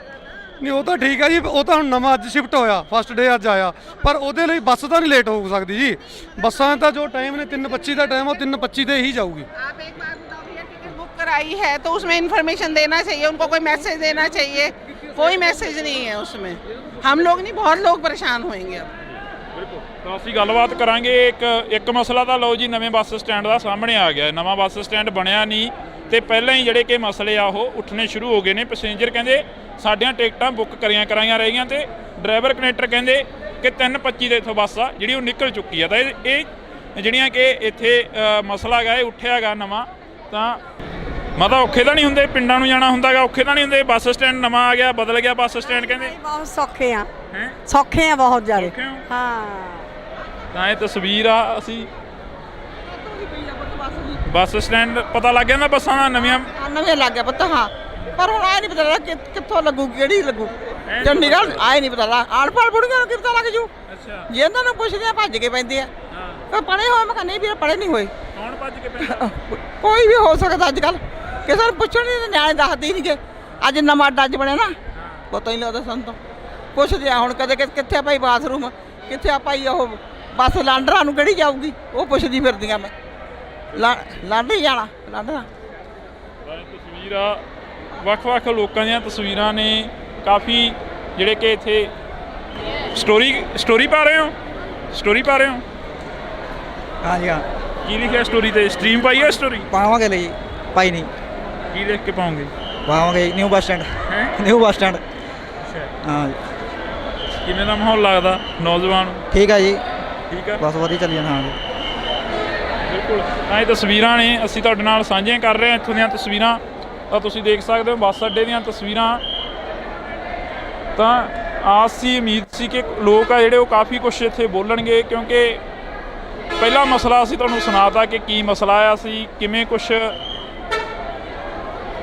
G: ਨਹੀਂ ਉਹ ਤਾਂ ਠੀਕ ਆ ਜੀ, ਉਹ ਤਾਂ ਹੁਣ ਨਵਾਂ ਅੱਜ ਸ਼ਿਫਟ ਹੋਇਆ, ਫਸਟ ਡੇ ਅੱਜ ਆਇਆ, ਪਰ ਉਹਦੇ ਲਈ ਬੱਸ ਤਾਂ ਨਹੀਂ ਲੇਟ ਹੋ ਸਕਦੀ ਜੀ। ਬੱਸਾਂ ਦਾ ਜੋ ਟਾਈਮ ਨੇ 3:25 ਦਾ ਟਾਈਮ, ਉਹ 3:25 ਤੇ ही जाऊगी।
C: आप एक बार बताओ भैया, टिकट बुक कराई है तो उसमें इन्फॉर्मेशन देना चाहिए, उनको कोई मैसेज देना चाहिए, कोई मैसेज नहीं है उसमें। हम लोग नहीं, बहुत लोग परेशान होंगे अब।
B: ਤਾਂ ਅਸੀਂ ਗੱਲਬਾਤ ਕਰਾਂਗੇ। ਇੱਕ ਮਸਲਾ ਤਾਂ ਲਓ ਜੀ, ਨਵੇਂ ਬੱਸ ਸਟੈਂਡ ਦਾ ਸਾਹਮਣੇ ਆ ਗਿਆ। ਨਵਾਂ ਬੱਸ ਸਟੈਂਡ ਬਣਿਆ ਨਹੀਂ ਤੇ ਪਹਿਲਾਂ ਹੀ ਜਿਹੜੇ ਕਿ ਮਸਲੇ ਆ ਉਹ ਉੱਠਣੇ ਸ਼ੁਰੂ ਹੋ ਗਏ ਨੇ। ਪੈਸੇਂਜਰ ਕਹਿੰਦੇ ਸਾਡੀਆਂ ਟਿਕਟਾਂ ਬੁੱਕ ਕਰਾਈਆਂ ਰਹਿ ਗਈਆਂ, ਤੇ ਡਰਾਈਵਰ ਕਨੈਕਟਰ ਕਹਿੰਦੇ ਕਿ 3:25 ਦੇ ਇੱਥੋਂ ਬੱਸ ਆ ਜਿਹੜੀ ਉਹ ਨਿਕਲ ਚੁੱਕੀ ਆ। ਤਾਂ ਇਹ ਜਿਹੜੀਆਂ ਕਿ ਇੱਥੇ ਮਸਲਾ ਹੈਗਾ ਇਹ ਉੱਠਿਆ ਗਾ ਨਵਾਂ, ਤਾਂ ਮਤਲਬ ਔਖੇ ਤਾਂ ਨਹੀਂ ਹੁੰਦੇ? ਪਿੰਡਾਂ ਨੂੰ ਜਾਣਾ ਹੁੰਦਾ ਗਾ, ਔਖੇ ਤਾਂ ਨਹੀਂ ਹੁੰਦੇ? ਬੱਸ ਸਟੈਂਡ ਨਵਾਂ ਆ ਗਿਆ, ਬਦਲ ਗਿਆ ਬੱਸ ਸਟੈਂਡ, ਕਹਿੰਦੇ
H: ਬਹੁਤ ਸੌਖੇ ਆ, ਸੌਖੇ ਆ ਬਹੁਤ ਜ਼ਿਆਦਾ। ਹਾਂ,
B: ਤਾਂ ਇਹ ਤਸਵੀਰ ਆ। ਅਸੀਂ ਬੱਸ ਸਟੈਂਡ ਪਤਾ ਲੱਗ ਜਾਂਦਾ ਬੱਸਾਂ ਦਾ ਨਵੀਆਂ
I: ਲੱਗ ਗਿਆ ਪਤਾ। ਹਾਂ, ਪਰ ਹੁਣ ਆਏ ਨਹੀਂ ਪਤਾ ਲੱਗਾ ਕਿੱਥੋਂ ਲੱਗੂ, ਕਿਹੜੀ ਲੱਗੂ, ਚੰਡੀਗੜ੍ਹ ਆਏ ਨਹੀਂ ਪਤਾ ਲੱਗਾ। ਅਨਪੜ੍ਹ ਬੁੜੀਆਂ ਨੂੰ ਕਿੱਦਾਂ ਲੱਗ ਜੂ? ਜੇ ਇਹਨਾਂ ਨੂੰ ਪੁੱਛਦੇ ਆ ਭੱਜ ਕੇ ਪੈਂਦੇ ਆ। ਪੜ੍ਹੇ ਹੋਏ? ਮੈਂ ਕਿਹਾ ਨਹੀਂ ਵੀਰ, ਪੜ੍ਹੇ ਨਹੀਂ ਹੋਏ।
B: ਕੌਣ ਭੱਜ ਕੇ ਪੈਂਦਾ?
I: ਕੋਈ ਵੀ ਹੋ ਸਕਦਾ ਅੱਜ ਕੱਲ੍ਹ, ਕਿਸੇ ਨੂੰ ਪੁੱਛਣ ਨਹੀਂ, ਨਿਆਣੇ ਦੱਸਦੇ ਹੀ ਨਹੀਂਗੇ। ਅੱਜ ਨਵਾਂ ਅੱਡਾ ਅੱਜ ਬਣਿਆ ਨਾ, ਪਤਾ ਹੀ ਨਹੀਂ ਲੱਗਦਾ ਸਾਨੂੰ ਤਾਂ। ਪੁੱਛਦੇ ਆ ਹੁਣ ਕਦੇ ਕਿੱਥੇ ਆ ਭਾਈ ਬਾਥਰੂਮ, ਕਿੱਥੇ ਆ ਭਾਈ ਉਹ ਬੱਸ ਲਾਂਡਰਾਂ ਨੂੰ ਕਿਹੜੀ ਜਾਊਗੀ, ਉਹ ਪੁੱਛਦੀ ਫਿਰਦੀਆਂ ਮੈਂ। ਲਾਂਡਰੀ ਜਾਣਾ, ਲਾਂਡਰਾ।
B: ਤਸਵੀਰ ਆ, ਵੱਖ-ਵੱਖ ਲੋਕਾਂ ਦੀਆਂ ਤਸਵੀਰਾਂ ਨੇ, ਕਾਫੀ ਜਿਹੜੇ ਕਿ ਇੱਥੇ ਸਟੋਰੀ ਪਾ ਰਹੇ ਹੋ? ਸਟੋਰੀ ਪਾ ਰਹੇ ਹੋ?
J: ਹਾਂਜੀ ਹਾਂ।
B: ਕੀ ਲਿਖਿਆ ਸਟੋਰੀ ਤੇ? ਸਟ੍ਰੀਮ ਪਾਈ ਹੈ ਸਟੋਰੀ?
J: ਪਾਵਾਂਗੇ ਲਈ, ਪਾਈ ਨਹੀਂ।
B: ਕੀ ਲਿਖ ਕੇ ਪਾਉਂਗੇ?
J: ਪਾਵਾਂਗੇ new bus stand. New bus stand. ਹਾਂ।
B: ਕਿਵੇਂ ਦਾ ਮਾਹੌਲ ਲੱਗਦਾ ਨੌਜਵਾਨ?
J: ਠੀਕ ਆ ਜੀ,
B: ਠੀਕ ਆ,
J: ਬਸ ਵਧੀਆ ਚੱਲੀ ਜਾਂਦਾ। ਹਾਂ ਜੀ,
B: ਬਿਲਕੁਲ। ਤਾਂ ਇਹ ਤਸਵੀਰਾਂ ਨੇ, ਅਸੀਂ ਤੁਹਾਡੇ ਨਾਲ ਸਾਂਝੀਆਂ ਕਰ ਰਹੇ ਹਾਂ ਇੱਥੋਂ ਦੀਆਂ ਤਸਵੀਰਾਂ। ਤਾਂ ਤੁਸੀਂ ਦੇਖ ਸਕਦੇ ਹੋ ਬੱਸ ਅੱਡੇ ਦੀਆਂ ਤਸਵੀਰਾਂ। ਤਾਂ ਆਸ ਸੀ, ਉਮੀਦ ਸੀ ਕਿ ਲੋਕ ਆ ਜਿਹੜੇ ਉਹ ਕਾਫੀ ਕੁਛ ਇੱਥੇ ਬੋਲਣਗੇ, ਕਿਉਂਕਿ ਪਹਿਲਾ ਮਸਲਾ ਅਸੀਂ ਤੁਹਾਨੂੰ ਸੁਣਾਤਾ ਕਿ ਕੀ ਮਸਲਾ ਆ, ਅਸੀਂ ਕਿਵੇਂ ਕੁਛ।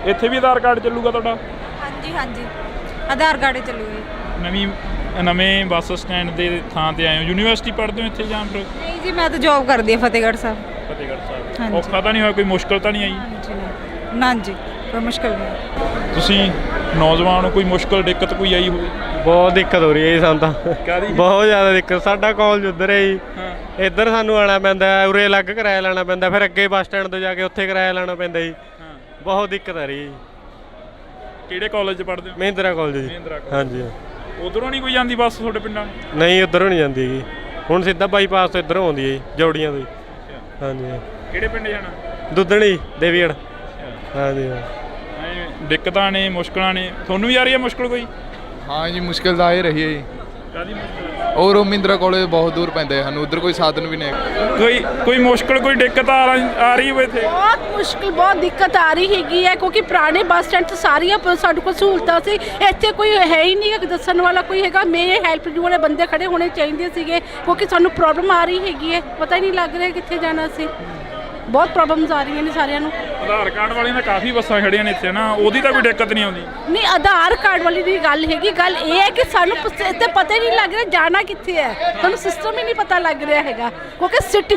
B: ਇੱਥੇ ਵੀ ਆਧਾਰ ਕਾਰਡ ਚੱਲੂਗਾ ਤੁਹਾਡਾ?
H: ਹਾਂਜੀ ਹਾਂਜੀ, ਆਧਾਰ ਕਾਰਡ ਚੱਲੂਗਾ।
B: ਨਵੇਂ ਬੱਸ ਸਟੈਂਡ ਦੇ ਥਾਂ ਤੇ ਆਏ ਹੋ, ਯੂਨੀਵਰਸਿਟੀ ਪੜ੍ਹਦੇ ਹੋ ਇੱਥੇ ਜਾਂ ਫਿਰ?
H: ਨਹੀਂ ਜੀ, ਮੈਂ ਤਾਂ ਜੌਬ ਕਰਦੀ ਹਾਂ ਫਤਿਹਗੜ੍ਹ ਸਾਹਿਬ।
B: ਫਤਿਹਗੜ੍ਹ ਸਾਹਿਬ। ਔਖਾ ਤਾਂ ਨਹੀਂ ਹੋਇਆ? ਕੋਈ ਮੁਸ਼ਕਲ ਤਾਂ ਨਹੀਂ ਆਈ?
H: ਨਾ ਜੀ, ਕੋਈ ਮੁਸ਼ਕਲ ਨਹੀਂ।
B: ਤੁਸੀਂ ਨੌਜਵਾਨ ਹੋ, ਕੋਈ ਮੁਸ਼ਕਲ ਦਿੱਕਤ ਕੋਈ ਆਈ ਹੋਵੇ?
R: ਬਹੁਤ ਦਿੱਕਤ ਹੋ ਰਹੀ ਹੈ ਜੀ ਸਾਨੂੰ ਤਾਂ,
B: ਕਾਹਦੀ?
R: ਬਹੁਤ ਜ਼ਿਆਦਾ ਦਿੱਕਤ। ਸਾਡਾ ਕਾਲਜ ਉੱਧਰ ਹੈ ਜੀ, ਇੱਧਰ ਸਾਨੂੰ ਆਉਣਾ ਪੈਂਦਾ, ਉਰੇ ਅਲੱਗ ਕਿਰਾਇਆ ਲੈਣਾ ਪੈਂਦਾ, ਫਿਰ ਅੱਗੇ ਬੱਸ ਸਟੈਂਡ ਤੋਂ ਜਾ ਕੇ ਉੱਥੇ ਕਿਰਾਇਆ ਲੈਣਾ ਪੈਂਦਾ ਜੀ। ਬਹੁਤ ਦਿੱਕਤ ਆ ਰਹੀ ਹੈ ਜੀ।
B: ਕਿਹੜੇ ਕਾਲਜ 'ਚ ਪੜ੍ਹਦੇ ਹੋ?
R: ਮਹਿੰਦਰਾ ਕਾਲਜ ਜੀ। ਹਾਂਜੀ।
B: ਉਧਰੋਂ ਨਹੀਂ ਕੋਈ ਜਾਂਦੀ ਬੱਸ ਤੁਹਾਡੇ ਪਿੰਡਾਂ ਨੂੰ?
R: ਨਹੀਂ, ਉੱਧਰੋਂ ਨਹੀਂ ਜਾਂਦੀ ਜੀ। ਹੁਣ ਸਿੱਧਾ ਬਾਈਪਾਸ ਤੋਂ ਇੱਧਰੋਂ ਆਉਂਦੀ ਹੈ ਜੀ, ਜੌੜੀਆਂ ਤੋਂ ਜੀ। ਹਾਂਜੀ।
B: ਕਿਹੜੇ ਪਿੰਡ ਜਾਣਾ?
R: ਦੁੱਧਣੀ ਦੇਵੀਗੜ੍ਹ। ਹਾਂਜੀ
B: ਦਿੱਕਤਾਂ ਨੇ, ਮੁਸ਼ਕਲਾਂ ਨੇ, ਤੁਹਾਨੂੰ ਵੀ ਆ ਰਹੀ ਹੈ ਮੁਸ਼ਕਲ ਕੋਈ?
L: ਹਾਂ ਜੀ, ਮੁਸ਼ਕਿਲ ਤਾਂ ਇਹ ਰਹੀ ਹੈ ਜੀ।
B: ਕਾਹਦੀ ਮੁਸ਼ਕਲ?
L: ਔਰ ਉਹ ਮਹਿੰਦਰਾ ਕਾਲਜ ਬਹੁਤ ਦੂਰ ਪੈਂਦਾ ਹੈ ਸਾਨੂੰ, ਉਧਰ ਕੋਈ ਸਾਧਨ ਵੀ ਨਹੀਂ ਹੈ।
B: ਕੋਈ ਮੁਸ਼ਕਲ, ਕੋਈ ਦਿੱਕਤ ਆ ਰਹੀ ਹੋਵੇ ਇੱਥੇ?
H: ਬਹੁਤ ਮੁਸ਼ਕਿਲ, ਬਹੁਤ ਦਿੱਕਤ ਆ ਰਹੀ ਹੈਗੀ ਹੈ ਕਿਉਂਕਿ ਪੁਰਾਣੇ ਬੱਸ ਸਟੈਂਡ 'ਚ ਸਾਰੀਆਂ ਸਾਡੇ ਕੋਲ ਸਹੂਲਤਾਂ ਸੀ। ਇੱਥੇ ਕੋਈ ਹੈ ਹੀ ਨਹੀਂ ਦੱਸਣ ਵਾਲਾ ਕੋਈ ਹੈਗਾ। ਮੇਰੇ ਹੈਲਪ ਵਾਲੇ ਬੰਦੇ ਖੜੇ ਹੋਣੇ ਚਾਹੀਦੇ ਸੀਗੇ ਕਿਉਂਕਿ ਸਾਨੂੰ ਪ੍ਰੋਬਲਮ ਆ ਰਹੀ ਹੈਗੀ ਹੈ, ਪਤਾ ਹੀ ਨਹੀਂ ਲੱਗ ਰਿਹਾ ਕਿੱਥੇ ਜਾਣਾ ਸੀ। ਬਹੁਤ ਪ੍ਰੋਬਲਮਸ ਆ ਰਹੀਆਂ ਨੇ ਸਾਰਿਆਂ ਨੂੰ।
B: ਆਧਾਰ ਕਾਰਡ ਵਾਲੀਆਂ ਤਾਂ ਕਾਫੀ ਬੱਸਾਂ ਖੜੀਆਂ ਨੇ ਇੱਥੇ ਨਾ, ਉਹਦੀ ਤਾਂ ਕੋਈ ਦਿੱਕਤ ਨਹੀਂ ਆਉਂਦੀ?
H: ਨਹੀਂ, ਆਧਾਰ ਕਾਰਡ ਵਾਲੀ ਦੀ ਗੱਲ ਹੈਗੀ। ਗੱਲ ਇਹ ਹੈ ਕਿ ਸਾਨੂੰ ਇੱਥੇ ਪਤਾ ਹੀ ਨਹੀਂ ਲੱਗ ਰਿਹਾ ਜਾਣਾ ਕਿੱਥੇ ਹੈ, ਸਾਨੂੰ ਸਿਸਟਮ ਹੀ ਨਹੀਂ ਪਤਾ ਲੱਗ ਰਿਹਾ ਹੈਗਾ ਕਿਉਂਕਿ ਸਿਟੀ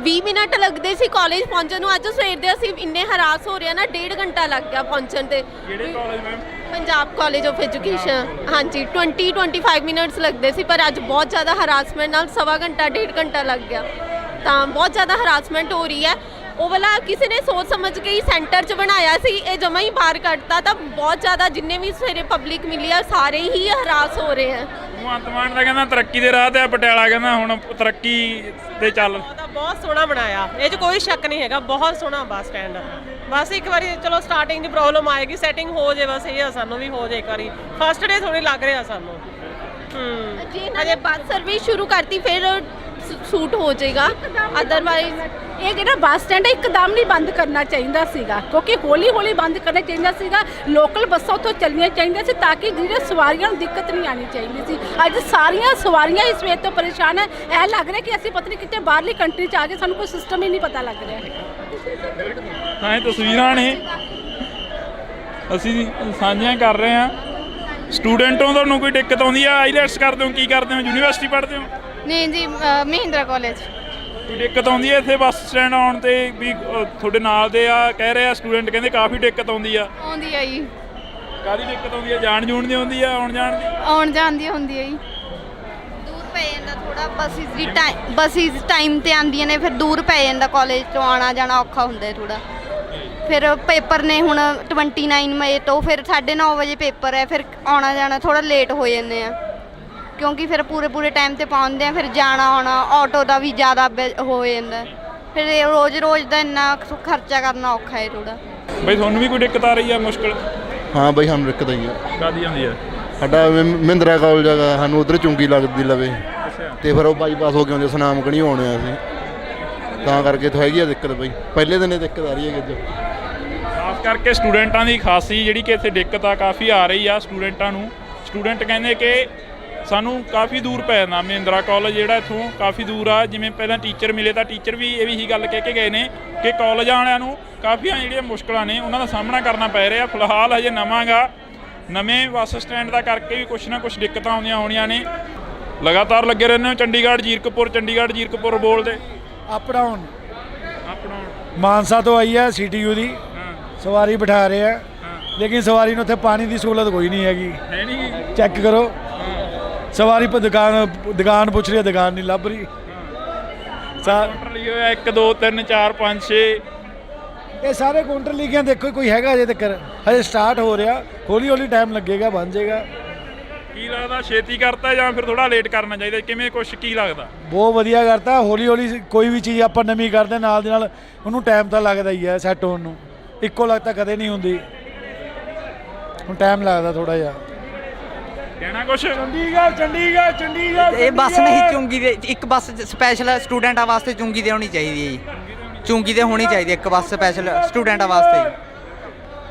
M: 20 ਮਿੰਟ ਲੱਗਦੇ ਸੀ ਕਾਲਜ ਪਹੁੰਚਣ ਨੂੰ। ਅੱਜ ਸਵੇਰ ਦੇ ਅਸੀਂ ਇੰਨੇ ਹਰਾਸ ਹੋ ਰਹੇ ਨਾ, 1.5 ਘੰਟਾ ਲੱਗ ਗਿਆ ਪਹੁੰਚਣ ਤੇ।
B: ਕਿਹੜੇ college ma'am?
M: Punjab college of education. ਹਾਂਜੀ, 20-25 ਮਿੰਟਸ ਲੱਗਦੇ ਸੀ ਪਰ ਅੱਜ ਬਹੁਤ ਜ਼ਿਆਦਾ ਹਰਾਸਮੈਂਟ ਨਾਲ 1.25 ਘੰਟਾ 1.5 ਘੰਟਾ ਲੱਗ ਗਿਆ। ਤਾਂ ਬਹੁਤ ਜ਼ਿਆਦਾ ਹਰਾਸਮੈਂਟ ਹੋ ਰਹੀ ਹੈ। ਉਹ ਵਾਲਾ ਕਿਸੇ ਨੇ ਸੋਚ ਸਮਝ ਕੇ ਹੀ ਸੈਂਟਰ 'ਚ ਬਣਾਇਆ ਸੀ, ਇਹ ਜਮਾ ਹੀ ਬਾਹਰ ਕੱਢਤਾ। ਤਾਂ ਬਹੁਤ ਜ਼ਿਆਦਾ ਜਿੰਨੇ ਵੀ ਸਵੇਰੇ ਪਬਲਿਕ ਮਿਲੀ ਆ ਸਾਰੇ ਹੀ ਹਰਾਸ ਹੋ ਰਹੇ ਹੈ।
B: ਭਗਵੰਤ ਮਾਨ ਦਾ ਕਹਿੰਦਾ ਤਰੱਕੀ ਦੇ ਰਾਹ ਤੇ ਆ, ਪਟਿਆਲਾ ਕਹਿੰਦਾ ਹੁਣ ਤਰੱਕੀ ਤੇ ਚੱਲ।
N: ਬਹੁਤ ਸੋਹਣਾ ਬਣਾਇਆ, ਇਹ 'ਚ ਕੋਈ ਸ਼ੱਕ ਨਹੀਂ ਹੈਗਾ। ਬਹੁਤ ਸੋਹਣਾ ਬੱਸ ਸਟੈਂਡ। ਬਸ ਇੱਕ ਵਾਰੀ ਚਲੋ ਸਟਾਰਟਿੰਗ ਦੀ ਪ੍ਰੋਬਲਮ ਆਏਗੀ, ਸੈਟਿੰਗ ਹੋ ਜਾਏ, ਬਸ ਇਹ ਆ ਸਾਨੂੰ ਵੀ ਹੋ ਜਾਏ ਇੱਕ ਵਾਰੀ। ਫਸਟ ਡੇ ਥੋੜੀ ਲੱਗ ਰਿਹਾ ਸਾਨੂੰ।
M: ਜੇ ਇਹਨਾਂ ਨੇ ਬੱਸ ਸਰਵਿਸ ਸ਼ੁਰੂ ਕਰਤੀ ਫਿਰ ਸੂਟ ਹੋ ਜਾਏਗਾ, ਅਦਰਵਾਈਜ਼
H: ਇਹ ਜਿਹੜਾ ਬੱਸ ਸਟੈਂਡ ਹੈ ਇੱਕਦਮ ਨਹੀਂ ਬੰਦ ਕਰਨਾ ਚਾਹੀਦਾ ਸੀਗਾ ਕਿਉਂਕਿ ਹੌਲੀ ਹੌਲੀ ਬੰਦ ਕਰਨਾ ਚਾਹੀਦਾ ਸੀਗਾ। ਲੋਕਲ ਬੱਸਾਂ ਉੱਥੋਂ ਚੱਲਣੀਆਂ ਚਾਹੀਦੀਆਂ ਸੀ ਤਾਂ ਕਿ ਜਿਹੜੇ ਸਵਾਰੀਆਂ ਨੂੰ ਦਿੱਕਤ ਨਹੀਂ ਆਣੀ ਚਾਹੀਦੀ ਸੀ। ਅੱਜ ਸਾਰੀਆਂ ਸਵਾਰੀਆਂ ਇਸ ਵੇਲੇ ਤੋਂ ਪਰੇਸ਼ਾਨ ਹੈ। ਇਹ ਲੱਗ ਰਿਹਾ ਕਿ ਅਸੀਂ ਪਤਾ ਨਹੀਂ ਕਿਤੇ ਬਾਹਰਲੀ ਕੰਟਰੀ 'ਚ ਆ ਗਏ, ਸਾਨੂੰ ਕੋਈ ਸਿਸਟਮ ਹੀ ਨਹੀਂ ਪਤਾ ਲੱਗ ਰਿਹਾ ਹੈਗਾ।
B: ਹਾਂ, ਇਹ ਤਸਵੀਰਾਂ ਨੇ ਅਸੀਂ ਸਾਂਝੀਆਂ ਕਰ ਰਹੇ ਹਾਂ। ਸਟੂਡੈਂਟੋਂ ਤੁਹਾਨੂੰ ਕੋਈ ਦਿੱਕਤ ਆਉਂਦੀ ਆ? ਆਈਲੈਟਸ ਕਰਦੇ ਹੋ, ਕੀ ਕਰਦੇ ਹੋ, ਯੂਨੀਵਰਸਿਟੀ ਪੜ੍ਹਦੇ ਹੋ?
M: ਨਹੀਂ ਜੀ, ਮਹਿੰਦਰਾ ਕਾਲਜ।
B: ਕੋਈ ਦਿੱਕਤ ਆਉਂਦੀ ਹੈ ਇੱਥੇ ਬੱਸ ਸਟੈਂਡ ਆਉਣ ਤੇ ਵੀ? ਤੁਹਾਡੇ ਨਾਲ ਦੇ ਆ ਕਹਿ ਰਹੇ ਆ ਸਟੂਡੈਂਟ, ਕਹਿੰਦੇ ਕਾਫੀ ਦਿੱਕਤ ਆਉਂਦੀ ਆ।
M: ਆਉਂਦੀ ਆ ਜੀ।
B: ਕਾਹਦੀ ਦਿੱਕਤ ਆਉਂਦੀ ਆ? ਜਾਣ ਜੂਣ ਦੀ ਆਉਂਦੀ ਆ, ਆਉਣ ਜਾਣ ਦੀ?
M: ਆਉਣ ਜਾਣ ਦੀ ਹੁੰਦੀ ਹੈ ਜੀ। ਦੂਰ ਪੈ ਜਾਂਦਾ ਥੋੜਾ, ਬੱਸਿਸ ਟਾਈਮ ਤੇ ਆਉਂਦੀਆਂ ਨੇ, ਫਿਰ ਦੂਰ ਪੈ ਜਾਂਦਾ ਕਾਲਜ ਤੋਂ ਆਉਣਾ ਜਾਣਾ ਔਖਾ ਹੁੰਦਾ ਥੋੜਾ। ਫਿਰ ਪੇਪਰ ਨੇ ਹੁਣ 29 ਮਈ ਤੋਂ, ਫਿਰ 9:30 ਵਜੇ ਪੇਪਰ ਹੈ, ਫਿਰ ਆਉਣਾ ਜਾਣਾ ਥੋੜਾ ਲੇਟ ਹੋ ਜਾਂਦੇ ਆ ਕਿਉਂਕਿ ਫਿਰ ਪੂਰੇ ਟਾਈਮ ਤੇ ਪਹੁੰਚਦੇ ਆ। ਫਿਰ ਜਾਣਾ ਆਉਣਾ ਆਟੋ ਦਾ ਵੀ ਜ਼ਿਆਦਾ ਹੋ ਜਾਂਦਾ, ਫਿਰ ਰੋਜ਼ ਦਾ ਇੰਨਾ ਖਰਚਾ ਕਰਨਾ ਔਖਾ ਹੈ ਥੋੜਾ।
B: ਬਈ ਤੁਹਾਨੂੰ ਵੀ ਕੋਈ ਦਿੱਕਤ ਆ ਰਹੀ ਆ, ਮੁਸ਼ਕਲ?
E: ਹਾਂ ਬਈ, ਸਾਨੂੰ ਦਿੱਕਤ ਆਈ ਆ।
B: ਕਾਹਦੀ ਆਉਂਦੀ ਆ?
E: ਸਾਡਾ ਮਹਿੰਦਰਾ ਕਾਲਜ ਹੈਗਾ, ਸਾਨੂੰ ਉਧਰ ਚੁੰਗੀ ਲੱਗਦੀ ਲਵੇ ਤੇ ਫਿਰ ਉਹ ਬਾਈਪਾਸ ਹੋ ਕੇ ਆਉਂਦੇ ਸੁਨਾਮ ਕਣੀ ਆਉਣੇ ਆ ਅਸੀਂ, ਤਾਂ ਕਰਕੇ ਤਾਂ ਹੈਗੀ ਆ ਦਿੱਕਤ ਬਈ। ਪਹਿਲੇ ਦਿਨ ਇਹ ਦਿੱਕਤ ਆ ਰਹੀ ਹੈ ਅੱਜ
B: ਖਾਸ ਕਰਕੇ ਸਟੂਡੈਂਟਾਂ ਦੀ ਖਾਸੀ ਜਿਹੜੀ ਕਿ ਇੱਥੇ ਦਿੱਕਤ ਆ ਕਾਫੀ ਆ ਰਹੀ ਆ ਸਟੂਡੈਂਟਾਂ ਨੂੰ। ਸਟੂਡੈਂਟ ਕਹਿੰਦੇ ਕਿ ਸਾਨੂੰ ਕਾਫੀ ਦੂਰ ਪੈ ਜਾਂਦਾ ਮਹਿੰਦਰਾ ਕਾਲਜ ਜਿਹੜਾ ਇੱਥੋਂ ਕਾਫੀ ਦੂਰ ਆ। ਜਿਵੇਂ ਪਹਿਲਾਂ ਟੀਚਰ ਮਿਲੇ ਤਾਂ ਟੀਚਰ ਵੀ ਇਹ ਵੀ ਹੀ ਗੱਲ ਕਹਿ ਕੇ ਗਏ ਨੇ ਕਿ ਕਾਲਜ ਵਾਲਿਆਂ ਨੂੰ ਕਾਫੀਆਂ ਜਿਹੜੀਆਂ ਮੁਸ਼ਕਲਾਂ ਨੇ ਉਹਨਾਂ ਦਾ ਸਾਹਮਣਾ ਕਰਨਾ ਪੈ ਰਿਹਾ। ਫਿਲਹਾਲ ਹਜੇ ਨਵੇਂ ਬੱਸ ਸਟੈਂਡ ਦਾ ਕਰਕੇ ਵੀ ਕੁਛ ਨਾ ਕੁਛ ਦਿੱਕਤਾਂ ਆਉਂਦੀਆਂ ਹੋਣੀਆਂ ਨੇ। ਲਗਾਤਾਰ ਲੱਗੇ ਰਹਿੰਦੇ ਹੋ ਚੰਡੀਗੜ੍ਹ ਜੀਰਕਪੁਰ ਬੋਲਦੇ।
P: ਅਪ ਡਾਊਨ ਮਾਨਸਾ ਤੋਂ ਆਈ ਹੈ CTU ਦੀ ਸਵਾਰੀ ਬਿਠਾ ਰਹੇ ਆ, ਲੇਕਿਨ ਸਵਾਰੀ ਨੂੰ ਉੱਥੇ ਪਾਣੀ ਦੀ ਸਹੂਲਤ ਕੋਈ ਨਹੀਂ ਹੈਗੀ। ਚੈੱਕ ਕਰੋ, ਸਵਾਰੀ ਪਰ ਦੁਕਾਨ ਪੁੱਛ ਰਹੀ ਹੈ, ਦੁਕਾਨ ਨਹੀਂ ਲੱਭ ਰਹੀ।
B: ਕਾਊਂਟਰ ਲਿਖੇ ਹੋਇਆ 1 2 3 4 5 6
P: ਇਹ ਸਾਰੇ ਕਾਊਂਟਰ ਲਿਖੇ ਦੇਖੋ ਕੋਈ ਹੈਗਾ ਅਜੇ ਤੱਕ? ਹਜੇ ਸਟਾਰਟ ਹੋ ਰਿਹਾ, ਹੌਲੀ ਟਾਈਮ ਲੱਗੇਗਾ, ਬਣ ਜਾਏਗਾ।
B: ਕੀ ਲੱਗਦਾ ਛੇਤੀ ਕਰਤਾ ਜਾਂ ਫਿਰ ਥੋੜਾ ਲੇਟ ਕਰਨਾ ਚਾਹੀਦਾ? ਕਿਵੇਂ ਕੁਛ ਕੀ ਲੱਗਦਾ?
P: ਬਹੁਤ ਵਧੀਆ ਕਰਤਾ। ਹੌਲੀ ਕੋਈ ਵੀ ਚੀਜ਼ ਆਪਾਂ ਨਵੀਂ ਕਰਦੇ ਨਾਲ ਦੇ ਨਾਲ ਉਹਨੂੰ ਟਾਈਮ ਤਾਂ ਲੱਗਦਾ ਹੀ ਹੈ ਸੈੱਟ ਹੋਣ ਨੂੰ। ਇੱਕੋ ਲੱਗ ਤਾਂ ਕਦੇ ਨਹੀਂ ਹੁੰਦੀ, ਹੁਣ ਟਾਈਮ ਲੱਗਦਾ ਥੋੜਾ ਜਿਹਾ।
B: ਕਹਿਣਾ ਕੁਛ?
J: ਚੰਡੀਗੜ੍ਹ ਇਹ ਬੱਸ ਨਹੀਂ ਚੁੰਗੀ ਦੇ, ਇੱਕ ਬੱਸ ਸਪੈਸ਼ਲ ਸਟੂਡੈਂਟਾਂ ਵਾਸਤੇ ਚੁੰਗੀ ਦੇ ਹੋਣੀ ਚਾਹੀਦੀ ਹੈ ਜੀ। ਚੁੰਗੀ ਦੇ ਹੋਣੀ ਚਾਹੀਦੀ ਇੱਕ ਬੱਸ ਸਪੈਸ਼ਲ ਸਟੂਡੈਂਟਾਂ ਵਾਸਤੇ ਜੀ।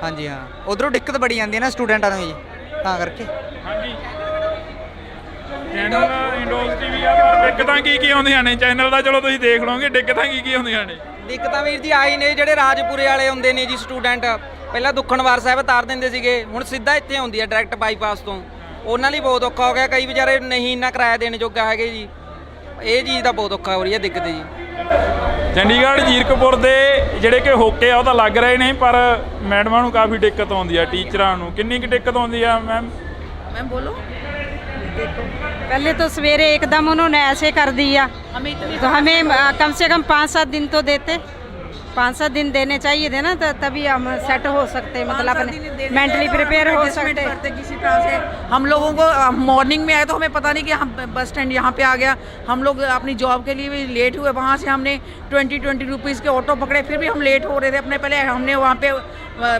J: ਹਾਂਜੀ ਹਾਂ, ਉਧਰੋਂ ਦਿੱਕਤ ਬੜੀ ਆਉਂਦੀ ਹੈ ਨਾ ਸਟੂਡੈਂਟਾਂ ਨੂੰ ਜੀ, ਤਾਂ ਕਰਕੇ।
B: ਹਾਂਜੀ, ਚੈਨਲ ਇੰਡੋਸ TV ਆ, ਪਰ ਦਿੱਕਤਾਂ ਕੀ ਆਉਂਦੀਆਂ ਨੇ? ਚੈਨਲ ਦਾ ਚਲੋ ਤੁਸੀਂ ਦੇਖ ਲਓਗੇ, ਦਿੱਕਤਾਂ ਕੀ ਆਉਂਦੀਆਂ ਨੇ?
O: ਦਿੱਕਤਾਂ ਵੀਰ ਜੀ ਆਈ ਨੇ, ਜਿਹੜੇ ਰਾਜਪੁਰੇ ਵਾਲੇ ਹੁੰਦੇ ਨੇ ਜੀ ਸਟੂਡੈਂਟ, ਪਹਿਲਾਂ ਦੁੱਖਣਵਾਰ ਸਾਹਿਬ ਉਤਾਰ ਦਿੰਦੇ ਸੀਗੇ, ਹੁਣ ਸਿੱਧਾ ਇੱਥੇ ਆਉਂਦੀ ਹੈ ਡਾਇਰੈਕਟ ਬਾਈਪਾਸ ਤੋਂ। ਉਹਨਾਂ ਲਈ ਬਹੁਤ ਔਖਾ ਹੋ ਗਿਆ, ਕਈ ਵਿਚਾਰੇ ਨਹੀਂ ਇੰਨਾ ਕਿਰਾਇਆ ਦੇਣ ਜੋਗਾ ਹੈਗੇ ਜੀ। ਇਹ ਚੀਜ਼ ਦਾ ਬਹੁਤ ਔਖਾ ਹੋ ਰਹੀ ਹੈ ਦਿੱਕਤ ਜੀ।
B: ਚੰਡੀਗੜ੍ਹ ਜੀਰਕਪੁਰ ਦੇ ਜਿਹੜੇ ਕਿ ਹੋਕੇ ਆ ਉਹ ਤਾਂ ਲੱਗ ਰਹੇ ਨੇ, ਪਰ ਮੈਡਮਾਂ ਨੂੰ ਕਾਫੀ ਦਿੱਕਤ ਆਉਂਦੀ ਆ, ਟੀਚਰਾਂ ਨੂੰ ਕਿੰਨੀ ਕੁ ਦਿੱਕਤ ਆਉਂਦੀ ਆ मैम
N: बोलो।
H: पहले तो सवेरे एकदम उन्होंने ऐसे कर दिया तो हमें कम से कम 5-7 दिन तो देते,
K: 5-7 दिन देने चाहिए थे ना, तभी हम सेट हो सकते, मतलब अपने मेंटली प्रिपेयर हो सकते।
I: किसी तरह से हम लोगों को मॉर्निंग में आए तो हमें पता नहीं कि हम बस स्टैंड यहाँ पे आ गया। हम लोग अपनी जॉब के लिए भी लेट हुए, वहाँ से हमने 20 रुपीज़ के ऑटो पकड़े, फिर भी हम लेट हो रहे थे। अपने पहले हमने वहाँ पे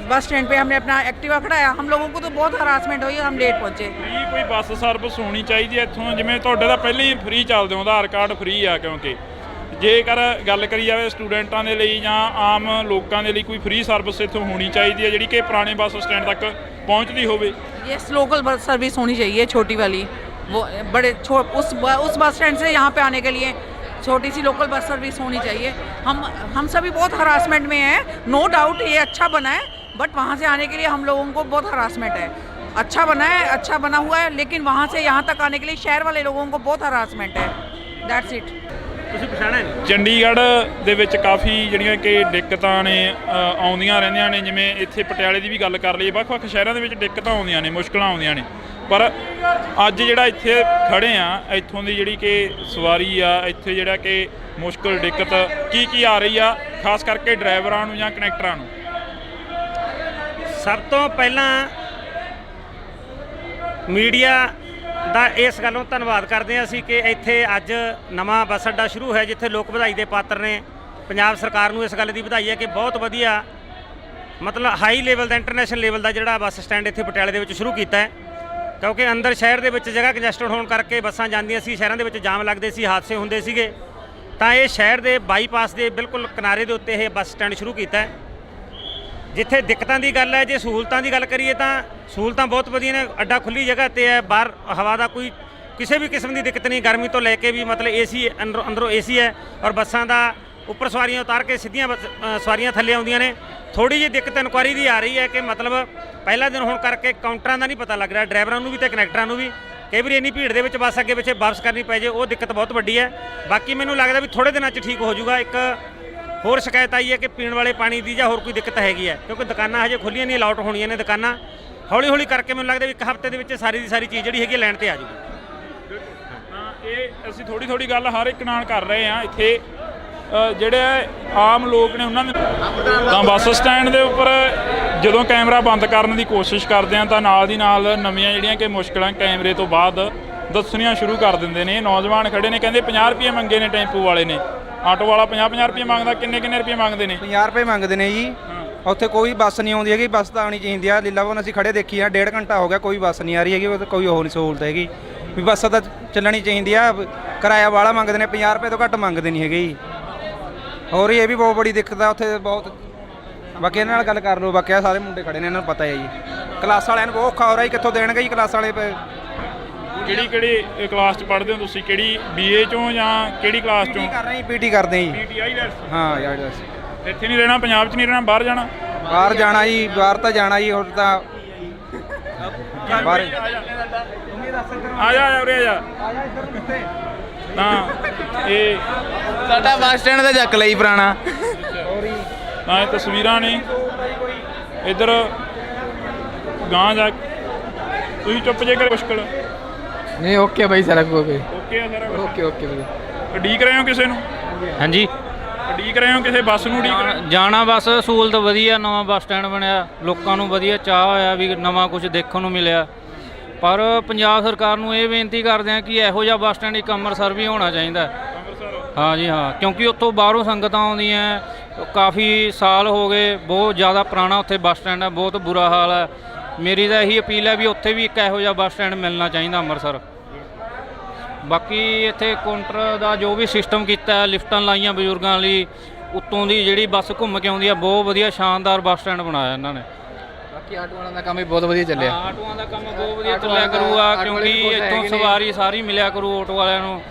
I: बस स्टैंड पे हमने अपना एक्टिवा खड़ाया। हम लोगों को तो बहुत हरासमेंट हुई, हम लेट पहुँचे।
B: ਕੋਈ ਬੱਸ ਸਰਵਿਸ ਹੋਣੀ ਚਾਹੀਦੀ ਹੈ ਇੱਥੋਂ, ਜਿਵੇਂ ਤੁਹਾਡੇ ਤਾਂ ਪਹਿਲਾਂ ਹੀ ਫ੍ਰੀ ਚੱਲਦੇ ਹੋ, ਆਧਾਰ ਕਾਰਡ ਫ੍ਰੀ ਆ, ਕਿਉਂਕਿ ਜੇਕਰ ਗੱਲ ਕਰੀ ਜਾਵੇ ਸਟੂਡੈਂਟਾਂ ਦੇ ਲਈ ਜਾਂ ਆਮ ਲੋਕਾਂ ਦੇ ਲਈ ਕੋਈ ਫ੍ਰੀ ਸਰਵਿਸ ਇੱਥੋਂ ਹੋਣੀ ਚਾਹੀਦੀ ਹੈ ਜਿਹੜੀ ਕਿ ਪੁਰਾਣੇ ਬੱਸ ਸਟੈਂਡ तक पहुंचती होवे।
I: यस, लोकल बस सर्विस होनी चाहिए छोटी वाली, वो बड़े उस बस स्टैंड से यहाँ पे आने के लिए छोटी सी लोकल बस सर्विस होनी चाहिए। हम सभी बहुत हरासमेंट में हैं, नो डाउट ये अच्छा बना है, बट वहाँ से आने के लिए हम लोगों को बहुत हरासमेंट है। अच्छा बना है, अच्छा बना हुआ है, लेकिन वहाँ से यहाँ तक आने के लिए शहर वाले लोगों को बहुत हरासमेंट है। That's it.
B: ਚੰਡੀਗੜ੍ਹ ਦੇ ਵਿੱਚ ਕਾਫੀ ਜਿਹੜੀਆਂ ਕਿ ਦਿੱਕਤਾਂ ਨੇ ਆਉਂਦੀਆਂ ਰਹਿੰਦੀਆਂ ਨੇ, ਜਿਵੇਂ ਇੱਥੇ ਪਟਿਆਲੇ ਦੀ ਵੀ ਗੱਲ ਕਰ ਲਈਏ, ਵੱਖ-ਵੱਖ ਸ਼ਹਿਰਾਂ ਦੇ ਵਿੱਚ ਦਿੱਕਤਾਂ ਆਉਂਦੀਆਂ ਨੇ, ਮੁਸ਼ਕਲਾਂ ਆਉਂਦੀਆਂ ਨੇ, ਪਰ ਅੱਜ ਜਿਹੜਾ ਇੱਥੇ ਖੜੇ ਆ, ਇੱਥੋਂ ਦੀ ਜਿਹੜੀ ਕਿ ਸਵਾਰੀ ਆ, ਇੱਥੇ ਜਿਹੜਾ ਕਿ ਮੁਸ਼ਕਲ ਦਿੱਕਤ ਕੀ ਆ ਰਹੀ ਆ, ਖਾਸ ਕਰਕੇ ਡਰਾਈਵਰਾਂ ਨੂੰ ਜਾਂ ਕਨੈਕਟਰਾਂ ਨੂੰ?
Q: ਸਭ ਤੋਂ ਪਹਿਲਾਂ ਮੀਡੀਆ ਦਾ ਇਸ ਗੱਲੋਂ ਧੰਨਵਾਦ ਕਰਦੇ ਹਾਂ ਅਸੀਂ ਕਿ ਇੱਥੇ ਅੱਜ ਨਵਾਂ ਬੱਸ ਅੱਡਾ ਸ਼ੁਰੂ ਹੈ, ਜਿੱਥੇ ਲੋਕ ਵਧਾਈ ਦੇ ਪਾਤਰ ਨੇ। ਪੰਜਾਬ ਸਰਕਾਰ ਨੂੰ ਇਸ ਗੱਲ ਦੀ ਵਧਾਈ ਹੈ ਕਿ ਬਹੁਤ ਵਧੀਆ, ਮਤਲਬ ਹਾਈ ਲੈਵਲ ਦਾ, ਇੰਟਰਨੈਸ਼ਨਲ ਲੈਵਲ ਦਾ ਜਿਹੜਾ ਬੱਸ ਸਟੈਂਡ ਇੱਥੇ ਪਟਿਆਲੇ ਦੇ ਵਿੱਚ ਸ਼ੁਰੂ ਕੀਤਾ ਹੈ, ਕਿਉਂਕਿ ਅੰਦਰ ਸ਼ਹਿਰ ਦੇ ਵਿੱਚ ਜਗ੍ਹਾ ਕੰਜੈਸਟਡ ਹੋਣ ਕਰਕੇ ਬੱਸਾਂ ਜਾਂਦੀਆਂ ਸੀ, ਸ਼ਹਿਰਾਂ ਦੇ ਵਿੱਚ ਜਾਮ ਲੱਗਦੇ ਸੀ, ਹਾਦਸੇ ਹੁੰਦੇ ਸੀਗੇ। ਤਾਂ ਇਹ ਸ਼ਹਿਰ ਦੇ ਬਾਈਪਾਸ ਦੇ ਬਿਲਕੁਲ ਕਿਨਾਰੇ ਦੇ ਉੱਤੇ ਇਹ ਬੱਸ ਸਟੈਂਡ ਸ਼ੁਰੂ ਕੀਤਾ ਹੈ। ਜਿੱਥੇ ਦਿੱਕਤਾਂ ਦੀ ਗੱਲ ਹੈ, ਜੇ ਸਹੂਲਤਾਂ ਦੀ ਗੱਲ ਕਰੀਏ ਤਾਂ ਸਹੂਲਤਾਂ ਬਹੁਤ ਵਧੀਆ ਨੇ। ਅੱਡਾ ਖੁੱਲੀ ਜਗ੍ਹਾ 'ਤੇ ਹੈ, ਬਾਹਰ ਹਵਾ ਦਾ ਕੋਈ ਕਿਸੇ ਵੀ ਕਿਸਮ ਦੀ ਦਿੱਕਤ ਨਹੀਂ, ਗਰਮੀ ਤੋਂ ਲੈ ਕੇ ਵੀ, ਮਤਲਬ ਏਸੀ ਅੰਦਰੋਂ ਏਸੀ ਹੈ, ਔਰ ਬੱਸਾਂ ਦਾ ਉੱਪਰ ਸਵਾਰੀਆਂ ਉਤਾਰ ਕੇ ਸਿੱਧੀਆਂ ਸਵਾਰੀਆਂ ਥੱਲੇ ਆਉਂਦੀਆਂ ਨੇ। ਥੋੜੀ ਜਿਹੀ ਦਿੱਕਤ ਇਨਕੁਆਰੀ ਦੀ ਆ ਰਹੀ ਹੈ ਕਿ ਮਤਲਬ ਪਹਿਲਾ ਦਿਨ ਹੋਣ ਕਰਕੇ ਕਾਊਂਟਰਾਂ ਦਾ ਨਹੀਂ ਪਤਾ ਲੱਗ ਰਿਹਾ, ਡਰਾਈਵਰਾਂ ਨੂੰ ਵੀ ਤੇ ਕਨੈਕਟਰਾਂ ਨੂੰ ਵੀ। ਕਈ ਵਾਰੀ ਇੰਨੀ ਭੀੜ ਦੇ ਵਿੱਚ ਬੱਸ ਅੱਗੇ ਪਿੱਛੇ ਵਾਪਸ ਕਰਨੀ ਪੈ ਜੇ, ਉਹ ਦਿੱਕਤ ਬਹੁਤ ਵੱਡੀ ਹੈ। ਬਾਕੀ ਮੈਨੂੰ ਲੱਗਦਾ ਵੀ ਥੋੜੇ ਦਿਨਾਂ 'ਚ ਠੀਕ ਹੋ ਜਾਊਗਾ। ਇੱਕ ਹੋਰ ਸ਼ਿਕਾਇਤ ਆਈ ਹੈ ਕਿ ਪੀਣ ਵਾਲੇ ਪਾਣੀ ਦੀ ਜਾਂ ਹੋਰ ਕੋਈ ਦਿੱਕਤ ਹੈਗੀ ਹੈ, ਕਿਉਂਕਿ ਦੁਕਾਨਾਂ ਹਜੇ ਖੁੱਲੀਆਂ ਨਹੀਂ, ਅਲਾਉਟ ਹੋਣੀਆਂ ਨੇ ਦੁਕਾਨਾਂ। ਹੌਲੀ ਹੌਲੀ ਕਰਕੇ ਮੈਨੂੰ ਲੱਗਦਾ ਵੀ ਇੱਕ ਹਫ਼ਤੇ ਦੇ ਵਿੱਚ ਸਾਰੀ ਦੀ ਸਾਰੀ ਚੀਜ਼ ਜਿਹੜੀ ਹੈਗੀ ਲਾਈਨ 'ਤੇ ਆ ਜਾਊਗੀ।
B: ਤਾਂ ਇਹ ਅਸੀਂ ਥੋੜੀ ਗੱਲ ਹਰ ਇੱਕ ਨਾਲ ਕਰ ਰਹੇ ਹਾਂ। ਇੱਥੇ ਜਿਹੜੇ ਆਮ ਲੋਕ ਨੇ ਉਹਨਾਂ ਨੇ ਤਾਂ ਬੱਸ ਸਟੈਂਡ ਦੇ ਉੱਪਰ ਜਦੋਂ ਕੈਮਰਾ ਬੰਦ ਕਰਨ ਦੀ ਕੋਸ਼ਿਸ਼ ਕਰਦੇ ਆ ਤਾਂ ਨਾਲ ਦੀ ਨਾਲ ਨਵੀਆਂ ਜਿਹੜੀਆਂ ਕਿ ਮੁਸ਼ਕਲਾਂ ਕੈਮਰੇ ਤੋਂ ਬਾਅਦ ਦੱਸਣੀਆਂ ਸ਼ੁਰੂ ਕਰ ਦਿੰਦੇ ਨੇ। ਨੌਜਵਾਨ ਖੜੇ ਨੇ, ਕਹਿੰਦੇ 50 ਰੁਪਏ ਮੰਗੇ ਨੇ ਟੈਂਪੂ ਵਾਲੇ ਨੇ, ਆਟੋ ਵਾਲਾ 50 ਰੁਪਏ ਮੰਗਦਾ। ਕਿੰਨੇ ਰੁਪਏ ਮੰਗਦੇ ਨੇ?
O: 50 ਰੁਪਏ ਮੰਗਦੇ ਨੇ ਜੀ। ਉੱਥੇ ਕੋਈ ਬੱਸ ਨਹੀਂ ਆਉਂਦੀ ਹੈਗੀ, ਬੱਸ ਤਾਂ ਆਉਣੀ ਚਾਹੀਦੀ ਆ। ਲੀਲਾਵਨ ਅਸੀਂ ਖੜੇ ਦੇਖੀ ਆ, 1.5 ਘੰਟਾ ਹੋ ਗਿਆ, ਕੋਈ ਬੱਸ ਨਹੀਂ ਆ ਰਹੀ ਹੈਗੀ, ਉਹ ਕੋਈ ਹੋਰ ਨਹੀਂ ਸਹੂਲਤ ਹੈਗੀ ਵੀ ਬੱਸ ਤਾਂ ਚੱਲਣੀ ਚਾਹੀਦੀ ਆ। ਕਿਰਾਇਆ ਵਾਲਾ ਮੰਗਦੇ ਨੇ, 50 ਰੁਪਏ ਤੋਂ ਘੱਟ ਮੰਗਦੇ ਨਹੀਂ ਹੈਗੇ ਜੀ। ਹੋਰ ਇਹ ਵੀ ਬਹੁਤ ਬੜੀ ਦਿੱਕਤ ਆ ਉੱਥੇ ਬਹੁਤ। ਬਾਕੀ ਇਹਨਾਂ ਨਾਲ ਗੱਲ ਕਰ ਲਓ, ਬਾਕੀ ਸਾਰੇ ਮੁੰਡੇ ਖੜੇ ਨੇ, ਇਹਨਾਂ ਨੂੰ ਪਤਾ ਹੈ ਜੀ। ਕਲਾਸ ਵਾਲਿਆਂ ਨੂੰ ਬਹੁਤ ਔਖਾ ਹੋ ਰਿਹਾ ਜੀ, ਕਿੱਥੋਂ ਦੇਣਗੇ ਜੀ ਕਲਾਸ ਵਾਲੇ?
B: ਕਿਹੜੀ ਕਲਾਸ 'ਚ ਪੜ੍ਹਦੇ ਹੋ ਤੁਸੀਂ? ਕਿਹੜੀ BA 'ਚੋਂ ਜਾਂ ਕਿਹੜੀ ਕਲਾਸ 'ਚੋਂ?
O: ਕਰ ਰਹੇ ਜੀ, PT ਕਰਦੇ ਜੀ।
B: PT IELTS?
O: ਹਾਂ ਯਾਰ,
B: ਇੱਥੇ ਨਹੀਂ ਰਹਿਣਾ, ਪੰਜਾਬ 'ਚ ਨਹੀਂ ਰਹਿਣਾ, ਬਾਹਰ ਜਾਣਾ?
O: ਬਾਹਰ ਜਾਣਾ ਜੀ, ਬਾਹਰ ਤਾਂ ਜਾਣਾ ਜੀ। ਹੁਣ ਤਾਂ ਬਾਹਰ
B: ਆ ਜਾ ਉਰੇ ਆ ਜਾ। ਤਾਂ ਇਹ
C: ਸਾਡਾ ਬੱਸ ਸਟੈਂਡ ਦਾ ਚੱਕ ਲਈ ਪੁਰਾਣਾ।
B: ਤਾਂ ਇਹ ਤਸਵੀਰਾਂ ਨੇ। ਇੱਧਰ ਗਾਂ ਜਾ ਤੁਸੀਂ ਚੁੱਪ ਜੇ ਕਰ ਮੁਸ਼ਕਲ
C: ਨਹੀਂ। ਓਕੇ ਬਾਈ, ਸਾਰਾ ਕੁਝ ਓਕੇ
B: ਆ ਸਾਰਾ ਕੁਝ?
C: ਓਕੇ ਬਾਈ।
B: ਉਡੀਕ ਰਹੇ ਹੋ ਕਿਸੇ ਨੂੰ?
U: ਹਾਂਜੀ,
B: ਉਡੀਕ ਰਹੇ ਹੋ ਕਿਸੇ ਬੱਸ ਨੂੰ? ਉਡੀਕ
U: ਜਾਣਾ ਬੱਸ ਸਹੂਲਤ ਵਧੀਆ, ਨਵਾਂ ਬੱਸ ਸਟੈਂਡ ਬਣਿਆ, ਲੋਕਾਂ ਨੂੰ ਵਧੀਆ ਚਾਹ ਹੋਇਆ ਵੀ ਨਵਾਂ ਕੁਝ ਦੇਖਣ ਨੂੰ ਮਿਲਿਆ। ਪਰ ਪੰਜਾਬ ਸਰਕਾਰ ਨੂੰ ਇਹ ਬੇਨਤੀ ਕਰਦੇ ਆ ਕਿ ਇਹੋ ਜਿਹਾ ਬੱਸ ਸਟੈਂਡ ਇੱਕ ਅੰਮ੍ਰਿਤਸਰ ਵੀ ਹੋਣਾ ਚਾਹੀਦਾ। ਹਾਂ ਜੀ ਹਾਂ, ਕਿਉਂਕਿ ਉੱਥੋਂ ਬਾਹਰੋਂ ਸੰਗਤਾਂ ਆਉਂਦੀਆਂ, ਕਾਫੀ ਸਾਲ ਹੋ ਗਏ, ਬਹੁਤ ਜ਼ਿਆਦਾ ਪੁਰਾਣਾ ਉੱਥੇ ਬੱਸ ਸਟੈਂਡ ਹੈ, ਬਹੁਤ ਬੁਰਾ ਹਾਲ ਹੈ। ਮੇਰੀ ਤਾਂ ਇਹੀ ਅਪੀਲ ਹੈ ਵੀ ਉੱਥੇ ਵੀ ਇੱਕ ਇਹੋ ਜਿਹਾ ਬੱਸ ਸਟੈਂਡ ਮਿਲਣਾ ਚਾਹੀਦਾ ਅੰਮ੍ਰਿਤਸਰ। ਬਾਕੀ ਇੱਥੇ ਕਾਊਂਟਰ ਦਾ ਜੋ ਵੀ ਸਿਸਟਮ ਕੀਤਾ, ਲਿਫਟਾਂ ਲਾਈਆਂ ਬਜ਼ੁਰਗਾਂ ਲਈ, ਉੱਤੋਂ ਦੀ ਜਿਹੜੀ ਬੱਸ ਘੁੰਮ ਕੇ ਆਉਂਦੀ ਆ, ਬਹੁਤ ਵਧੀਆ ਸ਼ਾਨਦਾਰ ਬੱਸ ਸਟੈਂਡ ਬਣਾਇਆ ਇਹਨਾਂ ਨੇ।
C: ਬਾਕੀ ਆਟੋਆਂ ਦਾ ਕੰਮ ਵੀ ਬਹੁਤ ਵਧੀਆ ਚੱਲਿਆ।
U: ਆਟੋਆਂ ਦਾ ਕੰਮ ਬਹੁਤ ਵਧੀਆ ਚੱਲਿਆ ਕਰੂਗਾ, ਕਿਉਂਕਿ ਇੱਥੋਂ ਸਵਾਰੀ ਸਾਰੀ ਮਿਲਿਆ ਕਰੂ ਆਟੋ ਵਾਲਿਆਂ ਨੂੰ,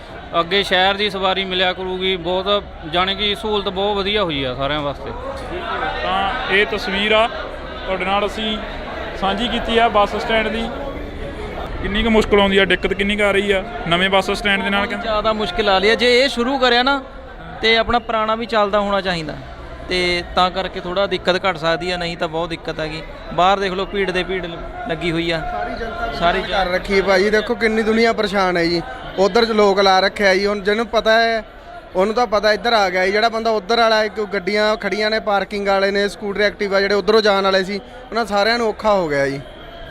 U: ਅੱਗੇ ਸ਼ਹਿਰ ਦੀ ਸਵਾਰੀ ਮਿਲਿਆ ਕਰੂਗੀ। ਬਹੁਤ ਜਾਣੀ ਕਿ ਸਹੂਲਤ ਬਹੁਤ ਵਧੀਆ ਹੋਈ ਆ ਸਾਰਿਆਂ ਵਾਸਤੇ।
B: ਤਾਂ ਇਹ ਤਸਵੀਰ ਆ ਤੁਹਾਡੇ ਨਾਲ ਅਸੀਂ ਸਾਂਝੀ ਕੀਤੀ ਆ ਬੱਸ ਸਟੈਂਡ ਦੀ। ਕਿੰਨੀ ਕੁ ਮੁਸ਼ਕਲ ਆਉਂਦੀ ਆ, ਦਿੱਕਤ ਕਿੰਨੀ ਕੁ ਆ ਰਹੀ ਆ ਨਵੇਂ ਬੱਸ ਸਟੈਂਡ ਦੇ ਨਾਲ? ਕਹਿੰਦੇ
J: ਜ਼ਿਆਦਾ ਮੁਸ਼ਕਿਲ ਆ ਰਹੀ ਹੈ। ਜੇ ਇਹ ਸ਼ੁਰੂ ਕਰਿਆ ਨਾ ਤੇ ਆਪਣਾ ਪੁਰਾਣਾ ਵੀ ਚੱਲਦਾ ਹੋਣਾ ਚਾਹੀਦਾ, ਤੇ ਤਾਂ ਕਰਕੇ ਥੋੜਾ ਦਿੱਕਤ ਘਟ ਸਕਦੀ ਹੈ, ਨਹੀਂ ਤਾਂ ਬਹੁਤ ਦਿੱਕਤ ਹੈਗੀ। ਬਾਹਰ ਦੇਖ ਲਓ, ਭੀੜ ਦੇ ਭੀੜ ਲੱਗੀ ਹੋਈ ਆ, ਸਾਰੀ
X: ਕਰ ਰੱਖੀ ਭਾਜੀ। ਦੇਖੋ ਕਿੰਨੀ ਦੁਨੀਆ ਪਰੇਸ਼ਾਨ ਹੈ ਜੀ। ਉਧਰ ਲੋਕ ਲਾ ਰੱਖਿਆ ਜੀ। ਹੁਣ ਜਿਹਨੂੰ ਪਤਾ ਹੈ
A: ਉਹਨੂੰ ਤਾਂ ਪਤਾ ਇੱਧਰ ਆ ਗਿਆ ਜੀ। ਜਿਹੜਾ ਬੰਦਾ ਉੱਧਰ ਵਾਲਾ ਇੱਕ ਗੱਡੀਆਂ ਖੜੀਆਂ ਨੇ, ਪਾਰਕਿੰਗ ਵਾਲੇ ਨੇ, ਸਕੂਟਰ ਐਕਟਿਵਾ ਜਿਹੜੇ ਉੱਧਰੋਂ ਜਾਣ ਵਾਲੇ ਸੀ, ਉਹਨਾਂ ਸਾਰਿਆਂ ਨੂੰ ਔਖਾ ਹੋ ਗਿਆ ਜੀ।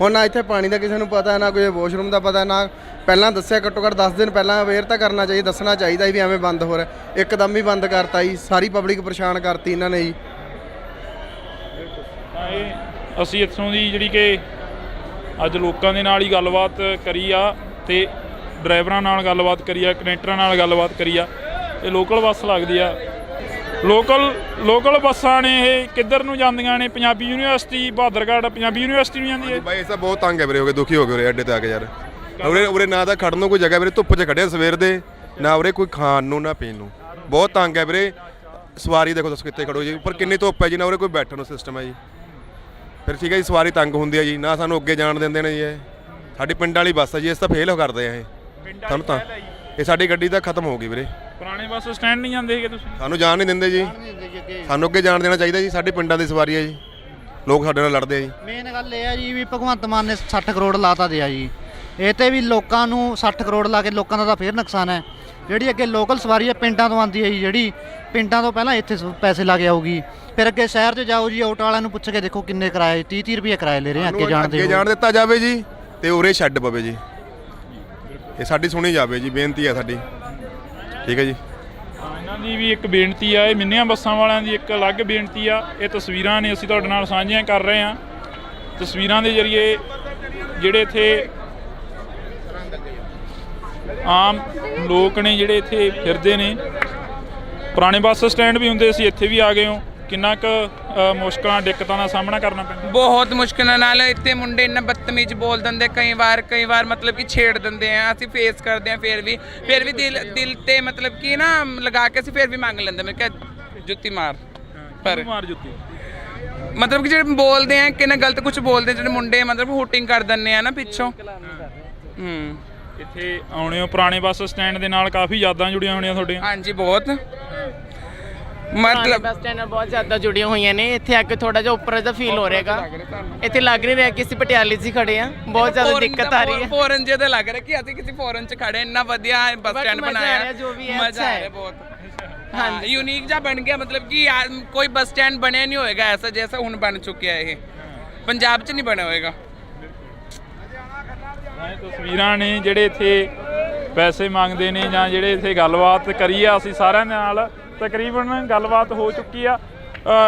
A: ਹੁਣ ਨਾ ਇੱਥੇ ਪਾਣੀ ਦਾ ਕਿਸੇ ਨੂੰ ਪਤਾ, ਨਾ ਕੋਈ ਵਾਸ਼ਰੂਮ ਦਾ ਪਤਾ, ਨਾ ਪਹਿਲਾਂ ਦੱਸਿਆ। ਘੱਟੋ ਘੱਟ 10 ਦਿਨ ਪਹਿਲਾਂ ਅਵੇਅਰ ਤਾਂ ਕਰਨਾ ਚਾਹੀਦਾ, ਦੱਸਣਾ ਚਾਹੀਦਾ ਵੀ ਐਵੇਂ ਬੰਦ ਹੋ ਰਿਹਾ। ਇੱਕਦਮ ਹੀ ਬੰਦ ਕਰਤਾ ਜੀ, ਸਾਰੀ ਪਬਲਿਕ ਪਰੇਸ਼ਾਨ ਕਰਤੀ ਇਹਨਾਂ ਨੇ ਜੀ।
B: ਅਸੀਂ ਇੱਥੋਂ ਦੀ ਜਿਹੜੀ ਕਿ ਅੱਜ ਲੋਕਾਂ ਦੇ ਨਾਲ ਹੀ ਗੱਲਬਾਤ ਕਰੀ ਆ ਤੇ ਡਰਾਈਵਰਾਂ ਨਾਲ ਗੱਲਬਾਤ ਕਰੀ ਆ, ਕਨੈਕਟਰਾਂ ਨਾਲ ਗੱਲਬਾਤ ਕਰੀ ਆ। ਇਹ ਲੋਕਲ ਬੱਸ ਲੱਗਦੀ ਆ। ਲੋਕਲ ਬੱਸਾਂ ਨੇ ਇਹ ਕਿੱਧਰ ਨੂੰ ਜਾਂਦੀਆਂ ਨੇ? ਪੰਜਾਬੀ ਯੂਨੀਵਰਸਿਟੀ, ਬਹਾਦਰਗੜ੍ਹ ਪੰਜਾਬੀ ਯੂਨੀਵਰਸਿਟੀ ਨੂੰ ਜਾਂਦੀ ਹੈ।
S: ਬਾਈ ਇਸ ਬਹੁਤ ਤੰਗ ਹੈ ਵੀਰੇ, ਹੋ ਗਏ ਦੁਖੀ ਹੋ ਗਏ ਉਰੇ ਅੱਡੇ ਤੇ ਆ ਕੇ ਯਾਰ। ਉਰੇ ਨਾ ਤਾਂ ਖੜਨ ਨੂੰ ਕੋਈ ਜਗ੍ਹਾ ਵੀਰੇ, ਧੁੱਪ 'ਚ ਖੜਿਆ ਸਵੇਰ ਦੇ, ਨਾ ਉਰੇ ਕੋਈ ਖਾਣ ਨੂੰ ਨਾ ਪੀਣ ਨੂੰ। ਬਹੁਤ ਤੰਗ ਹੈ ਵੀਰੇ। ਸਵਾਰੀ ਦੇਖੋ ਦੱਸ ਕਿੱਥੇ ਖੜੋ ਜੀ, ਉੱਪਰ ਕਿੰਨੀ ਧੁੱਪ ਹੈ ਜੀ, ਨਾ ਉਰੇ ਕੋਈ ਬੈਠਣ ਨੂੰ ਸਿਸਟਮ ਹੈ ਜੀ। ਫਿਰ ਠੀਕ ਹੈ ਜੀ, ਸਵਾਰੀ ਤੰਗ ਹੁੰਦੀ ਹੈ ਜੀ, ਨਾ ਸਾਨੂੰ ਅੱਗੇ ਜਾਣ ਦਿੰਦੇ ਨੇ ਜੀ। ਇਹ ਸਾਡੀ ਪਿੰਡ ਵਾਲੀ ਬੱਸ ਹੈ ਜੀ, ਇਸ ਤਾਂ ਫੇਲ ਕਰਦੇ ਆ ਇਹ ਸਾਨੂੰ ਤਾਂ। ਇਹ ਸਾਡੀ ਗੱਡੀ ਤਾਂ ਖਤਮ ਹੋ ਗਈ ਵੀਰੇ।
B: ਪੁਰਾਣੇ ਬੱਸ ਸਟੈਂਡ ਨਹੀਂ ਜਾਂਦੇ ਹੈਗੇ ਤੁਸੀਂ?
S: ਸਾਨੂੰ ਜਾਣ ਨਹੀਂ ਦਿੰਦੇ ਜੀ, ਸਾਨੂੰ ਅੱਗੇ ਜਾਣ ਦੇਣਾ ਚਾਹੀਦਾ ਜੀ। ਸਾਡੇ ਪਿੰਡਾਂ ਦੀ ਸਵਾਰੀ ਹੈ ਜੀ, ਲੋਕ ਸਾਡੇ ਨਾਲ ਲੜਦੇ ਆ ਜੀ।
J: ਮੇਨ ਗੱਲ ਇਹ ਆ ਜੀ ਵੀ ਭਗਵੰਤ ਮਾਨ ਨੇ 60 ਕਰੋੜ ਲਾਤਾ ਦਿਆ ਜੀ। ਇਹ ਤੇ ਵੀ ਲੋਕਾਂ ਨੂੰ 60 ਕਰੋੜ ਲਾ ਕੇ ਲੋਕਾਂ ਦਾ ਤਾਂ ਫੇਰ ਨੁਕਸਾਨ ਹੈ। ਜਿਹੜੀ ਅੱਗੇ ਲੋਕਲ ਸਵਾਰੀ ਹੈ ਪਿੰਡਾਂ ਤੋਂ ਆਉਂਦੀ ਹੈ ਜੀ, ਜਿਹੜੀ ਪਿੰਡਾਂ ਤੋਂ ਪਹਿਲਾਂ ਇੱਥੇ ਪੈਸੇ ਲਾ ਕੇ ਆਊਗੀ, ਫਿਰ ਅੱਗੇ ਸ਼ਹਿਰ 'ਚ ਜਾਓ ਜੀ, ਆਟੋ ਵਾਲਿਆਂ ਨੂੰ ਪੁੱਛ ਕੇ ਦੇਖੋ ਕਿੰਨੇ ਕਿਰਾਏ, 30 ਰੁਪਏ ਕਿਰਾਏ ਲੈ ਰਹੇ ਆ ਅੱਗੇ ਜਾਣ ਦੇ।
S: ਅੱਗੇ ਜਾਣ ਦਿੱਤਾ ਜਾਵੇ ਜੀ ਤੇ ਉਰੇ ਛੱਡ ਪਵੇ ਜੀ। ਇਹ ਸਾਡੀ ਸੁਣੀ ਜਾਵੇ ਜੀ, ਬੇਨਤੀ ਹੈ ਸਾਡੀ। ਠੀਕ ਹੈ ਜੀ।
B: ਇਹਨਾਂ ਦੀ ਵੀ ਇੱਕ ਬੇਨਤੀ ਆ, ਇਹ ਮਿੰਨੀਆਂ ਬੱਸਾਂ ਵਾਲਿਆਂ ਦੀ ਇੱਕ ਅਲੱਗ ਬੇਨਤੀ ਆ। ਇਹ ਤਸਵੀਰਾਂ ਨੇ ਅਸੀਂ ਤੁਹਾਡੇ ਨਾਲ ਸਾਂਝੀਆਂ ਕਰ ਰਹੇ ਹਾਂ। ਤਸਵੀਰਾਂ ਦੇ ਜ਼ਰੀਏ ਜਿਹੜੇ ਇੱਥੇ ਆਮ ਲੋਕ ਨੇ ਜਿਹੜੇ ਇੱਥੇ ਫਿਰਦੇ ਨੇ, ਪੁਰਾਣੇ ਬੱਸ ਸਟੈਂਡ ਵੀ ਹੁੰਦੇ ਸੀ, ਇੱਥੇ ਵੀ ਆ ਗਏ ਹੋ। ਕਿੰਨਾ ਕੁ ਮੁਸ਼ਕਲਾਂ ਦਿੱਕਤਾਂ ਦਾ ਸਾਹਮਣਾ ਕਰਨਾ ਪੈਂਦਾ?
C: ਬਹੁਤ ਮੁਸ਼ਕਿਲਾਂ ਨਾਲ। ਇੱਥੇ ਮੁੰਡੇ ਇੰਨਾ ਬਦਤਮੀਜ਼ ਬੋਲ ਦਿੰਦੇ, ਕਈ ਵਾਰ ਮਤਲਬ ਕਿ ਛੇੜ ਦਿੰਦੇ ਆ। ਅਸੀਂ ਫੇਸ ਕਰਦੇ ਆ, ਫਿਰ ਵੀ ਦਿਲ ਤੇ ਮਤਲਬ ਕਿ ਨਾ ਲਗਾ ਕੇ ਅਸੀਂ ਫਿਰ ਵੀ ਮੰਗ ਲੈਂਦੇ। ਮੈਂ ਕਿਹਾ ਜੁੱਤੀ ਮਾਰ, ਪਰ
B: ਮਾਰ ਜੁੱਤੀ
C: ਮਤਲਬ ਕਿ ਜਿਹੜੇ ਬੋਲਦੇ ਆ ਕਿੰਨਾ ਗਲਤ ਕੁਝ ਬੋਲਦੇ, ਜਿਹੜੇ ਮੁੰਡੇ ਮਤਲਬ ਹੂਟਿੰਗ ਕਰ ਦਿੰਦੇ ਆ ਨਾ ਪਿੱਛੋਂ।
B: ਇੱਥੇ ਆਉਣੇ ਹੋ ਪੁਰਾਣੇ ਬੱਸ ਸਟੈਂਡ ਦੇ ਨਾਲ ਕਾਫੀ ਯਾਦਾਂ ਜੁੜੀਆਂ ਹੋਣੀਆਂ ਤੁਹਾਡੀਆਂ?
C: ਹਾਂਜੀ ਬਹੁਤ,
V: ਮਤਲਬ ਬੱਸ ਸਟੈਂਡ ਨਾਲ ਬਹੁਤ ਜ਼ਿਆਦਾ ਜੁੜੀਆਂ ਹੋਈਆਂ ਨੇ। ਇੱਥੇ ਆ ਕੇ ਥੋੜਾ ਜਿਹਾ ਉੱਪਰ ਦਾ ਫੀਲ ਹੋ ਰਿਹਾਗਾ। ਇੱਥੇ ਲੱਗ ਨਹੀਂ ਰਿਹਾ ਕਿ ਅਸੀਂ ਪਟਿਆਲੇ 'ਚ ਹੀ ਖੜੇ ਆ। ਬਹੁਤ ਜ਼ਿਆਦਾ ਦਿੱਕਤ ਆ ਰਹੀ ਹੈ।
C: ਫੋਰਨ ਜਿਹੇ ਤਾਂ ਲੱਗ ਰਿਹਾ ਕਿ ਅਸੀਂ ਕਿਸੇ ਫੋਰਨ 'ਚ ਖੜੇ। ਇੰਨਾ ਵਧੀਆ ਬੱਸ ਸਟੈਂਡ ਬਣਾਇਆ,
V: ਜੋ ਵੀ ਹੈ
C: ਮਜ਼ਾ ਆ ਰਿਹਾ ਬਹੁਤ। ਹਾਂ, ਯੂਨੀਕ ਜਿਹਾ ਬਣ ਗਿਆ। ਮਤਲਬ ਕਿ ਕੋਈ ਬੱਸ ਸਟੈਂਡ ਬਣਿਆ ਨਹੀਂ ਹੋਏਗਾ ਐਸਾ ਜੈਸਾ ਹੁਣ ਬਣ ਚੁੱਕਿਆ। ਇਹ ਪੰਜਾਬ 'ਚ ਨਹੀਂ ਬਣਿਆ ਹੋਏਗਾ।
B: ਤਸਵੀਰਾਂ ਨੇ ਜਿਹੜੇ ਇੱਥੇ ਪੈਸੇ ਮੰਗਦੇ ਨੇ ਜਾਂ ਜਿਹੜੇ ਇੱਥੇ ਗੱਲਬਾਤ ਕਰੀ ਆ ਅਸੀਂ ਸਾਰਿਆਂ ਦੇ ਨਾਲ, ਤਕਰੀਬਨ ਗੱਲਬਾਤ ਹੋ ਚੁੱਕੀ ਆ।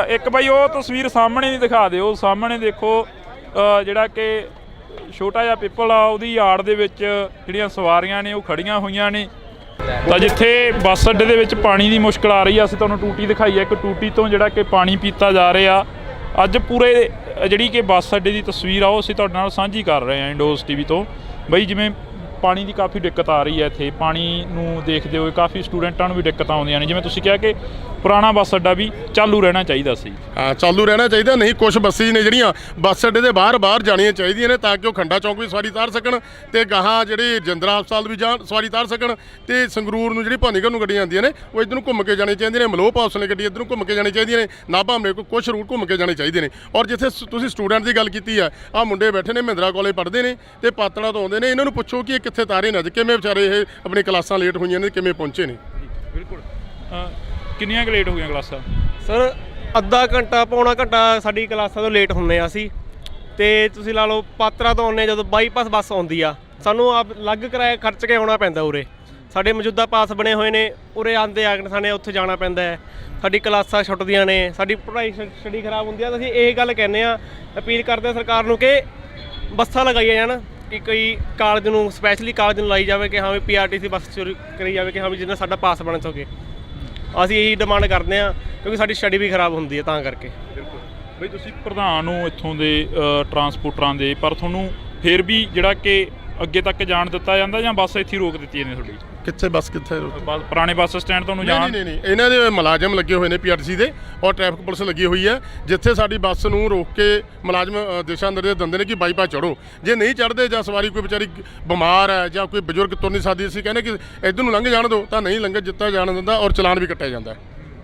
B: ਇੱਕ ਬਾਈ ਉਹ ਤਸਵੀਰ ਸਾਹਮਣੇ ਨਹੀਂ ਦਿਖਾ ਦਿਓ। ਸਾਹਮਣੇ ਦੇਖੋ ਜਿਹੜਾ ਕਿ ਛੋਟਾ ਜਿਹਾ ਪਿੱਪਲ ਆ, ਉਹਦੀ ਆੜ ਦੇ ਵਿੱਚ ਜਿਹੜੀਆਂ ਸਵਾਰੀਆਂ ਨੇ ਉਹ ਖੜੀਆਂ ਹੋਈਆਂ ਨੇ। ਤਾਂ ਜਿੱਥੇ ਬੱਸ ਅੱਡੇ ਦੇ ਵਿੱਚ ਪਾਣੀ ਦੀ ਮੁਸ਼ਕਲ ਆ ਰਹੀ ਆ, ਅਸੀਂ ਤੁਹਾਨੂੰ ਟੂਟੀ ਦਿਖਾਈ ਆ। ਇੱਕ ਟੂਟੀ ਤੋਂ ਜਿਹੜਾ ਕਿ ਪਾਣੀ ਪੀਤਾ ਜਾ ਰਿਹਾ। ਅੱਜ ਪੂਰੇ ਜਿਹੜੀ ਕਿ ਬੱਸ ਅੱਡੇ ਦੀ ਤਸਵੀਰ ਆ ਉਹ ਅਸੀਂ ਤੁਹਾਡੇ ਨਾਲ ਸਾਂਝੀ ਕਰ ਰਹੇ ਹਾਂ ਇੰਡੋਜ਼ ਟੀਵੀ ਤੋਂ। ਬਈ ਜਿਵੇਂ ਪਾਣੀ ਦੀ ਕਾਫੀ ਦਿੱਕਤ ਆ ਰਹੀ ਹੈ ਇੱਥੇ, ਪਾਣੀ ਨੂੰ ਦੇਖਦੇ ਹੋਏ ਕਾਫੀ ਸਟੂਡੈਂਟਾਂ ਨੂੰ ਵੀ ਦਿੱਕਤਾਂ ਆਉਂਦੀਆਂ ਨੇ। ਜਿਵੇਂ ਤੁਸੀਂ ਕਿਹਾ ਕਿ ਪੁਰਾਣਾ ਬੱਸ ਅੱਡਾ ਵੀ ਚਾਲੂ ਰਹਿਣਾ ਚਾਹੀਦਾ ਸੀ।
X: ਹਾਂ, ਚਾਲੂ ਰਹਿਣਾ ਚਾਹੀਦਾ। ਨਹੀਂ, ਕੁਝ ਬੱਸਿਸ ਨੇ ਜਿਹੜੀਆਂ ਬੱਸ ਅੱਡੇ ਦੇ ਬਾਹਰ ਜਾਣੀਆਂ ਚਾਹੀਦੀਆਂ ਨੇ ਤਾਂ ਕਿ ਉਹ ਖੰਡਾ ਚੌਂਕ ਵੀ ਸਵਾਰੀ ਤਾਰ ਸਕਣ ਤੇ ਗਾਹਾਂ ਜਿਹੜੇ ਜਿੰਦਰਾ ਹਸਪਤਾਲ ਵੀ ਜਾਣ ਸਵਾਰੀ ਤਾਰ ਸਕਣ ਤੇ ਸੰਗਰੂਰ ਨੂੰ ਜਿਹੜੀ ਭਾਨੀਗੜ੍ਹ ਨੂੰ ਗੱਡੀਆਂ ਆਉਂਦੀਆਂ ਨੇ ਉਹ ਇੱਧਰ ਨੂੰ ਘੁੰਮ ਕੇ ਜਾਣੀ ਚਾਹੀਦੀਆਂ ਨੇ। ਮਲੋਹ ਪਾਸ ਨੇ ਗੱਡੀ ਇੱਧਰ ਨੂੰ ਘੁੰਮ ਕੇ ਜਾਣੀ ਚਾਹੀਦੀਆਂ ਨੇ। ਨਾਭਾ ਹਮਲੇ ਕੋਈ ਕੁਛ ਰੂਟ ਘੁੰਮ ਕੇ ਜਾਣੇ ਚਾਹੀਦੇ ਨੇ। ਔਰ ਜਿੱਥੇ ਤੁਸੀਂ ਸਟੂਡੈਂਟ ਦੀ ਗੱਲ ਕੀਤੀ ਆ, ਆਹ ਮੁੰਡੇ ਬੈਠੇ ਨੇ ਮਹਿੰਦਰਾ ਕਾਲਜ ਪੜ੍ਹਦੇ ਨੇ ਤੇ ਪਾਤੜਾ ਤੋਂ ਆਉਂਦੇ ਨੇ। ਇਹਨਾਂ ਨੂੰ ਪੁੱਛੋ ਕਿ ਇਹ ਕਿੱਥੇ ਤਾਰੇ ਨੇ, ਅੱਜ ਕਿਵੇਂ ਵਿਚਾਰੇ ਇਹ ਆਪਣੀ ਕਲਾਸਾਂ ਲੇਟ ਹੋਈਆਂ ਨੇ, ਕਿਵੇਂ ਪਹੁੰਚੇ ਨੇ।
B: ਬਿਲਕੁਲ। ਕਿੰਨੀਆਂ ਕੁ ਲੇਟ ਹੋ ਗਈਆਂ ਕਲਾਸਾਂ?
R: ਸਰ ਅੱਧਾ ਘੰਟਾ ਪੌਣਾ ਘੰਟਾ ਸਾਡੀ ਕਲਾਸਾਂ ਤੋਂ ਲੇਟ ਹੁੰਦੇ ਆ ਅਸੀਂ। ਤੇ ਤੁਸੀਂ ਲਾ ਲਓ ਪਾਤਰਾ ਤੋਂ ਆਉਂਦੇ ਜਦੋਂ ਬਾਈਪਾਸ ਬੱਸ ਆਉਂਦੀ ਆ, ਸਾਨੂੰ ਆਪ ਅਲੱਗ ਕਿਰਾਇਆ ਖਰਚ ਕੇ ਆਉਣਾ ਪੈਂਦਾ। ਉਰੇ ਸਾਡੇ ਮੌਜੂਦਾ ਪਾਸ ਬਣੇ ਹੋਏ ਨੇ, ਉਰੇ ਆਉਂਦੇ ਆ ਕੇ ਸਾਨੂੰ ਉੱਥੇ ਜਾਣਾ ਪੈਂਦਾ ਹੈ। ਸਾਡੀ ਕਲਾਸਾਂ ਛੁੱਟਦੀਆਂ ਨੇ, ਸਾਡੀ ਪੜ੍ਹਾਈ ਸਟੱਡੀ ਖਰਾਬ ਹੁੰਦੀ ਆ। ਤਾਂ ਅਸੀਂ ਇਹ ਗੱਲ ਕਹਿੰਦੇ ਆ, ਅਪੀਲ ਕਰਦੇ ਸਰਕਾਰ ਨੂੰ ਕਿ ਬੱਸਾਂ ਲਗਾਈਆਂ ਜਾਣ, ਕਿ ਕੋਈ ਕਾਲਜ ਨੂੰ ਸਪੈਸ਼ਲੀ ਕਾਲਜ ਨੂੰ ਲਾਈ ਜਾਵੇ ਕਿ ਹਾਂ ਵੀ PRTC ਬੱਸ ਸ਼ੁਰੂ ਕਰੀ ਜਾਵੇ ਕਿ ਹਾਂ ਵੀ ਜਿਹਨਾਂ ਸਾਡਾ ਪਾਸ ਬਣ ਸਕੇ। ਅਸੀਂ ਇਹੀ ਡਿਮਾਂਡ ਕਰਦੇ ਹਾਂ ਕਿਉਂਕਿ ਸਾਡੀ ਸਟੱਡੀ ਵੀ ਖਰਾਬ ਹੁੰਦੀ ਹੈ ਤਾਂ ਕਰਕੇ।
B: ਬਿਲਕੁਲ ਬਈ, ਤੁਸੀਂ ਪ੍ਰਧਾਨ ਹੋ ਇੱਥੋਂ ਦੇ ਟਰਾਂਸਪੋਰਟਰਾਂ ਦੇ, ਪਰ ਤੁਹਾਨੂੰ ਫਿਰ ਵੀ ਜਿਹੜਾ ਕਿ ਅੱਗੇ ਤੱਕ ਜਾਣ ਦਿੱਤਾ ਜਾਂਦਾ ਜਾਂ ਬੱਸ ਇੱਥੇ ਰੋਕ ਦਿੱਤੀ ਜਾਂਦੀ ਤੁਹਾਡੀ?
X: ਕਿੱਥੇ ਬੱਸ ਕਿੱਥੇ?
B: ਪੁਰਾਣੇ ਬੱਸ ਸਟੈਂਡ ਤੁਹਾਨੂੰ ਜਾਣ?
X: ਨਹੀਂ, ਇਹਨਾਂ ਦੇ ਮੁਲਾਜ਼ਮ ਲੱਗੇ ਹੋਏ ਨੇ PRTC ਦੇ ਔਰ ਟ੍ਰੈਫਿਕ ਪੁਲਿਸ ਲੱਗੀ ਹੋਈ ਹੈ। ਜਿੱਥੇ ਸਾਡੀ ਬੱਸ ਨੂੰ ਰੋਕ ਕੇ ਮੁਲਾਜ਼ਮ ਦਿਸ਼ਾ ਨਿਰਦੇਸ਼ ਦਿੰਦੇ ਨੇ ਕਿ ਬਾਈਪਾਸ ਚੜ੍ਹੋ। ਜੇ ਨਹੀਂ ਚੜ੍ਹਦੇ ਜਾਂ ਸਵਾਰੀ ਕੋਈ ਵਿਚਾਰੀ ਬਿਮਾਰ ਹੈ ਜਾਂ ਕੋਈ ਬਜ਼ੁਰਗ ਤੁਰ ਨਹੀਂ ਸਕਦੀ, ਅਸੀਂ ਕਹਿੰਦੇ ਕਿ ਇੱਧਰ ਨੂੰ ਲੰਘ ਜਾਣ ਦਿਓ, ਤਾਂ ਨਹੀਂ ਲੰਘ ਦਿੱਤਾ ਜਾਣ ਦਿੰਦਾ ਔਰ ਚਲਾਨ ਵੀ ਕੱਟਿਆ ਜਾਂਦਾ।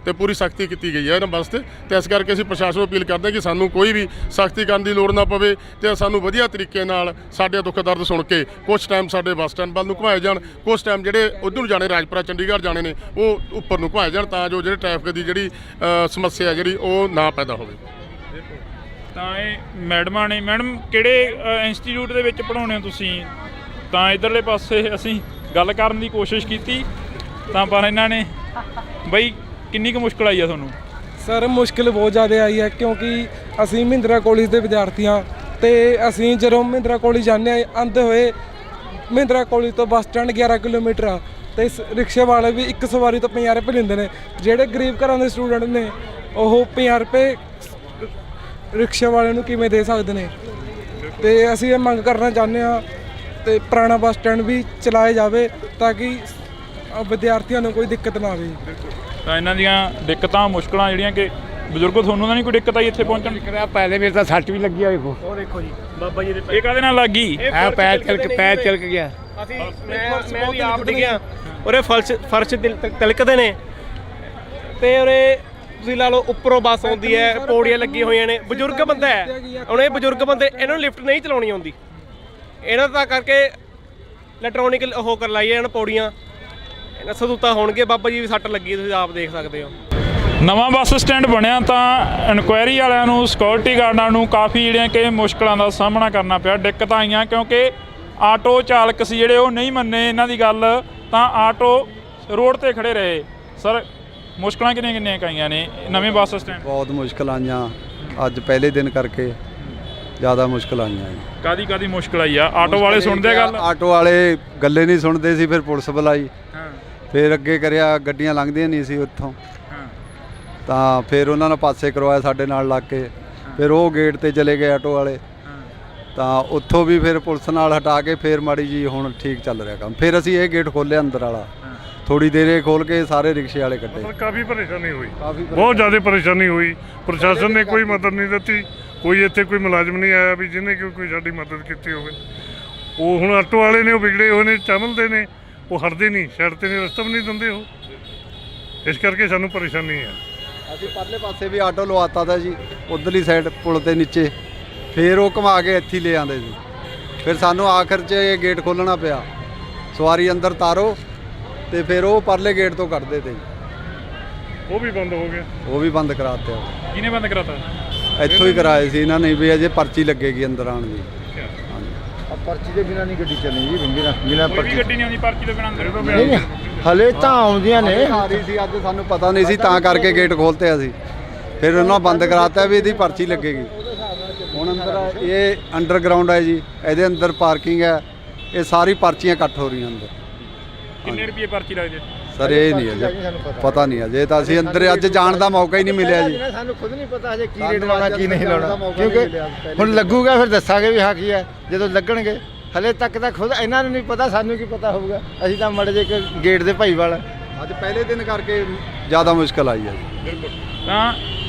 X: ਤੇ ਪੂਰੀ ਸਖਤੀ ਕੀਤੀ ਗਈ ਹੈ ਇਹਨਾਂ ਬੱਸ ਤੇ ਇਸ ਕਰਕੇ ਅਸੀਂ ਪ੍ਰਸ਼ਾਸਨ ਨੂੰ ਅਪੀਲ ਕਰਦੇ ਹਾਂ ਕਿ ਸਾਨੂੰ ਕੋਈ ਵੀ ਸਖਤੀ ਕਰਨ ਦੀ ਲੋੜ ਨਾ ਪਵੇ ਤੇ ਸਾਨੂੰ ਵਧੀਆ ਤਰੀਕੇ ਨਾਲ ਸਾਡੇ ਦੁੱਖ ਦਰਦ ਸੁਣ ਕੇ ਕੁਝ ਟਾਈਮ ਸਾਡੇ ਬੱਸ ਸਟੈਂਡ ਵੱਲ ਨੂੰ ਘੁਮਾਏ ਜਾਣ, ਕੁਝ ਟਾਈਮ ਜਿਹੜੇ ਉੱਧਰ ਨੂੰ ਜਾਣੇ ਰਾਜਪੁਰਾ ਚੰਡੀਗੜ੍ਹ ਜਾਣੇ ਨੇ ਉਹ ਉੱਪਰ ਨੂੰ ਘੁਮਾਏ ਜਾਣ ਤਾਂ ਜੋ ਜਿਹੜੇ ਟ੍ਰੈਫਿਕ ਦੀ ਜਿਹੜੀ ਸਮੱਸਿਆ ਜਿਹੜੀ ਉਹ ਨਾ ਪੈਦਾ ਹੋਵੇ।
B: ਤਾਂ ਇਹ ਮੈਡਮਾਂ ਨੇ, ਮੈਡਮ ਕਿਹੜੇ ਇੰਸਟੀਚਿਊਟ ਦੇ ਵਿੱਚ ਪੜ੍ਹਾਉਂਦੇ ਹੋ ਤੁਸੀਂ? ਤਾਂ ਇਧਰਲੇ ਪਾਸੇ ਅਸੀਂ ਗੱਲ ਕਰਨ ਦੀ ਕੋਸ਼ਿਸ਼ ਕੀਤੀ ਤਾਂ ਪਰ ਇਹਨਾਂ ਨੇ ਬਈ ਕਿੰਨੀ ਕੁ ਮੁਸ਼ਕਲ ਆਈ ਆ ਤੁਹਾਨੂੰ?
D: ਸਰ ਮੁਸ਼ਕਿਲ ਬਹੁਤ ਜ਼ਿਆਦਾ ਆਈ ਹੈ ਕਿਉਂਕਿ ਅਸੀਂ ਮਹਿੰਦਰਾ ਕਾਲਜ ਦੇ ਵਿਦਿਆਰਥੀ ਹਾਂ ਤੇ ਅਸੀਂ ਜਦੋਂ ਮਹਿੰਦਰਾ ਕਾਲਜ ਜਾਂਦੇ ਹਾਂ ਆਉਂਦੇ ਹੋਏ ਮਹਿੰਦਰਾ ਕਾਲਜ ਤੋਂ ਬੱਸ ਸਟੈਂਡ 11 ਕਿਲੋਮੀਟਰ ਆ ਤੇ ਰਿਕਸ਼ੇ ਵਾਲੇ ਵੀ ਇੱਕ ਸਵਾਰੀ ਤੋਂ 50 ਰੁਪਏ ਲੈਂਦੇ ਨੇ। ਜਿਹੜੇ ਗਰੀਬ ਘਰਾਂ ਦੇ ਸਟੂਡੈਂਟ ਨੇ ਉਹ 50 ਰੁਪਏ ਰਿਕਸ਼ੇ ਵਾਲੇ ਨੂੰ ਕਿਵੇਂ ਦੇ ਸਕਦੇ ਨੇ? ਤੇ ਅਸੀਂ ਇਹ ਮੰਗ ਕਰਨਾ ਚਾਹੁੰਦੇ ਹਾਂ ਤੇ ਪੁਰਾਣਾ ਬੱਸ ਸਟੈਂਡ ਵੀ ਚਲਾਇਆ ਜਾਵੇ ਤਾਂ ਕਿ ਵਿਦਿਆਰਥੀਆਂ ਨੂੰ ਕੋਈ ਦਿੱਕਤ ਨਾ ਆਵੇ।
B: ਤਾਂ ਇਹਨਾਂ ਦੀਆਂ ਦਿੱਕਤਾਂ ਮੁਸ਼ਕਲਾਂ ਜਿਹੜੀਆਂ ਕਿ ਬਜ਼ੁਰਗੋ ਤੁਹਾਨੂੰ ਤਾਂ ਨਹੀਂ ਕੋਈ ਦਿੱਕਤ ਆਈ ਇੱਥੇ ਪਹੁੰਚਣ?
F: ਪਹਿਲੇ ਮੇਰੇ ਤਾਂ ਸੱਟ ਵੀ ਲੱਗੀ ਆ, ਵੇਖੋ
B: ਉਹ ਦੇਖੋ ਜੀ ਬਾਬਾ ਜੀ ਦੇ ਇਹ ਕਾਹਦੇ ਨਾਲ ਲੱਗ ਗਈ?
F: ਪੈਰ ਚਲਕ ਗਿਆ।
R: ਅਸੀਂ ਮੈਂ ਵੀ ਆਪ ਡਿੱਗਿਆ, ਉਰੇ ਫਰਸ਼ ਤਿਲਕਦੇ ਨੇ ਤੇ ਉਰੇ ਤੁਸੀਂ ਲਾ ਲਓ ਉੱਪਰੋਂ ਬੱਸ ਆਉਂਦੀ ਹੈ, ਪੌੜੀਆਂ ਲੱਗੀਆਂ ਹੋਈਆਂ ਨੇ, ਬਜ਼ੁਰਗ ਬੰਦਾ ਹੈ ਹੁਣ, ਇਹ ਬਜ਼ੁਰਗ ਬੰਦੇ ਇਹਨਾਂ ਨੂੰ ਲਿਫਟ ਨਹੀਂ ਚਲਾਉਣੀ ਆਉਂਦੀ, ਇਹਨਾਂ ਦਾ ਕਰਕੇ ਇਲੈਕਟ੍ਰੋਨਿਕ ਉਹ ਕਰ ਲਾਈਏ ਇਹਨਾਂ ਪੌੜੀਆਂ, ਇਹਨਾਂ ਸਹੂਲਤਾਂ ਹੋਣਗੇ। ਬਾਬਾ ਜੀ ਵੀ ਸੱਟ ਲੱਗੀ, ਤੁਸੀਂ ਆਪ ਦੇਖ ਸਕਦੇ ਹੋ।
B: ਨਵਾਂ ਬੱਸ ਸਟੈਂਡ ਬਣਿਆ ਤਾਂ ਇਨਕੁਆਇਰੀ ਵਾਲਿਆਂ ਨੂੰ, ਸਿਕਿਉਰਿਟੀ ਗਾਰਡਾਂ ਨੂੰ ਕਾਫੀ ਜਿਹੜੀਆਂ ਕਿ ਮੁਸ਼ਕਲਾਂ ਦਾ ਸਾਹਮਣਾ ਕਰਨਾ ਪਿਆ, ਦਿੱਕਤਾਂ ਆਈਆਂ ਕਿਉਂਕਿ ਆਟੋ ਚਾਲਕ ਸੀ ਜਿਹੜੇ ਉਹ ਨਹੀਂ ਮੰਨੇ ਇਹਨਾਂ ਦੀ ਗੱਲ, ਤਾਂ ਆਟੋ ਰੋਡ ਤੇ ਖੜੇ ਰਹੇ। ਸਰ ਮੁਸ਼ਕਲਾਂ ਕਿੰਨੀਆਂ ਆਈਆਂ ਨੇ ਨਵੇਂ ਬੱਸ ਸਟੈਂਡ?
T: ਬਹੁਤ ਮੁਸ਼ਕਲ ਆਈਆਂ, ਅੱਜ ਪਹਿਲੇ ਦਿਨ ਕਰਕੇ ਜ਼ਿਆਦਾ ਮੁਸ਼ਕਲ ਆਈਆਂ।
B: ਕਾਦੀ ਮੁਸ਼ਕਲ ਆਈ ਆ? ਆਟੋ ਵਾਲੇ ਸੁਣਦੇ ਗੱਲ?
T: ਆਟੋ ਵਾਲੇ ਗੱਲੇ ਨਹੀਂ ਸੁਣਦੇ ਸੀ, ਫਿਰ ਪੁਲਿਸ ਬੁਲਾਈ, ਫਿਰ ਅੱਗੇ ਕਰਿਆ, ਗੱਡੀਆਂ ਲੰਘਦੀਆਂ ਨਹੀਂ ਸੀ ਉੱਥੋਂ, ਤਾਂ ਫਿਰ ਉਹਨਾਂ ਨੇ ਪਾਸੇ ਕਰਵਾਇਆ ਸਾਡੇ ਨਾਲ ਲੱਗ ਕੇ, ਫਿਰ ਉਹ ਗੇਟ ਤੇ ਚਲੇ ਗਏ ਆਟੋ ਵਾਲੇ, ਤਾਂ ਉੱਥੋਂ ਵੀ ਫਿਰ ਪੁਲਿਸ ਨਾਲ ਹਟਾ ਕੇ ਫਿਰ ਮਾੜੀ ਜੀ ਹੁਣ ਠੀਕ ਚੱਲ ਰਿਹਾ ਕੰਮ। ਫਿਰ ਅਸੀਂ ਇਹ ਗੇਟ ਖੋਲ੍ਹਿਆ ਅੰਦਰ ਵਾਲਾ, ਥੋੜੀ ਦੇਰੇ ਖੋਲ ਕੇ ਸਾਰੇ ਰਿਕਸ਼ੇ ਵਾਲੇ ਕੱਢੇ।
P: ਕਾਫੀ ਪਰੇਸ਼ਾਨੀ ਹੋਈ, ਬਹੁਤ ਜ਼ਿਆਦਾ ਪਰੇਸ਼ਾਨੀ ਹੋਈ। ਪ੍ਰਸ਼ਾਸਨ ਨੇ ਕੋਈ ਮਦਦ ਨਹੀਂ ਦਿੱਤੀ, ਕੋਈ ਇੱਥੇ ਕੋਈ ਮੁਲਾਜ਼ਮ ਨਹੀਂ ਆਇਆ ਵੀ ਜਿਹਨੇ ਕੋਈ ਸਾਡੀ ਮਦਦ ਕੀਤੀ ਹੋਵੇ। ਉਹ ਹੁਣ ਆਟੋ ਵਾਲੇ ਨੇ, ਉਹ ਵਿਗੜੇ ਹੋਏ ਨੇ, ਚਮਲਦੇ ਨੇ, ਉਹ ਹਟਦੇ ਨਹੀਂ, ਸਾਈਡ ਤੇ ਨਹੀਂ, ਰਸਤਾ ਵੀ ਨਹੀਂ ਦਿੰਦੇ ਉਹ, ਇਸ ਕਰਕੇ ਸਾਨੂੰ ਪਰੇਸ਼ਾਨੀ ਹੈ।
T: ਅਸੀਂ ਪਰਲੇ ਪਾਸੇ ਵੀ ਆਟੋ ਲਵਾਤਾ ਤਾ ਜੀ, ਉਧਰਲੀ ਸਾਈਡ ਪੁਲ ਦੇ ਨੀਚੇ, ਫਿਰ ਉਹ ਘੁਮਾ ਕੇ ਇੱਥੇ ਲੈ ਆਉਂਦੇ ਸੀ, ਫਿਰ ਸਾਨੂੰ ਆਖਰ 'ਚ ਇਹ ਗੇਟ ਖੋਲ੍ਹਣਾ ਪਿਆ, ਸਵਾਰੀ ਅੰਦਰ ਤਾਰੋ ਤੇ ਫਿਰ ਉਹ ਪਰਲੇ ਗੇਟ ਤੋਂ ਕੱਢਦੇ ਤੇ।
P: ਉਹ ਵੀ ਬੰਦ ਹੋ ਗਿਆ? ਉਹ
T: ਵੀ ਬੰਦ ਕਰਾਤੇ।
B: ਕਿਹਨੇ ਬੰਦ ਕਰਾਤਾ?
T: ਇੱਥੋਂ ਹੀ ਕਰਾਏ ਸੀ ਇਹਨਾਂ ਨੇ ਵੀ ਅਜੇ ਪਰਚੀ ਲੱਗੇਗੀ ਅੰਦਰ ਆਉਣ ਦੀ।
E: ਪਰਚੀ ਦੇ ਬਿਨਾਂ ਨਹੀਂ ਗੱਡੀ ਚੱਲਣੀ ਜੀ, ਬਿਨਾਂ
B: ਪਰਚੀ ਗੱਡੀ ਨਹੀਂ ਆਉਂਦੀ ਪਰਚੀ ਤੋਂ ਬਿਨਾਂ ਅੰਦਰ।
T: ਹਲੇ ਤਾਂ ਆਉਂਦੀਆਂ ਨੇ, ਆ ਰਹੀ ਸੀ ਅੱਜ, ਸਾਨੂੰ ਪਤਾ ਨਹੀਂ ਸੀ ਤਾਂ ਕਰਕੇ ਗੇਟ ਖੋਲ੍ਹਤੇ ਅਸੀਂ, ਫਿਰ ਉਹਨਾਂ ਬੰਦ ਕਰਾਤਾ ਵੀ ਇਹਦੀ ਪਰਚੀ ਲੱਗੇਗੀ। ਹੁਣ ਅੰਦਰ ਇਹ ਅੰਡਰਗਰਾਊਂਡ ਹੈ ਜੀ, ਇਹਦੇ ਅੰਦਰ ਪਾਰਕਿੰਗ ਹੈ, ਇਹ ਸਾਰੀ ਪਰਚੀਆਂ ਇਕੱਠ ਹੋ ਰਹੀਆਂ ਅੰਦਰ।
B: ਕਿੰਨੇ ਰੁਪਏ ਪਰਚੀ ਲੱਗਦੀ?
T: ਸਰ ਇਹ ਨਹੀਂ ਅਜੇ ਪਤਾ ਨਹੀਂ, ਅਜੇ ਤਾਂ ਅਸੀਂ ਅੰਦਰ ਅੱਜ ਜਾਣ ਦਾ ਮੌਕਾ ਹੀ ਨਹੀਂ ਮਿਲਿਆ ਜੀ।
E: ਸਾਨੂੰ ਖੁਦ ਨਹੀਂ ਪਤਾ ਹਜੇ ਕੀ ਰੇਟ ਲਾਉਣਾ ਕੀ ਨਹੀਂ ਲਾਉਣਾ, ਕਿਉਂਕਿ ਹੁਣ ਲੱਗੂਗਾ ਫਿਰ ਦੱਸਾਂਗੇ ਵੀ ਹਾਂ ਕੀ ਹੈ ਜਦੋਂ ਲੱਗਣਗੇ। ਹਲੇ ਤੱਕ ਤਾਂ ਖੁਦ ਇਹਨਾਂ ਨੂੰ ਨਹੀਂ ਪਤਾ, ਸਾਨੂੰ ਕੀ ਪਤਾ ਹੋਊਗਾ। ਅਸੀਂ ਤਾਂ ਮੜੇ ਜੇ ਗੇਟ ਦੇ ਭਾਈਵਾਲ,
T: ਅੱਜ ਪਹਿਲੇ ਦਿਨ ਕਰਕੇ ਜ਼ਿਆਦਾ ਮੁਸ਼ਕਲ ਆਈ ਹੈ ਜੀ।
B: ਤਾਂ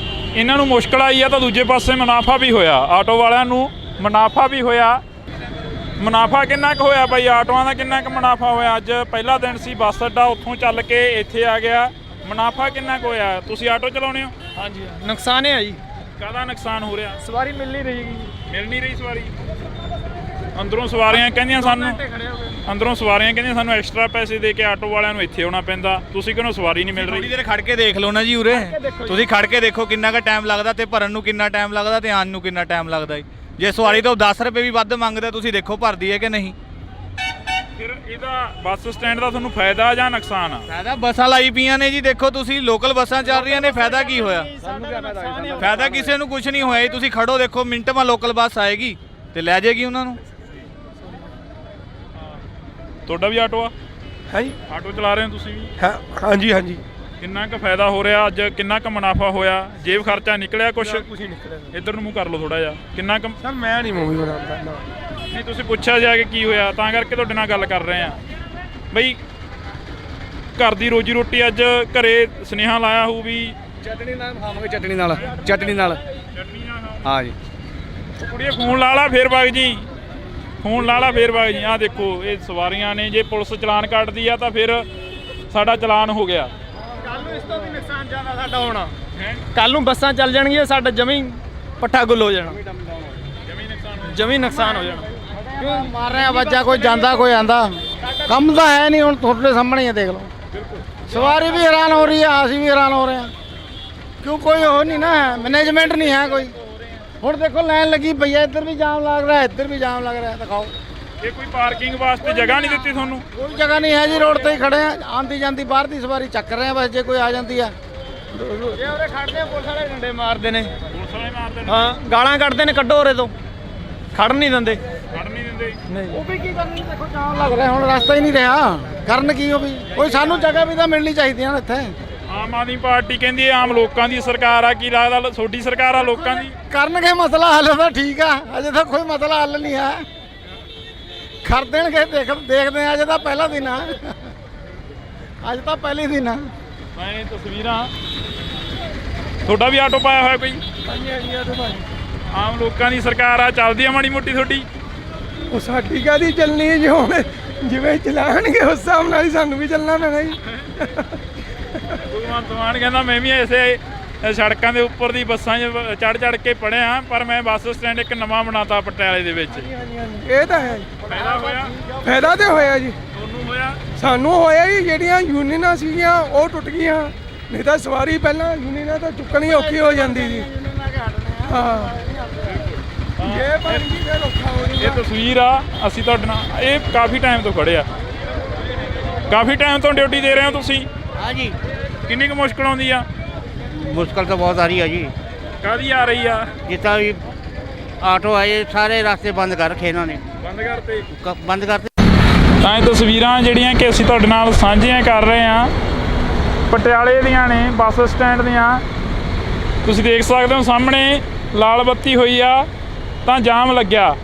B: ਇਹਨਾਂ ਨੂੰ ਮੁਸ਼ਕਲ ਆਈ ਆ ਤਾਂ ਦੂਜੇ ਪਾਸੇ ਮੁਨਾਫਾ ਵੀ ਹੋਇਆ, ਆਟੋ ਵਾਲਿਆਂ ਨੂੰ ਮੁਨਾਫਾ ਵੀ ਹੋਇਆ। ਮੁਨਾਫਾ ਕਿੰਨਾ ਕੁ ਹੋਇਆ ਬਾਈ? ਆਟੋਆਂ ਦਾ ਕਿੰਨਾ ਕੁ ਮੁਨਾਫਾ ਹੋਇਆ? ਅੱਜ ਪਹਿਲਾ ਦਿਨ ਸੀ, ਬੱਸ ਅੱਡਾ ਉੱਥੋਂ ਚੱਲ ਕੇ ਇੱਥੇ ਆ ਗਿਆ, ਮੁਨਾਫਾ ਕਿੰਨਾ ਕੁ ਹੋਇਆ? ਤੁਸੀਂ ਆਟੋ ਚਲਾਉਂਦੇ ਹੋ?
W: ਹਾਂਜੀ। ਨੁਕਸਾਨ ਹੈ ਜੀ।
B: ਕਾਹਦਾ ਨੁਕਸਾਨ ਹੋ ਰਿਹਾ?
W: ਸਵਾਰੀ ਮਿਲ ਨਹੀਂ ਰਹੀ।
B: ਮਿਲ ਨਹੀਂ ਰਹੀ ਸਵਾਰੀ? ਅੰਦਰੋਂ ਸਵਾਰੀਆਂ ਕਹਿੰਦੀਆਂ ਸਾਨੂੰ, ਸਾਨੂੰ ਐਕਸਟਰਾ ਪੈਸੇ ਦੇ ਕੇ ਆਟੋ ਵਾਲਿਆਂ ਨੂੰ ਇੱਥੇ ਆਉਣਾ ਪੈਂਦਾ, ਤੁਸੀਂ ਕਹਿੰਦੇ ਸਵਾਰੀ ਨਹੀਂ ਮਿਲ ਰਹੀ।
Y: ਥੋੜੀ ਦੇਰ ਖੜ ਕੇ ਦੇਖ ਲਓ ਨਾ ਜੀ, ਉਰੇ ਤੁਸੀਂ ਖੜ ਕੇ ਦੇਖੋ ਕਿੰਨਾ ਕੁ ਟਾਈਮ ਲੱਗਦਾ, ਤੇ ਭਰਨ ਨੂੰ ਕਿੰਨਾ ਟਾਈਮ ਲੱਗਦਾ, ਤੇ ਆਉਣ ਨੂੰ ਕਿੰਨਾ ਟਾਈਮ ਲੱਗਦਾ। ਜੇ ਸਵਾਰੀ ਤੋਂ 10 ਰੁਪਏ ਵੀ ਵੱਧ ਮੰਗਦਾ, ਤੁਸੀਂ ਦੇਖੋ ਭਰਦੀ ਹੈ ਕਿ ਨਹੀਂ।
B: ਫਿਰ ਇਹਦਾ ਬੱਸ ਸਟੈਂਡ ਦਾ ਤੁਹਾਨੂੰ ਫਾਇਦਾ ਜਾਂ ਨੁਕਸਾਨ ਆ?
Y: ਫਾਇਦਾ ਬੱਸਾਂ ਲਾਈ ਪਈਆਂ ਨੇ ਜੀ, ਦੇਖੋ ਤੁਸੀਂ ਲੋਕਲ ਬੱਸਾਂ ਚੱਲ ਰਹੀਆਂ ਨੇ, ਫਾਇਦਾ ਕੀ ਹੋਇਆ? ਫਾਇਦਾ ਕਿਸੇ ਨੂੰ ਕੁਝ ਨਹੀਂ ਹੋਇਆ ਜੀ। ਤੁਸੀਂ ਖੜੋ, ਦੇਖੋ ਮਿੰਟ ਮਾ ਲੋਕਲ ਬੱਸ ਆਏਗੀ ਤੇ ਲੈ ਜਾਏਗੀ ਉਹਨਾਂ ਨੂੰ।
B: ਤੁਹਾਡਾ ਵੀ ਆਟੋ ਆ?
W: ਹੈ ਜੀ।
B: ਆਟੋ ਚਲਾ ਰਹੇ ਹੋ ਤੁਸੀਂ ਵੀ?
W: ਹਾਂਜੀ ਹਾਂਜੀ।
B: ਕਿੰਨਾ ਕੁ ਫਾਇਦਾ ਹੋ ਰਿਹਾ ਅੱਜ? ਕਿੰਨਾ ਕੁ ਮੁਨਾਫਾ ਹੋਇਆ? ਜੇਬ ਖਰਚਾ ਨਿਕਲਿਆ ਕੁਛ?
W: ਕੁਝ ਨਹੀਂ ਨਿਕਲਿਆ।
B: ਇੱਧਰ ਨੂੰ ਮੂੰਹ ਕਰ ਲਓ ਥੋੜਾ ਜਿਹਾ। ਕਿੰਨਾ ਕੁ?
W: ਸਰ ਮੈਂ ਨਹੀਂ ਮੂਵੀ ਬਣਾਉਂਦਾ।
B: ਨਹੀਂ, ਤੁਸੀਂ ਪੁੱਛਿਆ ਜਾ ਕੇ ਕੀ ਹੋਇਆ, ਤਾਂ ਕਰਕੇ ਤੁਹਾਡੇ ਨਾਲ ਗੱਲ ਕਰ ਰਹੇ ਆ ਬਈ। ਘਰ ਦੀ ਰੋਜੀ ਰੋਟੀ ਅੱਜ ਘਰੇ ਸੁਨੇਹਾ ਲਾਇਆ ਹੋਊ ਵੀ
W: ਚਟਣੀ ਨਾਲ ਖਾਵਾਂਗੇ, ਚਟਣੀ ਨਾਲ। ਹਾਂ ਜੀ।
B: ਕੁੜੀਏ ਫੋਨ ਲਾ ਲਾ ਫੇਰ ਵਗ ਜੀ, ਫੋਨ ਲਾ ਲਾ ਫੇਰ ਵਗ ਜੀ। ਆਹ ਦੇਖੋ ਇਹ ਸਵਾਰੀਆਂ ਨੇ, ਜੇ ਪੁਲਿਸ ਚਲਾਨ ਕੱਟਦੀ ਆ ਤਾਂ ਫਿਰ ਸਾਡਾ ਚਲਾਨ ਹੋ ਗਿਆ।
R: ਕੱਲ ਨੂੰ ਇਸ ਤੋਂ ਵੀ ਨੁਕਸਾਨ ਜ਼ਿਆਦਾ ਸਾਡਾ ਹੋਣਾ। ਕੱਲ ਨੂੰ ਬੱਸਾਂ ਚੱਲ ਜਾਣਗੀਆਂ, ਸਾਡਾ ਜਮੀ ਪੱਠਾ ਗੁੱਲ ਹੋ ਜਾਣਾ, ਜਮੀ ਨੁਕਸਾਨ ਹੋ ਜਾਣਾ।
G: ਕਿਉਂ ਮਾਰ ਰਹੇ ਆ ਬੱਚਾ, ਕੋਈ ਜਾਂਦਾ ਕੋਈ ਆਂਦਾ, ਕੰਮ ਤਾਂ ਹੈ ਨਹੀਂ। ਹੁਣ ਤੁਹਾਡੇ ਸਾਹਮਣੇ ਹੀ ਦੇਖ ਲਓ, ਸਵਾਰੀ ਵੀ ਹੈਰਾਨ ਹੋ ਰਹੀ ਆ, ਅਸੀਂ ਵੀ ਹੈਰਾਨ ਹੋ ਰਹੇ ਹਾਂ। ਕਿਉਂ ਕੋਈ ਉਹ ਨਹੀਂ ਨਾ, ਮੈਨੇਜਮੈਂਟ ਨਹੀਂ ਹੈ ਕੋਈ। ਹੁਣ ਦੇਖੋ ਲਾਈਨ ਲੱਗੀ ਪਈ ਹੈ, ਇੱਧਰ ਵੀ ਜਾਮ ਲੱਗ ਰਿਹਾ, ਇੱਧਰ ਵੀ ਜਾਮ ਲੱਗ ਰਿਹਾ। ਦਿਖਾਓ,
B: ਇਹ ਕੋਈ ਪਾਰਕਿੰਗ ਵਾਸਤੇ ਜਗ੍ਹਾ ਨਹੀਂ ਦਿੱਤੀ ਤੁਹਾਨੂੰ?
G: ਕੋਈ ਜਗ੍ਹਾ ਨਹੀਂ ਹੈ ਜੀ, ਰੋਡ ਤੇ ਹੀ ਖੜੇ ਆ। ਆਂਦੀ ਜਾਂਦੀ ਬਾਹਰ ਦੀ ਸਵਾਰੀ ਚੱਕ ਰਹੇ ਆ, ਬਸ ਜੇ ਕੋਈ ਆ ਜਾਂਦੀ ਆ।
R: ਇਹ ਉਰੇ ਖੜਦੇ ਆ, ਪੁਲਿਸ ਵਾਲੇ ਡੰਡੇ ਮਾਰਦੇ ਨੇ, ਹਾਂ ਗਾਲਾਂ ਕੱਢਦੇ ਨੇ, ਕੱਢੋ ਉਰੇ ਤੋਂ, ਖੜ ਨਹੀਂ ਦਿੰਦੇ।
G: ਨਹੀਂ ਉਹ ਵੀ ਕੀ ਕਰਨੀ, ਦੇਖੋ ਜਾਮ ਲੱਗ ਰਿਹਾ, ਹੁਣ ਰਸਤਾ ਹੀ ਨਹੀਂ ਰਿਹਾ, ਕਰਨ ਕੀ ਉਹ ਵੀ। ਕੋਈ ਸਾਨੂੰ ਜਗ੍ਹਾ ਵੀ ਤਾਂ ਮਿਲਣੀ ਚਾਹੀਦੀ ਹੈ ਨਾ ਇੱਥੇ।
B: ਆਮ ਆਦਮੀ ਪਾਰਟੀ ਕਹਿੰਦੀ ਹੈ ਆਮ ਲੋਕਾਂ ਦੀ ਸਰਕਾਰ ਆ, ਕੀ ਲੱਗਦਾ ਤੁਹਾਡੀ ਸਰਕਾਰ ਆ ਲੋਕਾਂ ਦੀ?
G: ਕਰਨਗੇ ਮਸਲਾ ਹੱਲ ਤਾਂ ਠੀਕ ਆ, ਅਜੇ ਤਾਂ ਕੋਈ ਮਸਲਾ ਹੱਲ ਨਹੀਂ ਹੈ। ਕਰ ਦੇਣਗੇ, ਦੇਖਦੇ ਆ। ਅਜੇ ਤਾਂ ਪਹਿਲਾ ਦਿਨ ਆ, ਅੱਜ ਤਾਂ ਪਹਿਲੇ ਦਿਨ ਆ।
B: ਮੈਂ ਤਸਵੀਰਾਂ, ਤੁਹਾਡਾ ਵੀ ਆਟੋ ਪਾਇਆ ਹੋਇਆ ਕੋਈ?
D: ਹਾਂਜੀ ਹਾਂਜੀ ਆਟੋ ਭਾਈ।
B: ਆਮ ਲੋਕਾਂ ਦੀ ਸਰਕਾਰ ਆ, ਚੱਲਦੀ ਆ ਮਾੜੀ ਮੋਟੀ ਤੁਹਾਡੀ?
D: ਉਹ ਸਾਡੀ ਕਾਹਦੀ ਚੱਲਣੀ ਹੈ ਜੀ, ਹੁਣ ਜਿਵੇਂ ਚਲਾਉਣਗੇ ਉਸ ਹਿਸਾਬ ਨਾਲ ਹੀ ਸਾਨੂੰ ਵੀ ਚੱਲਣਾ ਪੈਣਾ ਜੀ।
B: ਭਗਵੰਤ ਮਾਨ ਕਹਿੰਦਾ ਮੈਂ ਵੀ ਐਸੇ ਸੜਕਾਂ ਦੇ ਉੱਪਰ ਦੀ ਬੱਸਾਂ 'ਚ ਚੜ ਕੇ ਪੜ੍ਹਿਆ, ਪਰ ਮੈਂ ਬੱਸ ਸਟੈਂਡ ਇੱਕ ਨਵਾਂ ਬਣਾਤਾ ਪਟਿਆਲੇ ਦੇ ਵਿੱਚ।
D: ਇਹ ਤਾਂ ਹੈ,
B: ਫਾਇਦਾ ਹੋਇਆ?
D: ਫਾਇਦਾ ਤੇ ਹੋਇਆ ਜੀ,
B: ਤੁਹਾਨੂੰ ਹੋਇਆ?
D: ਸਾਨੂੰ ਹੋਇਆ ਜੀ। ਜਿਹੜੀਆਂ ਯੂਨੀਅਨਾਂ ਸੀਗੀਆਂ ਉਹ ਟੁੱਟ ਗਈਆਂ, ਨਹੀਂ ਤਾਂ ਸਵਾਰੀ ਪਹਿਲਾਂ ਯੂਨੀਅਨਾਂ ਤਾਂ ਚੁੱਕਣੀ ਔਖੀ ਹੋ ਜਾਂਦੀ ਸੀ। ਹਾਂ, ਇਹ ਬਣ ਗਈ ਫਿਰ ਔਖਾ ਹੋ
B: ਇਹ ਤਸਵੀਰ ਆ, ਅਸੀਂ ਤੁਹਾਡੇ ਨਾਲ ਇਹ ਕਾਫੀ ਟਾਈਮ ਤੋਂ ਖੜੇ ਆ। ਕਾਫੀ ਟਾਈਮ ਤੋਂ ਡਿਊਟੀ ਦੇ ਰਹੇ ਹੋ ਤੁਸੀਂ?
F: ਹਾਂਜੀ।
B: ਕਿੰਨੀ ਕੁ ਮੁਸ਼ਕਲ ਆਉਂਦੀ ਆ?
F: ਮੁਸ਼ਕਲ ਤਾਂ ਬਹੁਤ ਆ ਰਹੀ ਹੈ ਜੀ।
B: ਕਾਹਦੀ ਆ ਰਹੀ ਆ?
F: ਜਿੱਦਾਂ ਵੀ ਆਟੋ ਆਏ, ਸਾਰੇ ਰਸਤੇ ਬੰਦ ਕਰ ਰੱਖੇ ਇਹਨਾਂ ਨੇ।
B: ਬੰਦ ਕਰਤੇ?
F: ਬੰਦ ਕਰਤੇ।
B: ਤਾਂ ਇਹ ਤਸਵੀਰਾਂ ਜਿਹੜੀਆਂ ਕਿ ਅਸੀਂ ਤੁਹਾਡੇ ਨਾਲ ਸਾਂਝੀਆਂ ਕਰ ਰਹੇ ਹਾਂ, ਪਟਿਆਲੇ ਦੀਆਂ ਨੇ, ਬੱਸ ਸਟੈਂਡ ਦੀਆਂ। ਤੁਸੀਂ ਦੇਖ ਸਕਦੇ ਹੋ ਸਾਹਮਣੇ ਲਾਲ ਬੱਤੀ ਹੋਈ ਆ ਤਾਂ ਜਾਮ ਲੱਗਿਆ।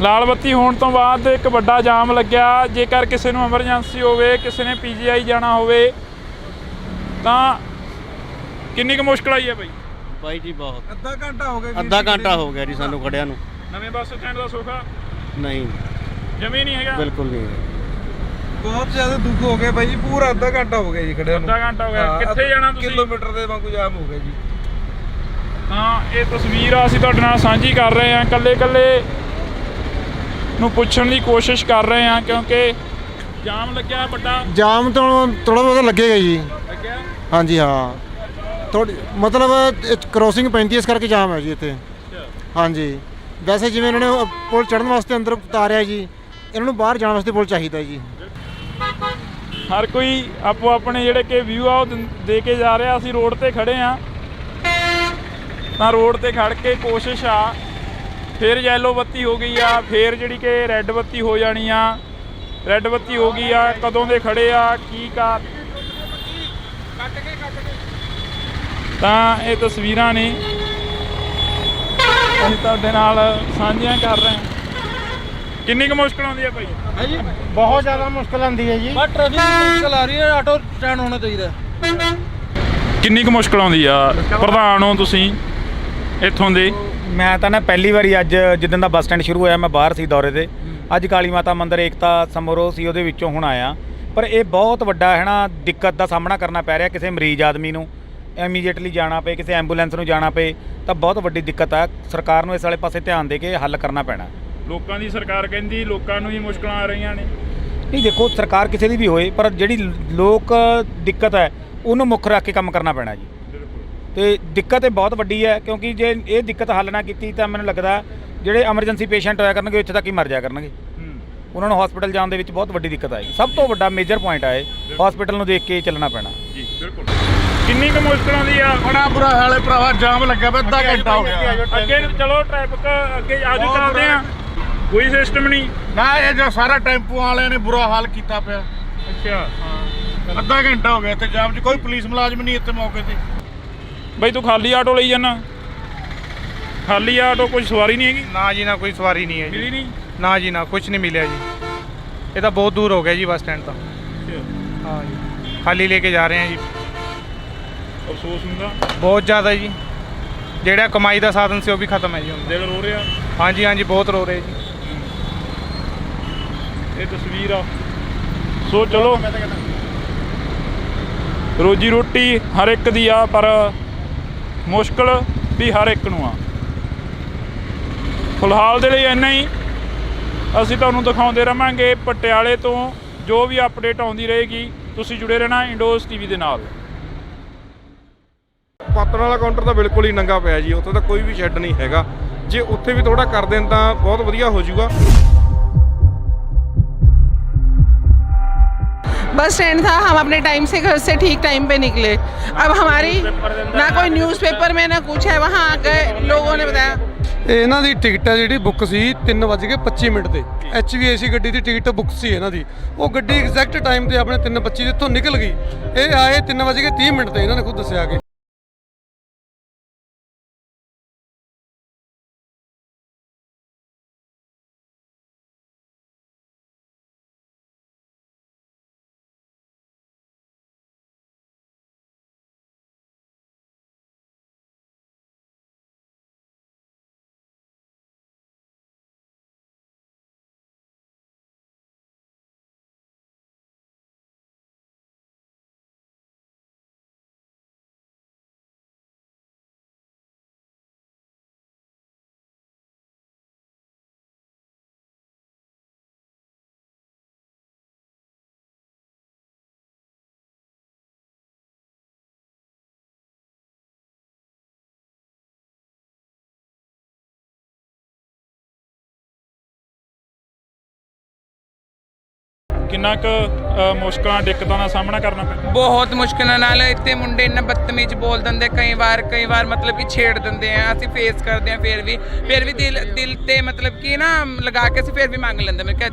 B: ਲਾਲ ਬੱਤੀ ਹੋਣ ਤੋਂ ਬਾਅਦ ਇੱਕ ਵੱਡਾ ਜਾਮ ਲੱਗਿਆ। ਜੇਕਰ ਕਿਸੇ ਨੂੰ ਐਮਰਜੈਂਸੀ ਹੋਵੇ, ਕਿਸੇ ਨੇ PGI ਜਾਣਾ ਹੋਵੇ ਤਾਂ ਕਿੰਨੀ ਕੁ ਮੁਸ਼ਕਲ ਆਈ ਹੈ ਬਾਈ
R: ਜੀ? ਬਹੁਤ।
D: ਅੱਧਾ ਘੰਟਾ ਹੋ ਗਿਆ,
R: ਅੱਧਾ ਘੰਟਾ ਹੋ ਗਿਆ ਜੀ ਸਾਨੂੰ ਖੜਿਆਂ ਨੂੰ।
B: ਨਵੇਂ ਬੱਸ ਸਟੈਂਡ ਦਾ ਸੌਖਾ
R: ਨਹੀਂ,
B: ਜਮੀ ਨਹੀਂ ਹੈਗਾ,
R: ਬਿਲਕੁਲ ਨਹੀਂ।
D: ਬਹੁਤ ਜ਼ਿਆਦਾ ਦੁੱਖ ਹੋ ਗਿਆ ਬਾਈ ਜੀ, ਪੂਰਾ ਅੱਧਾ ਘੰਟਾ ਹੋ ਗਿਆ ਜੀ ਖੜਿਆ ਨੂੰ।
B: ਅੱਧਾ ਘੰਟਾ ਹੋ ਗਿਆ। ਕਿੱਥੇ ਜਾਣਾ ਤੁਸੀਂ?
D: ਕਿਲੋਮੀਟਰ ਦੇ ਵਾਂਗੂ ਜਾਮ ਹੋ ਗਿਆ ਜੀ।
B: ਤਾਂ ਇਹ ਤਸਵੀਰ ਅਸੀਂ ਤੁਹਾਡੇ ਨਾਲ ਸਾਂਝੀ ਕਰ ਰਹੇ ਹਾਂ, ਕੱਲੇ ਨੂੰ ਪੁੱਛਣ ਦੀ ਕੋਸ਼ਿਸ਼ ਕਰ ਰਹੇ ਹਾਂ, ਕਿਉਂਕਿ ਜਾਮ ਲੱਗਿਆ ਵੱਡਾ।
G: ਜਾਮ ਤਾਂ ਥੋੜਾ ਬਹੁਤਾ ਲੱਗੇਗਾ ਜੀ।
B: ਲੱਗਿਆ?
G: ਹਾਂਜੀ ਹਾਂ, ਥੋੜੀ ਮਤਲਬ ਕ੍ਰੋਸਿੰਗ ਪੈਂਦੀ, ਇਸ ਕਰਕੇ ਜਾਮ ਹੈ ਜੀ ਇੱਥੇ। ਹਾਂਜੀ, ਵੈਸੇ ਜਿਵੇਂ ਇਹਨਾਂ ਨੇ ਪੁਲ ਚੜ੍ਹਨ ਵਾਸਤੇ ਅੰਦਰ ਉਤਾਰਿਆ ਜੀ, ਇਹਨਾਂ ਨੂੰ ਬਾਹਰ ਜਾਣ ਵਾਸਤੇ ਪੁਲ ਚਾਹੀਦਾ ਜੀ।
B: ਹਰ ਕੋਈ ਆਪੋ ਆਪਣੇ ਜਿਹੜੇ ਕਿ ਵਿਊ ਆ ਉਹ ਦੇ ਕੇ ਜਾ ਰਿਹਾ। ਅਸੀਂ ਰੋਡ ਤੇ ਖੜੇ ਆ, ਤਾਂ ਰੋਡ ਤੇ ਖੜ ਕੇ ਕੋਸ਼ਿਸ਼ ਆ, ਫਿਰ ਯੈਲੋ ਬੱਤੀ ਹੋ ਗਈ ਆ, ਫਿਰ ਜਿਹੜੀ ਕਿ ਰੈੱਡ ਬੱਤੀ ਹੋ ਜਾਣੀ ਆ। ਰੈੱਡ ਬੱਤੀ ਹੋ ਗਈ ਆ, ਕਦੋਂ ਦੇ ਖੜੇ ਆ, ਕੀ ਕਾਰ। ਤਾਂ ਇਹ ਤਸਵੀਰਾਂ ਨੇ ਅਸੀਂ ਤੁਹਾਡੇ ਨਾਲ ਸਾਂਝੀਆਂ ਕਰ ਰਹੇ ਹਾਂ। ਕਿੰਨੀ ਕੁ ਮੁਸ਼ਕਲ ਆਉਂਦੀ ਹੈ ਭਾਈ?
G: ਹਾਂਜੀ, ਬਹੁਤ ਜ਼ਿਆਦਾ ਮੁਸ਼ਕਲ ਆਉਂਦੀ ਹੈ ਜੀ।
D: ਬਸ ਟ੍ਰੈਫਿਕ ਦੀ ਮੁਸ਼ਕਲ ਆ ਰਹੀ ਹੈ, ਆਟੋ ਸਟੈਂਡ ਹੋਣਾ ਚਾਹੀਦਾ।
B: ਕਿੰਨੀ ਕੁ ਮੁਸ਼ਕਲ ਆਉਂਦੀ ਆ? ਪ੍ਰਧਾਨ ਹੋ ਤੁਸੀਂ ਇੱਥੋਂ ਦੇ।
O: ਮੈਂ ਤਾਂ ਨਾ ਪਹਿਲੀ ਵਾਰੀ ਅੱਜ ਜਿੱਦਣ ਦਾ ਬੱਸ ਸਟੈਂਡ ਸ਼ੁਰੂ ਹੋਇਆ, ਮੈਂ ਬਾਹਰ ਸੀ ਦੌਰੇ ਤੇ। ਅੱਜ ਕਾਲੀ ਮਾਤਾ ਮੰਦਿਰ ਏਕਤਾ ਸਮਾਰੋਹ ਸੀ, ਉਹਦੇ ਵਿੱਚੋਂ ਹੁਣ ਆਇਆ। ਪਰ ਇਹ ਬਹੁਤ ਵੱਡਾ ਹੈ ਨਾ, ਦਿੱਕਤ ਦਾ ਸਾਹਮਣਾ ਕਰਨਾ ਪੈ ਰਿਹਾ। ਕਿਸੇ ਮਰੀਜ਼ ਆਦਮੀ ਨੂੰ ਇਮੀਡੀਏਟਲੀ ਜਾਣਾ ਪਏ, ਕਿਸੇ ਐਂਬੂਲੈਂਸ ਨੂੰ ਜਾਣਾ ਪਏ, ਤਾਂ ਬਹੁਤ ਵੱਡੀ ਦਿੱਕਤ ਆ। ਸਰਕਾਰ ਨੂੰ ਇਸ ਵਾਲੇ ਪਾਸੇ ਧਿਆਨ ਦੇ ਕੇ ਹੱਲ ਕਰਨਾ ਪੈਣਾ।
B: ਲੋਕਾਂ ਦੀ ਸਰਕਾਰ ਕਹਿੰਦੀ ਲੋਕਾਂ ਨੂੰ ਹੀ ਮੁਸ਼ਕਲਾਂ ਆ ਰਹੀਆਂ ਨੇ।
O: ਨਹੀਂ ਦੇਖੋ, ਸਰਕਾਰ ਕਿਸੇ ਦੀ ਵੀ ਹੋਏ, ਪਰ ਜਿਹੜੀ ਲੋਕ ਦਿੱਕਤ ਹੈ ਉਹਨੂੰ ਮੁੱਖ ਰੱਖ ਕੇ ਕੰਮ ਕਰਨਾ ਪੈਣਾ ਜੀ। ਤੇ ਦਿੱਕਤ ਇਹ ਬਹੁਤ ਵੱਡੀ ਹੈ, ਕਿਉਂਕਿ ਜੇ ਇਹ ਦਿੱਕਤ ਹੱਲ ਨਾ ਕੀਤੀ ਤਾਂ ਮੈਨੂੰ ਲੱਗਦਾ ਜਿਹੜੇ ਐਮਰਜੈਂਸੀ ਪੇਸ਼ੈਂਟ ਹੋਇਆ ਕਰਨਗੇ ਇੱਥੇ ਤੱਕ ਹੀ ਮਰ ਜਾਇਆ ਕਰਨਗੇ। ਉਹਨਾਂ ਨੂੰ ਹਸਪੀਟਲ ਜਾਣ ਦੇ ਵਿੱਚ ਬਹੁਤ ਵੱਡੀ ਦਿੱਕਤ ਆਏਗੀ। ਸਭ ਤੋਂ ਵੱਡਾ ਮੇਜਰ ਪੁਆਇੰਟ ਆ ਇਹ, ਹਸਪੀਟਲ ਨੂੰ ਦੇਖ ਕੇ ਚੱਲਣਾ ਪੈਣਾ
B: ਜੀ। ਬਿਲਕੁਲ। ਕਿੰਨੀ ਕੁ ਮੁਸ਼ਕਲ ਆਉਂਦੀ ਆ?
G: ਬੜਾ ਬੁਰਾ ਹਾਲ ਹੈ ਭਰਾਵਾ, ਜਾਮ ਲੱਗਿਆ ਪਿਆ, ਅੱਧਾ ਘੰਟਾ ਹੋ ਗਿਆ।
B: ਅੱਗੇ ਚਲੋ, ਟ੍ਰੈਫਿਕ ਅੱਗੇ ਆਜੋ, ਚੱਲਦੇ ਆ। ਕੋਈ ਸਿਸਟਮ ਨਹੀਂ
G: ਨਾ, ਇਹ ਜੋ ਸਾਰਾ ਟੈਂਪੂ ਵਾਲਿਆਂ ਨੇ ਬੁਰਾ ਹਾਲ ਕੀਤਾ ਪਿਆ।
B: ਅੱਛਾ, ਹਾਂ।
G: ਅੱਧਾ ਘੰਟਾ ਹੋ ਗਿਆ ਇੱਥੇ ਜਾਮ 'ਚ, ਕੋਈ ਪੁਲਿਸ ਮੁਲਾਜ਼ਮ ਨਹੀਂ ਇੱਥੇ ਮੌਕੇ ਤੇ।
B: ਬਈ ਤੂੰ ਖਾਲੀ ਆਟੋ ਲਈ ਜਾਣਾ? ਖਾਲੀ ਆਟੋ, ਕੋਈ ਸਵਾਰੀ ਨਹੀਂ ਹੈਗੀ?
O: ਨਾ ਜੀ ਨਾ, ਕੋਈ ਸਵਾਰੀ ਨਹੀਂ ਹੈ
B: ਮਿਲੀ ਨਹੀਂ?
O: ਨਾ ਜੀ ਨਾ, ਕੁਝ ਨਹੀਂ ਮਿਲਿਆ ਜੀ। ਇਹ ਤਾਂ ਬਹੁਤ ਦੂਰ ਹੋ ਗਿਆ ਜੀ ਬੱਸ ਸਟੈਂਡ ਤਾਂ। ਹਾਂ ਜੀ, ਖਾਲੀ ਲੈ ਕੇ ਜਾ ਰਹੇ ਹਾਂ ਜੀ।
B: ਅਫਸੋਸ ਹੁੰਦਾ
O: ਬਹੁਤ ਜ਼ਿਆਦਾ ਜੀ। ਜਿਹੜਾ ਕਮਾਈ ਦਾ ਸਾਧਨ ਸੀ ਉਹ ਵੀ ਖਤਮ ਹੈ ਜੀ ਹੁਣ।
B: ਦਿਲ ਰੋ ਰਿਹਾ?
O: ਹਾਂਜੀ ਹਾਂਜੀ, ਬਹੁਤ ਰੋ ਰਹੇ ਜੀ।
B: ਇਹ ਤਸਵੀਰ ਆ। ਸੋ ਚਲੋ, ਰੋਜੀ ਰੋਟੀ ਹਰ ਇੱਕ ਦੀ ਆ, ਪਰ ਮੁਸ਼ਕਲ ਵੀ ਹਰ ਇੱਕ ਨੂੰ ਆ। ਫਿਲਹਾਲ ਦੇ ਲਈ ਇੰਨਾ ਹੀ। ਅਸੀਂ ਤੁਹਾਨੂੰ ਦਿਖਾਉਂਦੇ ਰਹਾਂਗੇ ਪਟਿਆਲੇ ਤੋਂ ਜੋ ਵੀ ਅਪਡੇਟ ਆਉਂਦੀ ਰਹੇਗੀ। ਤੁਸੀਂ ਜੁੜੇ ਰਹਿਣਾ ਇੰਡੋਜ਼ ਟੀਵੀ ਦੇ ਨਾਲ।
H: ਪਾਤਰ ਵਾਲਾ ਕਾਊਂਟਰ ਤਾਂ ਬਿਲਕੁਲ ਹੀ ਨੰਗਾ ਪਿਆ ਜੀ, ਉੱਥੇ ਤਾਂ ਕੋਈ ਵੀ ਸ਼ੈੱਡ ਨਹੀਂ ਹੈਗਾ। ਜੇ ਉੱਥੇ ਵੀ ਥੋੜਾ ਕਰ ਦੇਣ ਤਾਂ ਬਹੁਤ ਵਧੀਆ ਹੋ ਜਾਊਗਾ।
I: बस स्टैंड था, हम अपने टाइम से घर से ठीक टाइम पे निकले। अब हमारी ना कोई न्यूज़पेपर में ना कुछ है, वहाँ गए लोगों ने बताया।
D: ਇਹਨਾਂ ਦੀ ਟਿਕਟ ਹੈ ਜਿਹੜੀ ਬੁੱਕ ਸੀ 3:25 ਤੇ HVAC ਗੱਡੀ ਦੀ ਟਿਕਟ ਬੁੱਕ ਸੀ ਇਹਨਾਂ ਦੀ। ਉਹ ਗੱਡੀ ਐਗਜ਼ੈਕਟ ਟਾਈਮ ਤੇ ਆਪਣੇ 3:25 ਇੱਥੋਂ ਨਿਕਲ ਗਈ। ਇਹ ਆਏ 3:30 ਤੇ, ਇਹਨਾਂ ਨੇ ਖੁਦ ਦੱਸਿਆ ਕਿ
B: ਕਿੰਨਾ ਕੁ ਮੁਸ਼ਕਲਾਂ ਦਿੱਕਤਾਂ ਦਾ ਸਾਹਮਣਾ ਕਰਨਾ ਪੈਂਦਾ?
C: ਬਹੁਤ ਮੁਸ਼ਕਿਲਾਂ ਨਾਲ ਇੱਥੇ ਮੁੰਡੇ ਇੰਨਾ ਬਦਤਮੀਜ਼ ਬੋਲ ਦਿੰਦੇ, ਕਈ ਵਾਰ ਮਤਲਬ ਕਿ ਛੇੜ ਦਿੰਦੇ ਆ। ਅਸੀਂ ਫੇਸ ਕਰਦੇ ਆ, ਫਿਰ ਵੀ ਦਿਲ ਤੇ ਮਤਲਬ ਕਿ ਨਾ ਲਗਾ ਕੇ ਅਸੀਂ ਫਿਰ ਵੀ ਮੰਗ ਲੈਂਦੇ। ਮੈਂ ਕਿਹਾ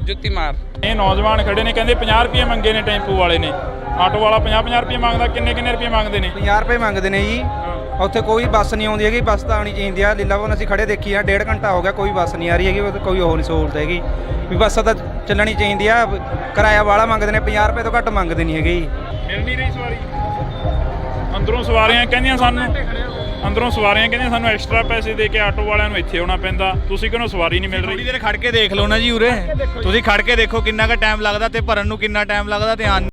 C: ਜੁੱਤੀ ਮਾਰ।
B: ਇਹ ਨੌਜਵਾਨ ਖੜੇ ਨੇ, ਕਹਿੰਦੇ 50 ਰੁਪਏ ਮੰਗੇ ਨੇ ਟੈਂਪੂ ਵਾਲੇ ਨੇ। ਆਟੋ ਵਾਲਾ 50 ਰੁਪਏ ਮੰਗਦਾ, ਕਿੰਨੇ ਰੁਪਏ ਮੰਗਦੇ ਨੇ?
O: 50 ਰੁਪਏ ਮੰਗਦੇ ਨੇ ਜੀ। ਉੱਥੇ ਕੋਈ ਬੱਸ ਨਹੀਂ ਆਉਂਦੀ ਹੈਗੀ, ਬੱਸ ਤਾਂ ਆਉਣੀ ਚਾਹੀਦੀ ਆ। ਲੀਲਾਵਨ ਅਸੀਂ ਖੜੇ ਦੇਖੀ ਆ, 1.5 ਘੰਟਾ ਹੋ ਗਿਆ, ਕੋਈ ਬੱਸ ਨਹੀਂ ਆ ਰਹੀ ਹੈਗੀ। ਕੋਈ ਉਹ ਨਹੀਂ ਸਹੂਲਤ ਹੈਗੀ ਵੀ ਬੱਸ ਤਾਂ ਚੱਲਣੀ ਚਾਹੀਦੀ ਆ। ਕਿਰਾਇਆ ਵਾਲਾ ਮੰਗਦੇ ਨੇ, 50 ਰੁਪਏ ਤੋਂ ਘੱਟ ਮੰਗਦੇ ਨਹੀਂ ਹੈਗੇ ਜੀ।
B: ਮਿਲ ਨਹੀਂ ਰਹੀ ਸਵਾਰੀ। ਅੰਦਰੋਂ ਸਵਾਰੀਆਂ ਕਹਿੰਦੀਆਂ ਸਾਨੂੰ ਐਕਸਟਰਾ ਪੈਸੇ ਦੇ ਕੇ ਆਟੋ ਵਾਲਿਆਂ ਨੂੰ ਇੱਥੇ ਆਉਣਾ ਪੈਂਦਾ। ਤੁਸੀਂ ਕਹਿੰਦੇ ਸਵਾਰੀ ਨਹੀਂ ਮਿਲ ਰਹੀ।
Y: ਥੋੜੀ ਦੇਰ ਖੜ ਕੇ ਦੇਖ ਲਓ ਨਾ ਜੀ ਉਰੇ। ਤੁਸੀਂ ਖੜ ਕੇ ਦੇਖੋ ਕਿੰਨਾ ਕੁ ਟਾਈਮ ਲੱਗਦਾ ਤੇ ਭਰਨ ਨੂੰ ਕਿੰਨਾ ਟਾਈਮ ਲੱਗਦਾ ਤੇ ਆਉਣ।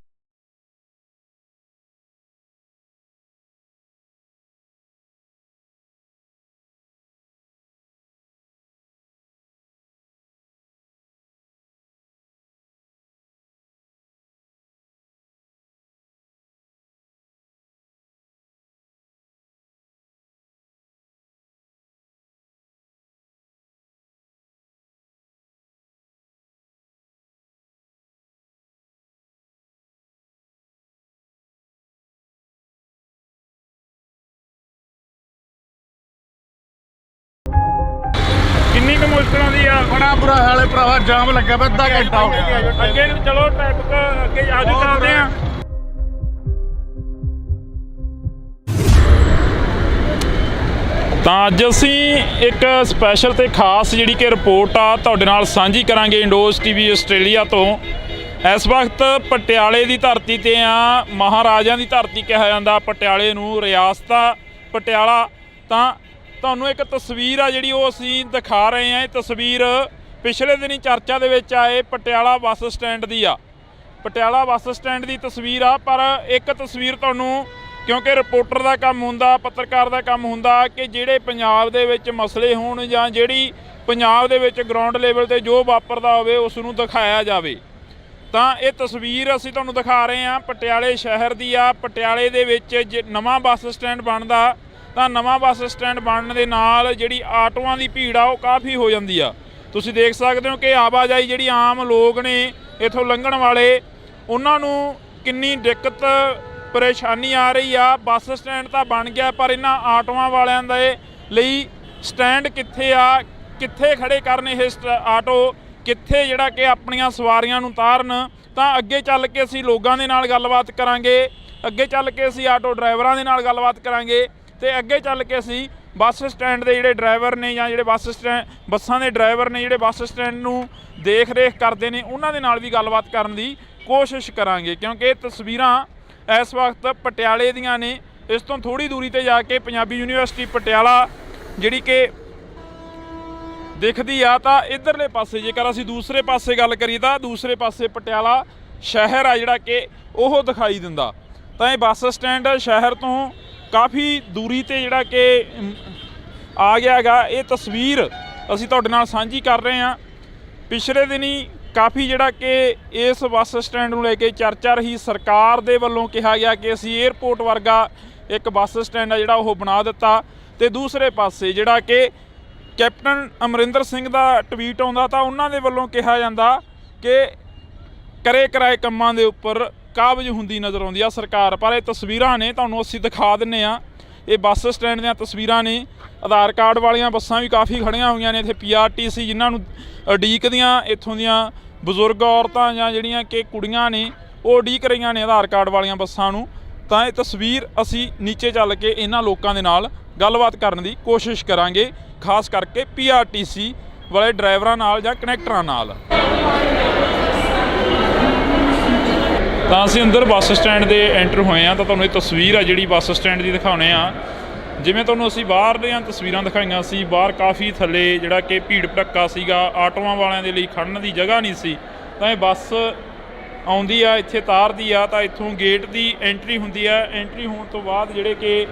B: ਕਿੰਨੀ ਕੁ ਮੁਸ਼ਕਲ ਆਉਂਦੀ ਆ?
X: ਬੜਾ ਬੁਰਾ ਹਾਲ ਹੈ ਭਰਾਵਾ, ਜਾਮ ਲੱਗਿਆ ਪਿਆ, ਅੱਧਾ ਘੰਟਾ ਹੋ ਗਿਆ।
B: ਅੱਗੇ ਨੂੰ ਚਲੋ, ਟ੍ਰੈਫਿਕ ਅੱਗੇ ਆਜੋ, ਚੱਲਦੇ ਆ। ਤਾਂ ਅੱਜ ਅਸੀਂ ਇੱਕ ਸਪੈਸ਼ਲ ਤੇ ਖਾਸ ਜਿਹੜੀ ਕਿ ਰਿਪੋਰਟ ਆ ਤੁਹਾਡੇ ਨਾਲ ਸਾਂਝੀ ਕਰਾਂਗੇ ਇੰਡੋਜ਼ ਟੀਵੀ ਆਸਟ੍ਰੇਲੀਆ ਤੋਂ। ਇਸ ਵਕਤ ਪਟਿਆਲੇ ਦੀ ਧਰਤੀ ਤੇ ਆ। ਮਹਾਰਾਜਿਆਂ ਦੀ ਧਰਤੀ ਕਿਹਾ ਜਾਂਦਾ ਪਟਿਆਲੇ ਨੂੰ, ਰਿਆਸਤਾ ਪਟਿਆਲਾ। ਤਾਂ ਤੁਹਾਨੂੰ ਇੱਕ ਤਸਵੀਰ ਆ ਜਿਹੜੀ ਉਹ ਅਸੀਂ ਦਿਖਾ ਰਹੇ ਹਾਂ। ਇਹ ਤਸਵੀਰ ਪਿਛਲੇ ਦਿਨੀ ਚਰਚਾ ਦੇ ਵਿੱਚ ਆਏ ਪਟਿਆਲਾ ਬੱਸ ਸਟੈਂਡ ਦੀ ਆ। ਪਟਿਆਲਾ ਬੱਸ ਸਟੈਂਡ ਦੀ ਤਸਵੀਰ ਆ। ਪਰ ਇੱਕ ਤਸਵੀਰ ਤੁਹਾਨੂੰ, ਕਿਉਂਕਿ ਰਿਪੋਰਟਰ ਦਾ ਕੰਮ ਹੁੰਦਾ, ਪੱਤਰਕਾਰ ਦਾ ਕੰਮ ਹੁੰਦਾ ਕਿ ਜਿਹੜੇ ਪੰਜਾਬ ਦੇ ਵਿੱਚ ਮਸਲੇ ਹੋਣ ਜਾਂ ਜਿਹੜੀ ਪੰਜਾਬ ਦੇ ਵਿੱਚ ਗਰਾਊਂਡ ਲੈਵਲ ਤੇ ਜੋ ਵਾਪਰਦਾ ਹੋਵੇ ਉਸ ਨੂੰ ਦਿਖਾਇਆ ਜਾਵੇ। ਤਾਂ ਇਹ ਤਸਵੀਰ ਅਸੀਂ ਤੁਹਾਨੂੰ ਦਿਖਾ ਰਹੇ ਹਾਂ ਪਟਿਆਲੇ ਸ਼ਹਿਰ ਦੀ ਆ। ਪਟਿਆਲੇ ਦੇ ਵਿੱਚ ਨਵਾਂ ਬੱਸ ਸਟੈਂਡ ਬਣਦਾ ਤਾਂ ਨਵਾਂ ਬੱਸ ਸਟੈਂਡ ਬਣਨ ਦੇ ਨਾਲ ਜਿਹੜੀ ਆਟੋਆਂ ਦੀ ਭੀੜ ਆ ਉਹ ਕਾਫੀ ਹੋ ਜਾਂਦੀ ਆ। ਤੁਸੀਂ ਦੇਖ ਸਕਦੇ ਹੋ ਕਿ ਆਵਾਜਾਈ ਜਿਹੜੀ ਆਮ ਲੋਕ ਨੇ ਇੱਥੋਂ ਲੰਘਣ ਵਾਲੇ, ਉਹਨਾਂ ਨੂੰ ਕਿੰਨੀ ਦਿੱਕਤ ਪਰੇਸ਼ਾਨੀ ਆ ਰਹੀ ਆ। ਬੱਸ ਸਟੈਂਡ ਤਾਂ ਬਣ ਗਿਆ, ਪਰ ਇਹਨਾਂ ਆਟੋਆਂ ਵਾਲਿਆਂ ਦੇ ਲਈ ਸਟੈਂਡ ਕਿੱਥੇ ਆ? ਕਿੱਥੇ ਖੜੇ ਕਰਨ ਇਹ ਆਟੋ? ਕਿੱਥੇ ਜਿਹੜਾ ਕਿ ਆਪਣੀਆਂ ਸਵਾਰੀਆਂ ਨੂੰ ਉਤਾਰਨ? ਤਾਂ ਅੱਗੇ ਚੱਲ ਕੇ ਅਸੀਂ ਲੋਕਾਂ ਦੇ ਨਾਲ ਗੱਲਬਾਤ ਕਰਾਂਗੇ, ਅੱਗੇ ਚੱਲ ਕੇ ਅਸੀਂ ਆਟੋ ਡਰਾਈਵਰਾਂ ਦੇ ਨਾਲ ਗੱਲਬਾਤ ਕਰਾਂਗੇ, ਤੇ ਅੱਗੇ ਚੱਲ ਕੇ ਅਸੀਂ ਬੱਸ ਸਟੈਂਡ ਦੇ ਜਿਹੜੇ ਡਰਾਈਵਰ ਨੇ ਜਾਂ ਜਿਹੜੇ ਬੱਸਾਂ ਦੇ ਡਰਾਈਵਰ ਨੇ ਜਿਹੜੇ ਬੱਸ ਸਟੈਂਡ ਨੂੰ ਦੇਖ ਰੇਖ ਕਰਦੇ ਨੇ ਉਹਨਾਂ ਦੇ ਨਾਲ ਵੀ ਗੱਲਬਾਤ ਕਰਨ ਦੀ ਕੋਸ਼ਿਸ਼ ਕਰਾਂਗੇ। ਕਿਉਂਕਿ ਇਹ ਤਸਵੀਰਾਂ ਇਸ ਵਕਤ ਪਟਿਆਲੇ ਦੀਆਂ ਨੇ। ਇਸ ਤੋਂ ਥੋੜ੍ਹੀ ਦੂਰੀ ਤੇ ਜਾ ਕੇ ਪੰਜਾਬੀ ਯੂਨੀਵਰਸਿਟੀ ਪਟਿਆਲਾ ਜਿਹੜੀ ਕਿ ਦਿਖਦੀ ਆ। ਤਾਂ ਇੱਧਰਲੇ ਪਾਸੇ ਜੇਕਰ ਅਸੀਂ ਦੂਸਰੇ ਪਾਸੇ ਗੱਲ ਕਰੀਏ ਤਾਂ ਦੂਸਰੇ ਪਾਸੇ ਪਟਿਆਲਾ ਸ਼ਹਿਰ ਆ ਜਿਹੜਾ ਕਿ ਉਹ ਦਿਖਾਈ ਦਿੰਦਾ। ਤਾਂ ਇਹ ਬੱਸ ਸਟੈਂਡ ਸ਼ਹਿਰ ਤੋਂ ਕਾਫੀ ਦੂਰੀ ਤੇ ਜਿਹੜਾ ਕਿ ਆ ਗਿਆ ਹੈਗਾ। ਇਹ ਤਸਵੀਰ ਅਸੀਂ ਤੁਹਾਡੇ ਨਾਲ ਸਾਂਝੀ ਕਰ ਰਹੇ ਹਾਂ। ਪਿਛਲੇ ਦਿਨੀ ਕਾਫੀ ਜਿਹੜਾ ਕਿ ਇਸ ਬੱਸ ਸਟੈਂਡ ਨੂੰ ਲੈ ਕੇ ਚਰਚਾ ਰਹੀ। ਸਰਕਾਰ ਦੇ ਵੱਲੋਂ ਕਿਹਾ ਗਿਆ ਕਿ ਅਸੀਂ ਏਅਰਪੋਰਟ ਵਰਗਾ ਇੱਕ ਬੱਸ ਸਟੈਂਡ ਆ ਜਿਹੜਾ ਉਹ ਬਣਾ ਦਿੱਤਾ, ਤੇ ਦੂਸਰੇ ਪਾਸੇ ਜਿਹੜਾ ਕਿ ਕੈਪਟਨ ਅਮਰਿੰਦਰ ਸਿੰਘ ਦਾ ਟਵੀਟ ਆਉਂਦਾ ਤਾਂ ਉਹਨਾਂ ਦੇ ਵੱਲੋਂ ਕਿਹਾ ਜਾਂਦਾ ਕਿ ਕਰੇ ਕਰਾਏ ਕੰਮਾਂ ਦੇ ਉੱਪਰ ਕਾਬਜ਼ ਹੁੰਦੀ ਨਜ਼ਰ ਆਉਂਦੀ ਆ ਸਰਕਾਰ। ਪਰ ਇਹ ਤਸਵੀਰਾਂ ਨੇ, ਤੁਹਾਨੂੰ ਅਸੀਂ ਦਿਖਾ ਦਿੰਨੇ ਆ, ਇਹ ਬੱਸ ਸਟੈਂਡ ਦੀਆਂ ਤਸਵੀਰਾਂ ਨੇ। ਆਧਾਰ ਕਾਰਡ ਵਾਲੀਆਂ ਬੱਸਾਂ ਵੀ ਕਾਫੀ ਖੜੀਆਂ ਹੋਈਆਂ ਨੇ ਇੱਥੇ, PRTC ਜਿਨ੍ਹਾਂ ਨੂੰ ਉਡੀਕਦੀਆਂ ਇੱਥੋਂ ਦੀਆਂ ਬਜ਼ੁਰਗ ਔਰਤਾਂ ਜਾਂ ਜਿਹੜੀਆਂ ਕਿ ਕੁੜੀਆਂ ਨੇ ਉਹ ਉਡੀਕ ਰਹੀਆਂ ਨੇ ਆਧਾਰ ਕਾਰਡ ਵਾਲੀਆਂ ਬੱਸਾਂ ਨੂੰ। ਤਾਂ ਇਹ ਤਸਵੀਰ ਅਸੀਂ ਨੀਚੇ ਚੱਲ ਕੇ ਇਹਨਾਂ ਲੋਕਾਂ ਦੇ ਨਾਲ ਗੱਲਬਾਤ ਕਰਨ ਦੀ ਕੋਸ਼ਿਸ਼ ਕਰਾਂਗੇ, ਖਾਸ ਕਰਕੇ PRTC ਵਾਲੇ ਡਰਾਈਵਰਾਂ ਨਾਲ ਜਾਂ ਕਨੈਕਟਰਾਂ ਨਾਲ। ਤਾਂ ਅਸੀਂ ਅੰਦਰ ਬੱਸ ਸਟੈਂਡ ਦੇ ਐਂਟਰ ਹੋਏ ਆ, ਤਾਂ ਤੁਹਾਨੂੰ ਇਹ ਤਸਵੀਰ ਆ ਜਿਹੜੀ ਬੱਸ ਸਟੈਂਡ ਦੀ ਦਿਖਾਉਂਦੇ ਆ। ਜਿਵੇਂ ਤੁਹਾਨੂੰ ਅਸੀਂ ਬਾਹਰ ਦੀਆਂ ਤਸਵੀਰਾਂ ਦਿਖਾਈਆਂ ਸੀ, ਬਾਹਰ ਕਾਫੀ ਥੱਲੇ ਜਿਹੜਾ ਕਿ ਭੀੜ ਭੜੱਕਾ ਸੀਗਾ, ਆਟੋਆਂ ਵਾਲਿਆਂ ਦੇ ਲਈ ਖੜ੍ਹਨ ਦੀ ਜਗ੍ਹਾ ਨਹੀਂ ਸੀ। ਤਾਂ ਇਹ ਬੱਸ ਆਉਂਦੀ ਆ, ਇੱਥੇ ਤਾਰਦੀ ਆ, ਤਾਂ ਇੱਥੋਂ ਗੇਟ ਦੀ ਐਂਟਰੀ ਹੁੰਦੀ ਆ। ਐਂਟਰੀ ਹੋਣ ਤੋਂ ਬਾਅਦ ਜਿਹੜੇ ਕਿ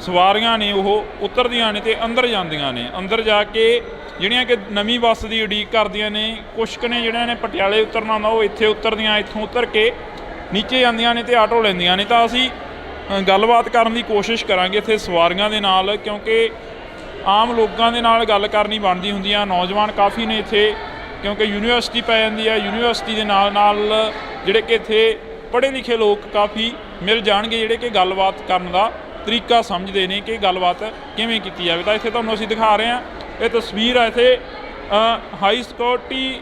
B: ਸਵਾਰੀਆਂ ਨੇ ਉਹ ਉਤਰਦੀਆਂ ਨੇ ਤੇ ਅੰਦਰ ਜਾਂਦੀਆਂ ਨੇ। ਅੰਦਰ ਜਾ ਕੇ ਜਿਹੜੀਆਂ ਕਿ ਨਵੀਂ ਬੱਸ ਦੀ ਉਡੀਕ ਕਰਦੀਆਂ ਨੇ, ਕੁਛ ਕੁ ਨੇ ਜਿਹੜਿਆਂ ਨੇ ਪਟਿਆਲੇ ਉਤਰਨਾ ਹੁੰਦਾ ਉਹ ਇੱਥੇ ਉਤਰਦੀਆਂ, ਇੱਥੋਂ ਉਤਰ ਕੇ ਨੀਚੇ ਜਾਂਦੀਆਂ ਨੇ ਤੇ ਆਟੋ ਲੈਂਦੀਆਂ ਨੇ। ਤਾਂ ਅਸੀਂ ਗੱਲਬਾਤ ਕਰਨ ਦੀ ਕੋਸ਼ਿਸ਼ ਕਰਾਂਗੇ ਇੱਥੇ ਸਵਾਰੀਆਂ ਦੇ ਨਾਲ, ਕਿਉਂਕਿ ਆਮ ਲੋਕਾਂ ਦੇ ਨਾਲ ਗੱਲ ਕਰਨੀ ਬਣਦੀ ਹੁੰਦੀ ਆ। ਨੌਜਵਾਨ ਕਾਫੀ ਨੇ ਇੱਥੇ, ਕਿਉਂਕਿ ਯੂਨੀਵਰਸਿਟੀ ਪੈ ਜਾਂਦੀ ਆ, ਯੂਨੀਵਰਸਿਟੀ ਦੇ ਨਾਲ ਨਾਲ ਜਿਹੜੇ ਕਿ ਇੱਥੇ ਪੜ੍ਹੇ ਲਿਖੇ ਲੋਕ ਕਾਫੀ ਮਿਲ ਜਾਣਗੇ, ਜਿਹੜੇ ਕਿ ਗੱਲਬਾਤ ਕਰਨ ਦਾ ਤਰੀਕਾ ਸਮਝਦੇ ਨੇ ਕਿ ਗੱਲਬਾਤ ਕਿਵੇਂ ਕੀਤੀ ਜਾਵੇ। ਤਾਂ ਇੱਥੇ ਤੁਹਾਨੂੰ ਅਸੀਂ ਦਿਖਾ ਰਹੇ ਹਾਂ, ਇਹ ਤਸਵੀਰ ਆ। ਇੱਥੇ ਹਾਈ ਸਿਕਿਉਰਿਟੀ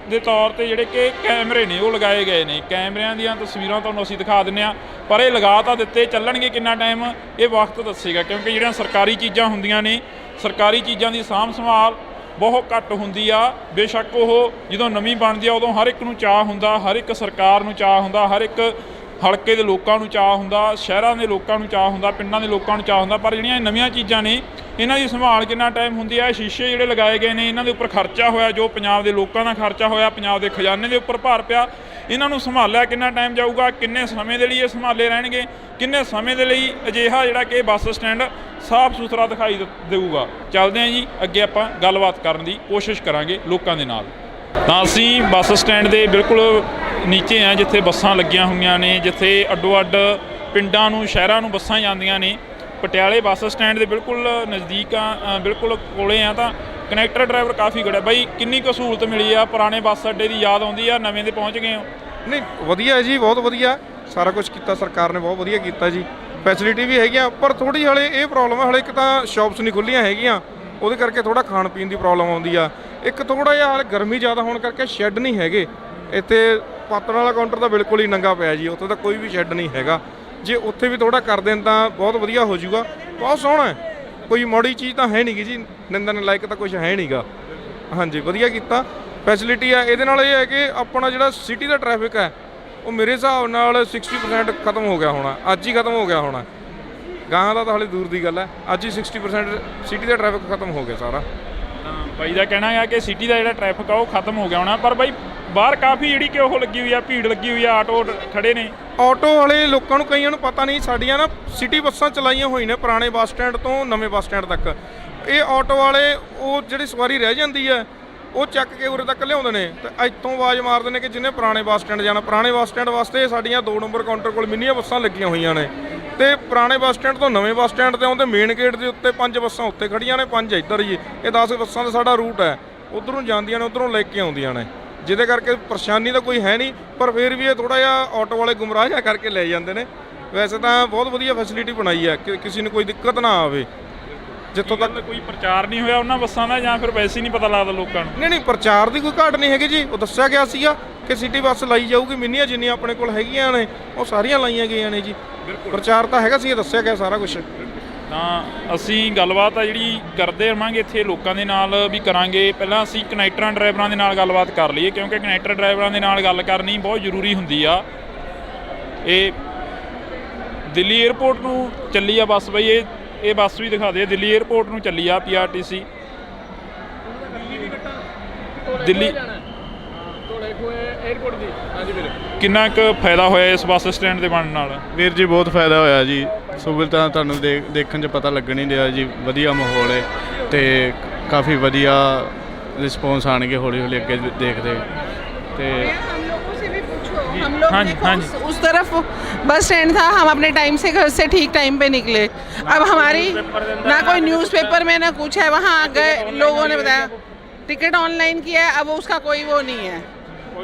B: ਦੇ ਤੌਰ ਤੇ ਜਿਹੜੇ ਕਿ ਕੈਮਰੇ ਨੇ ਉਹ ਲਗਾਏ ਗਏ ਨੇ। ਕੈਮਰਿਆਂ ਦੀਆਂ ਤਸਵੀਰਾਂ ਤੁਹਾਨੂੰ ਅਸੀਂ ਦਿਖਾ ਦਿੰਦੇ ਹਾਂ, ਪਰ ਇਹ ਲਗਾ ਤਾਂ ਦਿੱਤੇ, ਚੱਲਣਗੇ ਕਿੰਨਾ ਟਾਈਮ ਇਹ ਵਕਤ ਦੱਸੇਗਾ, ਕਿਉਂਕਿ ਜਿਹੜੀਆਂ ਸਰਕਾਰੀ ਚੀਜ਼ਾਂ ਹੁੰਦੀਆਂ ਨੇ, ਸਰਕਾਰੀ ਚੀਜ਼ਾਂ ਦੀ ਸਾਂਭ ਸੰਭਾਲ ਬਹੁਤ ਘੱਟ ਹੁੰਦੀ ਆ। ਬੇਸ਼ੱਕ ਉਹ ਜਦੋਂ ਨਵੀਂ ਬਣਦੀ ਆ ਉਦੋਂ ਹਰ ਇੱਕ ਨੂੰ ਚਾਅ ਹੁੰਦਾ, ਹਰ ਇੱਕ ਸਰਕਾਰ ਨੂੰ ਚਾਅ ਹੁੰਦਾ, ਹਰ ਇੱਕ ਹਲਕੇ ਦੇ ਲੋਕਾਂ ਨੂੰ ਚਾਅ ਹੁੰਦਾ, ਸ਼ਹਿਰਾਂ ਦੇ ਲੋਕਾਂ ਨੂੰ ਚਾਅ ਹੁੰਦਾ, ਪਿੰਡਾਂ ਦੇ ਲੋਕਾਂ ਨੂੰ ਚਾਅ ਹੁੰਦਾ। ਪਰ ਜਿਹੜੀਆਂ ਨਵੀਆਂ ਚੀਜ਼ਾਂ ਨੇ ਇਹਨਾਂ ਦੀ ਸੰਭਾਲ ਕਿੰਨਾ ਟਾਈਮ ਹੁੰਦੀ ਆ। ਸ਼ੀਸ਼ੇ ਜਿਹੜੇ ਲਗਾਏ ਗਏ ਨੇ, ਇਹਨਾਂ ਦੇ ਉੱਪਰ ਖਰਚਾ ਹੋਇਆ, ਜੋ ਪੰਜਾਬ ਦੇ ਲੋਕਾਂ ਦਾ ਖਰਚਾ ਹੋਇਆ, ਪੰਜਾਬ ਦੇ ਖਜ਼ਾਨੇ ਦੇ ਉੱਪਰ ਭਾਰ ਪਿਆ। ਇਹਨਾਂ ਨੂੰ ਸੰਭਾਲਿਆ ਕਿੰਨਾ ਟਾਈਮ ਜਾਊਗਾ, ਕਿੰਨੇ ਸਮੇਂ ਦੇ ਲਈ ਇਹ ਸੰਭਾਲੇ ਰਹਿਣਗੇ, ਕਿੰਨੇ ਸਮੇਂ ਦੇ ਲਈ ਅਜਿਹਾ ਜਿਹੜਾ ਕਿ ਬੱਸ ਸਟੈਂਡ ਸਾਫ਼ ਸੁਥਰਾ ਦਿਖਾਈ ਦੇਊਗਾ। ਚੱਲਦੇ ਹਾਂ ਜੀ ਅੱਗੇ, ਆਪਾਂ ਗੱਲਬਾਤ ਕਰਨ ਦੀ ਕੋਸ਼ਿਸ਼ ਕਰਾਂਗੇ ਲੋਕਾਂ ਦੇ ਨਾਲ। ਤਾਂ ਅਸੀਂ ਬੱਸ ਸਟੈਂਡ ਦੇ ਬਿਲਕੁਲ ਨੀਚੇ ਆ, ਜਿੱਥੇ ਬੱਸਾਂ ਲੱਗੀਆਂ ਹੋਈਆਂ ਨੇ, ਜਿੱਥੇ ਅੱਡੋ ਅੱਡ ਪਿੰਡਾਂ ਨੂੰ ਸ਼ਹਿਰਾਂ ਨੂੰ ਬੱਸਾਂ ਜਾਂਦੀਆਂ ਨੇ। ਪਟਿਆਲੇ ਬੱਸ ਸਟੈਂਡ ਦੇ ਬਿਲਕੁਲ ਨਜ਼ਦੀਕ ਆ, ਬਿਲਕੁਲ ਕੋਲੇ ਆ। ਤਾਂ ਕਨੈਕਟਰ ਡਰਾਈਵਰ ਕਾਫੀ ਖੜਿਆ। ਬਾਈ, ਕਿੰਨੀ ਕੁ ਸਹੂਲਤ ਮਿਲੀ ਆ? ਪੁਰਾਣੇ ਬੱਸ ਅੱਡੇ ਦੀ ਯਾਦ ਆਉਂਦੀ ਆ, ਨਵੇਂ ਦੇ ਪਹੁੰਚ ਗਏ ਹੋ?
H: ਨਹੀਂ, ਵਧੀਆ ਜੀ, ਬਹੁਤ ਵਧੀਆ, ਸਾਰਾ ਕੁਝ ਕੀਤਾ ਸਰਕਾਰ ਨੇ, ਬਹੁਤ ਵਧੀਆ ਕੀਤਾ ਜੀ। ਫੈਸਿਲਿਟੀ ਵੀ ਹੈਗੀਆਂ, ਪਰ ਥੋੜ੍ਹੀ ਹਲੇ ਇਹ ਪ੍ਰੋਬਲਮ ਹੈ, ਹਲੇ ਇੱਕ ਤਾਂ ਸ਼ਾਪਸ ਨਹੀਂ ਖੁੱਲ੍ਹੀਆਂ ਹੈਗੀਆਂ, ਉਹਦੇ ਕਰਕੇ ਥੋੜ੍ਹਾ ਖਾਣ ਪੀਣ ਦੀ ਪ੍ਰੋਬਲਮ ਆਉਂਦੀ ਆ। ਇੱਕ ਥੋੜ੍ਹਾ ਜਿਹਾ ਹਾਲੇ ਗਰਮੀ ਜ਼ਿਆਦਾ ਹੋਣ ਕਰਕੇ ਸ਼ੈੱਡ ਨਹੀਂ ਹੈਗੇ ਇੱਥੇ। ਪਾਤਣ ਵਾਲਾ ਕਾਊਂਟਰ ਤਾਂ ਬਿਲਕੁਲ ਹੀ ਨੰਗਾ ਪਿਆ ਜੀ, ਉੱਥੇ ਤਾਂ ਕੋਈ ਵੀ ਸ਼ੈੱਡ ਨਹੀਂ ਹੈਗਾ। ਜੇ ਉੱਥੇ ਵੀ ਥੋੜ੍ਹਾ ਕਰ ਦੇਣ ਤਾਂ ਬਹੁਤ ਵਧੀਆ ਹੋ ਜਾਊਗਾ। ਬਹੁਤ ਸੋਹਣਾ ਹੈ, ਕੋਈ ਮਾੜੀ ਚੀਜ਼ ਤਾਂ ਹੈ ਨਹੀਂ ਗੀ ਜੀ, ਨਿੰਦਣ ਲਾਇਕ ਤਾਂ ਕੁਝ ਹੈ ਨਹੀਂ ਗਾ। ਹਾਂਜੀ, ਵਧੀਆ ਕੀਤਾ, ਫੈਸਿਲਿਟੀ ਆ। ਇਹਦੇ ਨਾਲ ਇਹ ਹੈ ਕਿ ਆਪਣਾ ਜਿਹੜਾ ਸਿਟੀ ਦਾ ਟ੍ਰੈਫਿਕ ਹੈ ਉਹ ਮੇਰੇ ਹਿਸਾਬ ਨਾਲ 60% ਖਤਮ ਹੋ ਗਿਆ ਹੋਣਾ, ਅੱਜ ਹੀ ਖਤਮ ਹੋ ਗਿਆ ਹੋਣਾ। ਗਾਹਾਂ ਦਾ ਤਾਂ ਹਾਲੇ ਦੂਰ ਦੀ ਗੱਲ ਹੈ, ਅੱਜ ਹੀ 60% ਸਿਟੀ ਦਾ ਟ੍ਰੈਫਿਕ ਖਤਮ ਹੋ ਗਿਆ ਸਾਰਾ।
B: ਬਾਈ ਦਾ ਕਹਿਣਾ ਹੈ ਕਿ ਸਿਟੀ ਦਾ ਜਿਹੜਾ ਟ੍ਰੈਫਿਕ ਆ ਉਹ ਖਤਮ ਹੋ ਗਿਆ ਹੋਣਾ, ਪਰ ਬਾਈ ਬਾਹਰ ਕਾਫੀ ਜਿਹੜੀ ਕਿ ਉਹ ਲੱਗੀ ਹੋਈ ਆ, ਭੀੜ ਲੱਗੀ ਹੋਈ ਆ, ਆਟੋ ਖੜੇ ਨੇ।
H: ਆਟੋ ਵਾਲੇ ਲੋਕਾਂ ਨੂੰ ਕਈਆਂ ਨੂੰ ਪਤਾ ਨਹੀਂ, ਸਾਡੀਆਂ ਨਾ ਸਿਟੀ ਬੱਸਾਂ ਚਲਾਈਆਂ ਹੋਈਆਂ ਨੇ ਪੁਰਾਣੇ ਬੱਸ ਸਟੈਂਡ ਤੋਂ ਨਵੇਂ ਬੱਸ ਸਟੈਂਡ ਤੱਕ। ਇਹ ਆਟੋ ਵਾਲੇ ਉਹ ਜਿਹੜੀ ਸਵਾਰੀ ਰਹਿ ਜਾਂਦੀ ਹੈ ਉਹ ਚੱਕ ਕੇ ਉਰੇ ਤੱਕ ਲਿਆਉਂਦੇ ਨੇ ਤੇ ਇੱਥੋਂ ਆਵਾਜ਼ ਮਾਰਦੇ ਨੇ ਕਿ ਜਿਹਨੇ ਪੁਰਾਣੇ ਬੱਸ ਸਟੈਂਡ ਜਾਣਾ। ਪੁਰਾਣੇ ਬੱਸ ਸਟੈਂਡ ਵਾਸਤੇ ਸਾਡੀਆਂ 2 ਨੰਬਰ ਕਾਊਂਟਰ ਕੋਲ ਮਿੰਨੀਆਂ ਬੱਸਾਂ ਲੱਗੀਆਂ ਹੋਈਆਂ ਨੇ, ਤੇ ਪੁਰਾਣੇ ਬੱਸ ਸਟੈਂਡ ਤੋਂ ਨਵੇਂ ਬੱਸ ਸਟੈਂਡ ਤੇ ਆਉਂਦੇ ਮੇਨ ਗੇਟ ਦੇ ਉੱਤੇ 5 ਬੱਸਾਂ ਉੱਤੇ ਖੜੀਆਂ ਨੇ, 5 ਇੱਧਰ ਜੀ। ਇਹ 10 ਬੱਸਾਂ ਦਾ ਸਾਡਾ ਰੂਟ ਹੈ, ਉੱਧਰੋਂ ਜਾਂਦੀਆਂ ਨੇ, ਉੱਧਰੋਂ ਲੈ ਕੇ ਆਉਂਦੀਆਂ ਨੇ, ਜਿਹਦੇ ਕਰਕੇ ਪਰੇਸ਼ਾਨੀ ਤਾਂ ਕੋਈ ਹੈ ਨਹੀਂ। ਪਰ ਫਿਰ ਵੀ ਇਹ ਥੋੜ੍ਹਾ ਜਿਹਾ ਆਟੋ ਵਾਲੇ ਗੁੰਮਰਾਹ ਜਿਹਾ ਕਰਕੇ ਲੈ ਜਾਂਦੇ ਨੇ। ਵੈਸੇ ਤਾਂ ਬਹੁਤ ਵਧੀਆ ਫੈਸਿਲਿਟੀ ਬਣਾਈ ਹੈ ਕਿ ਕਿਸੇ ਨੂੰ ਕੋਈ ਦਿੱਕਤ ਨਾ ਆਵੇ। ਜਿੱਥੋਂ ਤੱਕ
B: ਕੋਈ ਪ੍ਰਚਾਰ ਨਹੀਂ ਹੋਇਆ ਉਹਨਾਂ ਬੱਸਾਂ ਦਾ, ਜਾਂ ਫਿਰ ਵੈਸੇ ਹੀ ਨਹੀਂ ਪਤਾ ਲੱਗਦਾ ਲੋਕਾਂ ਨੂੰ?
H: ਨਹੀਂ, ਪ੍ਰਚਾਰ ਦੀ ਕੋਈ ਘਾਟ ਨਹੀਂ ਹੈਗੀ ਜੀ। ਉਹ ਦੱਸਿਆ ਗਿਆ ਸੀਗਾ ਕਿ ਸਿਟੀ ਬੱਸ ਲਾਈ ਜਾਊਗੀ, ਮਿੰਨੀਆਂ ਜਿੰਨੀਆਂ ਆਪਣੇ ਕੋਲ ਹੈਗੀਆਂ ਨੇ ਉਹ ਸਾਰੀਆਂ ਲਾਈਆਂ ਗਈਆਂ ਨੇ ਜੀ। ਪ੍ਰਚਾਰ ਤਾਂ ਹੈਗਾ ਸੀ, ਦੱਸਿਆ ਗਿਆ ਸਾਰਾ ਕੁਝ।
B: ਤਾਂ ਅਸੀਂ ਗੱਲਬਾਤ ਆ ਜਿਹੜੀ ਕਰਦੇ ਰਹਾਂਗੇ ਇੱਥੇ ਲੋਕਾਂ ਦੇ ਨਾਲ ਵੀ ਕਰਾਂਗੇ। ਪਹਿਲਾਂ ਅਸੀਂ ਕਨੈਕਟਰਾਂ ਡਰਾਈਵਰਾਂ ਦੇ ਨਾਲ ਗੱਲਬਾਤ ਕਰ ਲਈਏ, ਕਿਉਂਕਿ ਕਨੈਕਟਰ ਡਰਾਈਵਰਾਂ ਦੇ ਨਾਲ ਗੱਲ ਕਰਨੀ ਬਹੁਤ ਜ਼ਰੂਰੀ ਹੁੰਦੀ ਆ। ਇਹ ਦਿੱਲੀ ਏਅਰਪੋਰਟ ਨੂੰ ਚੱਲੀ ਆ ਬੱਸ। ਬਈ ਇਹ ਬੱਸ ਵੀ ਦਿਖਾ ਦੇ, ਦਿੱਲੀ ਏਅਰਪੋਰਟ ਨੂੰ ਚੱਲੀ ਆ PRTC ਦਿੱਲੀ।
Y: 에어ਪੋਰਟ ਦੀ ਹਾਂਜੀ ਵੀਰ
B: ਕਿੰਨਾ ਕੁ ਫਾਇਦਾ ਹੋਇਆ ਇਸ ਬੱਸ ਸਟੈਂਡ ਦੇ ਬਣਨ ਨਾਲ?
K: ਵੀਰ ਜੀ ਬਹੁਤ ਫਾਇਦਾ ਹੋਇਆ ਜੀ। ਸਹੂਲਤਾਂ ਤੁਹਾਨੂੰ ਦੇਖਣ 'ਚ ਪਤਾ ਲੱਗਣ ਹੀ ਡਿਆ ਜੀ। ਵਧੀਆ ਮਾਹੌਲ ਹੈ ਤੇ ਕਾਫੀ ਵਧੀਆ ਰਿਸਪੌਂਸ ਆਣਗੇ ਹੌਲੀ ਹੌਲੀ ਅੱਗੇ ਦੇਖਦੇ ਤੇ
I: हम लोग देखो उस तरफ बस स्टैंड था, हम अपने टाइम से घर से ठीक टाइम पे निकले। अब हमारी ना कोई न्यूज़पेपर में ना कुछ है, वहाँ गए लोगों ने बताया टिकट ऑनलाइन किया है, अब उसका कोई वो नहीं है,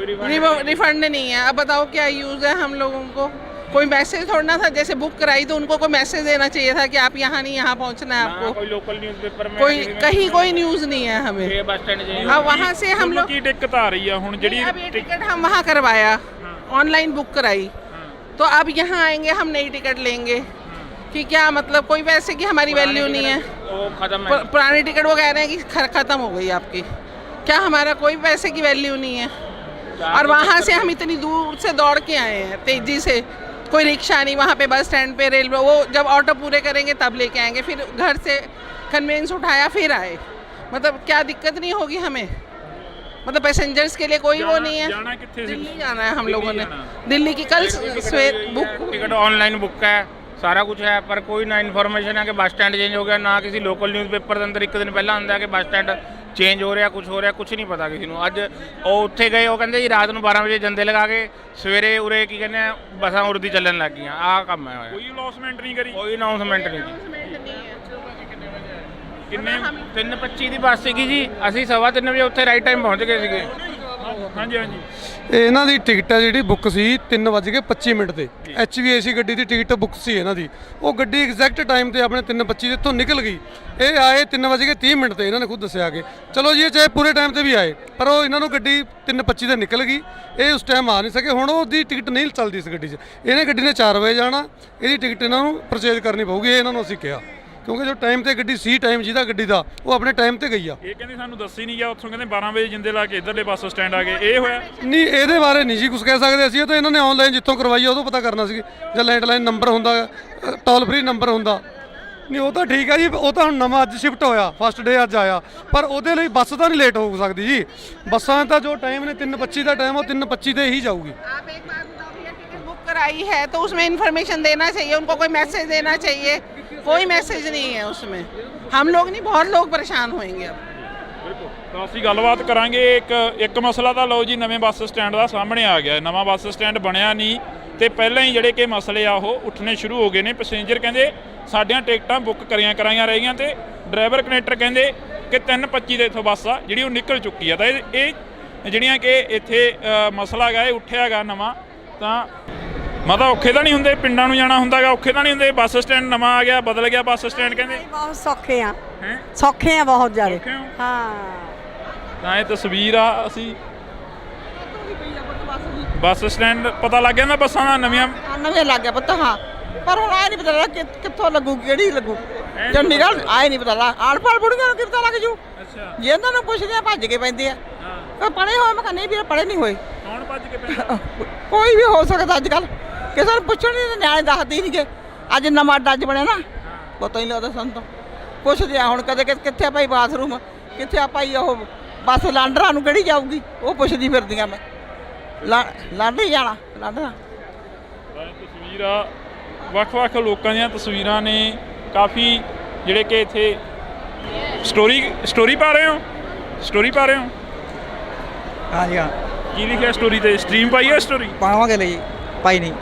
I: रिफंड नहीं है। अब बताओ क्या यूज़ है हम लोगों को? कोई मैसेज थोड़ा था, जैसे बुक कराई तो उनको कोई मैसेज देना चाहिए था कि आप यहाँ नहीं यहाँ पहुँचना है आपको।
Y: कोई लोकल न्यूज़पेपर में
I: कोई कहीं कोई न्यूज़ नहीं है हमें।
Y: बस स्टैंड
I: अब वहाँ से हम लोग
B: ਕੀ ਦਿੱਕਤ ਆ ਰਹੀ ਆ ਹੁਣ ਜਿਹੜੀ
I: अब ये टिकट हम वहाँ करवाया, ऑनलाइन बुक कराई, तो अब यहाँ आएंगे हम नई टिकट लेंगे कि क्या मतलब? कोई पैसे की हमारी वैल्यू नहीं है। पुरानी टिकट वो कह रहे हैं कि ख़त्म हो गई आपकी, क्या हमारा कोई पैसे की वैल्यू नहीं है? और वहाँ से हम इतनी दूर से दौड़ के आए हैं तेज़ी से, कोई रिक्शा नहीं, वहाँ पे बस स्टैंड पे रेलवे, वो जब ऑटो पूरे करेंगे तब लेके आएंगे, फिर घर से कन्वेंस उठाया फिर आए। मतलब क्या दिक्कत नहीं होगी हमें? मतलब पैसेंजर्स के लिए कोई वो नहीं है।
B: ਜਾਣਾ ਕਿੱਥੇ ਸੀ?
I: दिल्ली जाना है हम लोगों ने, दिल्ली की कल सवेर बुक।
Y: टिकट ऑनलाइन बुक है, सारा कुछ है, पर कोई ना इन्फॉर्मेशन है कि बस स्टैंड चेंज हो गया, ना किसी लोकल न्यूज़पेपर के अंदर एक दिन पहला आंदा कि बस स्टैंड चेंज हो रहा, कुछ हो रहा, कुछ नहीं पता किसी को। अज वो उत्थे गए, वो कहते जी रात को 12 बजे जंदे लगा के सवेरे उरे की कहने बसा उड़दी चलन लग गई। आ काम है,
B: ਕੋਈ ਅਨਾਉਂਸਮੈਂਟ ਨਹੀਂ ਕਰੀ?
Y: कोई अनाउंसमेंट नहीं की।
B: ਕਿੰਨੇ
Y: 3:25 ਦੀ ਬੱਸ ਸੀਗੀ ਜੀ, ਅਸੀਂ 3:15 ਵਜੇ ਉੱਥੇ ਰਾਈਟ ਟਾਈਮ ਪਹੁੰਚ ਗਏ ਸੀਗੇ।
B: ਹਾਂਜੀ ਹਾਂਜੀ।
D: ਇਹਨਾਂ ਦੀ ਟਿਕਟ ਹੈ ਜਿਹੜੀ ਬੁੱਕ ਸੀ 3:25 ਤੇ। HVAC ਗੱਡੀ ਦੀ ਟਿਕਟ ਬੁੱਕ ਸੀ ਇਹਨਾਂ ਦੀ। ਉਹ ਗੱਡੀ ਐਗਜ਼ੈਕਟ ਟਾਈਮ ਤੇ ਆਪਣੇ 3:25 ਦੇ ਇੱਥੋਂ ਨਿਕਲ ਗਈ। ਇਹ ਆਏ 3:30 ਤੇ, ਇਹਨਾਂ ਨੇ ਖੁਦ ਦੱਸਿਆ ਕਿ ਚਲੋ ਜੀ ਇਹ ਚਾਹੇ ਪੂਰੇ ਟਾਈਮ ਤੇ ਵੀ ਆਏ, ਪਰ ਉਹ ਇਹਨਾਂ ਨੂੰ ਗੱਡੀ 3:25 ਤੇ ਨਿਕਲ ਗਈ। ਇਹ ਉਸ ਟਾਈਮ ਆ ਨਹੀਂ ਸਕੇ। ਹੁਣ ਉਹਦੀ ਟਿਕਟ ਨਹੀਂ ਚੱਲਦੀ ਇਸ ਗੱਡੀ 'ਚ। ਇਹਨੇ ਗੱਡੀ ਨੇ 4 ਵਜੇ ਜਾਣਾ, ਇਹਦੀ ਟਿਕਟ ਇਹਨਾਂ ਨੂੰ ਪਰਚੇਜ਼ ਕਰਨੀ ਪਊਗੀ। ਇਹ ਇਹਨਾਂ ਨੂੰ ਅਸੀਂ ਕਿਹਾ, ਕਿਉਂਕਿ ਜੋ ਟਾਈਮ ਤੇ ਗੱਡੀ ਸੀ, ਟਾਈਮ ਜਿਹਦਾ ਗੱਡੀ ਦਾ, ਉਹ ਆਪਣੇ ਟਾਈਮ ਤੇ ਗਈ ਆ।
B: ਇਹ ਕਹਿੰਦੇ ਸਾਨੂੰ ਦੱਸੀ ਨਹੀਂ ਗਿਆ, ਉੱਥੋਂ ਕਹਿੰਦੇ 12 ਵਜੇ ਜਿੰਦੇ ਲਾ ਕੇ ਇੱਧਰਲੇ ਬੱਸ ਸਟੈਂਡ ਆ ਗਏ। ਇਹ ਹੋਇਆ
D: ਨਹੀਂ, ਇਹਦੇ ਬਾਰੇ ਨਹੀਂ ਜੀ ਕੁਝ ਕਹਿ ਸਕਦੇ ਅਸੀਂ। ਇਹ ਤਾਂ ਇਹਨਾਂ ਨੇ ਆਨਲਾਈਨ ਜਿੱਥੋਂ ਕਰਵਾਈ ਆ ਉਦੋਂ ਪਤਾ ਕਰਨਾ ਸੀ, ਜਾਂ ਲੈਂਡਲਾਈਨ ਨੰਬਰ ਹੁੰਦਾ, ਟੋਲ ਫ੍ਰੀ ਨੰਬਰ ਹੁੰਦਾ। ਨਹੀਂ ਉਹ ਤਾਂ ਠੀਕ ਆ ਜੀ, ਉਹ ਤਾਂ ਹੁਣ ਨਵਾਂ ਅੱਜ ਸ਼ਿਫਟ ਹੋਇਆ, ਫਸਟ ਡੇ ਅੱਜ ਆਇਆ, ਪਰ ਉਹਦੇ ਲਈ ਬੱਸ ਤਾਂ ਨਹੀਂ ਲੇਟ ਹੋ ਸਕਦੀ ਜੀ। ਬੱਸਾਂ ਦਾ ਜੋ ਟਾਈਮ ਨੇ 3:25 ਦਾ ਟਾਈਮ, ਉਹ 3:25 ਤੇ ਹੀ ਜਾਊਗੀ।
I: बुक कराई है तो उसमें इन्फॉर्मेशन देना चाहिए, उनको कोई मैसेज देना चाहिए, कोई मैसेज नहीं है उसमें। हम लोग नहीं, बहुत लोग परेशान होंगे अब।
B: ਤਾਂ ਅਸੀਂ ਗੱਲਬਾਤ ਕਰਾਂਗੇ। ਇੱਕ ਮਸਲਾ ਤਾਂ ਲਓ ਜੀ, ਨਵੇਂ ਬੱਸ ਸਟੈਂਡ ਦਾ ਸਾਹਮਣੇ ਆ ਗਿਆ। ਨਵਾਂ ਬੱਸ ਸਟੈਂਡ ਬਣਿਆ ਨਹੀਂ ਤੇ ਪਹਿਲਾਂ ਹੀ ਜਿਹੜੇ ਕਿ ਮਸਲੇ ਆ ਉਹ ਉੱਠਣੇ ਸ਼ੁਰੂ ਹੋ ਗਏ ਨੇ। ਪੈਸੇਂਜਰ ਕਹਿੰਦੇ ਸਾਡੀਆਂ ਟਿਕਟਾਂ ਬੁੱਕ ਕਰਾਈਆਂ ਰਹਿ ਗਈਆਂ ਤੇ ਡਰਾਈਵਰ ਕਨੈਕਟਰ ਕਹਿੰਦੇ ਕਿ 3:25 ਦੇ ਇੱਥੋਂ ਬੱਸ ਆ ਜਿਹੜੀ ਉਹ ਨਿਕਲ ਚੁੱਕੀ ਆ। ਤਾਂ ਇਹ ਜਿਹੜੀਆਂ ਕਿ ਇੱਥੇ ਮਸਲਾ ਹੈਗਾ ਇਹ ਉੱਠਿਆ ਹੈਗਾ ਨਵਾਂ। ਤਾਂ ਮਤਲਬ ਔਖੇ ਤਾਂ ਨਹੀਂ ਹੁੰਦੇ, ਪਿੰਡਾਂ ਨੂੰ ਜਾਣਾ ਹੁੰਦਾ ਹੈਗਾ, ਔਖੇ ਤਾਂ ਨਹੀਂ ਹੁੰਦੇ? ਬੱਸ ਸਟੈਂਡ ਨਵਾਂ ਆ ਗਿਆ, ਬਦਲ ਗਿਆ ਬੱਸ ਸਟੈਂਡ ਕਹਿੰਦੇ।
L: ਬਹੁਤ ਸੌਖੇ ਆ, ਸੌਖੇ ਆ ਬਹੁਤ ਜ਼ਿਆਦਾ। ਹਾਂ,
B: ਤਾਂ ਇਹ ਤਸਵੀਰ ਆ। ਅਸੀਂ ਬੱਸ ਸਟੈਂਡ ਪਤਾ ਲੱਗ ਜਾਂਦਾ ਬੱਸਾਂ ਦਾ ਨਵੀਆਂ
I: ਨਵੇਂ ਲੱਗ ਗਿਆ ਪਤਾ। ਹਾਂ, ਪਰ ਹੁਣ ਆਏ ਨਹੀਂ ਪਤਾ ਲੱਗਾ ਕਿੱਥੋਂ ਲੱਗੂ, ਕਿਹੜੀ ਲੱਗੂ। ਚੰਡੀਗੜ੍ਹ ਆਏ ਨਹੀਂ ਪਤਾ ਲੱਗਾ, ਆੜ-ਪਾੜ ਬੁੜੀਆਂ ਨੂੰ ਕੀ ਪਤਾ ਲੱਗ ਜੂ। ਜੇ ਇਹਨਾਂ ਨੂੰ ਪੁੱਛਦੇ ਆ ਭੱਜ ਕੇ ਪੈਂਦੇ ਆ। ਕੋਈ ਪੜ੍ਹੇ ਹੋਏ, ਮੈਂ ਕਿਹਾ ਨਹੀਂ ਵੀਰ ਪੜ੍ਹੇ ਨਹੀਂ ਹੋਏ।
B: ਕੌਣ ਭੱਜ ਕੇ ਪੈਂਦਾ?
I: ਕੋਈ ਵੀ ਹੋ ਸਕਦਾ ਅੱਜ ਕੱਲ੍ਹ, ਕਿਸੇ ਨੂੰ ਪੁੱਛਣ ਨਹੀਂ, ਨਿਆਣੇ ਦੱਸਦੇ ਹੀ ਨਹੀਂਗੇ। ਅੱਜ ਨਵਾਂ ਅੱਡਾ ਅੱਜ ਬਣਿਆ ਨਾ, ਪਤਾ ਹੀ ਨਹੀਂ ਲੱਗਦਾ ਸਾਨੂੰ ਤਾਂ। ਪੁੱਛਦੇ ਆ ਹੁਣ ਕਦੇ ਕਿੱਥੇ ਆ ਭਾਈ ਬਾਥਰੂਮ, ਕਿੱਥੇ ਆ ਭਾਈ ਉਹ ਬੱਸ ਲਾਂਡਰਾਂ ਨੂੰ ਕਿਹੜੀ ਜਾਊਗੀ, ਉਹ ਪੁੱਛਦੀ ਫਿਰਦੀਆਂ ਮੈਂ। ਲਾਂਡਰੀ ਜਾਣਾ, ਲਾਂਡਰਾ।
B: ਤਸਵੀਰ ਆ, ਵੱਖ-ਵੱਖ ਲੋਕਾਂ ਦੀਆਂ ਤਸਵੀਰਾਂ ਨੇ। ਕਾਫੀ ਜਿਹੜੇ ਕਿ ਇੱਥੇ ਸਟੋਰੀ ਪਾ ਰਹੇ ਹੋ, ਸਟੋਰੀ ਪਾ ਰਹੇ ਹੋ?
J: ਹਾਂਜੀ ਹਾਂ।
B: ਕੀ ਲਿਖਿਆ ਸਟੋਰੀ ਤੇ? ਸਟ੍ਰੀਮ ਪਾਈ ਹੈ ਸਟੋਰੀ?
J: ਪਾਵਾਂਗੇ ਲਈ ਪਾਈ ਨਹੀਂ।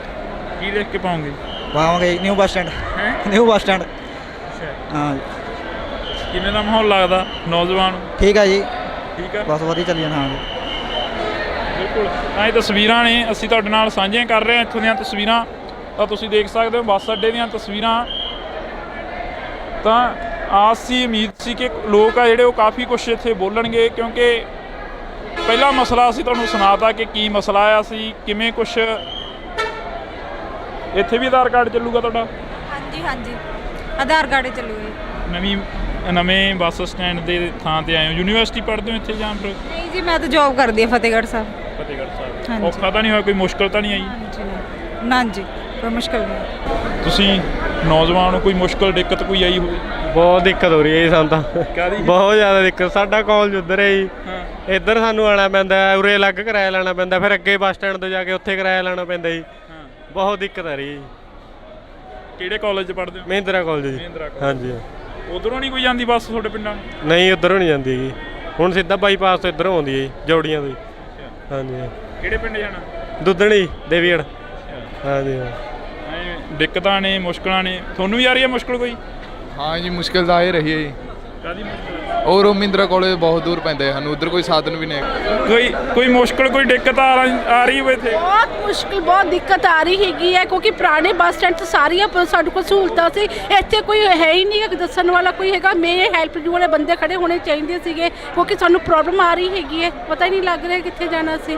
B: ਕੀ ਲਿਖ ਕੇ ਪਾਉਂਗੇ?
J: ਪਾਵਾਂਗੇ new bus stand. New bus stand. ਹਾਂ।
B: ਕਿਵੇਂ ਦਾ ਮਾਹੌਲ ਲੱਗਦਾ ਨੌਜਵਾਨ?
J: ਠੀਕ ਆ ਜੀ,
B: ਠੀਕ ਆ,
J: ਬਸ ਵਧੀਆ ਚੱਲੀ ਜਾਂਦਾ। ਹਾਂ
B: ਬਿਲਕੁਲ। ਤਾਂ ਇਹ ਤਸਵੀਰਾਂ ਨੇ, ਅਸੀਂ ਤੁਹਾਡੇ ਨਾਲ ਸਾਂਝੀਆਂ ਕਰ ਰਹੇ ਹਾਂ ਇੱਥੋਂ ਦੀਆਂ ਤਸਵੀਰਾਂ। ਤਾਂ ਤੁਸੀਂ ਦੇਖ ਸਕਦੇ ਹੋ ਬੱਸ ਅੱਡੇ ਦੀਆਂ ਤਸਵੀਰਾਂ। ਤਾਂ ਆਸ ਸੀ, ਉਮੀਦ ਸੀ ਕਿ ਲੋਕ ਆ ਜਿਹੜੇ ਉਹ ਕਾਫੀ ਕੁਛ ਇੱਥੇ ਬੋਲਣਗੇ, ਕਿਉਂਕਿ ਪਹਿਲਾ ਮਸਲਾ ਅਸੀਂ ਤੁਹਾਨੂੰ ਸੁਣਾਤਾ ਕਿ ਕੀ ਮਸਲਾ ਆਇਆ ਸੀ, ਕਿਵੇਂ ਕੁਛ। ਇੱਥੇ ਵੀ ਆਧਾਰ ਕਾਰਡ ਚੱਲੂਗਾ ਤੁਹਾਡਾ?
L: ਹਾਂਜੀ ਹਾਂਜੀ, ਆਧਾਰ ਕਾਰਡ ਚੱਲੂਗਾ।
B: ਨਵੇਂ ਬੱਸ ਸਟੈਂਡ ਦੇ ਥਾਂ ਤੇ ਆਏ ਹੋ, ਯੂਨੀਵਰਸਿਟੀ ਪੜ੍ਹਦੇ ਹੋ ਇੱਥੇ ਜਾਂ ਫਿਰ?
L: ਨਹੀਂ ਜੀ, ਮੈਂ ਤਾਂ ਜੌਬ ਕਰਦੀ ਹਾਂ ਫਤਿਹਗੜ੍ਹ ਸਾਹਿਬ।
B: ਫਤਿਹਗੜ੍ਹ ਸਾਹਿਬ। ਔਖਾ ਤਾਂ ਨਹੀਂ ਹੋਇਆ, ਕੋਈ ਮੁਸ਼ਕਲ ਤਾਂ ਨਹੀਂ ਆਈ?
L: ਨਾ ਜੀ, ਕੋਈ ਮੁਸ਼ਕਲ ਨਹੀਂ।
B: ਤੁਸੀਂ ਨੌਜਵਾਨ ਨੂੰ ਕੋਈ ਮੁਸ਼ਕਲ ਦਿੱਕਤ ਕੋਈ ਆਈ ਹੋਵੇ?
R: ਬਹੁਤ ਦਿੱਕਤ ਹੋ ਰਹੀ ਹੈ ਜੀ ਸਾਨੂੰ ਤਾਂ
B: ਕਾਹਦੀ?
R: ਬਹੁਤ ਜ਼ਿਆਦਾ ਦਿੱਕਤ। ਸਾਡਾ ਕਾਲਜ ਉੱਧਰ ਹੈ ਜੀ, ਇੱਧਰ ਸਾਨੂੰ ਆਉਣਾ ਪੈਂਦਾ ਹੈ, ਉਰੇ ਅਲੱਗ ਕਿਰਾਇਆ ਲੈਣਾ ਪੈਂਦਾ, ਫਿਰ ਅੱਗੇ ਬੱਸ ਸਟੈਂਡ ਤੋਂ ਜਾ ਕੇ ਉੱਥੇ ਕਿਰਾਇਆ ਲੈਣਾ ਪੈਂਦਾ ਜੀ। ਬਹੁਤ ਦਿੱਕਤ ਆ ਰਹੀ ਹੈ ਜੀ।
B: ਕਿਹੜੇ ਕਾਲਜ 'ਚ ਪੜ੍ਹਦੇ ਹੋ?
R: ਮਹਿੰਦਰਾ ਕਾਲਜ ਜੀ। ਹਾਂਜੀ।
B: ਉਧਰੋਂ ਨਹੀਂ ਕੋਈ ਜਾਂਦੀ ਬੱਸ ਤੁਹਾਡੇ ਪਿੰਡਾਂ ਨੂੰ?
R: ਨਹੀਂ, ਉੱਧਰੋਂ ਨਹੀਂ ਜਾਂਦੀ ਜੀ, ਹੁਣ ਸਿੱਧਾ ਬਾਈਪਾਸ ਤੋਂ ਇੱਧਰੋਂ ਆਉਂਦੀ ਹੈ ਜੀ, ਜੋੜੀਆਂ ਤੋਂ ਜੀ। ਹਾਂਜੀ।
B: ਕਿਹੜੇ ਪਿੰਡ ਜਾਣਾ?
R: ਦੁੱਧਣੀ, ਦੇਵੀਗੜ੍ਹ। ਹਾਂਜੀ।
B: ਦਿੱਕਤਾਂ ਨੇ, ਮੁਸ਼ਕਲਾਂ ਨੇ, ਤੁਹਾਨੂੰ ਵੀ ਆ ਰਹੀ ਹੈ ਮੁਸ਼ਕਲ ਕੋਈ?
A: ਹਾਂ ਜੀ, ਮੁਸ਼ਕਿਲ ਤਾਂ ਆ ਰਹੀ ਹੈ ਜੀ।
B: ਕਾਹਦੀ ਮੁਸ਼ਕਲ?
A: ਔਰ ਉਹ ਮਹਿੰਦਰਾ ਕਾਲਜ ਬਹੁਤ ਦੂਰ ਪੈਂਦਾ ਹੈ ਸਾਨੂੰ, ਉੱਧਰ ਕੋਈ ਸਾਧਨ ਵੀ ਨਹੀਂ ਹੈਗਾ।
B: ਕੋਈ ਮੁਸ਼ਕਲ, ਕੋਈ ਦਿੱਕਤ ਆ ਰਹੀ ਹੋਵੇ ਇੱਥੇ?
L: ਬਹੁਤ ਮੁਸ਼ਕਿਲ, ਬਹੁਤ ਦਿੱਕਤ ਆ ਰਹੀ ਹੈਗੀ ਹੈ ਕਿਉਂਕਿ ਪੁਰਾਣੇ ਬੱਸ ਸਟੈਂਡ 'ਤੇ ਸਾਰੀਆਂ ਸਾਡੇ ਕੋਲ ਸਹੂਲਤਾਂ ਸੀ, ਇੱਥੇ ਕੋਈ ਹੈ ਹੀ ਨਹੀਂ ਦੱਸਣ ਵਾਲਾ ਕੋਈ ਹੈਗਾ। ਮੇਰੇ ਹੈਲਪ ਵਾਲੇ ਬੰਦੇ ਖੜੇ ਹੋਣੇ ਚਾਹੀਦੇ ਸੀਗੇ ਕਿਉਂਕਿ ਸਾਨੂੰ ਪ੍ਰੋਬਲਮ ਆ ਰਹੀ ਹੈਗੀ ਹੈ, ਪਤਾ ਹੀ ਨਹੀਂ ਲੱਗ ਰਿਹਾ ਕਿੱਥੇ ਜਾਣਾ ਸੀ।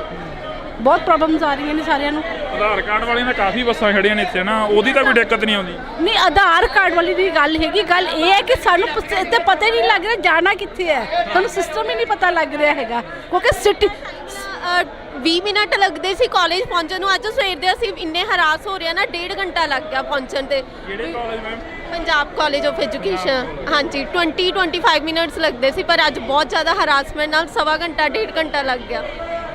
L: ਬਹੁਤ ਪ੍ਰੋਬਲਮਸ ਆ ਰਹੀਆਂ ਨੇ ਸਾਰਿਆਂ ਨੂੰ।
B: ਆਧਾਰ ਕਾਰਡ ਵਾਲੀਆਂ ਤਾਂ ਕਾਫੀ ਬੱਸਾਂ ਖੜੀਆਂ ਨੇ ਇੱਥੇ ਨਾ, ਉਹਦੀ ਤਾਂ ਕੋਈ ਦਿੱਕਤ ਨਹੀਂ ਆਉਂਦੀ?
L: ਨਹੀਂ, ਆਧਾਰ ਕਾਰਡ ਵਾਲੀ ਦੀ ਗੱਲ ਹੈਗੀ। ਗੱਲ ਇਹ ਹੈ ਕਿ ਸਾਨੂੰ ਇੱਥੇ ਪਤਾ ਹੀ ਨਹੀਂ ਲੱਗ ਰਿਹਾ ਜਾਣਾ ਕਿੱਥੇ ਹੈ, ਸਾਨੂੰ ਸਿਸਟਮ ਹੀ ਨਹੀਂ ਪਤਾ ਲੱਗ ਰਿਹਾ ਹੈਗਾ ਕਿਉਂਕਿ ਸਿਟੀ
M: 20 ਮਿੰਟ ਲੱਗਦੇ ਸੀ ਕਾਲਜ ਪਹੁੰਚਣ ਨੂੰ, ਅੱਜ ਸਵੇਰ ਦੇ ਅਸੀਂ ਇੰਨੇ ਹਰਾਸ ਹੋ ਰਹੇ ਆ ਨਾ, 1.5 ਘੰਟਾ ਲੱਗ ਗਿਆ ਪਹੁੰਚਣ ਤੇ।
B: ਕਿਹੜੇ college ma'am?
M: Punjab college of education. ਹਾਂਜੀ, 20-25 ਮਿੰਟਸ ਲੱਗਦੇ ਸੀ, ਪਰ ਅੱਜ ਬਹੁਤ ਜ਼ਿਆਦਾ ਹਰਾਸਮੈਂਟ ਨਾਲ 1.25 ਘੰਟਾ 1.5 ਘੰਟਾ ਲੱਗ ਗਿਆ।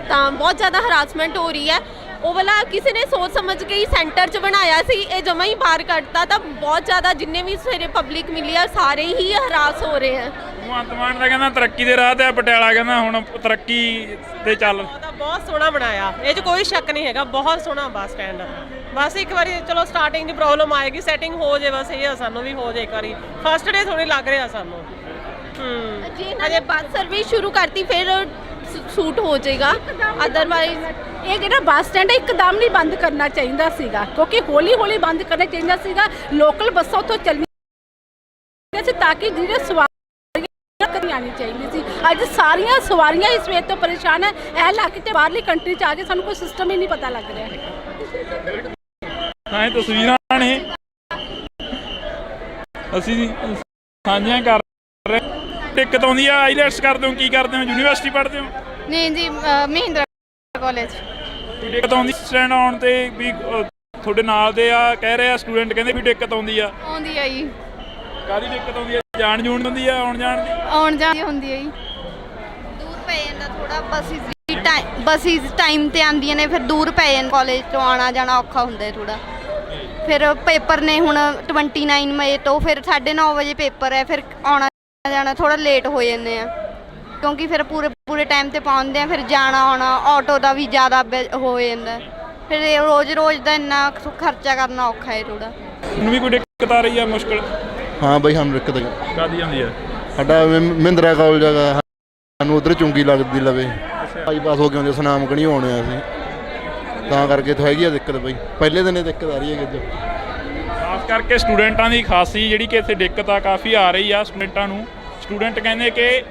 M: ਤਾਂ ਬਹੁਤ ਜ਼ਿਆਦਾ ਹਰਾਸਮੈਂਟ ਹੋ ਰਹੀ ਹੈ। ਉਹ ਵਾਲਾ ਕਿਸੇ ਨੇ ਸੋਚ ਸਮਝ ਕੇ ਹੀ ਸੈਂਟਰ 'ਚ ਬਣਾਇਆ ਸੀ, ਇਹ ਜਮਾ ਹੀ ਬਾਹਰ ਕੱਢਤਾ। ਤਾਂ ਬਹੁਤ ਜ਼ਿਆਦਾ ਜਿੰਨੇ ਵੀ ਸਵੇਰੇ ਪਬਲਿਕ ਮਿਲੀ ਆ ਸਾਰੇ ਹੀ ਹਰਾਸ ਹੋ ਰਹੇ ਆ।
B: ਭਗਵੰਤ ਮਾਨ ਦਾ ਕਹਿੰਦਾ ਤਰੱਕੀ ਦੇ ਰਾਹ ਤੇ ਆ, ਪਟਿਆਲਾ ਕਹਿੰਦਾ ਹੁਣ ਤਰੱਕੀ ਤੇ ਚੱਲ।
N: ਬਹੁਤ ਸੋਹਣਾ ਬਣਾਇਆ, ਇਹ 'ਚ ਕੋਈ ਸ਼ੱਕ ਨਹੀਂ ਹੈਗਾ, ਬਹੁਤ ਸੋਹਣਾ ਬੱਸ ਸਟੈਂਡ। ਬਸ ਇੱਕ ਵਾਰੀ ਚਲੋ ਸਟਾਰਟਿੰਗ ਦੀ ਪ੍ਰੋਬਲਮ ਆਏਗੀ, ਸੈਟਿੰਗ ਹੋ ਜੇ, ਬਸ ਇਹ ਆ ਸਾਨੂੰ ਵੀ ਹੋ ਜੇ ਇੱਕ ਵਾਰੀ। ਫਸਟ ਡੇ ਥੋੜੀ ਲੱਗ ਰਿਹਾ ਸਾਨੂੰ।
M: ਜੇ ਇਹਨਾਂ ਨੇ ਬੱਸ ਸਰਵਿਸ ਸ਼ੁਰੂ ਕਰਤੀ ਫਿਰ ਸੂਟ ਹੋ ਜਾਏਗਾ, ਅਦਰਵਾਈਜ਼
L: ਇਹ ਜਿਹੜਾ ਬੱਸ ਸਟੈਂਡ ਹੈ ਇੱਕਦਮ ਨਹੀਂ ਬੰਦ ਕਰਨਾ ਚਾਹੀਦਾ ਸੀਗਾ ਕਿਉਂਕਿ ਹੌਲੀ ਹੌਲੀ ਬੰਦ ਕਰਨਾ ਚਾਹੀਦਾ ਸੀਗਾ। ਲੋਕਲ ਬੱਸਾਂ ਉੱਥੋਂ ਚੱਲਣੀਆਂ ਸੀ ਤਾਂ ਕਿ ਜਿਹੜੇ ਸਵਾਰੀਆਂ ਕਰੀਆਂ ਨਹੀਂ ਚਾਹੀਦੀ ਸੀ। ਅੱਜ ਸਾਰੀਆਂ ਸਵਾਰੀਆਂ ਇਸ ਵੇਲੇ ਤੋਂ ਪਰੇਸ਼ਾਨ ਹੈ। ਇਹ ਇਲਾਕੇ ਤੇ ਬਾਹਰਲੀ ਕੰਟਰੀ 'ਚ ਆ ਕੇ ਸਾਨੂੰ ਕੋਈ ਸਿਸਟਮ ਹੀ ਨਹੀਂ ਪਤਾ ਲੱਗ ਰਿਹਾ ਹੈਗਾ।
B: ਹਾਂ, ਇਹ ਤਸਵੀਰਾਂ ਨੇ ਅਸੀਂ ਸਾਂਝੀਆਂ ਕਰ ਰਹੇ। ਦਿੱਕਤ ਆਉਂਦੀ ਆ? ਆਈਲੈਟਸ ਕਰਦੇ ਹੋ, ਕੀ ਕਰਦੇ ਹੋ, ਯੂਨੀਵਰਸਿਟੀ ਪੜ੍ਹਦੇ ਹੋ?
M: ਨਹੀਂ ਜੀ, ਮਹਿੰਦਰਾ ਕਾਲਜ।
B: ਕੋਈ ਦਿੱਕਤ ਆਉਂਦੀ ਸਟੈਂਡ ਆਉਣ ਤੇ ਵੀ? ਤੁਹਾਡੇ ਨਾਲ ਦੇ ਆ ਕਹਿ ਰਹੇ ਆ ਸਟੂਡੈਂਟ, ਕਹਿੰਦੇ ਵੀ ਦਿੱਕਤ ਆਉਂਦੀ ਆ।
M: ਆਉਂਦੀ ਆ ਜੀ।
B: ਕਾਹਦੀ ਦਿੱਕਤ ਆਉਂਦੀ ਆ? ਜਾਣ ਜੂਣ ਹੁੰਦੀ ਆ, ਆਉਣ ਜਾਣ ਦੀ?
M: ਆਉਣ ਜਾਣ ਹੁੰਦੀ ਹੈ ਜੀ। ਦੂਰ ਪੈ ਜਾਂਦਾ ਥੋੜਾ, ਬੱਸਿਸ ਟਾਈਮ ਤੇ ਆਉਂਦੀਆਂ ਨੇ, ਫਿਰ ਦੂਰ ਪੈ ਜਾਂਦਾ, ਕਾਲਜ ਤੋਂ ਆਉਣਾ ਜਾਣਾ ਔਖਾ ਹੁੰਦਾ ਹੈ ਥੋੜਾ। ਫਿਰ ਪੇਪਰ ਨੇ ਹੁਣ 29 ਮਈ ਤੋਂ, ਫਿਰ 9:30 ਵਜੇ ਪੇਪਰ ਹੈ, ਫਿਰ ਆਉਣਾ ਜਾਣਾ ਥੋੜਾ ਲੇਟ ਹੋ ਜਾਂਦੇ ਆ ਕਿਉਂਕਿ ਫਿਰ ਪੂਰੇ ਟਾਈਮ ਤੇ ਪਹੁੰਚਦੇ ਆ, ਫਿਰ ਜਾਣਾ ਆਉਣਾ ਆਟੋ ਦਾ ਵੀ ਜ਼ਿਆਦਾ ਹੋ ਜਾਂਦਾ, ਫਿਰ ਰੋਜ਼ ਦਾ ਇੰਨਾ ਖਰਚਾ ਕਰਨਾ ਔਖਾ ਹੈ ਥੋੜਾ।
B: ਤੁਹਾਨੂੰ ਵੀ ਕੋਈ ਦਿੱਕਤ ਆ ਰਹੀ ਆ, ਮੁਸ਼ਕਲ?
E: ਹਾਂ ਬਈ, ਸਾਨੂੰ ਦਿੱਕਤ
B: ਕਾਹਦੀ ਆਉਂਦੀ ਆ?
E: ਸਾਡਾ ਮਹਿੰਦਰਾ ਕਾਲਜ ਹੈਗਾ, ਸਾਨੂੰ ਉੱਧਰ ਚੁੰਗੀ ਲੱਗਦੀ ਲਵੇ, ਬਾਈਪਾਸ ਹੋ ਕੇ ਆਉਂਦੇ ਸੁਨਾਮ ਕਣੀ ਆਉਣੇ ਆ ਅਸੀਂ, ਤਾਂ ਕਰਕੇ ਤਾਂ ਹੈਗੀ ਆ ਦਿੱਕਤ ਬਈ। ਪਹਿਲੇ ਦਿਨ ਇਹ ਦਿੱਕਤ ਆ ਰਹੀ ਹੈ ਅੱਜ,
B: ਖਾਸ ਕਰਕੇ ਸਟੂਡੈਂਟਾਂ ਦੀ ਖਾਸੀ ਜਿਹੜੀ ਕਿ ਇੱਥੇ ਦਿੱਕਤ ਆ ਕਾਫੀ ਆ ਰਹੀ ਆ ਸਟੂਡੈਂਟਾਂ ਨੂੰ। ਸਟੂਡੈਂਟ ਕਹਿੰਦੇ ਕਿ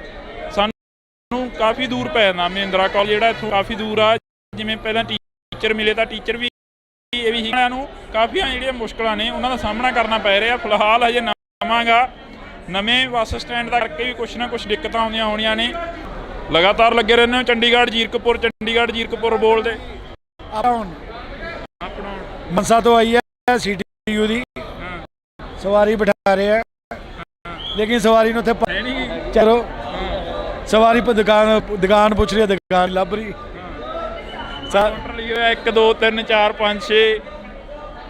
B: ਸਾਨੂੰ ਕਾਫੀ ਦੂਰ ਪੈ ਜਾਂਦਾ ਮਹਿੰਦਰਾ ਕਾਲਜ, ਜਿਹੜਾ ਇੱਥੋਂ ਕਾਫੀ ਦੂਰ ਆ। ਜਿਵੇਂ ਪਹਿਲਾਂ ਟੀਚਰ ਮਿਲੇ ਤਾਂ ਟੀਚਰ ਵੀ ਇਹ ਵੀ ਇਹਨਾਂ ਨੂੰ ਕਾਫੀਆਂ ਜਿਹੜੀਆਂ ਮੁਸ਼ਕਲਾਂ ਨੇ ਉਹਨਾਂ ਦਾ ਸਾਹਮਣਾ ਕਰਨਾ ਪੈ ਰਿਹਾ। ਫਿਲਹਾਲ ਹਜੇ ਨਵੇਂ ਬੱਸ ਸਟੈਂਡ ਦਾ ਕਰਕੇ ਵੀ ਕੁਛ ਨਾ ਕੁਛ ਦਿੱਕਤਾਂ ਆਉਂਦੀਆਂ ਹੋਣੀਆਂ ਨੇ। ਲਗਾਤਾਰ ਲੱਗੇ ਰਹਿੰਦੇ ਹੋ ਚੰਡੀਗੜ੍ਹ ਜੀਰਕਪੁਰ ਬੋਲਦੇ।
P: ਮਨਸਾ ਤੋਂ ਆਈ ਹੈ ਸੀਟੀਯੂ ਦੀ, ਸਵਾਰੀ ਬਿਠਾ ਰਹੇ ਆ ਲੇਕਿਨ ਸਵਾਰੀ ਨੂੰ ਉੱਥੇ ਚਲੋ ਸਵਾਰੀ ਪਰ ਦੁਕਾਨ ਪੁੱਛ ਰਹੀ ਹੈ, ਦੁਕਾਨ ਲੱਭ ਰਹੀ।
B: 1 2 3 4 5 6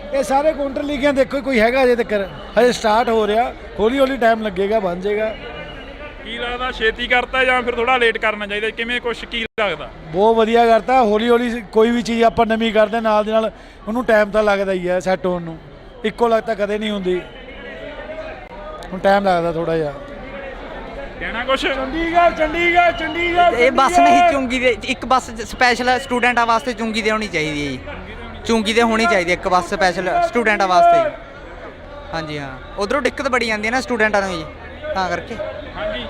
P: ਇਹ ਸਾਰੇ ਕਾਊਂਟਰ ਲਿਖਿਆ ਦੇਖੋ, ਕੋਈ ਹੈਗਾ ਅਜੇ ਤੱਕ, ਹਜੇ ਸਟਾਰਟ ਹੋ ਰਿਹਾ, ਹੌਲੀ ਹੌਲੀ ਟਾਈਮ ਲੱਗੇਗਾ, ਬਣ ਜਾਏਗਾ।
B: ਕੀ ਲੱਗਦਾ ਛੇਤੀ ਕਰਤਾ ਜਾਂ ਫਿਰ ਥੋੜਾ ਲੇਟ ਕਰਨਾ ਚਾਹੀਦਾ? ਕਿਵੇਂ ਕੁਛ ਕੀ ਲੱਗਦਾ?
P: ਬਹੁਤ ਵਧੀਆ ਕਰਤਾ, ਹੌਲੀ ਹੌਲੀ ਕੋਈ ਵੀ ਚੀਜ਼ ਆਪਾਂ ਨਵੀਂ ਕਰਦੇ ਨਾਲ ਦੇ ਨਾਲ ਉਹਨੂੰ ਟਾਈਮ ਤਾਂ ਲੱਗਦਾ ਹੀ ਹੈ ਸੈੱਟ ਹੋਣ ਨੂੰ, ਇੱਕੋ ਲੱਗ ਤਾਂ ਕਦੇ ਨਹੀਂ ਹੁੰਦੀ, ਹੁਣ ਟਾਈਮ ਲੱਗਦਾ ਥੋੜਾ ਜਿਹਾ।
B: ਕਹਿਣਾ ਕੁਛ?
J: ਚੰਡੀਗੜ੍ਹ ਇਹ ਬੱਸ ਨਹੀਂ ਚੁੰਗੀ ਦੇ, ਇੱਕ ਬੱਸ ਸਪੈਸ਼ਲ ਸਟੂਡੈਂਟਾਂ ਵਾਸਤੇ ਚੁੰਗੀ ਦੇ ਹੋਣੀ ਚਾਹੀਦੀ ਹੈ ਜੀ, ਚੁੰਗੀ ਦੇ ਹੋਣੀ ਚਾਹੀਦੀ ਇੱਕ ਬੱਸ ਸਪੈਸ਼ਲ ਸਟੂਡੈਂਟਾਂ ਵਾਸਤੇ ਜੀ। ਹਾਂਜੀ ਹਾਂ, ਉਧਰੋਂ ਦਿੱਕਤ ਬੜੀ ਆਉਂਦੀ ਹੈ ਨਾ ਸਟੂਡੈਂਟਾਂ ਨੂੰ ਜੀ, ਤਾਂ ਕਰਕੇ।
B: ਹਾਂਜੀ,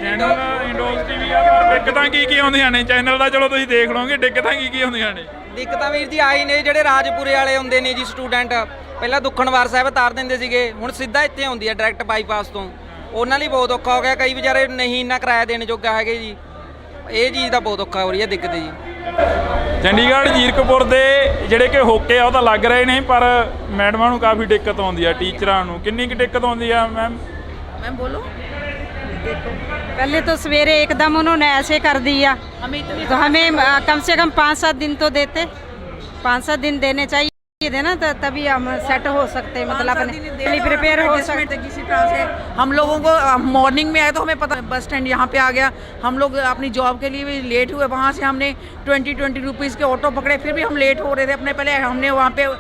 B: ਚੈਨਲ ਇੰਡੋਸ ਟੀਵੀ ਆ, ਪਰ ਦਿੱਕਤਾਂ ਕੀ ਆਉਂਦੀਆਂ ਨੇ? ਚੈਨਲ ਦਾ ਚਲੋ ਤੁਸੀਂ ਦੇਖ ਲਓਗੇ, ਦਿੱਕਤਾਂ ਕੀ ਆਉਂਦੀਆਂ ਨੇ?
O: ਦਿੱਕਤਾਂ ਵੀਰ ਜੀ ਆਈ ਨੇ, ਜਿਹੜੇ ਰਾਜਪੁਰੇ ਵਾਲੇ ਹੁੰਦੇ ਨੇ ਜੀ ਸਟੂਡੈਂਟ, ਪਹਿਲਾਂ ਦੁੱਖਣਵਾਰ ਸਾਹਿਬ ਤਾਰ ਦਿੰਦੇ ਸੀਗੇ, ਹੁਣ ਸਿੱਧਾ ਇੱਥੇ ਆਉਂਦੀ ਆ ਡਾਇਰੈਕਟ ਬਾਈਪਾਸ ਤੋਂ, ਉਹਨਾਂ ਲਈ ਬਹੁਤ ਔਖਾ ਹੋ ਗਿਆ। ਕਈ ਵਿਚਾਰੇ ਨਹੀਂ ਇੰਨਾ ਕਿਰਾਇਆ ਦੇਣ ਜੋਗਾ ਹੈਗੇ ਜੀ, ਇਹ ਚੀਜ਼ ਦਾ ਬਹੁਤ ਔਖਾ ਹੋ ਰਹੀ ਹੈ ਦਿੱਕਤ ਜੀ।
B: ਚੰਡੀਗੜ੍ਹ ਜੀਰਕਪੁਰ ਦੇ ਜਿਹੜੇ ਕਿ ਹੋਕੇ ਆ ਉਹ ਤਾਂ ਲੱਗ ਰਹੇ ਨੇ, ਪਰ ਮੈਡਮਾਂ ਨੂੰ ਕਾਫੀ ਦਿੱਕਤ ਆਉਂਦੀ ਆ, ਟੀਚਰਾਂ ਨੂੰ ਕਿੰਨੀ ਕੁ ਦਿੱਕਤ ਆਉਂਦੀ ਆ ਮੈਮ?
I: मैम बोलो।
L: पहले तो सवेरे एकदम उन्होंने ऐसे कर दिया, तो हमें कम से कम 5-7 दिन तो देते, 5-7 दिन देने चाहिए थे ना, तो तभी हम सेट हो सकते, मतलब अपने प्रिपेयर हो सकते
I: किसी तरह से। हम लोगों को मॉर्निंग में आए तो हमें पता बस स्टैंड यहाँ पे आ गया, हम लोग अपनी जॉब के लिए भी लेट हुए, वहाँ से हमने 20 रुपीज़ के ऑटो पकड़े, फिर भी हम लेट हो रहे थे अपने। पहले हमने वहाँ पे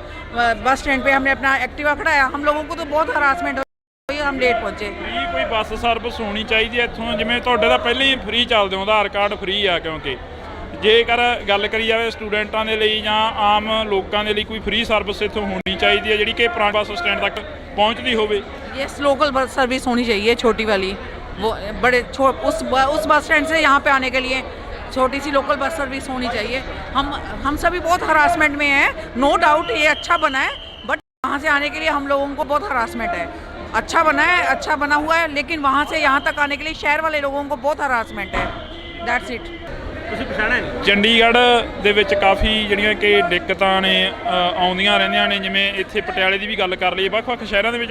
I: बस स्टैंड पे हमने अपना एक्टिवा खड़ाया, हम लोगों को तो बहुत हरासमेंट हम लेट पहुंचे।
B: ਫ੍ਰੀ ਕੋਈ ਬੱਸ ਸਰਵਿਸ ਹੋਣੀ ਚਾਹੀਦੀ ਹੈ ਇੱਥੋਂ, ਜਿਵੇਂ ਤੁਹਾਡੇ ਤਾਂ ਪਹਿਲਾਂ ਹੀ ਫ੍ਰੀ ਚੱਲਦੇ ਹੋ, ਆਧਾਰ ਕਾਰਡ ਫ੍ਰੀ ਆ, ਕਿਉਂਕਿ ਜੇਕਰ ਗੱਲ ਕਰੀ ਜਾਵੇ ਸਟੂਡੈਂਟਾਂ ਦੇ ਲਈ ਜਾਂ ਆਮ ਲੋਕਾਂ ਦੇ ਲਈ ਕੋਈ ਫ੍ਰੀ ਸਰਵਿਸ ਇੱਥੋਂ ਹੋਣੀ ਚਾਹੀਦੀ ਹੈ ਜਿਹੜੀ ਕਿ ਪੁਰਾਣੇ ਬੱਸ ਸਟੈਂਡ तक पहुंचती होवे।
I: यस, लोकल बस सर्विस होनी चाहिए, छोटी वाली, वो बड़े उस बस स्टैंड से यहाँ पे आने के लिए छोटी सी लोकल बस सर्विस होनी चाहिए। हम सभी बहुत हरासमेंट में हैं, नो डाउट ये अच्छा बना है, बट वहाँ से आने के लिए हम लोगों को बहुत हरासमेंट है। अच्छा बना है, अच्छा बना हुआ है, लेकिन वहाँ से यहाँ तक आने के लिए शहर वाले लोगों को बहुत हरासमेंट है। That's it.
B: ਚੰਡੀਗੜ੍ਹ ਦੇ ਵਿੱਚ ਕਾਫੀ ਜਿਹੜੀਆਂ ਕਿ ਦਿੱਕਤਾਂ ਨੇ ਆਉਂਦੀਆਂ ਰਹਿੰਦੀਆਂ ਨੇ, ਜਿਵੇਂ ਇੱਥੇ ਪਟਿਆਲੇ ਦੀ ਵੀ ਗੱਲ ਕਰ ਲਈਏ, ਵੱਖ-ਵੱਖ ਸ਼ਹਿਰਾਂ ਦੇ ਵਿੱਚ